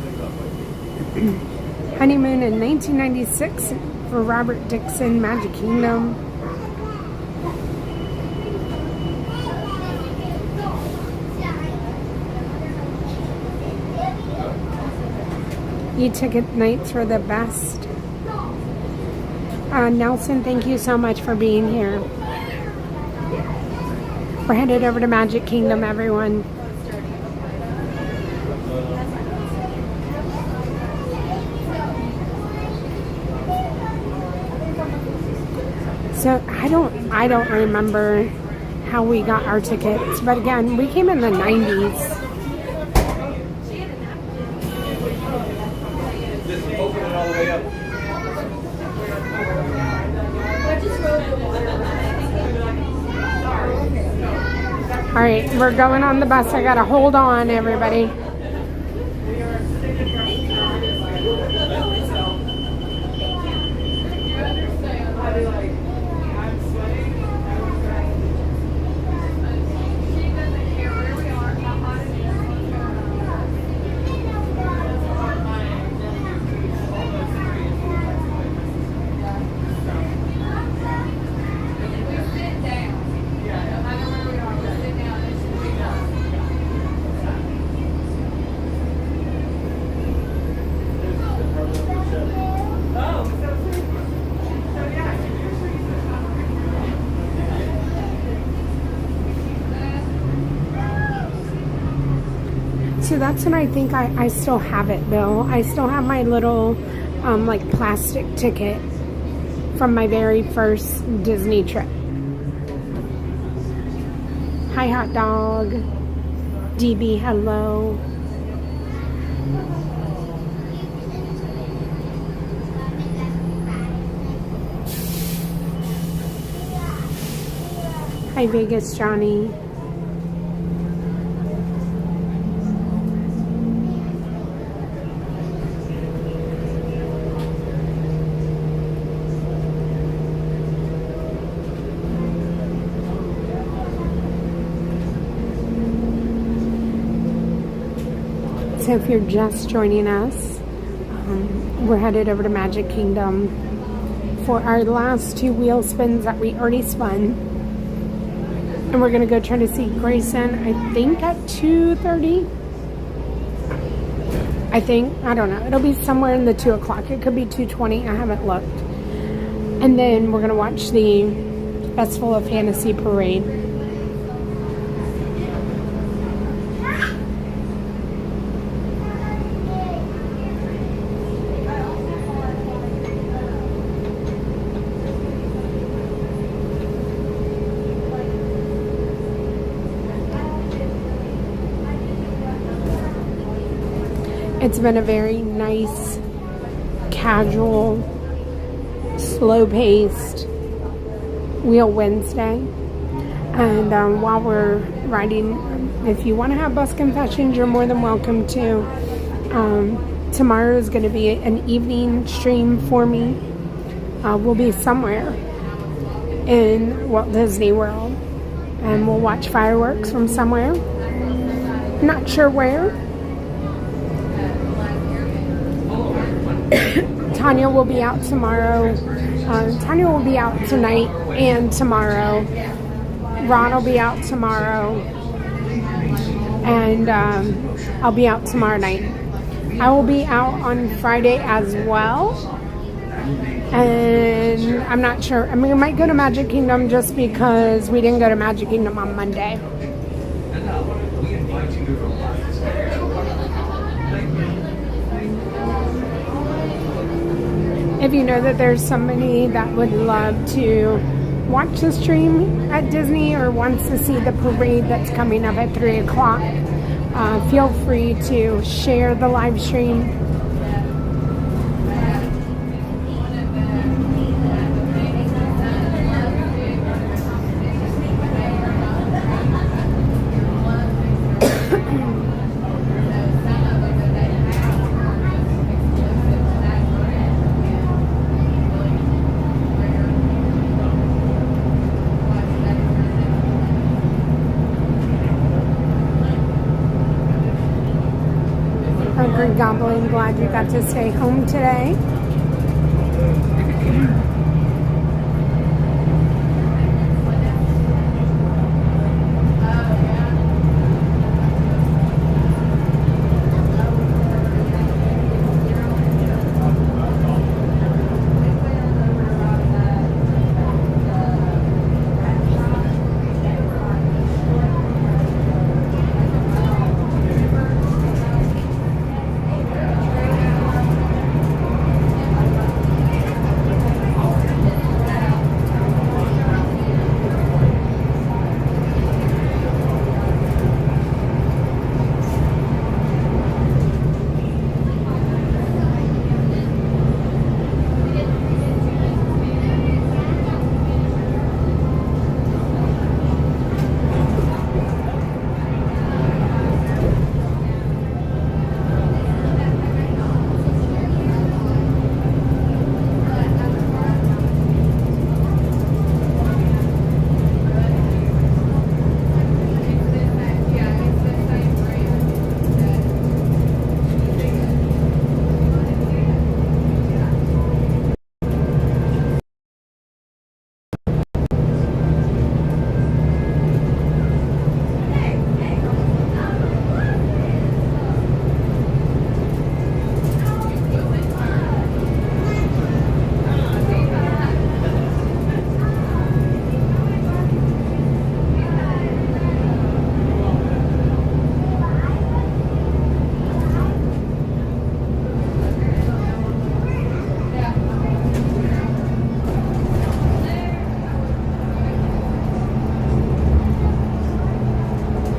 Honeymoon in 1996 for Robert Dixon, Magic Kingdom. E-ticket nights were the best. Nelson, thank you so much for being here. We're headed over to Magic Kingdom, everyone. So I don't remember how we got our tickets, but again, we came in the 90s. All right, we're going on the bus. I gotta hold on, everybody. So that's when I think I still have it, Bill. I still have my little like plastic ticket from my very first Disney trip. Hi, hot dog. DB, hello. Hi, Vegas Johnny. So if you're just joining us, we're headed over to Magic Kingdom for our last two wheel spins that we already spun. And we're going to go try to see Grayson, I think at 2:30. I think. I don't know. It'll be somewhere in the 2 o'clock. It could be 2:20. I haven't looked. And then we're going to watch the Festival of Fantasy Parade. It's been a very nice, casual, slow-paced Wheel Wednesday. And while we're riding, if you want to have bus confessions, you're more than welcome to. Tomorrow is going to be an evening stream for me. We'll be somewhere in Walt Disney World. And we'll watch fireworks from somewhere. Not sure where. Tanya will be out tomorrow. Tanya will be out tonight and tomorrow. Ron will be out tomorrow. And I'll be out tomorrow night. I will be out on Friday as well. And I'm not sure. I mean, we might go to Magic Kingdom just because we didn't go to Magic Kingdom on Monday. If you know that there's somebody that would love to watch the stream at Disney or wants to see the parade that's coming up at 3 o'clock, feel free to share the live stream. Goblin, glad you got to stay home today.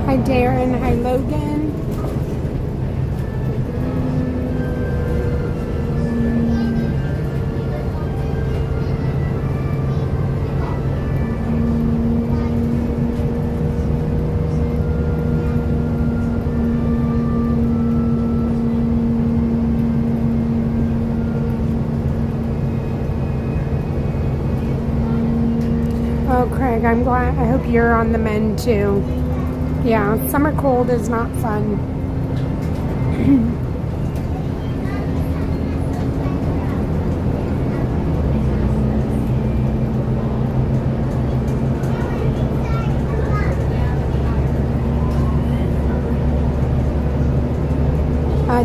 Hi Darren, hi Logan. Oh Craig, I'm glad, I hope you're on the mend too. Yeah, summer cold is not fun.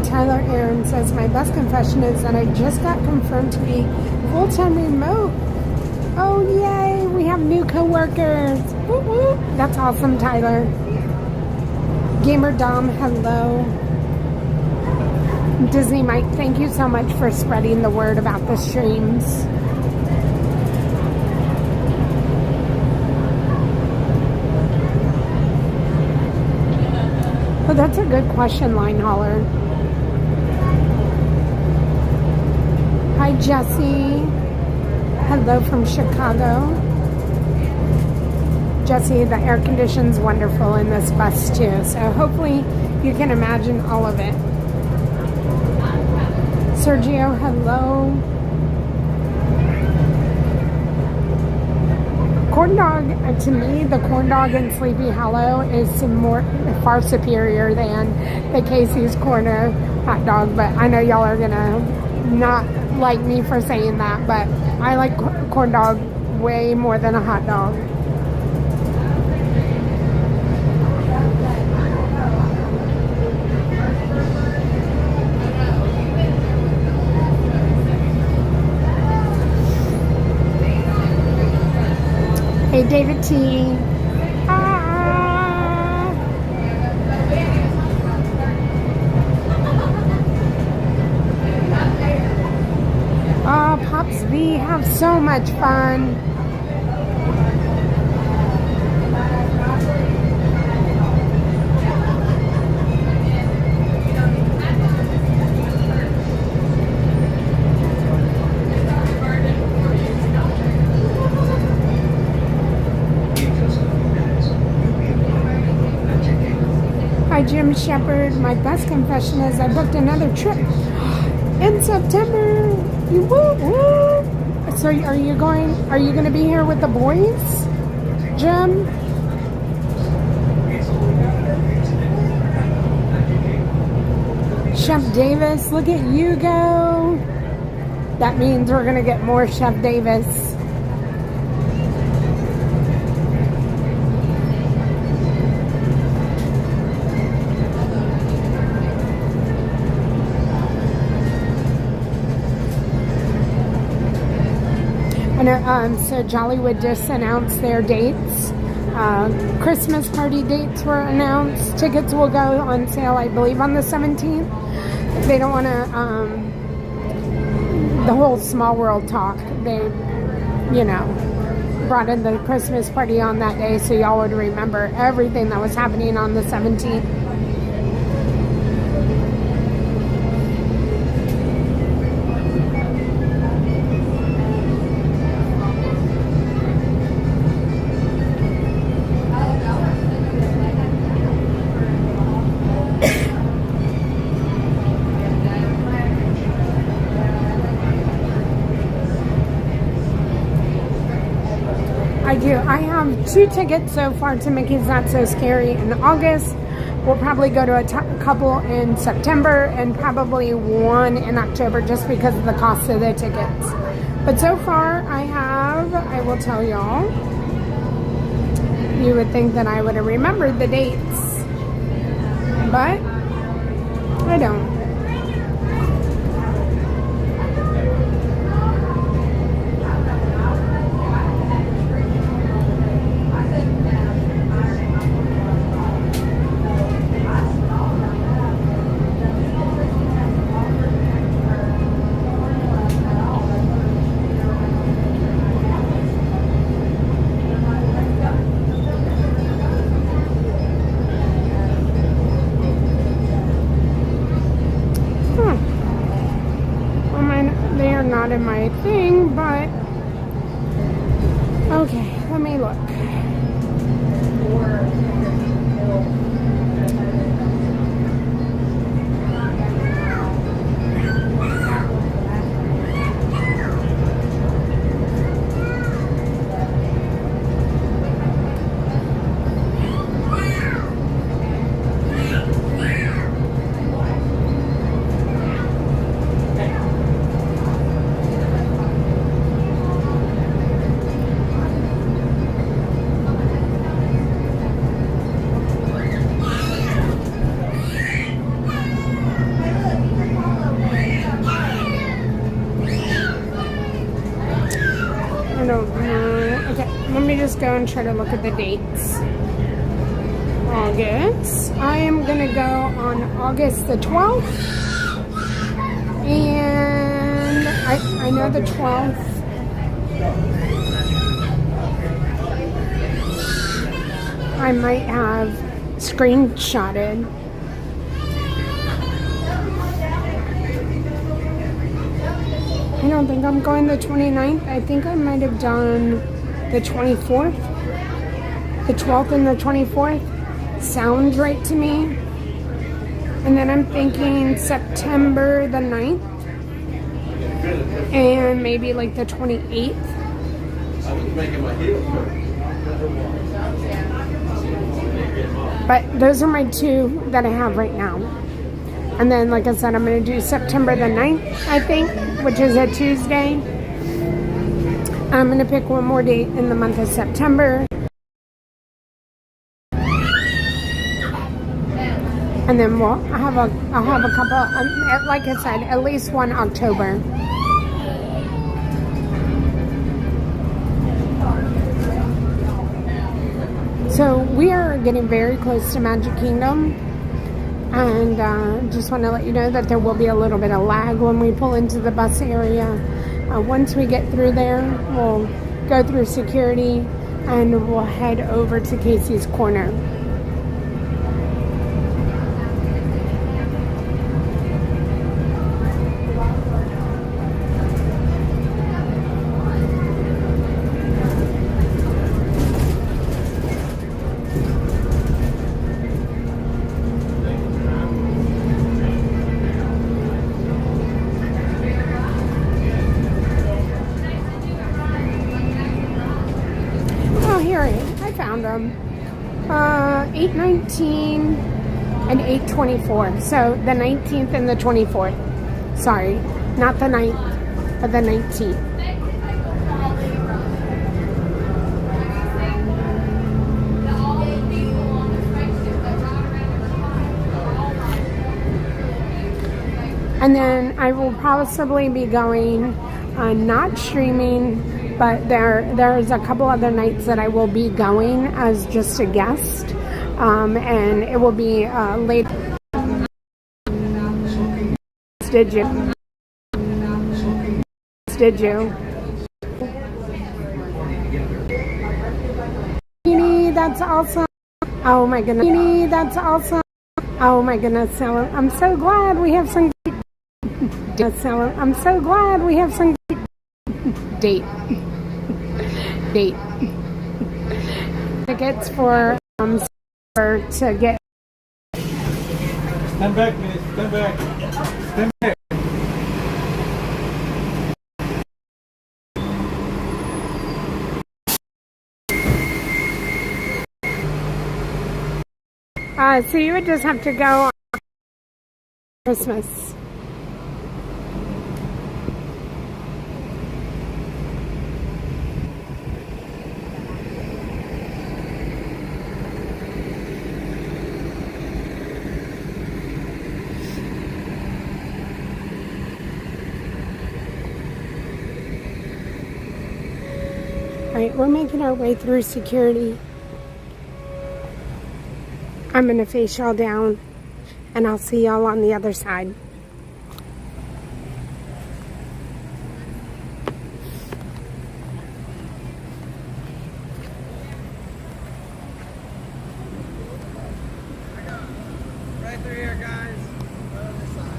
Tyler Aaron says, my best confession is that I just got confirmed to be full-time remote. Oh, yay, we have new co-workers. Woo woo. That's awesome, Tyler. Gamer Dom, hello. Disney Mike, thank you so much for spreading the word about the streams. Oh, that's a good question, Line Hauler. Hi, Jesse. Hello from Chicago. Jesse, the air conditioning's wonderful in this bus too, so hopefully you can imagine all of it. Sergio, hello. Corn dog, to me, the corn dog in Sleepy Hollow is far superior than the Casey's Corner hot dog, but I know y'all are gonna not like me for saying that, but I like corn dog way more than a hot dog. Hey, David T. Oh, Pops V, have so much fun. Hi, Jim Shepard. My best confession is I booked another trip in September. You woo woo. So are you going to be here with the boys, Jim? Chef Davis, look at you go. That means we're going to get more Chef Davis. So Jollywood just announced their dates. Christmas party dates were announced. Tickets will go on sale, I believe, on the 17th. They don't want to, the whole Small World talk. They, brought in the Christmas party on that day so y'all would remember everything that was happening on the 17th. I have 2 tickets so far to Mickey's Not So Scary in August. We'll probably go to a couple in September and probably one in October just because of the cost of the tickets. But so far I will tell y'all, you would think that I would have remembered the dates, but I don't. In my thing, but okay, let me look. Go and try to look at the dates. August. I am going to go on August the 12th. And I know the 12th. I might have screenshotted. I don't think I'm going the 29th. I think I might have done the 24th, the 12th and the 24th sounds right to me. And then I'm thinking September the 9th and maybe like the 28th. But those are my 2 that I have right now. And then, like I said, I'm going to do September the 9th, I think, which is a Tuesday. I'm going to pick one more date in the month of September. And then I'll have a couple, like I said, at least one October. So we are getting very close to Magic Kingdom, and just want to let you know that there will be a little bit of lag when we pull into the bus area. Once we get through there, we'll go through security and we'll head over to Casey's Corner. Them 8/19 and 8/24, so the 19th and the 24th. Sorry, not the 9th, but the 19th. And then I will possibly be going, not streaming, but there's a couple other nights that I will be going as just a guest, and it will be late. Did you? That's awesome. Oh my goodness. That's awesome. Oh my goodness. I'm so glad we have some. I'm so glad we have some date tickets for to get. Stand back, miss. Stand back. Stand back. So you would just have to go on Christmas. Alright, we're making our way through security. I'm going to face y'all down, and I'll see y'all on the other side. Right through here, guys. Other side.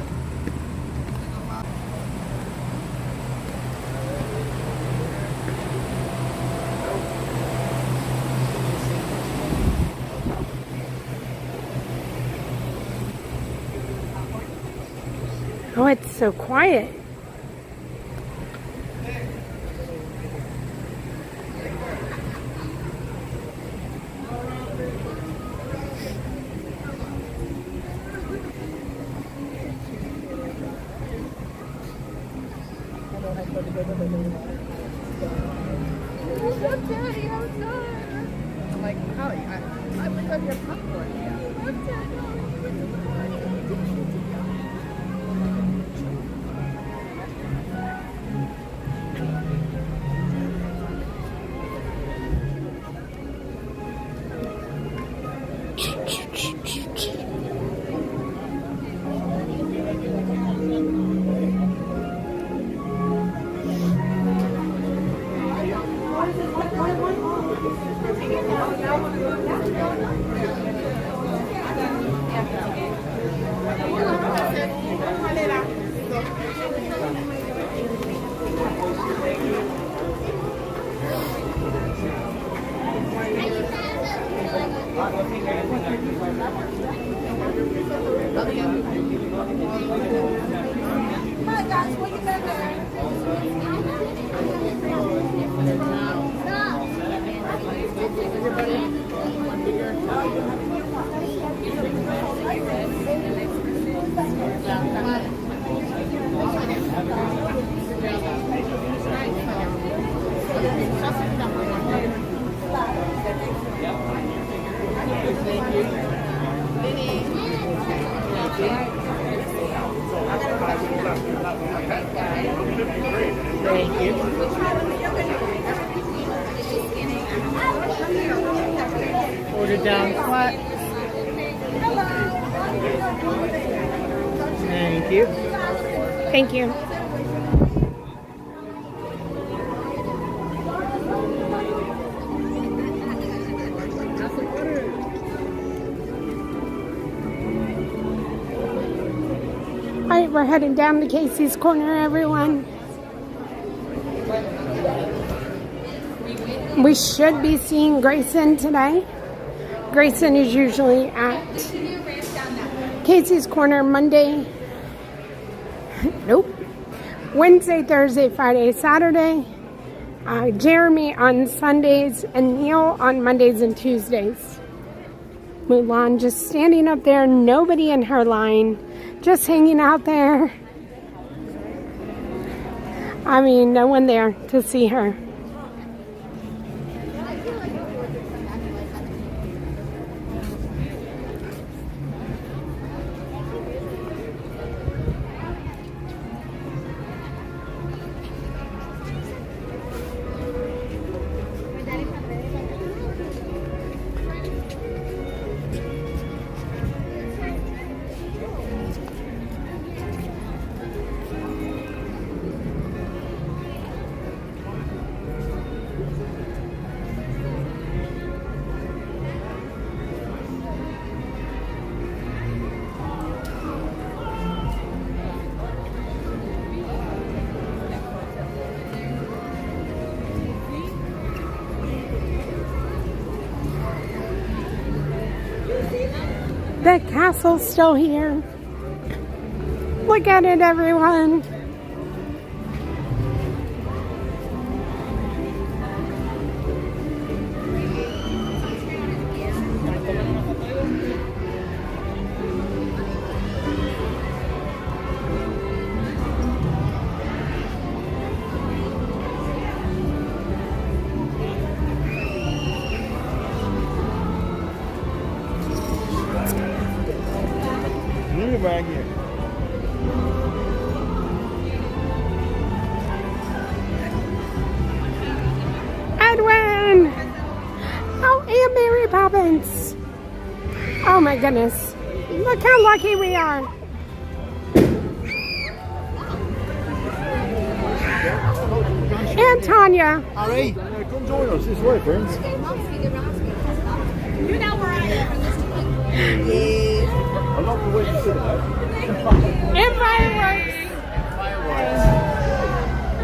Oh, it's so quiet. Daddy, outside. I'm like, Howey, I looked up your popcorn. Hi guys, what you been Thank you. it down flat. Thank you. Thank you. All right, we're heading down to Casey's Corner, everyone. We should be seeing Grayson today. Grayson is usually at Casey's Corner Monday. Nope. Wednesday, Thursday, Friday, Saturday. Jeremy on Sundays and Neil on Mondays and Tuesdays. Mulan just standing up there, nobody in her line, just hanging out there. I mean, no one there to see her. The castle's still here. Look at it, everyone. Back here. Edwin! Oh, and Mary Poppins. Oh my goodness. Look how lucky we are. And Tanya. Harry, come join us this way, friends. You know where I am. I love the way you sit there. And fireworks.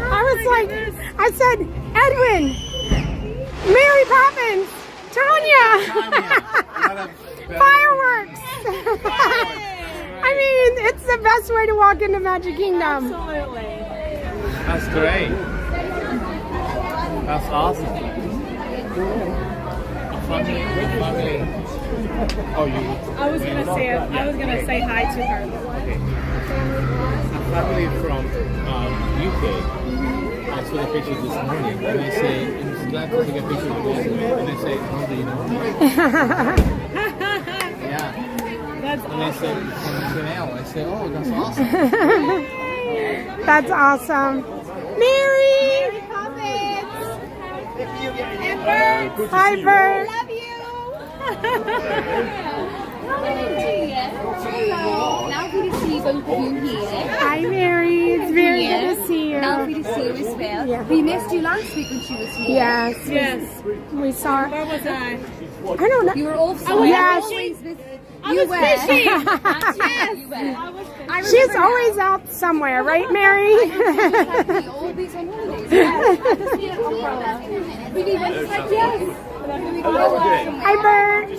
I was like, I said, Edwin, Mary Poppins, Tanya, fireworks. I mean, it's the best way to walk into Magic Kingdom. Absolutely. That's great. That's awesome. Family. Oh, you. I was gonna say hi to her. A family from UK. I saw the pictures this morning, and I say, I'm glad to take a picture of this. And I say, how do you know? Yeah. And I said, from Janel. I say, oh, that's awesome. That's awesome. Mary! Hi, Bert. Love you. Lovely to see both of you here. Hi, Mary. It's very good to see you. Lovely to see you as well. Yeah. We missed you last week when she was here. Yes. Yes. We saw her. Where was I? I don't know. You were off. Yes. I was fishing. Yes. You were. She's always out somewhere, right, Mary? Always on holidays. Really went like yes. Hello again. Hi, Bert.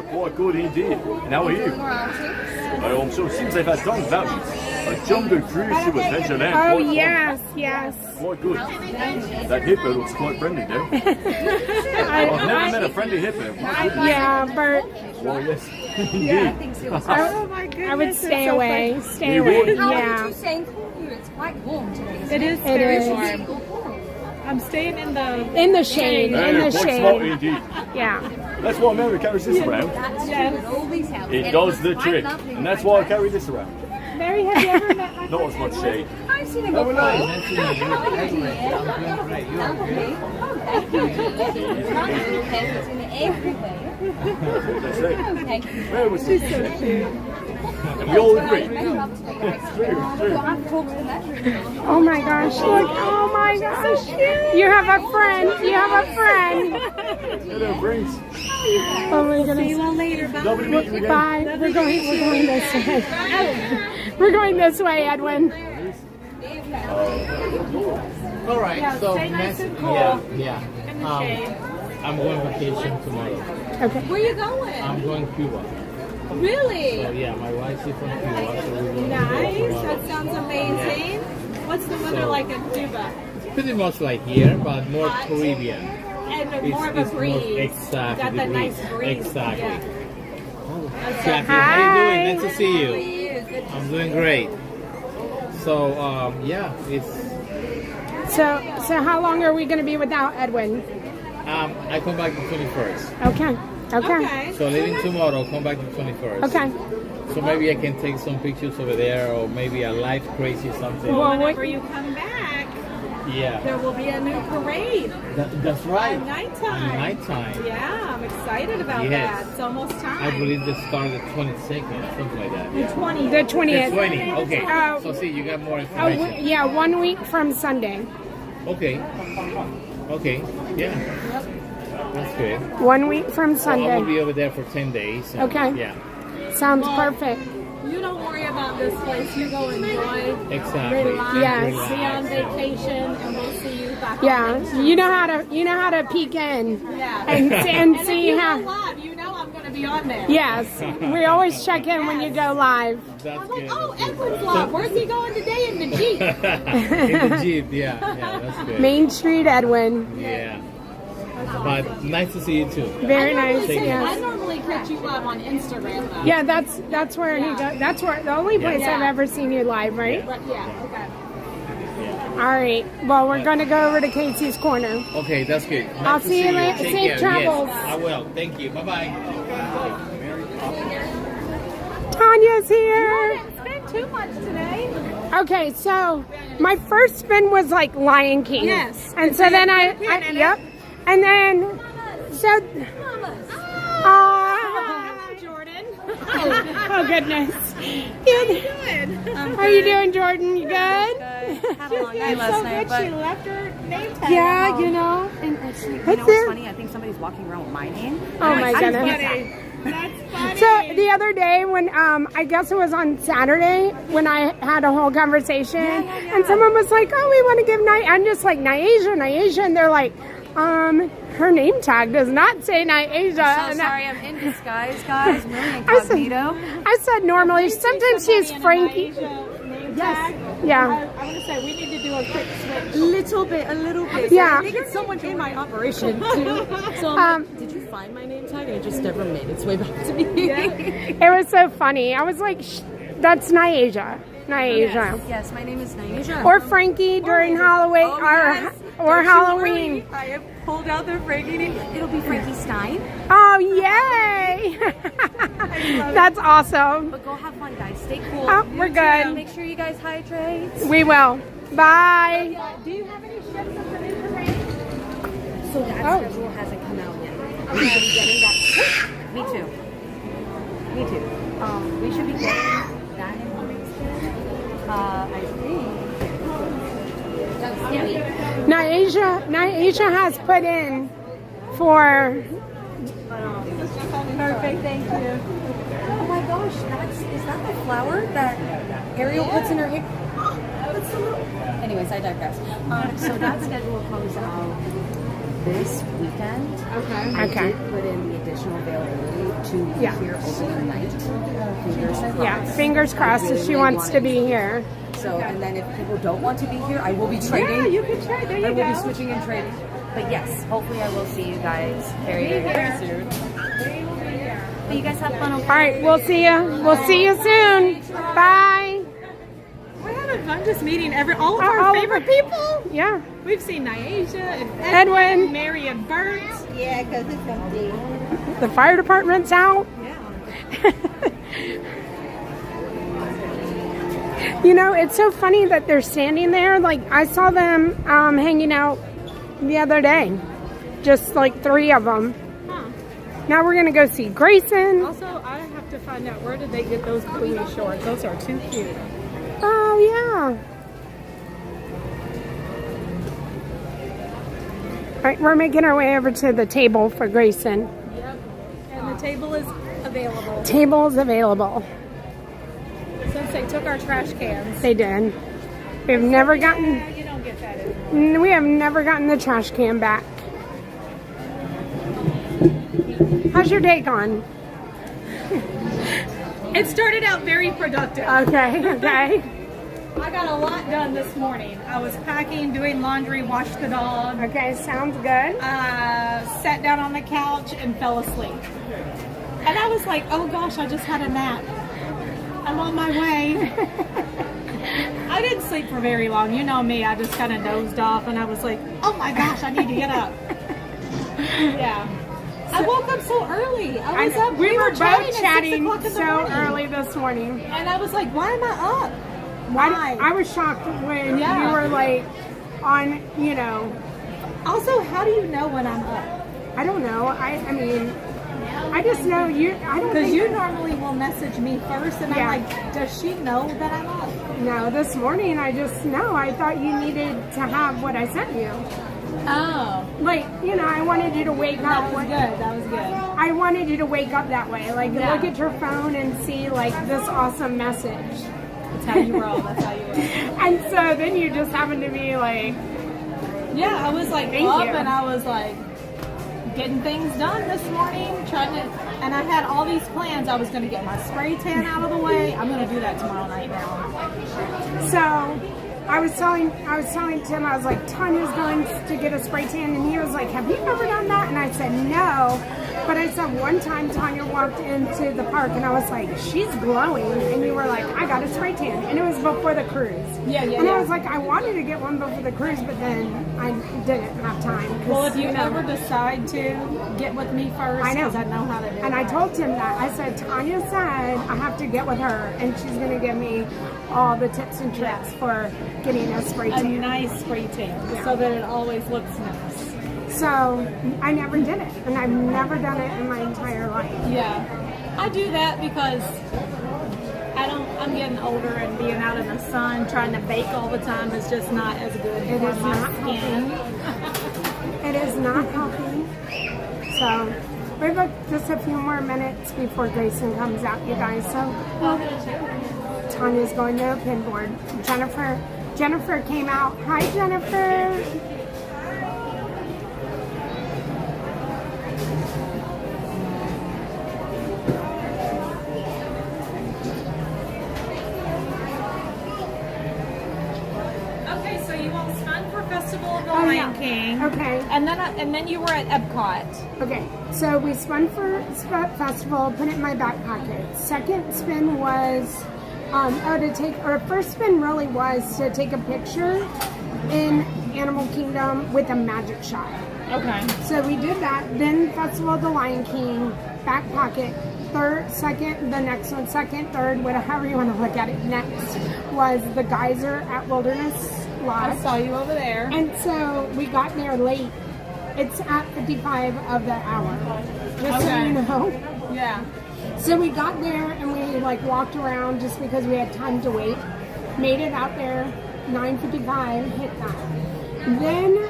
Quite good indeed. And how are you? I'm so since I've done that a jungle cruise to Fantasyland. Oh, yes, yes. Quite good. That hippo looks quite friendly, though. I've never met a friendly hippo. Yeah, Bert. Oh, yes. Yeah. Oh my goodness. I would stay so away. funny. Stay You away. would? How Yeah. would you say in Corfu? It's quite warm today. It is It very is. warm. I'm staying in the shade. Hey, In the quite smart shade. indeed. Yeah. That's why Mary carries this around. That's Yes. true. It always helps. It And does was the quite trick. lovely And that's when why I went. carry this around. Mary, have you ever met my Not as much shade. I've seen him Oh, before. nice. Nice to meet you. I'm doing great. You are good. Thank you. It's in everywhere. Thank you. Where was She's it? so cute. And we all agree. Oh my gosh, look, oh my gosh. You have a friend, you have a friend. Hello, Brains. Oh my goodness. See you all later. Bye. Lovely to meet you again. Bye, we're going this way. We're going this way, Edwin. All right. Yeah, so stay nice and cool. Yeah. In the shade. I'm going vacation tomorrow. Okay. Where you going? I'm going Cuba. Really? So yeah, my wife is from Cuba, so we're going Nice. That sounds amazing. What's the weather So- like in Cuba? pretty much like here, but more Caribbean. And more of a breeze. Exactly. Got the that nice breeze. breeze. Exactly. Yeah. Jackie, how you doing? Nice to see you. I'm doing great. So yeah, it's. So how long are we going to be without Edwin? I come back the 21st. Okay. Okay. So leaving tomorrow, come back the 21st. Okay. So maybe I can take some pictures over there, or maybe a live crazy something. Well, whenever you come back, Yeah. there will be a new parade. That's right. At nighttime. At nighttime. Yeah, I'm excited about Yes. that. It's almost time. I believe they start the 22nd, something like that. The 20th. The 20th. The 20th, okay. Oh. So see, you got more Oh, information. yeah, 1 week from Sunday. Okay. Okay. Yeah. That's good. 1 week from So I will Sunday. be over there for 10 days. and- Okay. Yeah. Sounds Well, perfect. You don't worry about this place. You go enjoy. Exactly. Relax. Yes. Be on vacation, and we'll see you back. Yeah, on next you know how to peek in Yeah. and And if see you how. go live, you know I'm going to be on there. Yes, we always check in when you go live. That's I'm like, good. oh, Edwin's live. Where's he going today in the Jeep? In the Jeep, yeah, that's good. Main Street, Edwin. Yeah. But nice to see you too. Very I normally nice. say- I Yes. normally catch you live on Instagram, though. Yeah, that's where he goes. That's where the only place Yeah. I've ever seen you live, right? But yeah, okay. All right. Well, we're gonna go over to Casey's Corner. Okay, that's good. Nice I'll to see you later. Take Safe care. travels. Yes, I will. Thank you. Bye bye. Tanya's here. Spend too much today. Okay, so my first spin was like Lion King. Yes. And so then I yep. And then so Jordan. oh goodness. Good. How are you doing, Jordan? You good? Had a long night last night, She but left her name tag. Yeah, you know. and actually, you know What's what's there? funny? I think somebody's walking around with my name. Oh I'm my like, goodness. That's funny. So the other day when I guess it was on Saturday when I had a whole conversation and someone was like, "Oh, we want to give I'm just like Nyasia," and they're like, her name tag does not say Nyasia. So And sorry, I'm in disguise, guys. I'm really I incognito. said normally sometimes she's Frankie. Yes. Yeah. I want to say we need to do a quick switch. A little bit. Yeah. I think it's someone in my operation too. So I'm like, did you find my name tag? And it just never made its way back to me. It was so funny. I was like, that's Nyasia. Nyasia. Yes, my name is Nyasia. Or Frankie during Halloween or Halloween. I have pulled out the Frankie name. It'll be Frankie Stein. Oh, yay! That's awesome. But go have fun, guys. Stay cool. Oh, we're good. Make sure you guys hydrate. We will. Bye. Do you have any ships of the new parade? So that schedule hasn't come out yet. We should be getting that. Me too. Me too. We should be getting that information. I think. Nyasia has put in for. Perfect, thank you. Oh my gosh, is that the flower that Ariel puts in her hair? That's so little. Anyways, I digress. So that schedule comes out this weekend. Okay. I did put in the additional availability to be here overnight. Fingers crossed. Yeah, fingers crossed if she wants to be here. So, and then if people don't want to be here, I will be trading. Yeah, you can trade. There you I will go. be switching and trading. But yes, hopefully I will see you guys very, very, very soon. But you guys have fun, okay? All right, we'll see you. We'll see you soon. Bye. We're having fun just meeting all of our favorite people. Yeah. We've seen Nyasia and Edwin. Mary and Bert. Yeah, because it's empty. The fire department's out. Yeah. You know, it's so funny that they're standing there. Like, I saw them hanging out the other day. Just like 3 of them. Huh. Now we're going to go see Grayson. Also, I have to find out where did they get those bluey shorts. Those are too cute. Oh, yeah. All right, we're making our way over to the table for Grayson. Yep. And the table is available. Table's available. Since they took our trash cans. They did. We've never gotten... Yeah, you don't get that anymore. We have never gotten the trash can back. How's your day gone? It started out very productive. Okay, okay. I got a lot done this morning. I was packing, doing laundry, washed the dog. Okay, sounds good. Sat down on the couch and fell asleep. And I was like, oh gosh, I just had a nap. I'm on my way. I didn't sleep for very long. You know me, I just kind of dozed off and I was like, oh my gosh, I need to get up. Yeah. I woke up so early. I was up. We were both chatting so early this morning. And I was like, why am I up? Why? I was shocked when you were like on, you know. Also, how do you know when I'm up? I don't know. I mean, I just know you. I don't Because think you normally will message me first, and I'm like, does she know that I'm up? No, this morning I just know. I thought you needed to have what I sent you. Oh. Like, you know, I wanted you to wake up. That was good. That was good. I wanted you to wake up that way. Like, look at your phone and see, like, this awesome message. That's how you roll. That's how you roll. And so then you just happened to be like... Yeah, I was like Thank up you. and I was like getting things done this morning, and I had all these plans. I was going to get my spray tan out of the way. I'm going to do that tomorrow night now. So... I was telling Tim, I was like, Tanya's going to get a spray tan, and he was like, have you ever done that? And I said, no. But I said, one time Tanya walked into the park, and I was like, she's glowing. And you were like, I got a spray tan. And it was before the cruise. And I was like, I wanted to get one before the cruise, but then I didn't have time. Well, if you ever decide to get with me first, I know. because I know how to do it. And I told Tim that. I said, Tanya said I have to get with her, and she's going to give me all the tips and tricks for getting a spray tan. A nice spray tan, so that it always looks nice. So I never did it, and I've never done it in my entire life. Yeah, I do that because I'm getting older, and being out in the sun trying to bake all the time is just not as good It for is my not skin. healthy. It is not healthy. So we have just a few more minutes before Grayson comes out, you guys. So Tanya's going to a pinboard. Jennifer came out. Hi, Jennifer. Okay, so you all spun for Festival of the Lion King. Okay. And then you were at Epcot. Okay, so we spun for Festival, put it in my back pocket. Second spin was, first spin really was to take a picture in Animal Kingdom with a magic shot. Okay. So we did that. Then Festival of the Lion King, back pocket. Second, the next one, second, third, whatever you want to look at it. Next was the geyser at Wilderness Lodge. I saw you over there. And so we got there late. It's at 55 of the hour. Just so you know. Yeah. So we got there and we walked around just because we had time to wait. Made it out there, 9:55, hit that. Then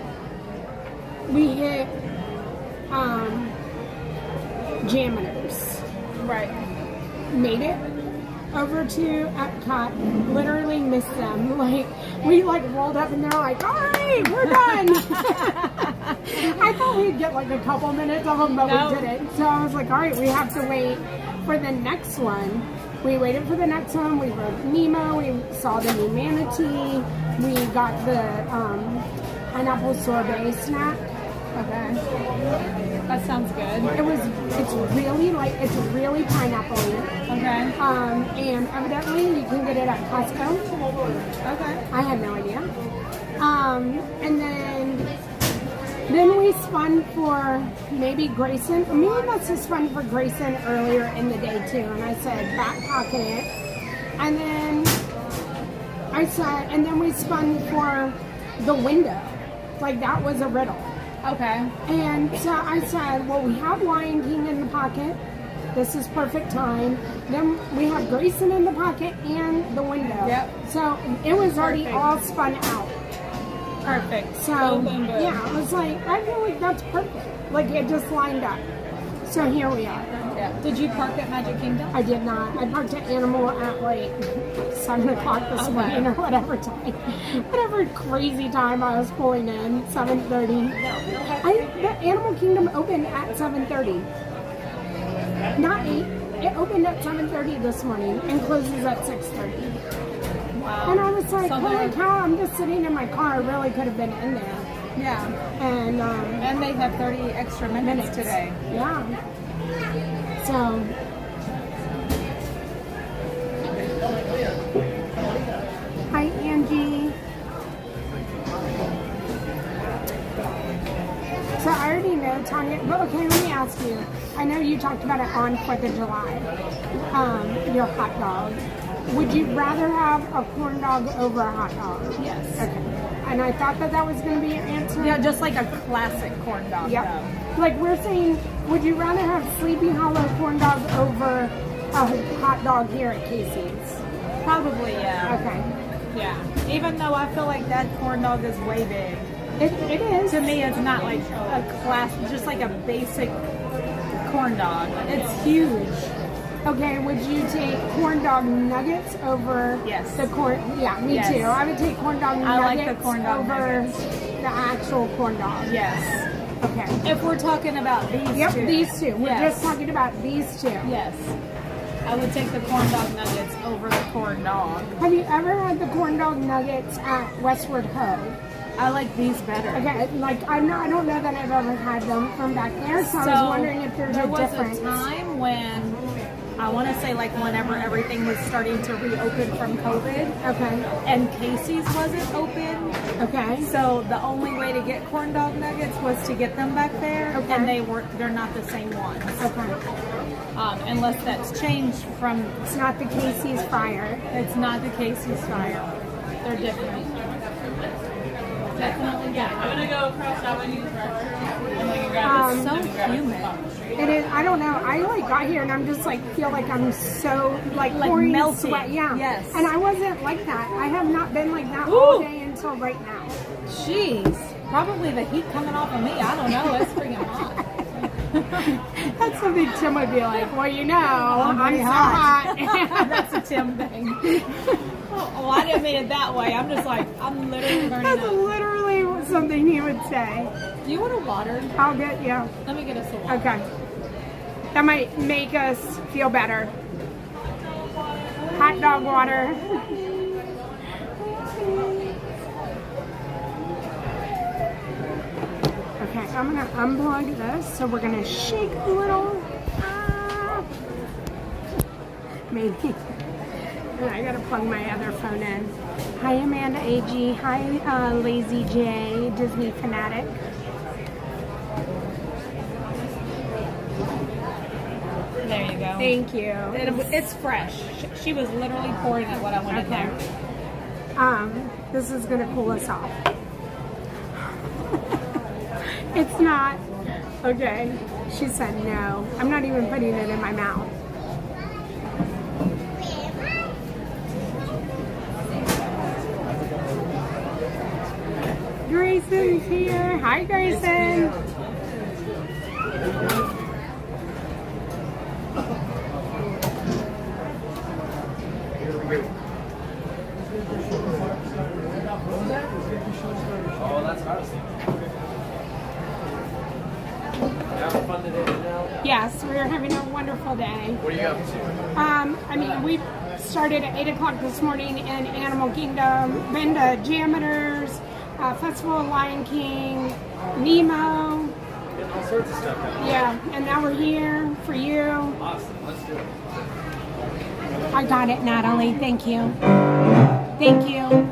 we hit Jammitors. Right. Made it over to Epcot, literally missed them. We rolled up and they're like, all right, we're done. I thought we'd get a couple minutes of them, but we didn't. So I was like, all right, we have to wait for the next one. We waited for the next one. We rode Nemo. We saw the new manatee. We got the pineapple sorbet snack. Okay. That sounds good. It's really pineapple-y. Okay. And evidently you can get it at Costco. Okay. I had no idea. And then we spun for maybe Grayson. Me must have spun for Grayson earlier in the day too. And I said back pocket it. And then I said, and then we spun for the window. Like that was a riddle. Okay. And so I said, well, we have Lion King in the pocket. This is perfect time. Then we have Grayson in the pocket and the window. Yep. So it was already Perfect. all spun out. Perfect. So Boom, boom, boom. yeah, I was like, I feel like that's perfect. Like it just lined up. So here we are. Yeah. Did you park at Magic Kingdom? I did not. I parked at Animal at like 7 o'clock this morning or whatever time. Whatever crazy time I was pulling in, 7:30. The Animal Kingdom opened at 7:30. Not 8. It opened at 7:30 this morning and closes at 6:30. Wow. And I was like, So holy they're- cow, I'm just sitting in my car. I really could have been in there. Yeah. And they have 30 extra minutes today. Yeah. So hi Angie. So I already know Tanya, but okay, let me ask you. I know you talked about it on 4th of July. Your hot dog. Would you rather have a corn dog over a hot dog? Yes. Okay. And I thought that was going to be your answer. Yeah, just like a classic corn dog. Yep. Though. Like we're saying, would you rather have Sleepy Hollow corn dog over a hot dog here at Casey's? Probably, yeah. Okay. Yeah. Even though I feel like that corn dog is way big. It is. To me, it's not like a class, just like a basic corn dog. It's huge. Okay, would you take corn dog nuggets over the corn? Yeah, me Yes. too. I would take corn dog I nuggets like the corn dog over nuggets. the actual corn dog. Yes. Okay. If we're talking about these Yep, two. these two. We're Yes. just talking about these two. Yes. I would take the corn dog nuggets over the corn dog. Have you ever had the corn dog nuggets at Westward Ho? I like these better. Okay, like I don't know that I've ever had them from back there, so I was wondering if there's there a was difference. a time when I want to say like whenever everything was starting to reopen from COVID. Okay. And Casey's wasn't open. Okay. So the only way to get corn dog nuggets was to get them back there, Okay. and they're not the same ones. Okay. Unless that's changed from. It's not the Casey's Fire. It's not the Casey's Fire. They're different. Definitely. Yeah, I'm gonna go across Avenue It's so humid. It is. I don't know. I like got here and I'm just like feel like I'm so like pouring melting. sweat. Yeah. Yes. And I wasn't like that. I have not been like that all day until right now. Jeez. Probably the heat coming off of me. I don't know. It's freaking hot. That's something Tim would be like. Well, you know, I'm pretty so hot. That's a Tim thing. Oh, I didn't mean it that way. I'm just like, I'm literally burning That's up. literally something he would say. Do you want a water? I'll get you. Let me get us a water. Okay. That might make us feel better. Hot dog water. Okay, I'm gonna unplug this, so we're gonna shake a little. Maybe. And I gotta plug my other phone in. Hi Amanda AG. Hi Lazy J, Disney fanatic. There you go. Thank you. It's fresh. She was literally pouring it what I wanted there. This is gonna cool us off. It's not. Okay. She said no. I'm not even putting it in my mouth. Grayson's here. Hi, Grayson. Oh, that's what I was thinking. Having fun today, Janelle? Yes, we're having a wonderful day. What are you up to? I mean, we started at 8 o'clock this morning in Animal Kingdom, been to Jammitors, Festival of Lion King, Nemo. Getting all sorts of stuff out. Yeah, and now we're here for you. Awesome, let's do it. I got it, Natalie. Thank you. Thank you.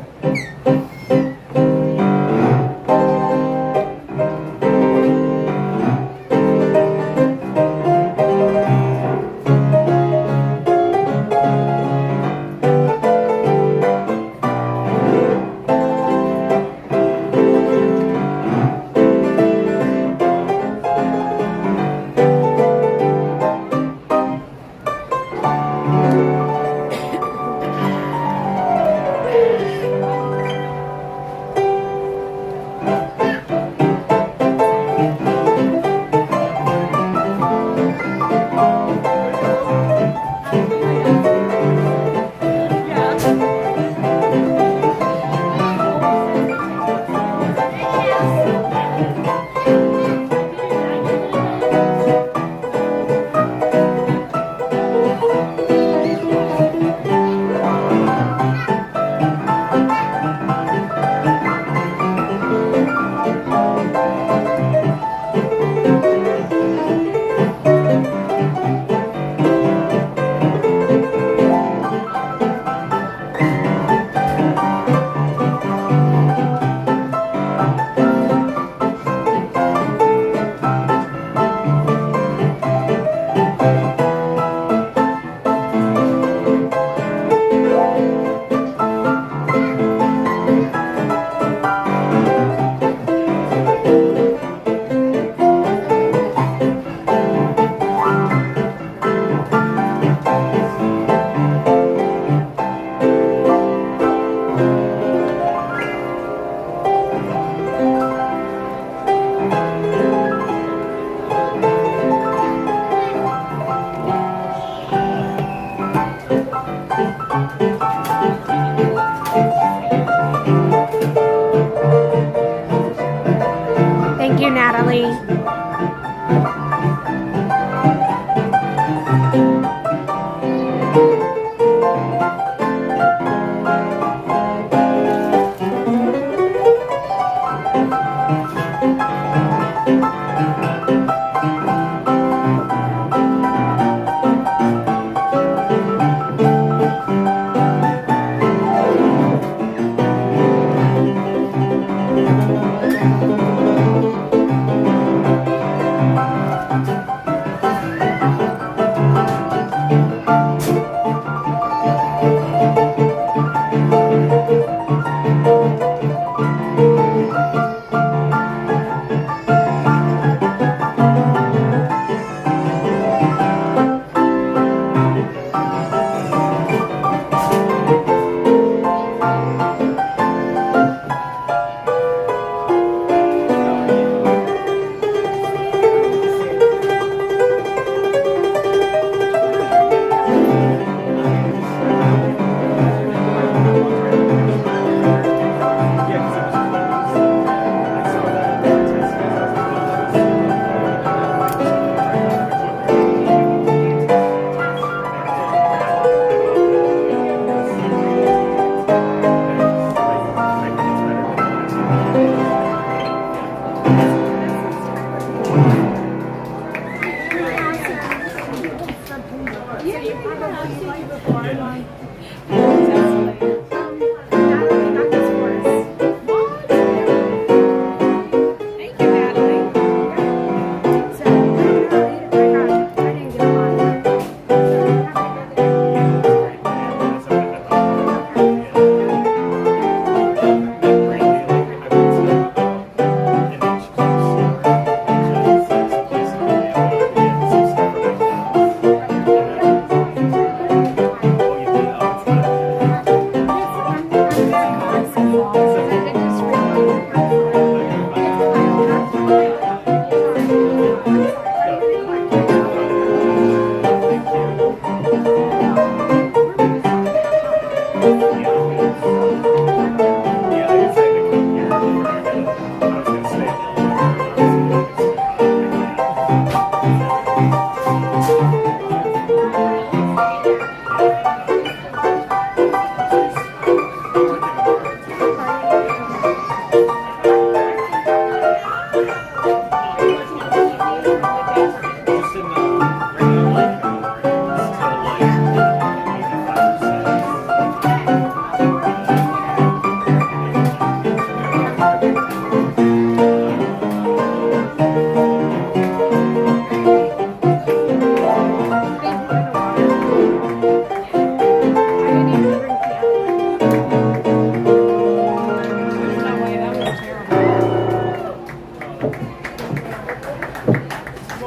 Natalie.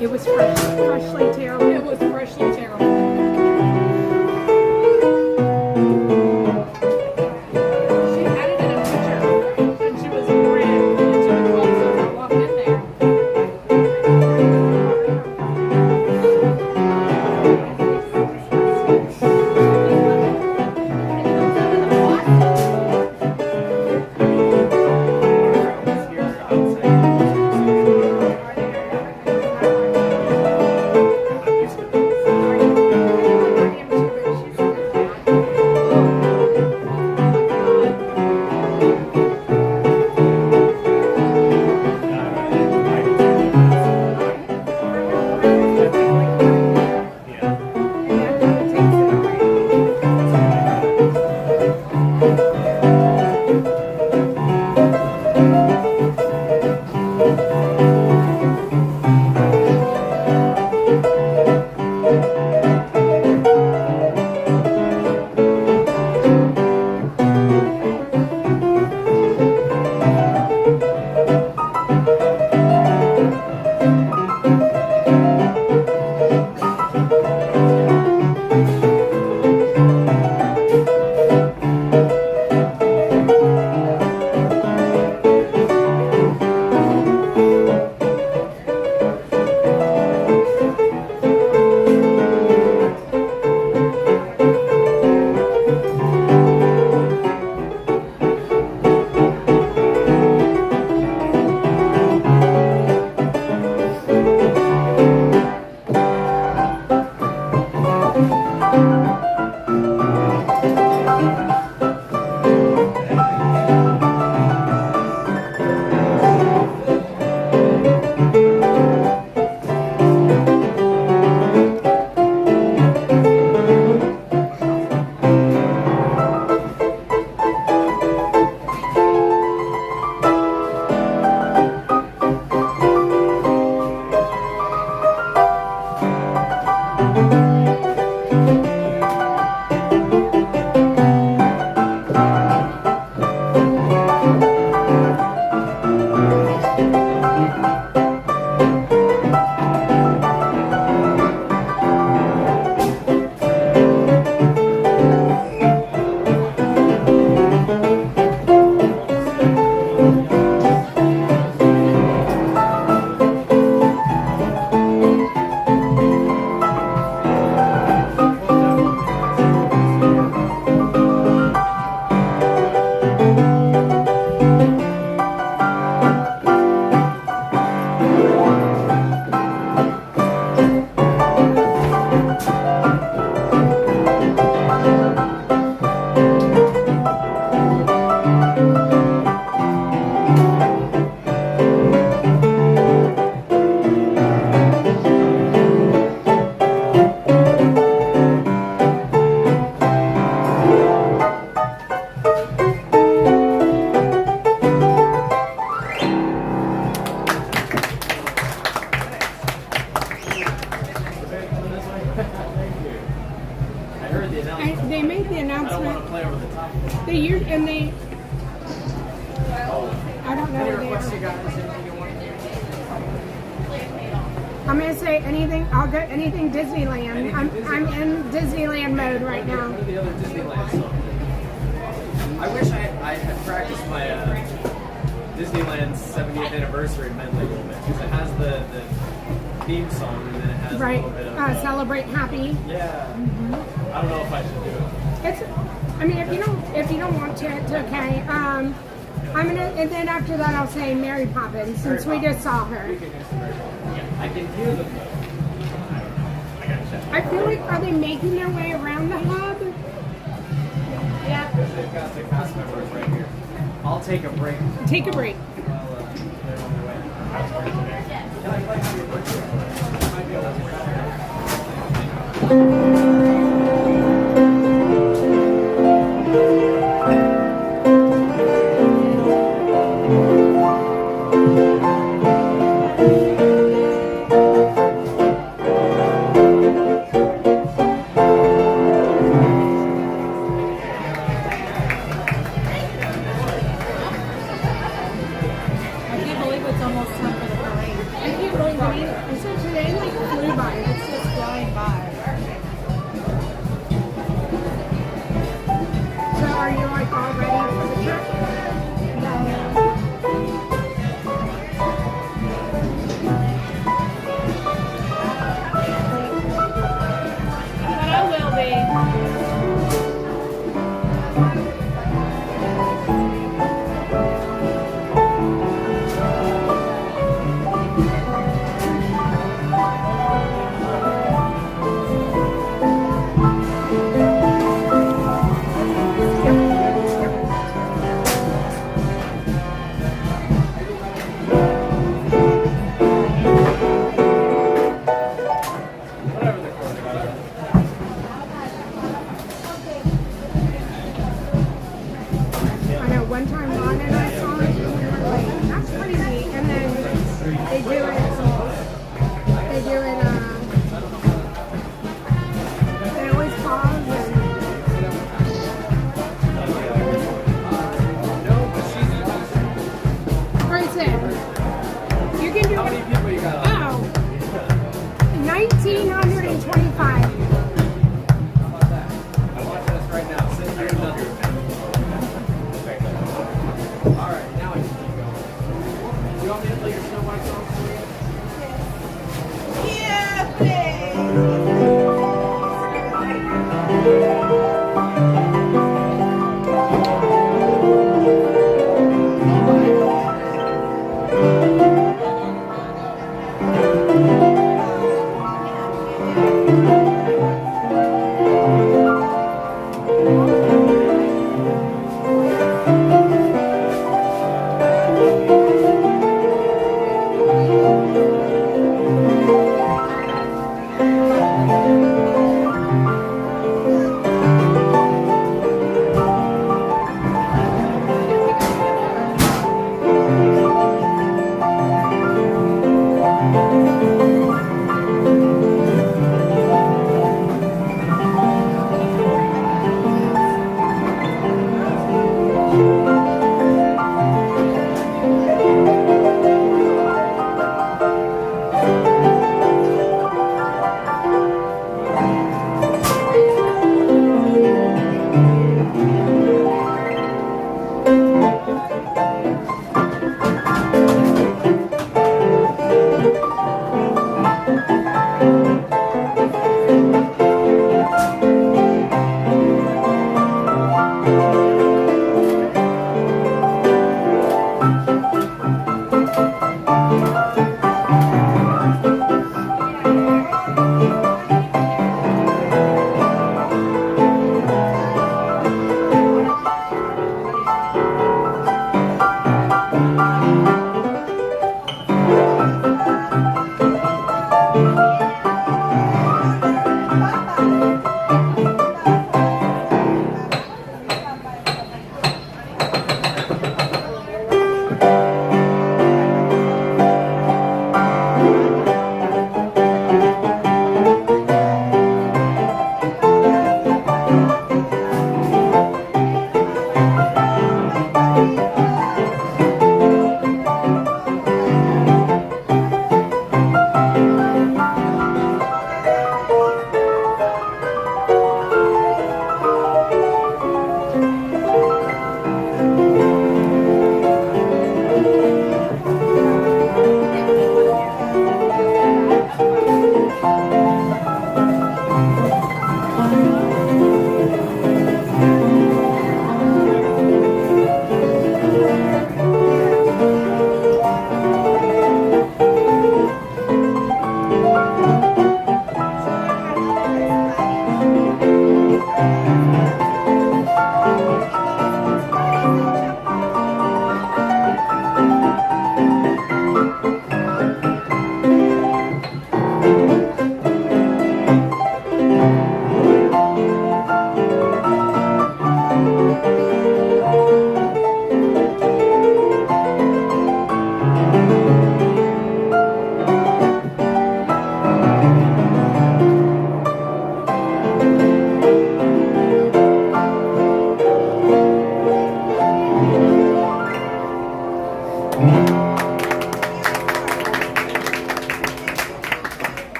It was freshly terrible. It was freshly terrible. She had it in a picture, and she was red, and she was cold, so I walked in there. they made the announcement. I don't want to play over the top. I don't know Any where they requests you are. got? Is there anything you want? I'm gonna say anything. I'll go anything Disneyland. I'm in Disneyland mode right now. What are the other Disneyland songs? I wish I had practiced my Disneyland 70th anniversary medley a little bit because it has the theme song and then it has Right. a little bit of Celebrate Happy. yeah. I don't know if I should do it. It's. I mean, if you don't want to, it's okay. I'm gonna, and then after that, I'll say Mary Poppins since we just saw her. I can hear them though. I gotta check. I feel like, are they making their way around the hub? Yeah. They've got the cast members right here. I'll take a break. Take a break. While they're on their way. Can I play Happy Birthday? Might be able I can't believe it's almost time for the parade. I can't believe it either. So today, like, flew by. It's just flying by. So are you, like, all ready for the trip? But I will be. I know one time Ron and I saw it and we were like, that's crazy. And then they do it, they always pause and Grayson, you can do How it. many people you got? Oh, 1,925. How about that? I'm watching this right now. Sit here and nothing. Alright, now I can keep going. You want me to play your Snow White song for you? Yeah.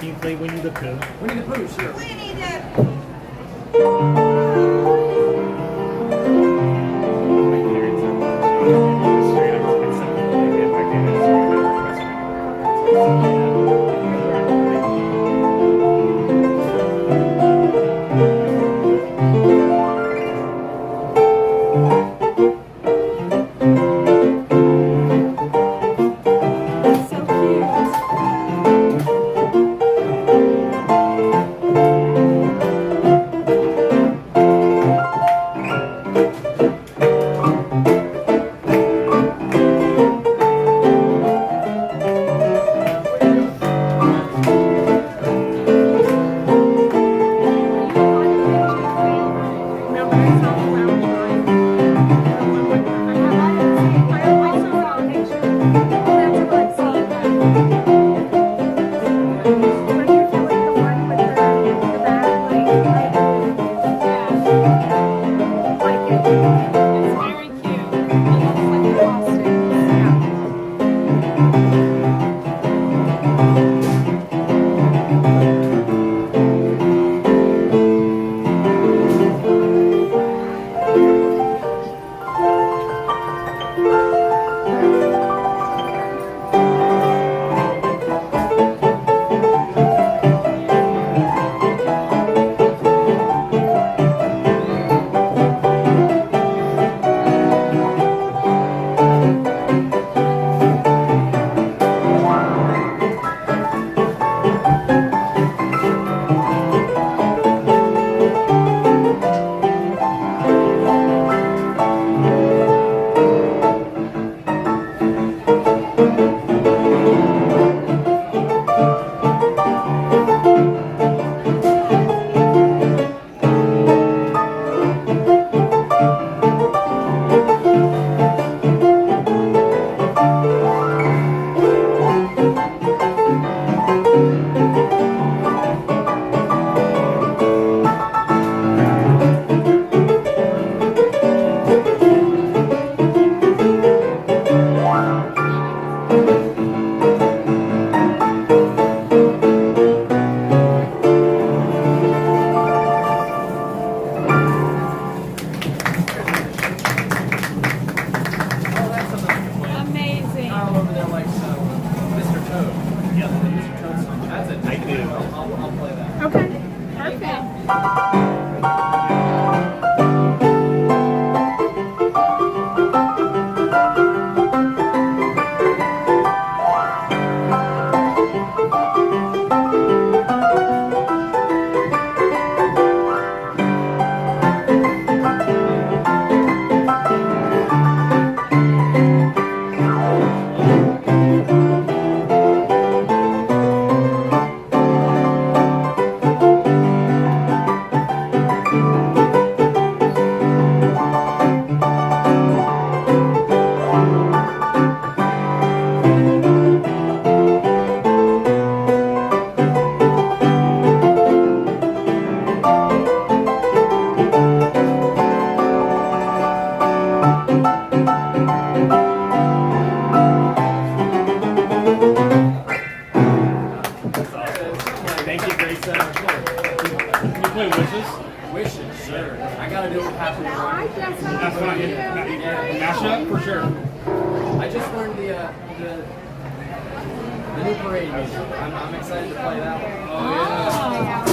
Can you play Winnie the Pooh? Winnie the Pooh, sure. Winnie the Mashup for sure. I just learned the new parade music. I'm excited to play that one. Oh yeah.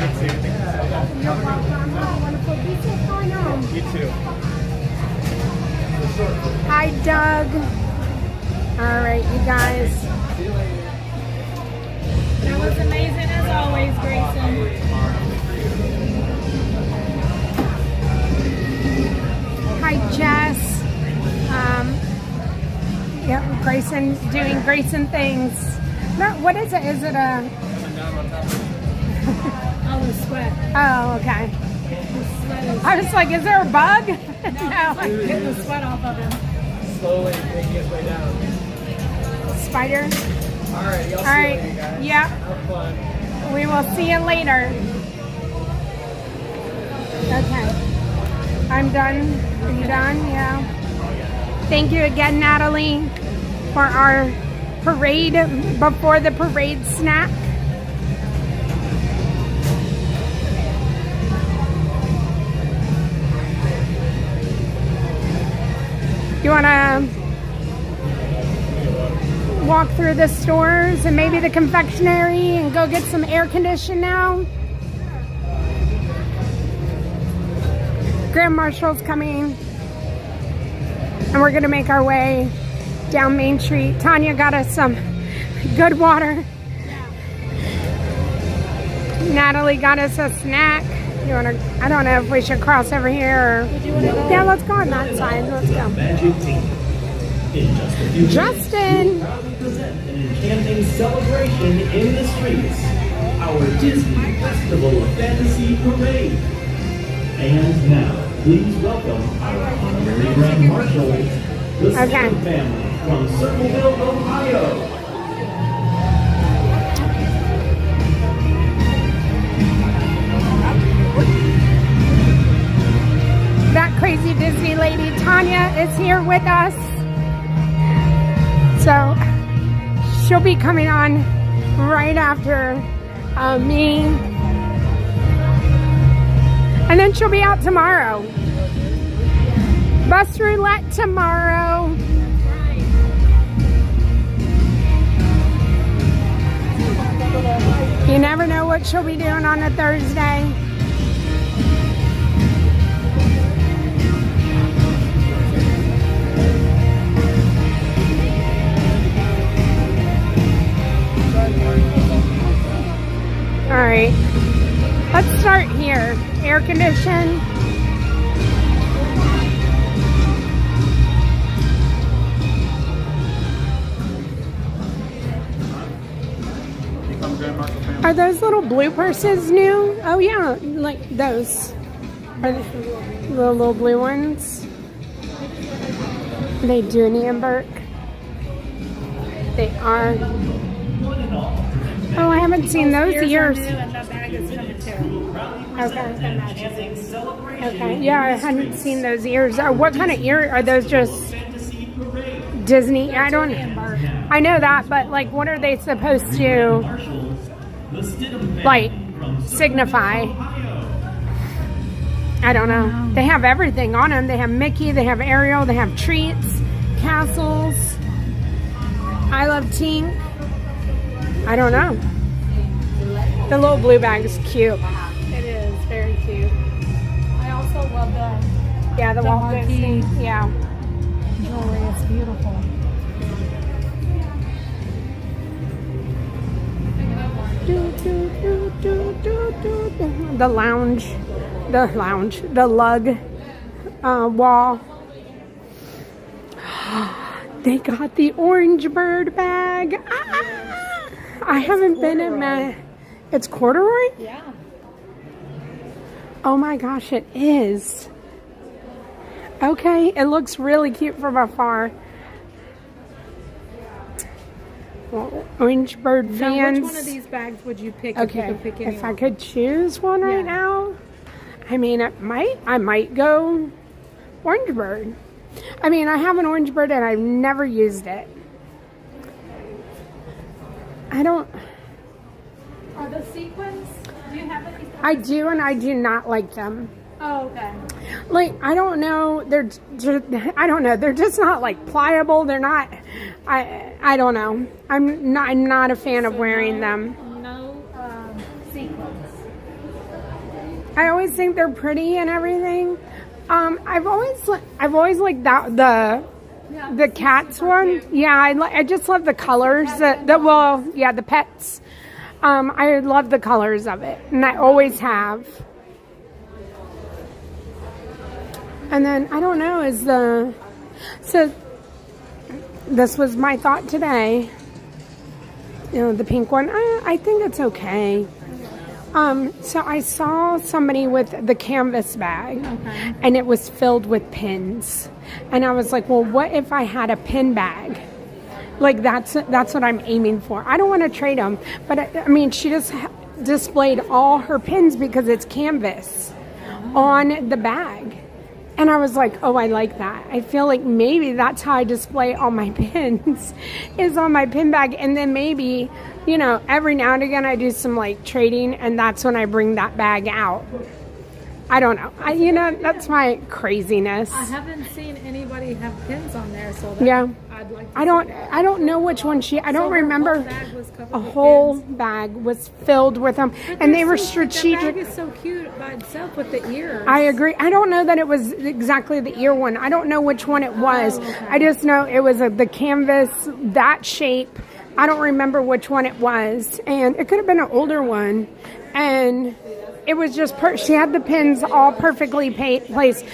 You're welcome. Have a wonderful weekend going home. You too. Hi, Doug. All right, you guys. That was amazing as always, Grayson. Hi, Jess. Yeah, Grayson doing Grayson things. No, what is it? Is it a? Oh, the sweat. Oh, okay. The sweat is... I was like, is there a bug? No, like get the sweat off of him. Slowly making his way down. Spider. All right, y'all All see right. you later, guys. Yeah. Have fun. We will see you later. Okay. I'm done. Are you done? Yeah. Thank you again, Natalie, for our parade before the parade snack. You want to walk through the stores and maybe the confectionery and go get some air conditioning now? Grand Marshall's coming. And we're going to make our way down Main Street. Tanya got us some good water. Natalie got us a snack. You want to? I don't know if we should cross over here or... Yeah, let's go on that side. Let's go. Magic Team. In just a few Justin! we proudly present an enchanting celebration in the streets. Our Disney Festival of Fantasy Parade. And now, please welcome our honorary Grand Marshal, the Stone family from Circleville, Ohio. That crazy Disney lady Tanya is here with us. So she'll be coming on right after me. And then she'll be out tomorrow. Bus roulette tomorrow. You never know what she'll be doing on a Thursday. All right, let's start here. Air condition. Are those little blue purses new? Oh yeah, like those. Are they the little blue ones? Are they Dooney and Burke? They are. Oh, I haven't seen those ears. Okay, yeah, I hadn't seen those ears. What kind of ear are those? Just Disney? I don't. I know that, but like, what are they supposed to like signify? I don't know. They have everything on them. They have Mickey. They have Ariel. They have treats, castles. I love Tink. I don't know. The little blue bag is cute. It is very cute. I also love the Walt Disney. Yeah. Jewelry. It's beautiful. The lug wall. They got the orange bird bag. I haven't been in my... It's corduroy? Yeah. Oh my gosh, it is. Okay, it looks really cute from afar. Well, orange bird fans. Now, which one of these bags would you pick if you could pick any? If I could choose one right now, I mean, I might go orange bird. I mean, I have an orange bird and I've never used it. I don't. Are the sequins? Do you have any? I do, and I do not like them. Oh, okay. Like, I don't know. I don't know. They're just not like pliable. They're not. I don't know. I'm not a fan of wearing them. No sequins. always think they're pretty and everything. I've always liked that the cats one. Yeah, I just love the colors. The pets. I love the colors of it, and I always have. And then I don't know, so this was my thought today. You know, the pink one. I think it's okay. So I saw somebody with the canvas bag, and it was filled with pins, and I was like, well, what if I had a pin bag? Like that's what I'm aiming for. I don't want to trade them, but I mean, she just displayed all her pins because it's canvas on the bag. And I was like, oh, I like that. I feel like maybe that's how I display all my pins is on my pin bag. And then maybe, you know, every now and again I do some like trading, and that's when I bring that bag out. I don't know. That's my craziness. I haven't seen anybody have pins on there, so yeah. I'd like to I don't know which one I don't remember. A whole bag was filled with them, and they were strategic. The bag is so cute by itself with the ears. I agree. I don't know that it was exactly the ear one. I don't know which one it was. I just know it was the canvas, that shape. I don't remember which one it was, and it could have been an older one, and it was just she had the pins all perfectly placed.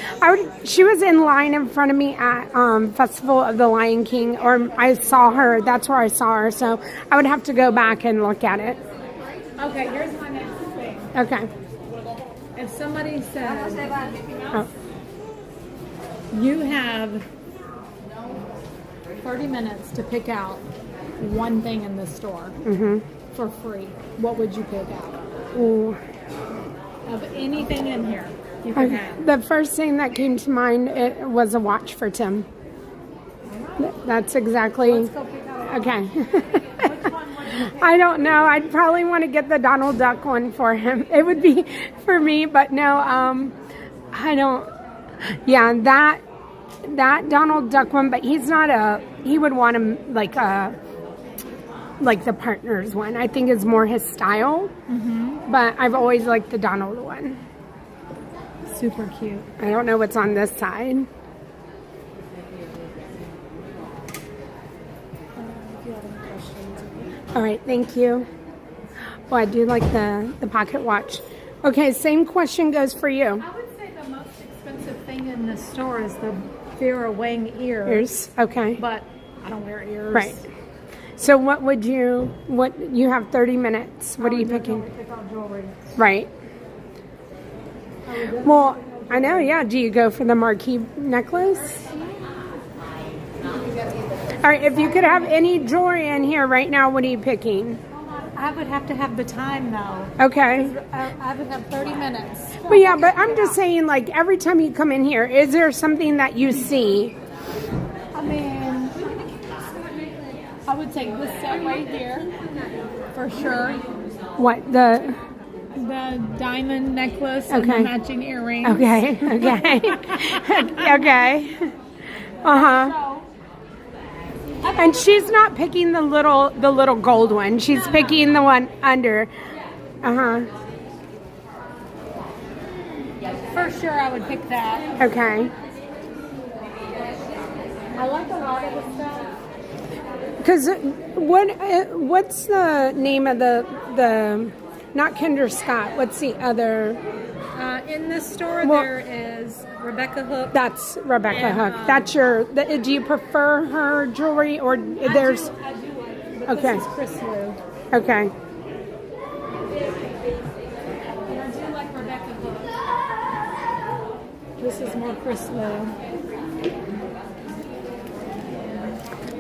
She was in line in front of me at Festival of the Lion King, or I saw her. That's where I saw her. So I would have to go back and look at it. Okay, here's my next thing. Okay. If somebody says you have 30 minutes to pick out one thing in the store for free, what would you pick out? Ooh. Of anything in here you can have. The first thing that came to mind was a watch for Tim. That's exactly. Let's go pick out okay. I don't know. I'd probably want to get the Donald Duck one for him. It would be for me, but no. I don't. Yeah, that Donald Duck one, but he's not he would want him like the Partners one. I think is more his style. But I've always liked the Donald one. Super cute. I don't know what's on this side. All right, thank you. Oh, I do like the pocket watch. Okay, same question goes for you. I would say the most expensive thing in the store is the Vera Wang ears. Okay. But I don't wear ears. Right. So what you have 30 minutes. What are you picking? Pick out jewelry. Right. Well, I know, yeah. Do you go for the marquee necklace? All right, if you could have any jewelry in here right now, what are you picking? I would have to have the time, though. Okay. I would have 30 minutes. Well, yeah, but I'm just saying, like, every time you come in here, is there something that you see? I mean, I would take this set right here, for sure. What, the diamond necklace and the matching earrings. Okay, okay. Okay. Uh-huh. And she's not picking the little gold one. She's picking the one under. Uh-huh. For sure, I would pick that. Okay. I like a lot of the stuff. Because what's the name of the not Kendra Scott? What's the other? In this store, there is Rebecca Hook. That's Rebecca Hook. That's your. Do you prefer her jewelry or there's? I do like. But Okay. This is Chris Lou. Okay. And I do like Rebecca Hook. This is more Chris Lou.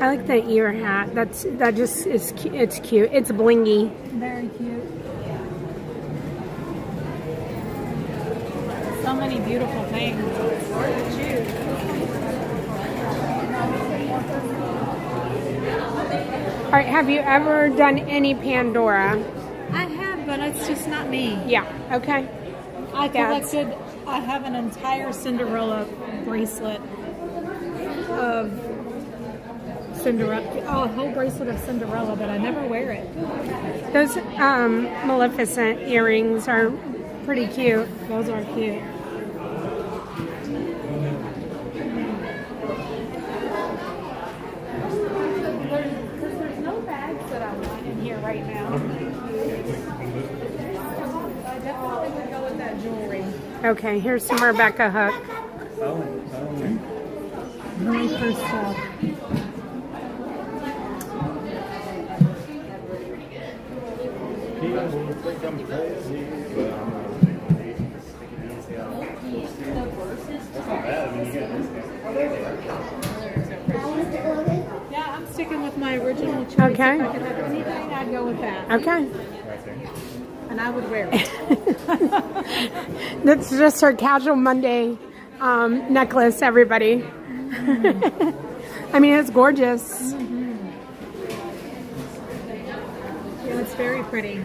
I like the ear hat. That just is. It's cute. It's blingy. Very cute. So many beautiful things. It's hard to choose. All right. Have you ever done any Pandora? I have, but it's just not me. Yeah. Okay. I collected. I have an entire Cinderella bracelet of Cinderella. Oh, a whole bracelet of Cinderella, but I never wear it. Those Maleficent earrings are pretty cute. Those are cute. There's no bags that I want in here right now. I definitely would go with that jewelry. Okay, here's some Rebecca hook. Very first stuff. Yeah, I'm sticking with my original choice. Okay. If I could have anything, I'd go with that. Okay. And I would wear it. That's just her casual Monday necklace, everybody. I mean, it's gorgeous. Yeah, it's very pretty.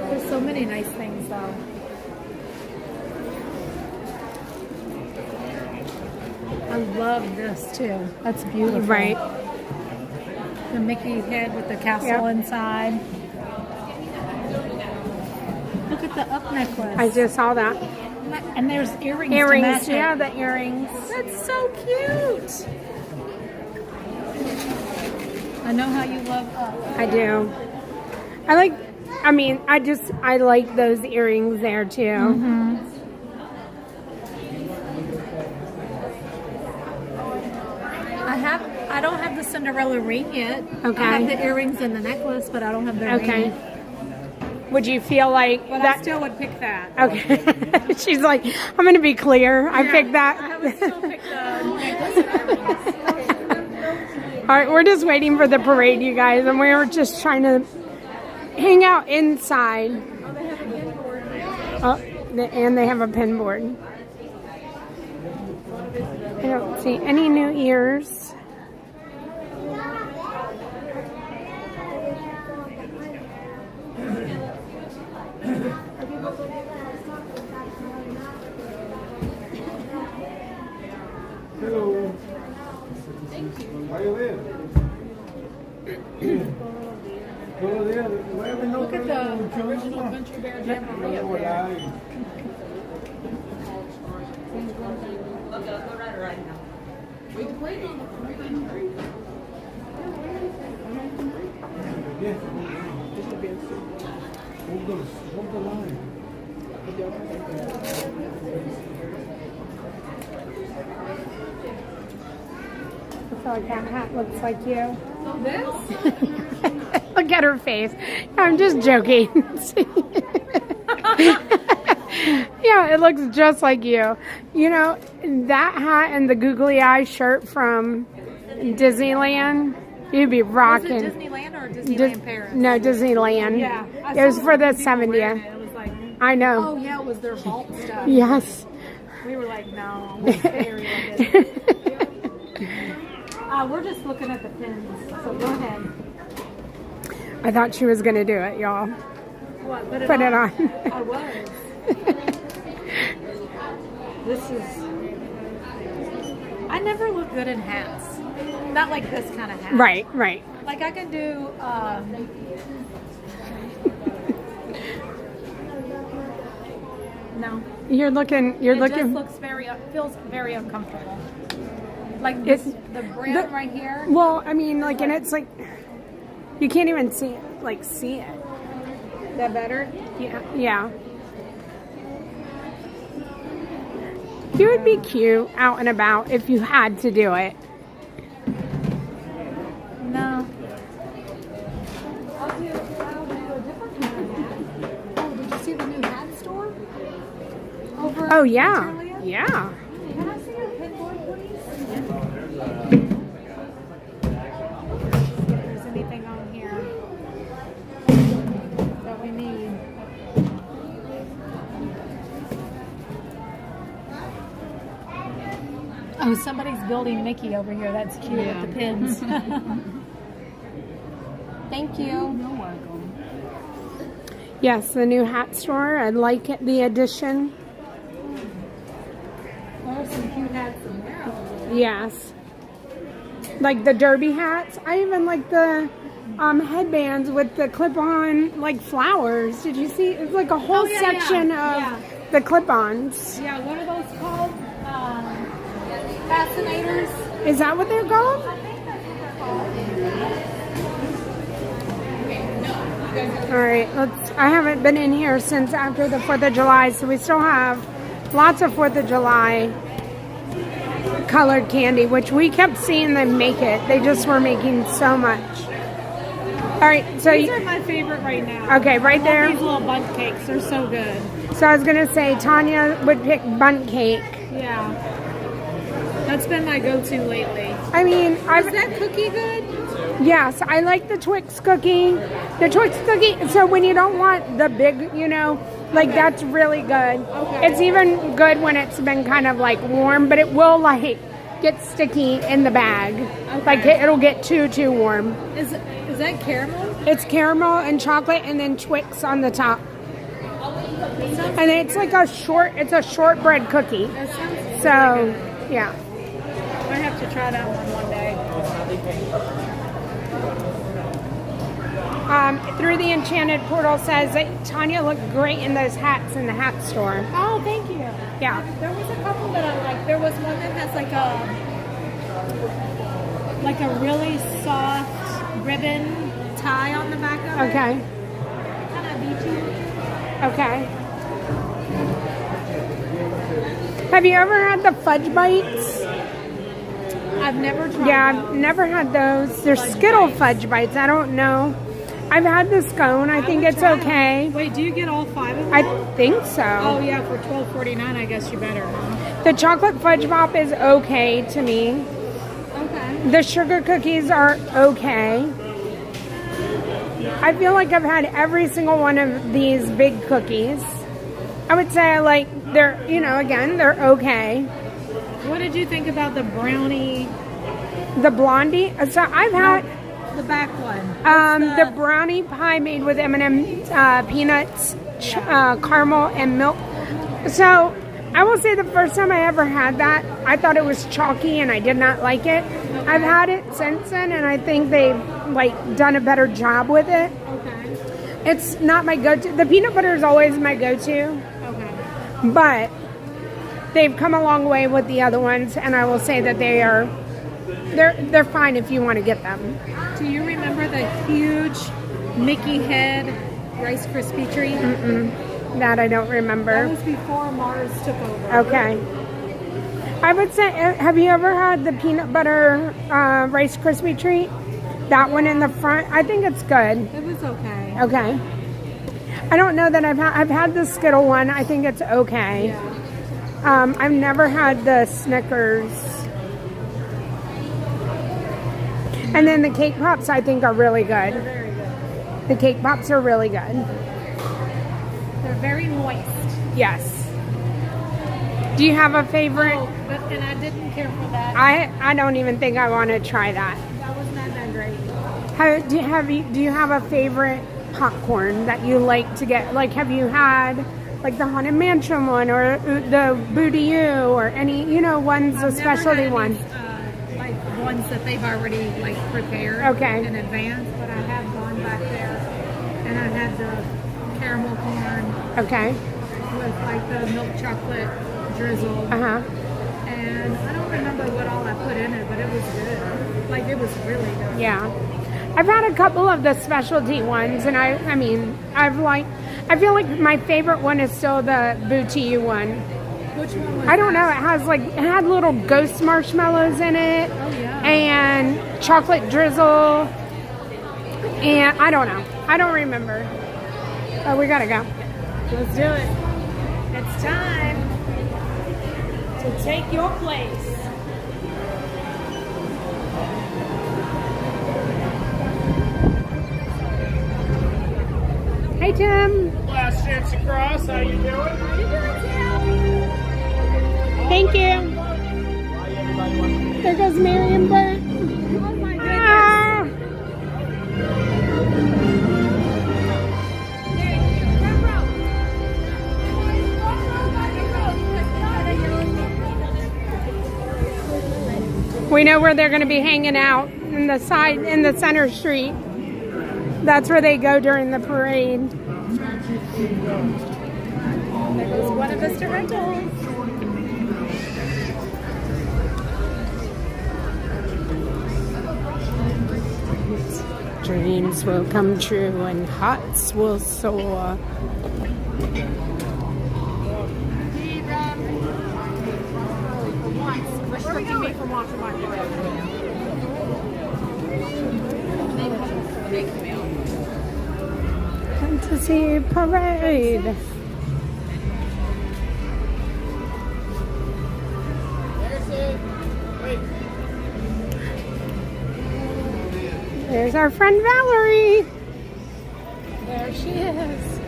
There's so many nice things, though. I love this, too. That's beautiful. Right. The Mickey head with the castle inside. Look at the up necklace. I just saw that. And there's earrings. Earrings, to match it. yeah, the earrings. That's so cute. I know how you love up. I do. I like those earrings there too. Mm-hmm. I don't have the Cinderella ring yet. Okay. I have the earrings and the necklace, but I don't have the Okay. ring. Would you feel like But that? I still would pick that. Okay. She's like, I'm going to be clear. I picked that. I would still pick the necklace and earrings. All right, we're just waiting for the parade, you guys, and we were just trying to hang out inside. Oh, and they have a pin board. I don't see any new ears. Hello. How you live? Look at the original Country Bear Jamboree up there. I feel like that hat looks like you. This? Look at her face. I'm just joking. Yeah, it looks just like you. You know, that hat and the googly eye shirt from Disneyland, you'd be rocking. Was it Disneyland or Disneyland Paris? No, Disneyland. Yeah. It was for the 70th. It was like, I know. oh yeah, it was their vault stuff. Yes. We were like, no, we'll stay with it. We're just looking at the pins, so go ahead. I thought she was going to do it, y'all. What? Put it on. I was. This is... I never look good in hats. Not like this kind of hat. Right, right. Like I can do... no. You're looking... It just looks feels very uncomfortable. Like this, the brand right here. Well, I mean, like, and it's like... You can't even see it. That better? Yeah. Yeah. You would be cute out and about if you had to do it. No. I'll do a different kind of hat. Oh, did you see the new hat store? Over Oh, yeah. Frontierland? Yeah. Can I see your pinboard, please? If there's anything on here that we need. Oh, somebody's building Mickey over here. That's cute with the pins. Thank you. You're welcome. Yes, the new hat store. I like it, the addition. There are some cute hats in there. Yes. Like the derby hats. I even like the headbands with the clip-on like flowers. Did you see? It's like a whole section of the clip-ons. Yeah, what are those called? Fascinators. Is that what they're called? All right, I haven't been in here since after the 4th of July, so we still have lots of 4th of July colored candy, which we kept seeing them make it. They just were making so much. All right, so these are my favorite right now. Okay, right I love there. These little bundt cakes, they're so good. So I was gonna say Tanya would pick bundt cake. Yeah, that's been my go-to lately. I mean, is that cookie good? Yes, I like the Twix cookie. The Twix cookie. So when you don't want the big, you know, like that's really good. Okay. It's even good when it's been kind of like warm, but it will like get sticky in the bag. Okay. Like it'll get too warm. Is that caramel? It's caramel and chocolate, and then Twix on the top. And it's like a shortbread cookie. That sounds So, really good. yeah. I have to try that one day. Through the Enchanted Portal says that Tanya looked great in those hats in the hat store. Oh, thank you. Yeah. There was a couple that I liked. There was one that has like a really soft ribbon tie on the back of it. Okay. Kind of beachy. Okay. Have you ever had the fudge bites? I've never tried I've never had those. They're Skittle fudge bites. I don't know. I've had the scone. I think it's okay. Wait, do you get all 5 of them? I think so. Oh yeah, for $12.49, I guess you better, huh? The chocolate fudge bop is okay to me. Okay. The sugar cookies are okay. I feel like I've had every single one of these big cookies. I would say they're, you know, again, they're okay. What did you think about the brownie? The blondie? So I've had the back one. The brownie pie made with M&M peanuts, caramel, and milk. So I will say the first time I ever had that, I thought it was chalky and I did not like it. Okay. I've had it since then, and I think they've done a better job with it. Okay. It's not my go-to. The peanut butter is always my go-to. Okay. But they've come a long way with the other ones, and I will say that they're fine if you want to get them. Do you remember the huge Mickey head Rice Krispie treat? That I don't remember. That was before Mars took over. Okay. I would say, have you ever had the peanut butter Rice Krispie treat? That one in the front? I think it's good. It was okay. Okay. I don't know that I've had the Skittle one. I think it's okay. Yeah. I've never had the Snickers. And then the Cake Pops I think are really good. They're very good. The Cake Pops are really good. They're very moist. Yes. Do you have a favorite? Oh, and I didn't care for that. I don't even think I want to try that. That was not that great. Do you have a favorite popcorn that you like to get? Like, have you had like the Haunted Mansion one or the Boo-to-You or any, you know, ones, a specialty one? Like ones that they've already prepared in advance, but I have gone back there and I had the caramel corn. Okay. With the milk chocolate drizzle. And I don't remember what all I put in it, but it was good. It was really good. Yeah. I've had a couple of the specialty ones, and I feel like my favorite one is still the Boo-to-You one. Which one was I don't know. It had little ghost marshmallows in it. Oh, yeah. And chocolate drizzle. And I don't know. I don't remember. Oh, we gotta go. Let's do it. It's time to take your place. Hey, Tim. Last chance across. How you doing? Thank you. There goes Mary and Bert. Oh my goodness. We know where they're going to be hanging out in the center street. That's where they go during the parade. There goes one of Mr. Riddles. Dreams will come true and hearts will soar. Restricting me from watching my Fantasy parade. There's our friend Valerie. There she is.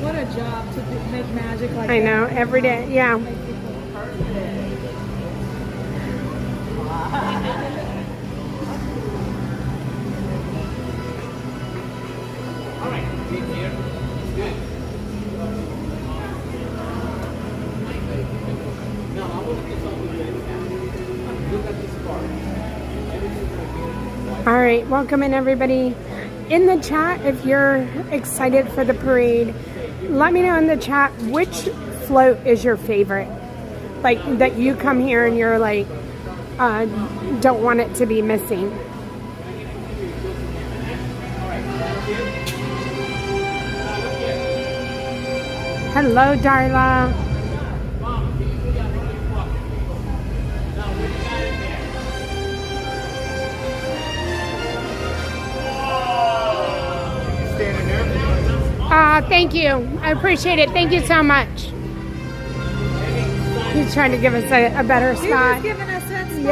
What a job to make magic like that. I know, every day, yeah. All right, welcome in everybody. In the chat, if you're excited for the parade, let me know in the chat which float is your favorite. Like, that you come here and you're like, don't want it to be missing. Hello, Darla. Thank you. I appreciate it. Thank you so much. He's trying to give us a better spot. He was giving us that spot.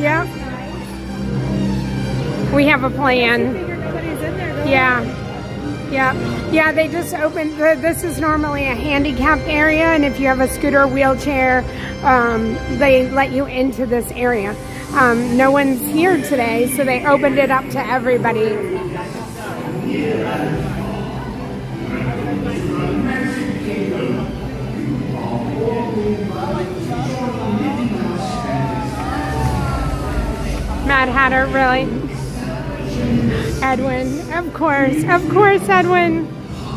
Yeah. We have a plan. Yeah, they just opened, this is normally a handicapped area, and if you have a scooter or wheelchair, they let you into this area. No one's here today, so they opened it up to everybody. Mad Hatter, really? Edwin, of course, Edwin.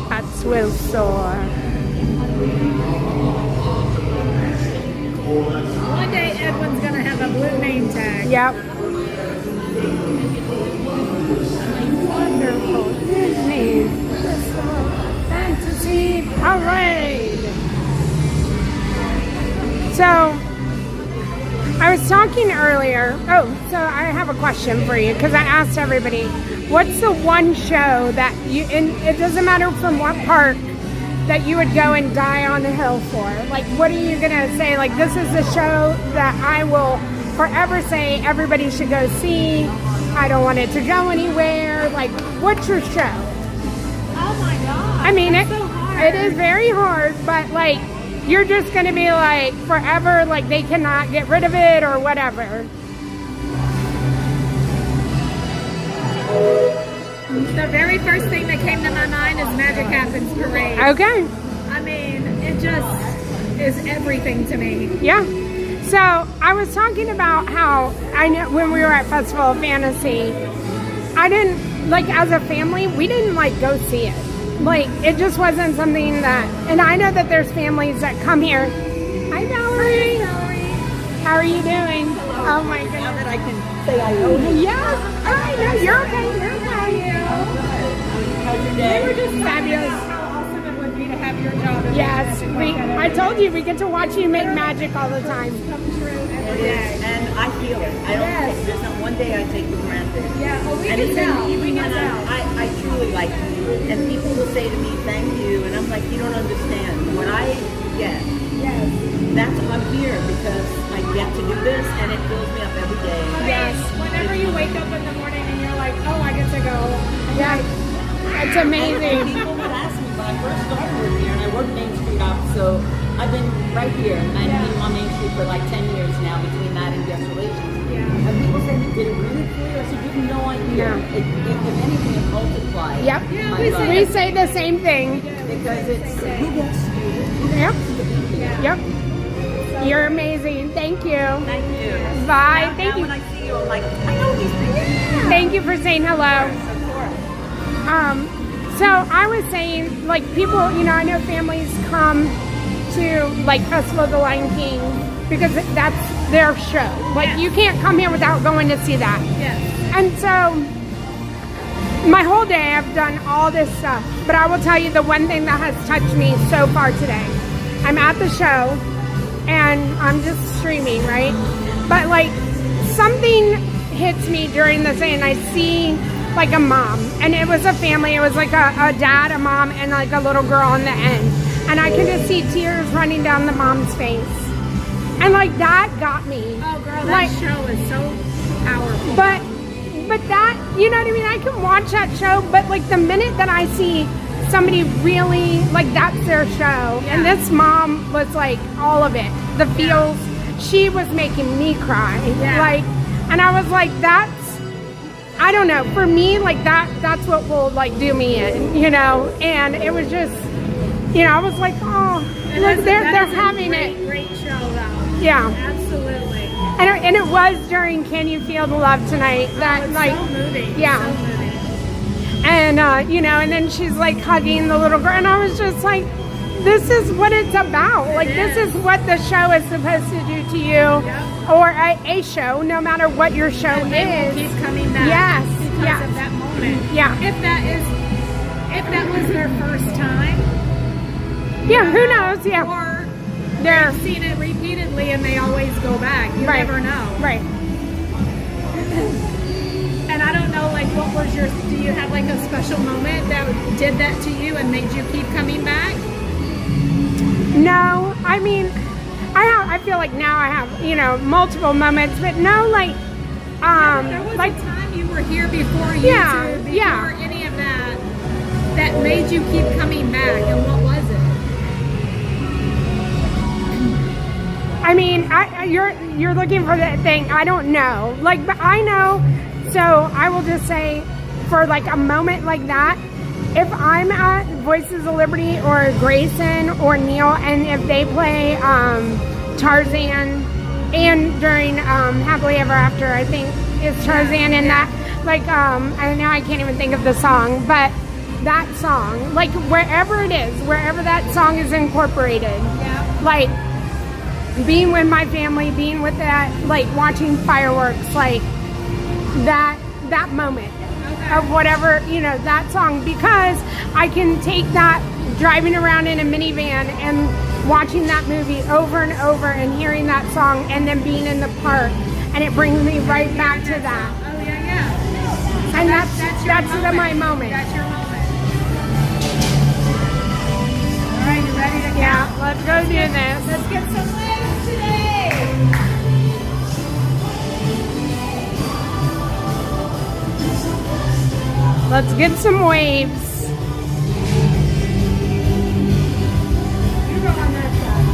Hats will soar. One day Edwin's gonna have a blue name tag. Yep. Wonderful Disney Fantasy Parade. So, I was talking earlier. So I have a question for you, because I asked everybody, what's the one show that you, and it doesn't matter from what park, that you would go and die on the hill for? Like, what are you gonna say? Like, this is the show that I will forever say everybody should go see. I don't want it to go anywhere. Like, what's your show? Oh my God. I mean, That's so hard. it is very hard, but like, you're just gonna be like forever, like they cannot get rid of it or whatever. The very first thing that came to my mind is Magic Happens Parade. Okay. I mean, it just is everything to me. Yeah. So I was talking about how I know when we were at Festival of Fantasy, I didn't, like, as a family, we didn't like go see it. Like, it just wasn't something that, and I know that there's families that come here. Hi, Valerie. Hi, Valerie. How are you doing? Oh my goodness. Now that I can say I owe you. Yes, I know. You're okay. You're okay. How's your day? We were just fabulous. How awesome it would be to have your job. Yes, I told you, we get to watch you make magic all the time. Come true every It is, day. and I feel it. I don't take, there's not one day I take for granted. Yeah, well, we and can tell. even We when can tell. I truly like you, and people will say to me, thank you, and I'm like, you don't understand. What I get, that's I'm here because I get to do this, and it fills me up every day. Yes. Whenever you wake up in the morning and you're like, oh, I get to go. Yeah. It's amazing. And people would ask me when I first started working here, and I work Main Street up, so I've been right here, and I've been on Main Street for like 10 years now, between that and guest relations. Yeah. And people say, did it really for you? I said, you have no idea. Yeah. If anything, it multiplies. Yep. my love. We say the same thing. Because it's who gets Yep. Yep. You're amazing. Thank you. Thank you. Bye. Now, Thank now you. when I see you, I'm like, I know these things. Thank you for saying hello. Of course. So I was saying, like, people, I know families come to, like, Festival of the Lion King because that's their show. Like, you can't come here without going to see that. Yes. And so my whole day I've done all this stuff, but I will tell you the one thing that has touched me so far today. I'm at the show and I'm just streaming, right? But like something hits me during this day and I see like a mom, and it was a family. It was like a dad, a mom, and like a little girl on the end. And I could just see tears running down the mom's face. And like that got me. Oh girl, that like, show is so powerful. But that, you know what I mean? I can watch that show, but like the minute that I see somebody really, like that's their show. Yeah. And this mom was like all of it. The feels, she was making me cry. Yeah. Like, and I was like, that's, I don't know, for me, like that's what will like do me in, and it was just, I was like, oh, look, they're having it. Great show though. Yeah. Absolutely. And it was during Can You Feel the Love Tonight that like, so moving. yeah. So moving. And, and then she's like hugging the little girl and I was just like, this is what it's about. Like, this is what the show is supposed to do to you. Or a show, no matter what your show and is. They will keep coming back. Yes. Because of that moment. Yeah. If that was their first time. Yeah, who knows? Yeah. Or they've seen it repeatedly and they always go back. You never know. Right. And I don't know, like, what was do you have like a special moment that did that to you and made you keep coming back? No, I mean, I feel like now I have, multiple moments, but no, like, there was like a time you were here before YouTube, before any of that made you keep coming back, and what was it? I mean, you're looking for that thing. I don't know. Like, but I know. So I will just say, for like a moment like that, if I'm at Voices of Liberty or Grayson or Neil, and if they play Tarzan, and during Happily Ever After, I think it's Tarzan in that, like, I know I can't even think of the song, but that song, like wherever it is, wherever that song is incorporated, like being with my family, being with that, like watching fireworks, like that moment of whatever, that song, because I can take that driving around in a minivan and watching that movie over and over and hearing that song and then being in the park, and it brings me right back to that. Oh yeah. So and that's my moment. That's your moment. All right, you ready to count? Yeah, let's go do this. Let's get some wins today. Let's get some waves. You go on that side.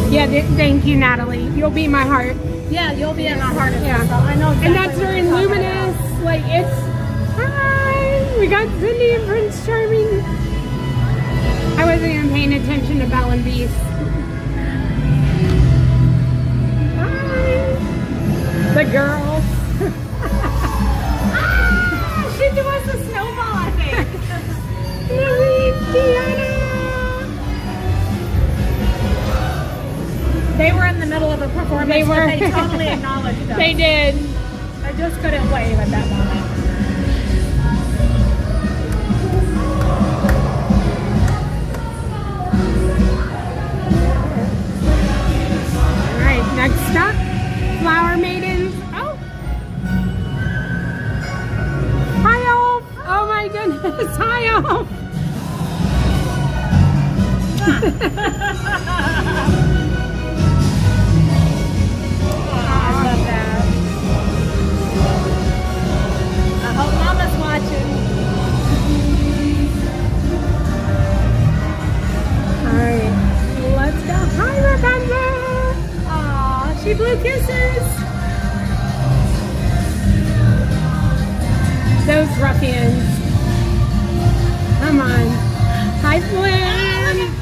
Yeah, thank you, Natalie. You'll be my heart. Yeah, you'll be in our heart. Yeah, I know exactly. And that's during Luminous. Like, it's, hi, we got Cindy and Prince Charming. I wasn't even paying attention to Belle and Beast. Hi. The girls. She threw us a snowball, I think. Lily, Diana. They were in the middle of a performance, They were. but they totally acknowledged us. They did. I just couldn't wave at that moment. All right, next up, Flower Maidens. Oh. Hi, Elf. Oh my goodness. Hi, Elf. love that. I hope Mama's watching. Alright, let's go. Hi, Rapunzel! Aw, she blew kisses. Those ruffians. Come on. Hi, Flynn.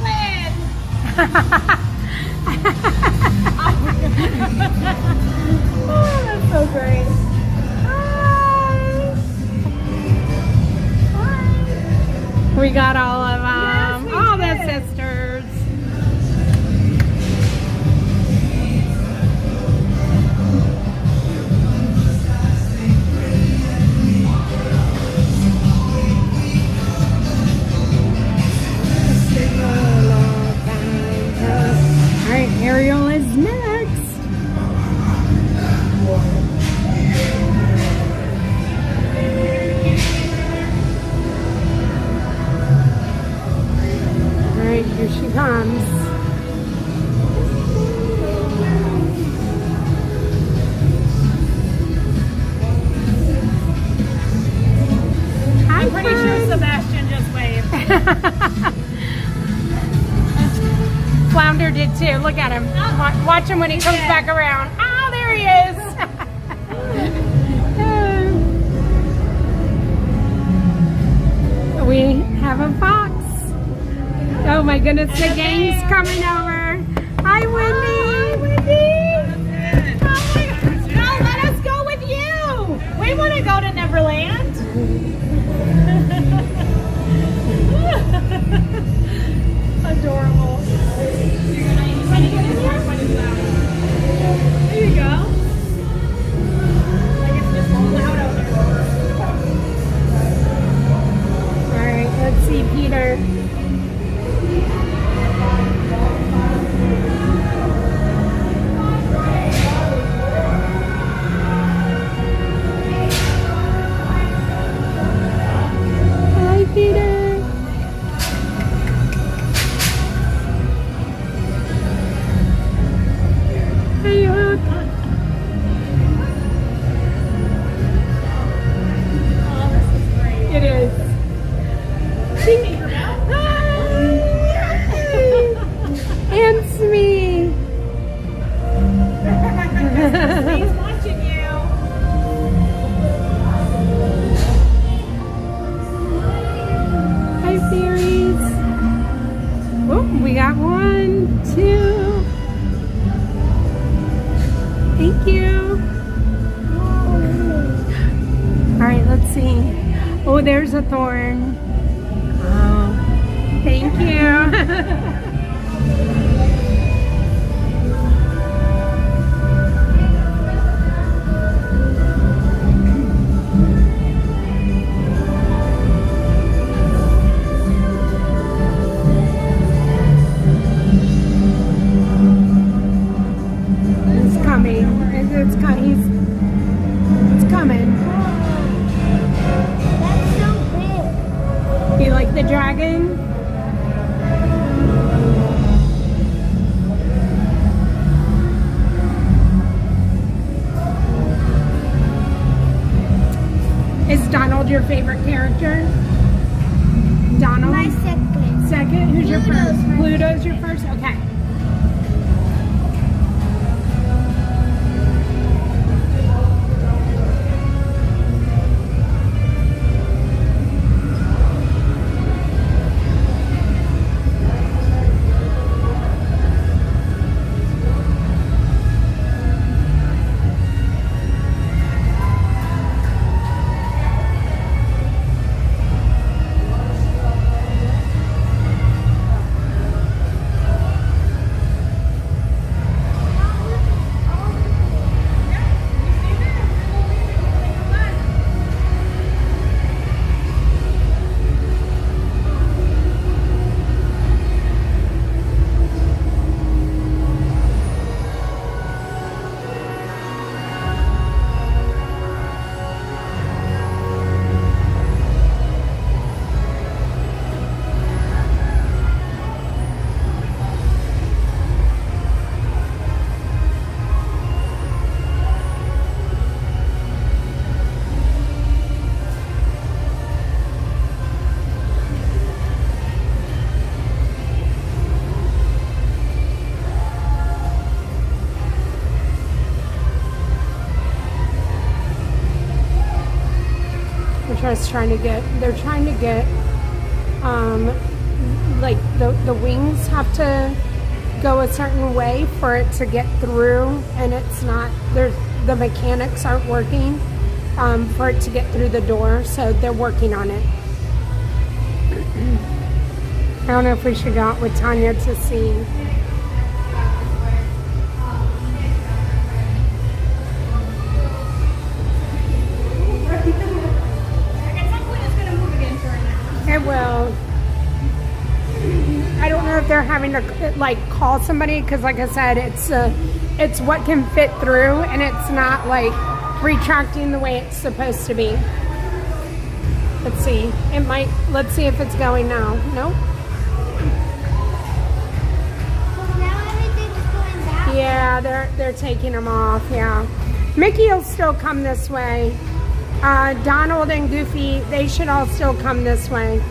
Oh, that's so great. Hi. We got all of them. Yes, all we the did. sisters. Alright, Ariel is next. Alright, here she comes. I'm pretty sure Sebastian just waved. Flounder did too. Look at him. Watch him when he comes back around. Oh, there he is. We have a fox. Oh my goodness, the gang's coming over. Hi, Wendy. Oh my God. No, let us go with you. We want to go to Neverland. Adorable. There you go. Like it's just loud out there. Alright, let's see, Peter. Hi, Peter. Hey, Hook. Oh, this is great. It is. And Smee. He's watching you. Hi, fairies. Oh, we got 1, 2. Thank you. All right, let's see. Oh, there's a thorn. Oh, thank you. It's coming. It's coming. It's coming. That's so big. You like the dragon? Is Donald your favorite character? Donald? My second. Second? Who's your Pluto's first? my Pluto's your first? Okay. just trying to get, they're trying to get, like the wings have to go a certain way for it to get through, and it's not, the mechanics aren't working for it to get through the door, so they're working on it. I don't know if we should go out with Tanya to see. It will. I don't know if they're having to like call somebody, because like I said, it's what can fit through, and it's not like retracting the way it's supposed to be. Let's see. It might. Let's see if it's going now. Nope. Now everything's going down. Yeah, they're taking them off. Yeah, Mickey will still come this way. Donald and Goofy, they should all still come this way.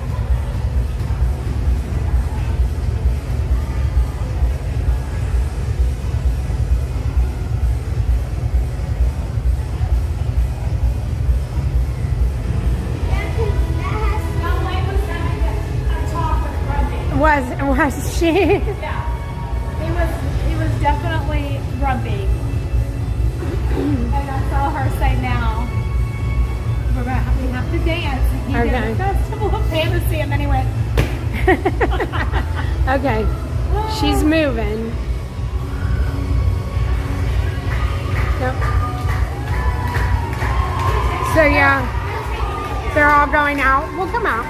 Was she? Yeah. He was definitely grumpy. And I saw her say now, we have to dance. He did a Festival of Fantasy, and then he went. Okay. She's moving. Yep. So yeah, they're all going out. We'll come out.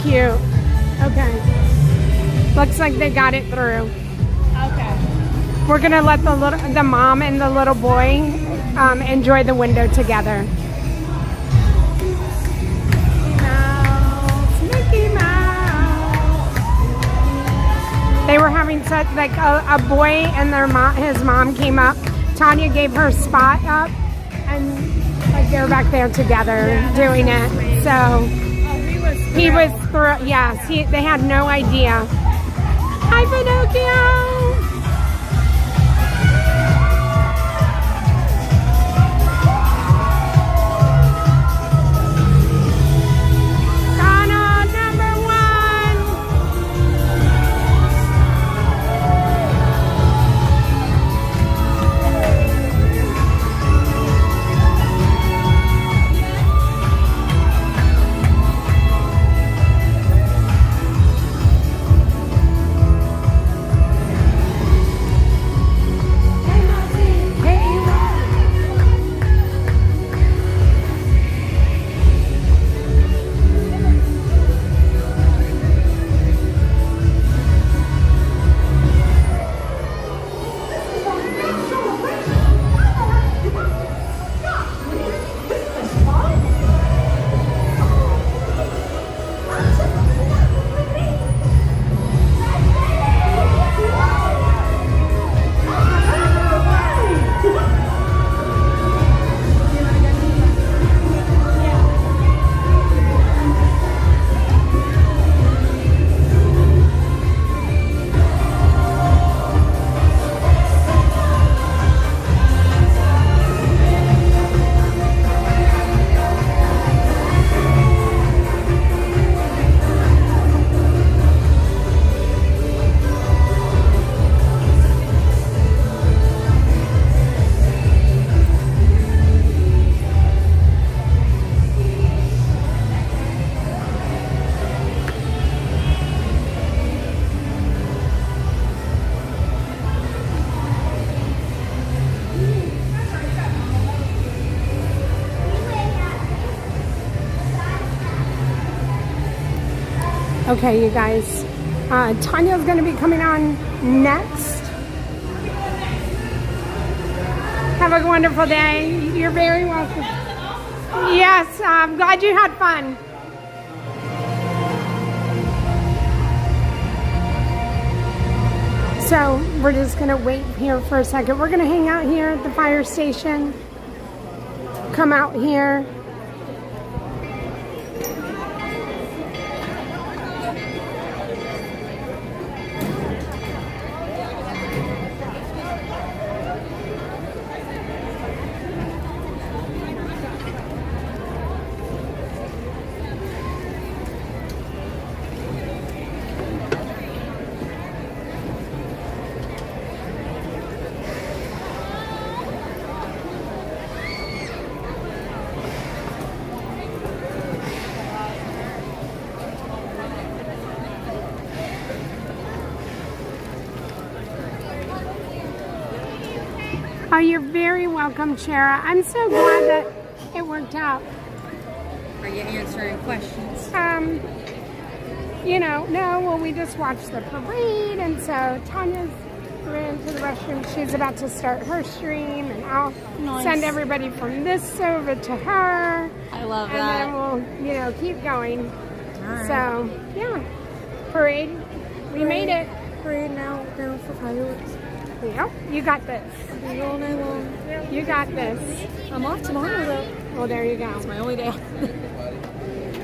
Cute. Okay. Looks like they got it through. Okay. We're gonna let the mom and the little boy enjoy the window together. Mickey Mouse. They were having such like a boy and his mom came up. Tanya gave her spot up, and like they're back there together doing it. So. He was through, yes, they had no idea. Hi, Pinocchio! Donald, number 1. Okay, you guys. Tanya's going to be coming on next. Have a wonderful day. You're very welcome. Yes, I'm glad you had fun. So we're just going to wait here for a second. We're going to hang out here at the fire station. Come out here. Oh, you're very welcome, Chera. I'm so glad that it worked out. Are you answering questions? You know, no, well, we just watched the parade, and so Tanya's ran to the restroom. She's about to start her stream, and I'll send everybody from this over to her. I love and that. And then we'll, you know, keep going. Right. So, yeah, parade. We made it. Parade now for fireworks. Yep, you got this. All day long. You got this. I'm off tomorrow, though. Well, there you go. It's my only day.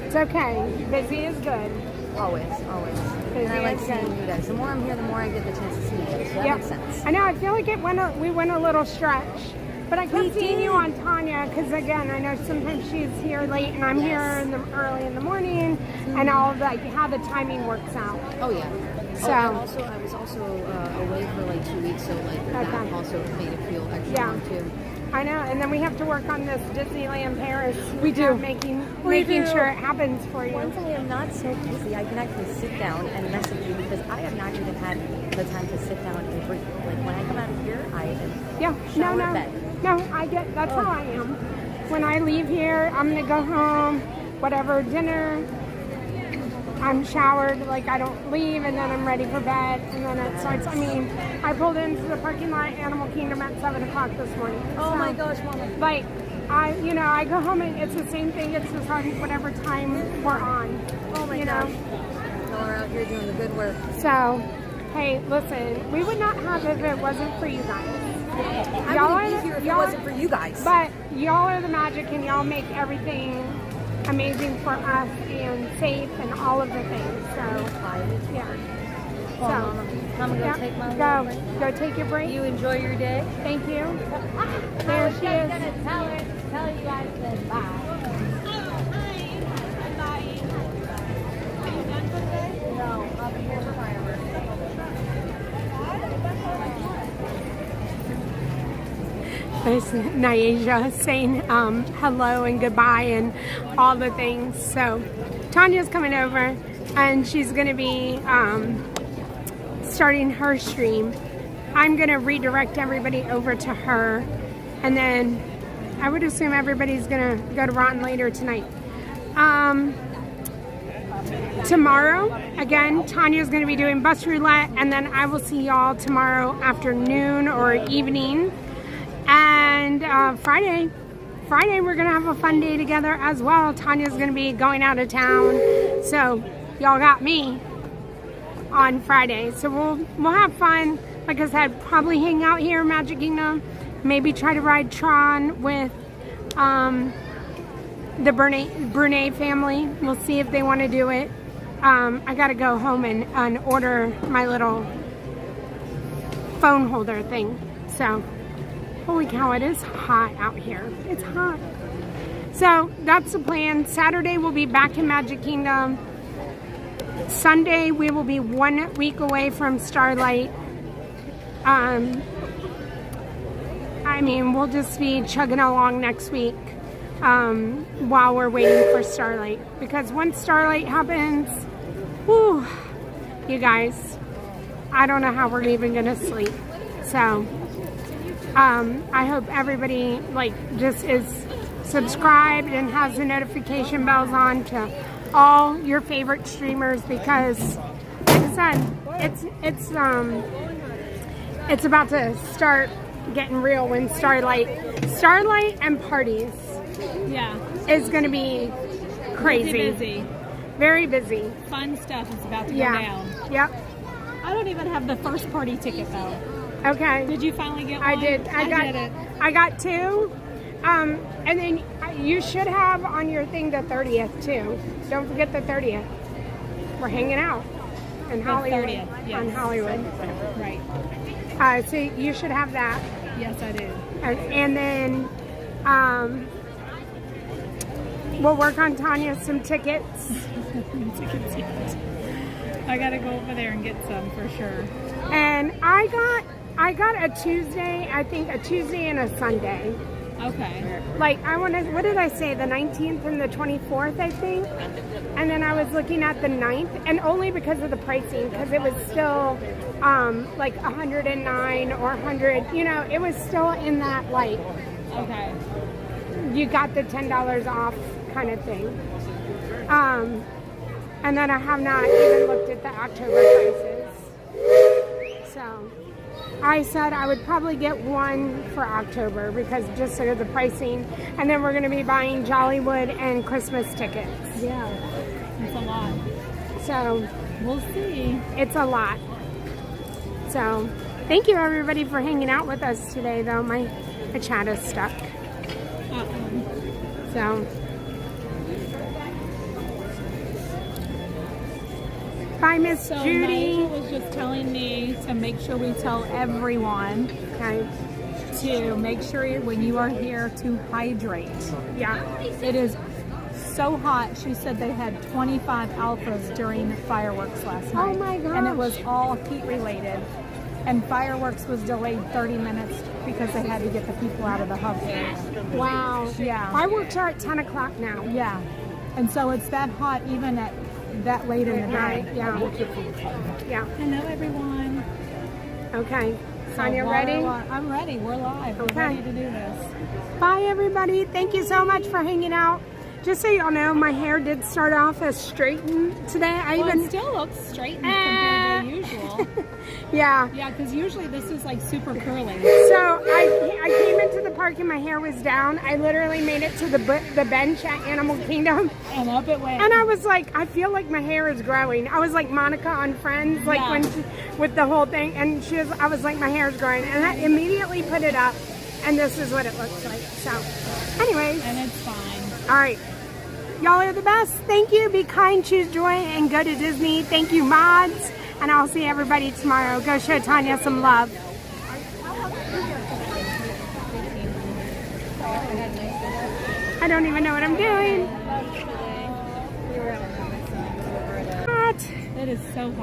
It's okay. Busy is good. Always. Busy And I like is seeing good. you guys. The more I'm here, the more I get the chance to see you guys. So that makes sense. I know. I feel like we went a little stretch. But I kept seeing you on Tanya because, again, I know sometimes she's here late and I'm here early in the morning and all like how the timing works out. Oh, yeah. So I was also away for like 2 weeks, so like that also made it feel extra long too. I know, and then we have to work on this Disneyland Paris. We do. Making do. sure it happens for you. Once I am not so busy, I can actually sit down and message you because I have not even had the time to sit down and breathe. Like when I come out of here, I am shower bed. No, I get that's how I am. When I leave here, I'm gonna go home, whatever dinner. I'm showered, like I don't leave, and then I'm ready for bed, and then it starts. I mean, I pulled into the parking lot Animal Kingdom at 7 o'clock this morning. Oh my gosh, Mama! Like, I go home and it's the same thing. It's just on whatever time we're on. Oh my gosh! Y'all are out here doing the good work. So, hey, listen, we would not have if it wasn't for you guys. I wouldn't be here if it wasn't for you guys. But y'all are the magic, and y'all make everything amazing for us and safe and all of the things. So, yeah. I'm gonna go take my break. Go take your break. You enjoy your day. Thank you. There she is. Tell you I said bye. No, I'll be here for fireworks. There's Nyasia saying hello and goodbye and all the things. So Tanya's coming over and she's going to be starting her stream. I'm going to redirect everybody over to her, and then I would assume everybody's going to go to Rotten later tonight. Tomorrow, again, Tanya's going to be doing bus roulette, and then I will see y'all tomorrow afternoon or evening. And Friday we're gonna have a fun day together as well. Tanya's gonna be going out of town, so y'all got me on Friday. So we'll have fun. Like I said, probably hang out here in Magic Kingdom. Maybe try to ride Tron with the Brunei family. We'll see if they want to do it. I gotta go home and order my little phone holder thing. So. Holy cow, it is hot out here. It's hot. So that's the plan. Saturday we'll be back in Magic Kingdom. Sunday we will be 1 week away from Starlight. I mean, we'll just be chugging along next week while we're waiting for Starlight. Because once Starlight happens, whew, you guys, I don't know how we're even gonna sleep. So I hope everybody just is subscribed and has the notification bells on to all your favorite streamers because, like I said, it's about to start getting real when Starlight and parties is going to be crazy. Busy. Very busy. Fun stuff is about to go down. Yep. I don't even have the first party ticket though. Okay. Did you finally get one? I did. I did it. I got 2. And then you should have on your thing the 30th too. Don't forget the 30th. We're hanging out in Hollywood. 30th, yes. On Hollywood. Right. So you should have that. Yes, I do. And then we'll work on Tanya some tickets. I gotta go over there and get some for sure. And I got a Tuesday, I think a Tuesday and a Sunday. Okay. Like what did I say? The 19th and the 24th, I think. And then I was looking at the 9th, and only because of the pricing, because it was still like 109 or 100. You know, it was still in that like. Okay. You got the $10 off kind of thing. And then I have not even looked at the October prices. So I said I would probably get one for October because just sort of the pricing. And then we're going to be buying Jollywood and Christmas tickets. Yeah, it's a lot. So we'll see. It's a lot. So thank you everybody for hanging out with us today though. My chat is stuck. So bye, Miss Judy. Nigel was just telling me to make sure we tell everyone to make sure when you are here to hydrate. Yeah. It is so hot. She said they had 25 alphas during fireworks last night. Oh my gosh. And it was all heat related. And fireworks was delayed 30 minutes because they had to get the people out of the hub area. Wow. Yeah. Fireworks are at 10 o'clock now. Yeah. And so it's that hot even at that late in the day. Yeah. Yeah. Hello, everyone. Okay. Sonia, So ready? I'm ready. We're live. We're ready to do this. Bye, everybody. Thank you so much for hanging out. Just so y'all know, my hair did start off as straightened today. It still looks straightened compared to usual. Yeah. Yeah, because usually this is like super curly. So I came into the park and my hair was down. I literally made it to the bench at Animal Kingdom. And up it went. And I was like, I feel like my hair is growing. I was like Monica on Friends, like when with the whole thing. And I was like, my hair is growing. And I immediately put it up. And this is what it looks like. So anyways. And it's fine. All right. Y'all are the best. Thank you. Be kind, choose joy, and go to Disney. Thank you, mods. And I'll see everybody tomorrow. Go show Tanya some love. I don't even know what I'm doing. It is so hot.